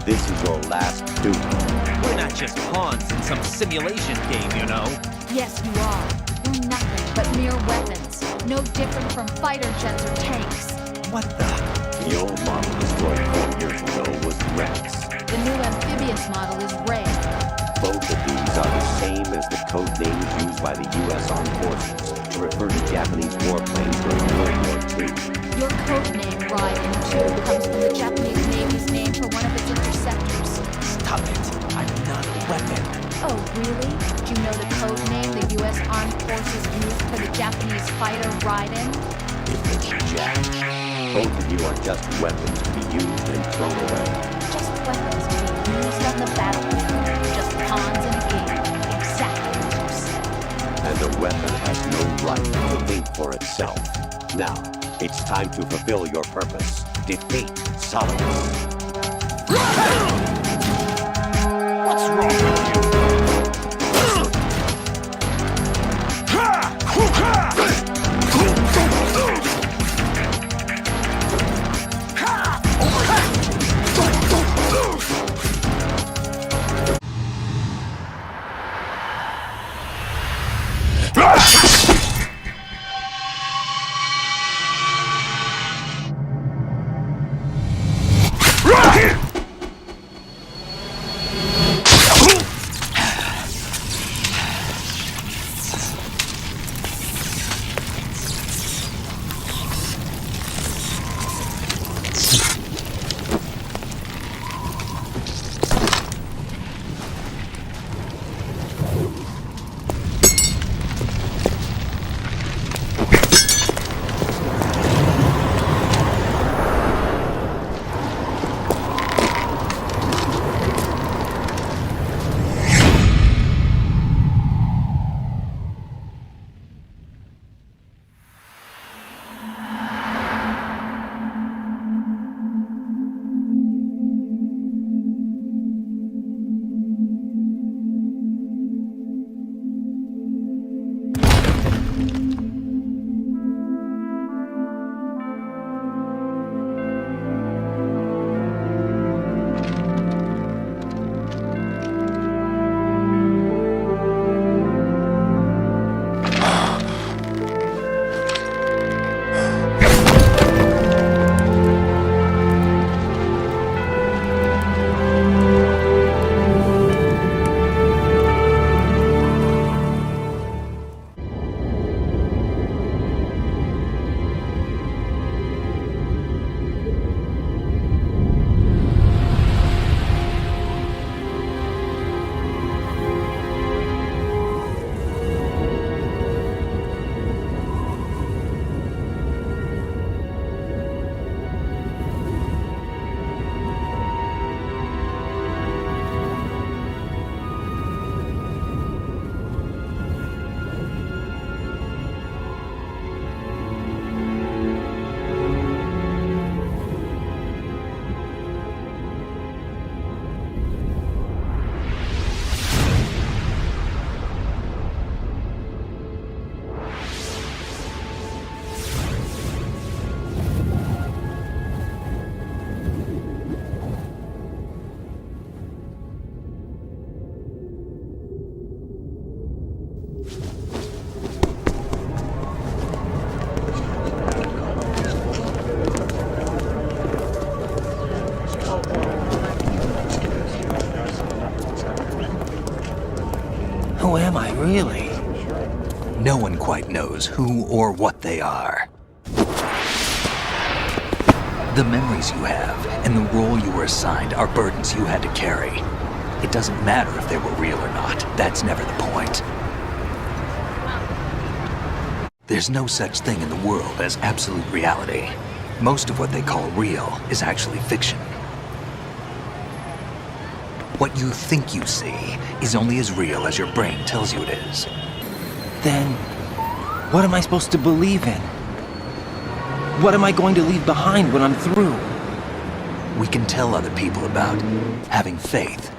[SPEAKER 8] This is your last duty.
[SPEAKER 2] We're not just pawns in some simulation game, you know.
[SPEAKER 5] Yes, you are. You're nothing but mere weapons. No different from fighter jets or tanks.
[SPEAKER 2] What the?
[SPEAKER 8] The old model destroyed 4 years ago was Rex.
[SPEAKER 5] The new amphibious model is Ray.
[SPEAKER 8] Both of these are the same as the code names used by the U.S. Armed Forces to refer to Japanese warplanes during World War II.
[SPEAKER 5] Your code name, Raiden, too, comes from the Japanese Navy's name for one of its interceptors.
[SPEAKER 2] Stop it. I'm not a weapon.
[SPEAKER 5] Oh, really? Do you know the code name the U.S. Armed Forces used for the Japanese fighter Raiden?
[SPEAKER 8] If it's Jack, both of you are just weapons to be used and thrown away.
[SPEAKER 5] Just weapons to be used on the battlefield. Just pawns in a game. Exactly what you said.
[SPEAKER 8] And a weapon has no right to think for itself. Now, it's time to fulfill your purpose. Defeat Solidus.
[SPEAKER 17] What's wrong with you? Run!
[SPEAKER 2] Really?
[SPEAKER 6] No one quite knows who or what they are. The memories you have and the role you were assigned are burdens you had to carry. It doesn't matter if they were real or not. That's never the point. There's no such thing in the world as absolute reality. Most of what they call real is actually fiction. What you think you see is only as real as your brain tells you it is.
[SPEAKER 2] Then, what am I supposed to believe in? What am I going to leave behind when I'm through?
[SPEAKER 6] We can tell other people about having faith.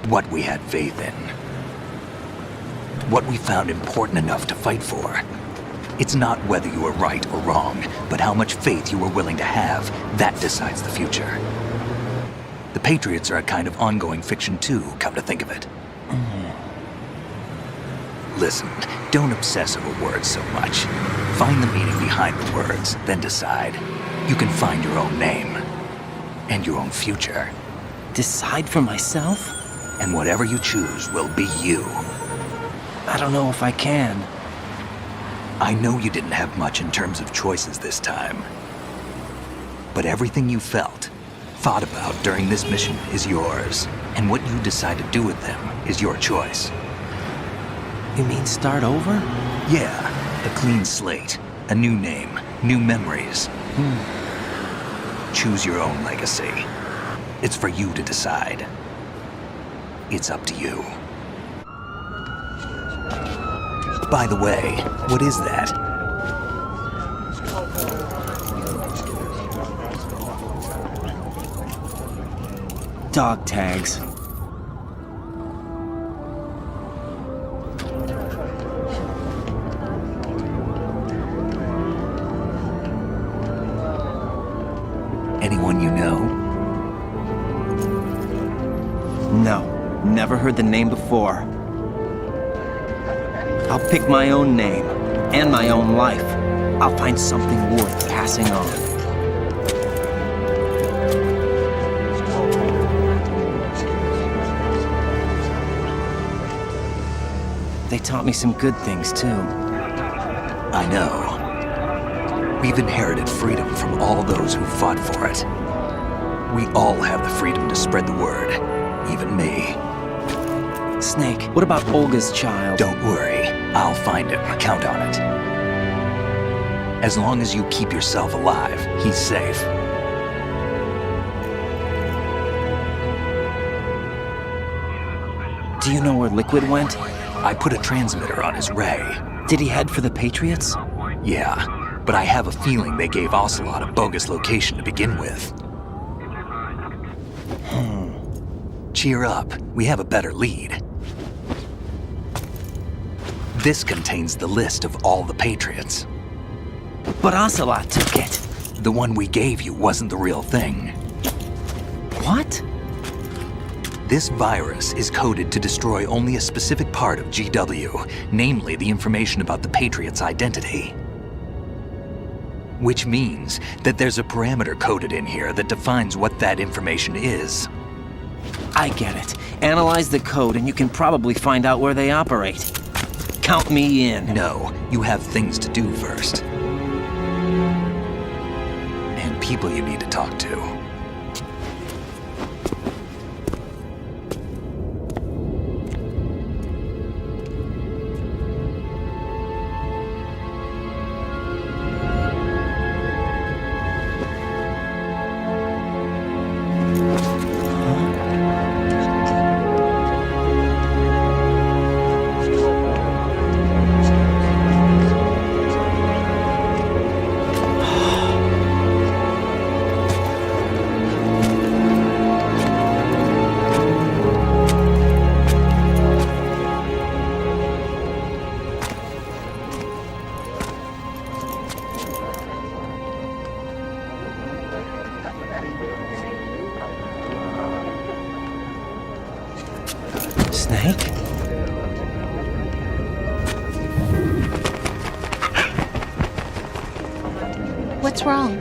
[SPEAKER 6] What we had faith in. What we found important enough to fight for. It's not whether you were right or wrong, but how much faith you were willing to have. That decides the future. The Patriots are a kind of ongoing fiction too, come to think of it. Listen, don't obsess over words so much. Find the meaning behind the words, then decide. You can find your own name. And your own future.
[SPEAKER 2] Decide for myself?
[SPEAKER 6] And whatever you choose will be you.
[SPEAKER 2] I don't know if I can.
[SPEAKER 6] I know you didn't have much in terms of choices this time. But everything you felt, thought about during this mission is yours. And what you decide to do with them is your choice.
[SPEAKER 2] You mean start over?
[SPEAKER 6] Yeah, a clean slate, a new name, new memories. Choose your own legacy. It's for you to decide. It's up to you. By the way, what is that?
[SPEAKER 2] Dog tags.
[SPEAKER 6] Anyone you know?
[SPEAKER 2] No, never heard the name before. I'll pick my own name, and my own life. I'll find something worth passing on. They taught me some good things, too.
[SPEAKER 6] I know. We've inherited freedom from all those who fought for it. We all have the freedom to spread the word, even me.
[SPEAKER 2] Snake, what about Olga's child?
[SPEAKER 6] Don't worry. I'll find him. Count on it. As long as you keep yourself alive, he's safe.
[SPEAKER 2] Do you know where Liquid went?
[SPEAKER 6] I put a transmitter on his ray.
[SPEAKER 2] Did he head for the Patriots?
[SPEAKER 6] Yeah, but I have a feeling they gave Ocelot a bogus location to begin with. Cheer up. We have a better lead. This contains the list of all the Patriots.
[SPEAKER 2] But Ocelot took it.
[SPEAKER 6] The one we gave you wasn't the real thing.
[SPEAKER 2] What?
[SPEAKER 6] This virus is coded to destroy only a specific part of GW, namely the information about the Patriots' identity. Which means that there's a parameter coded in here that defines what that information is.
[SPEAKER 2] I get it. Analyze the code and you can probably find out where they operate. Count me in.
[SPEAKER 6] No, you have things to do first. And people you need to talk to.
[SPEAKER 2] Snake?
[SPEAKER 5] What's wrong?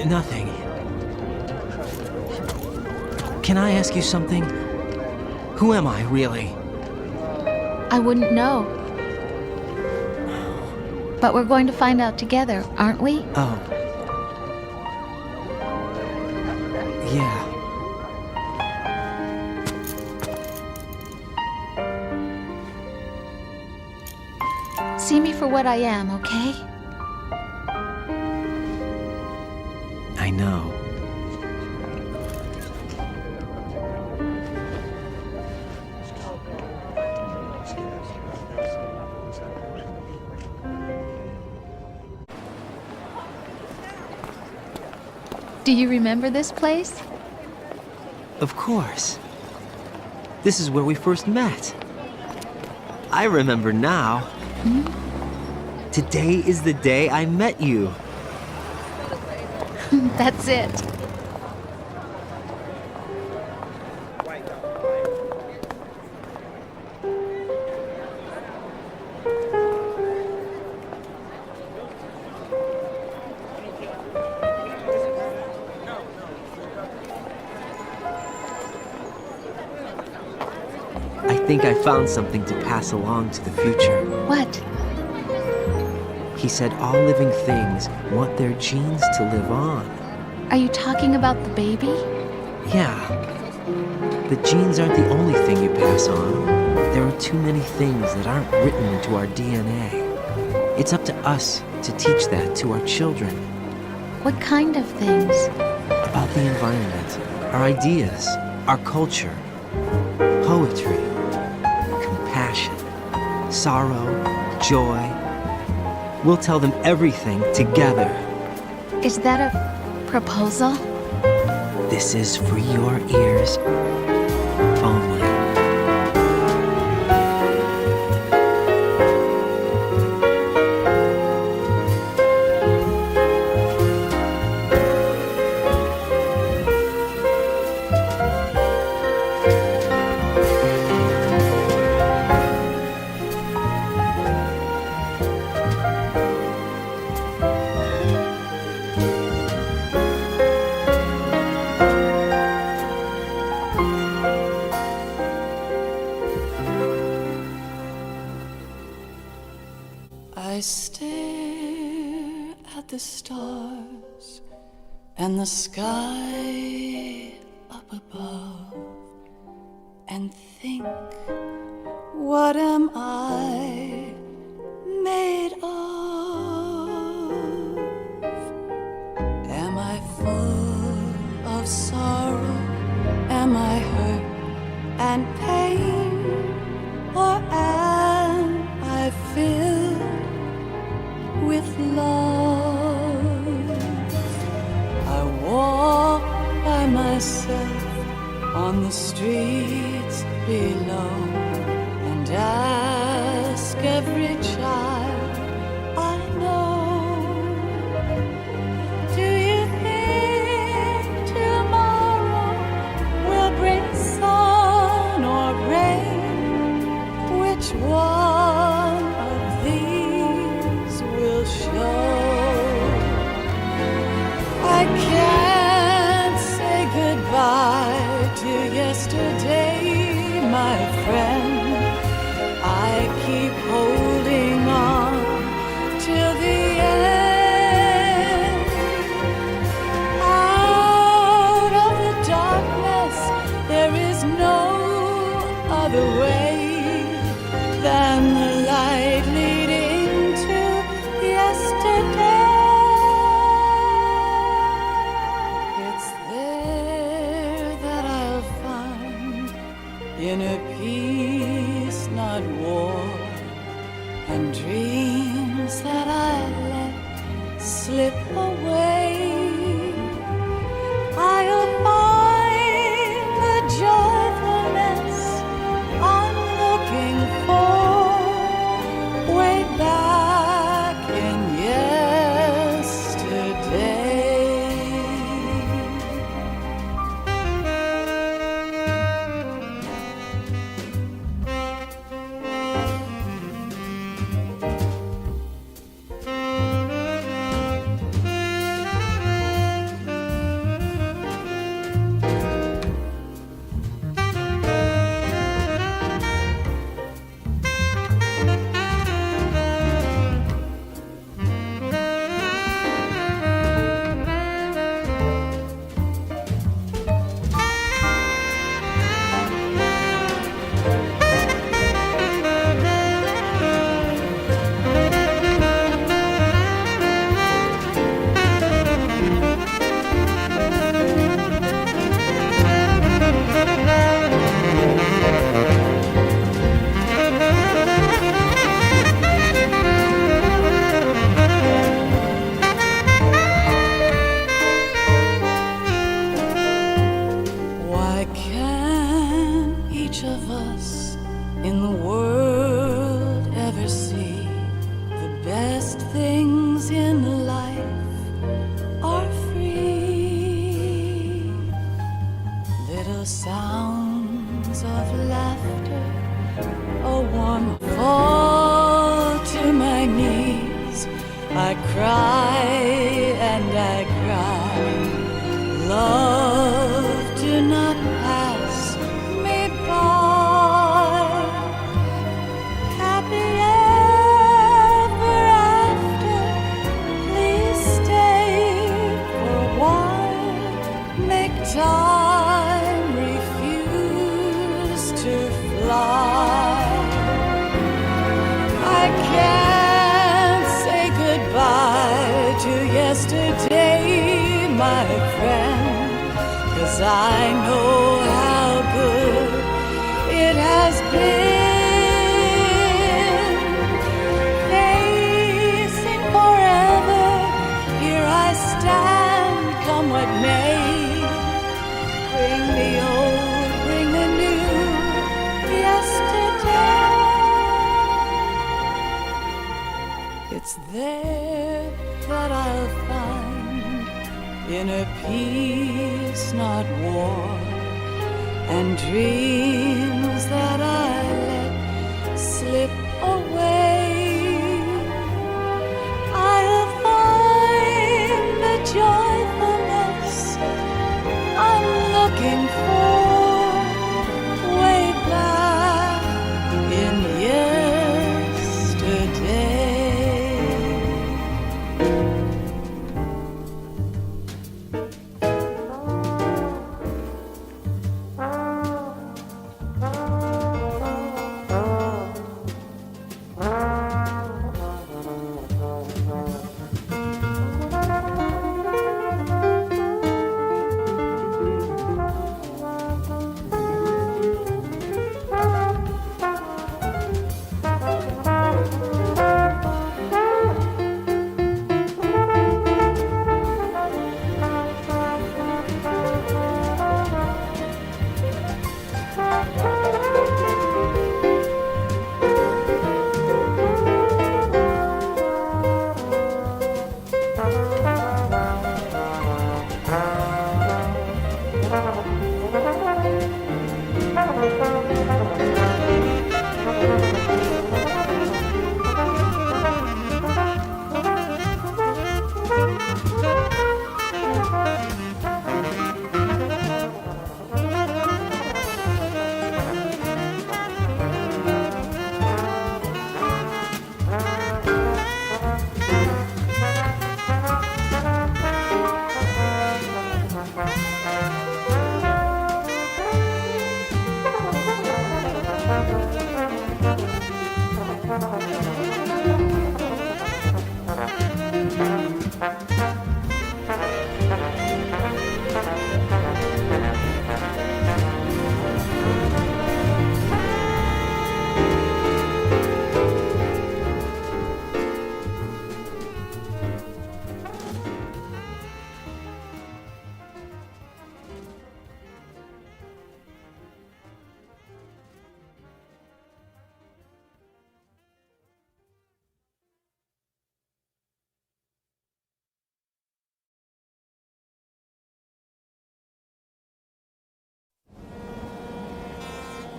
[SPEAKER 2] Nothing. Can I ask you something? Who am I, really?
[SPEAKER 5] I wouldn't know. But we're going to find out together, aren't we?
[SPEAKER 2] Oh. Yeah.
[SPEAKER 5] See me for what I am, okay?
[SPEAKER 2] I know.
[SPEAKER 5] Do you remember this place?
[SPEAKER 2] Of course. This is where we first met. I remember now. Today is the day I met you.
[SPEAKER 5] That's it.
[SPEAKER 2] I think I found something to pass along to the future.
[SPEAKER 5] What?
[SPEAKER 2] He said all living things want their genes to live on.
[SPEAKER 5] Are you talking about the baby?
[SPEAKER 2] Yeah. The genes aren't the only thing you pass on. There are too many things that aren't written into our DNA. It's up to us to teach that to our children.
[SPEAKER 5] What kind of things?
[SPEAKER 2] About the environment, our ideas, our culture, poetry, compassion, sorrow, joy. We'll tell them everything together.
[SPEAKER 5] Is that a proposal?
[SPEAKER 2] This is for your ears only.
[SPEAKER 3] I stare at the stars and the sky up above and think, what am I made of? Am I full of sorrow? Am I hurt and pain? Or am I filled with love? I walk by myself on the streets below and ask every child I know, do you think tomorrow will bring sun or rain? Which one of these will show? I can't say goodbye to yesterday, my friend. I keep holding on till the end. Out of the darkness, there is no other way than the light leading to yesterday. It's there that I'll find inner peace, not war, and dreams that I let slip away. I'll find the joyfulness I'm looking for way back in yesterday. things in life are free. Little sounds of laughter, a warm fall to my knees. I cry and I cry. Love, do not pass me by. Happy ever after, please stay for a while. Make time refuse to fly. I can't say goodbye to yesterday, my friend, 'cause I know how good it has been. Facing forever, here I stand, come what may. Bring the old, bring the new, yesterday. It's there that I'll find inner peace, not war, and dreams that I let slip away. I'll find the joyfulness I'm looking for way back in yesterday.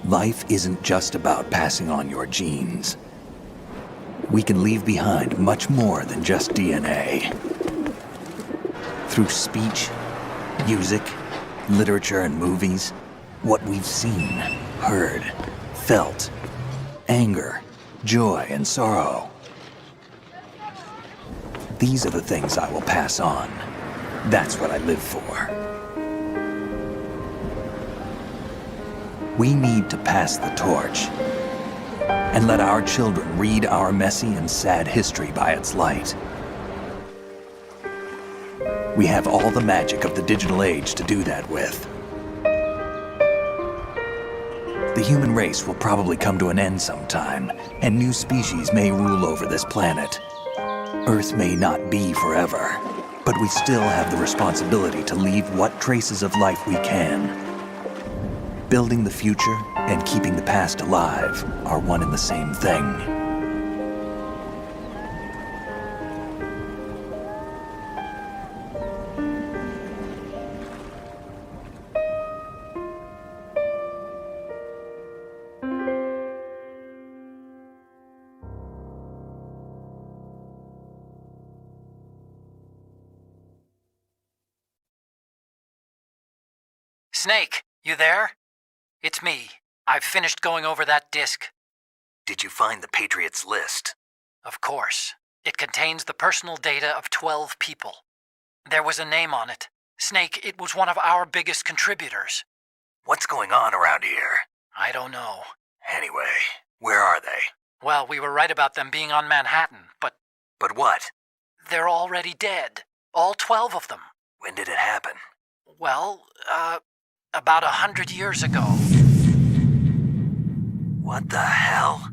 [SPEAKER 6] Life isn't just about passing on your genes. We can leave behind much more than just DNA. Through speech, music, literature, and movies, what we've seen, heard, felt, anger, joy, and sorrow. These are the things I will pass on. That's what I live for. We need to pass the torch and let our children read our messy and sad history by its light. We have all the magic of the digital age to do that with. The human race will probably come to an end sometime, and new species may rule over this planet. Earth may not be forever, but we still have the responsibility to leave what traces of life we can. Building the future and keeping the past alive are one and the same thing.
[SPEAKER 4] Snake, you there? It's me. I've finished going over that disk.
[SPEAKER 22] Did you find the Patriots list?
[SPEAKER 4] Of course. It contains the personal data of 12 people. There was a name on it. Snake, it was one of our biggest contributors.
[SPEAKER 22] What's going on around here?
[SPEAKER 4] I don't know.
[SPEAKER 22] Anyway, where are they?
[SPEAKER 4] Well, we were right about them being on Manhattan, but...
[SPEAKER 22] But what?
[SPEAKER 4] They're already dead. All 12 of them.
[SPEAKER 22] When did it happen?
[SPEAKER 4] Well, about 100 years ago.
[SPEAKER 22] What the hell?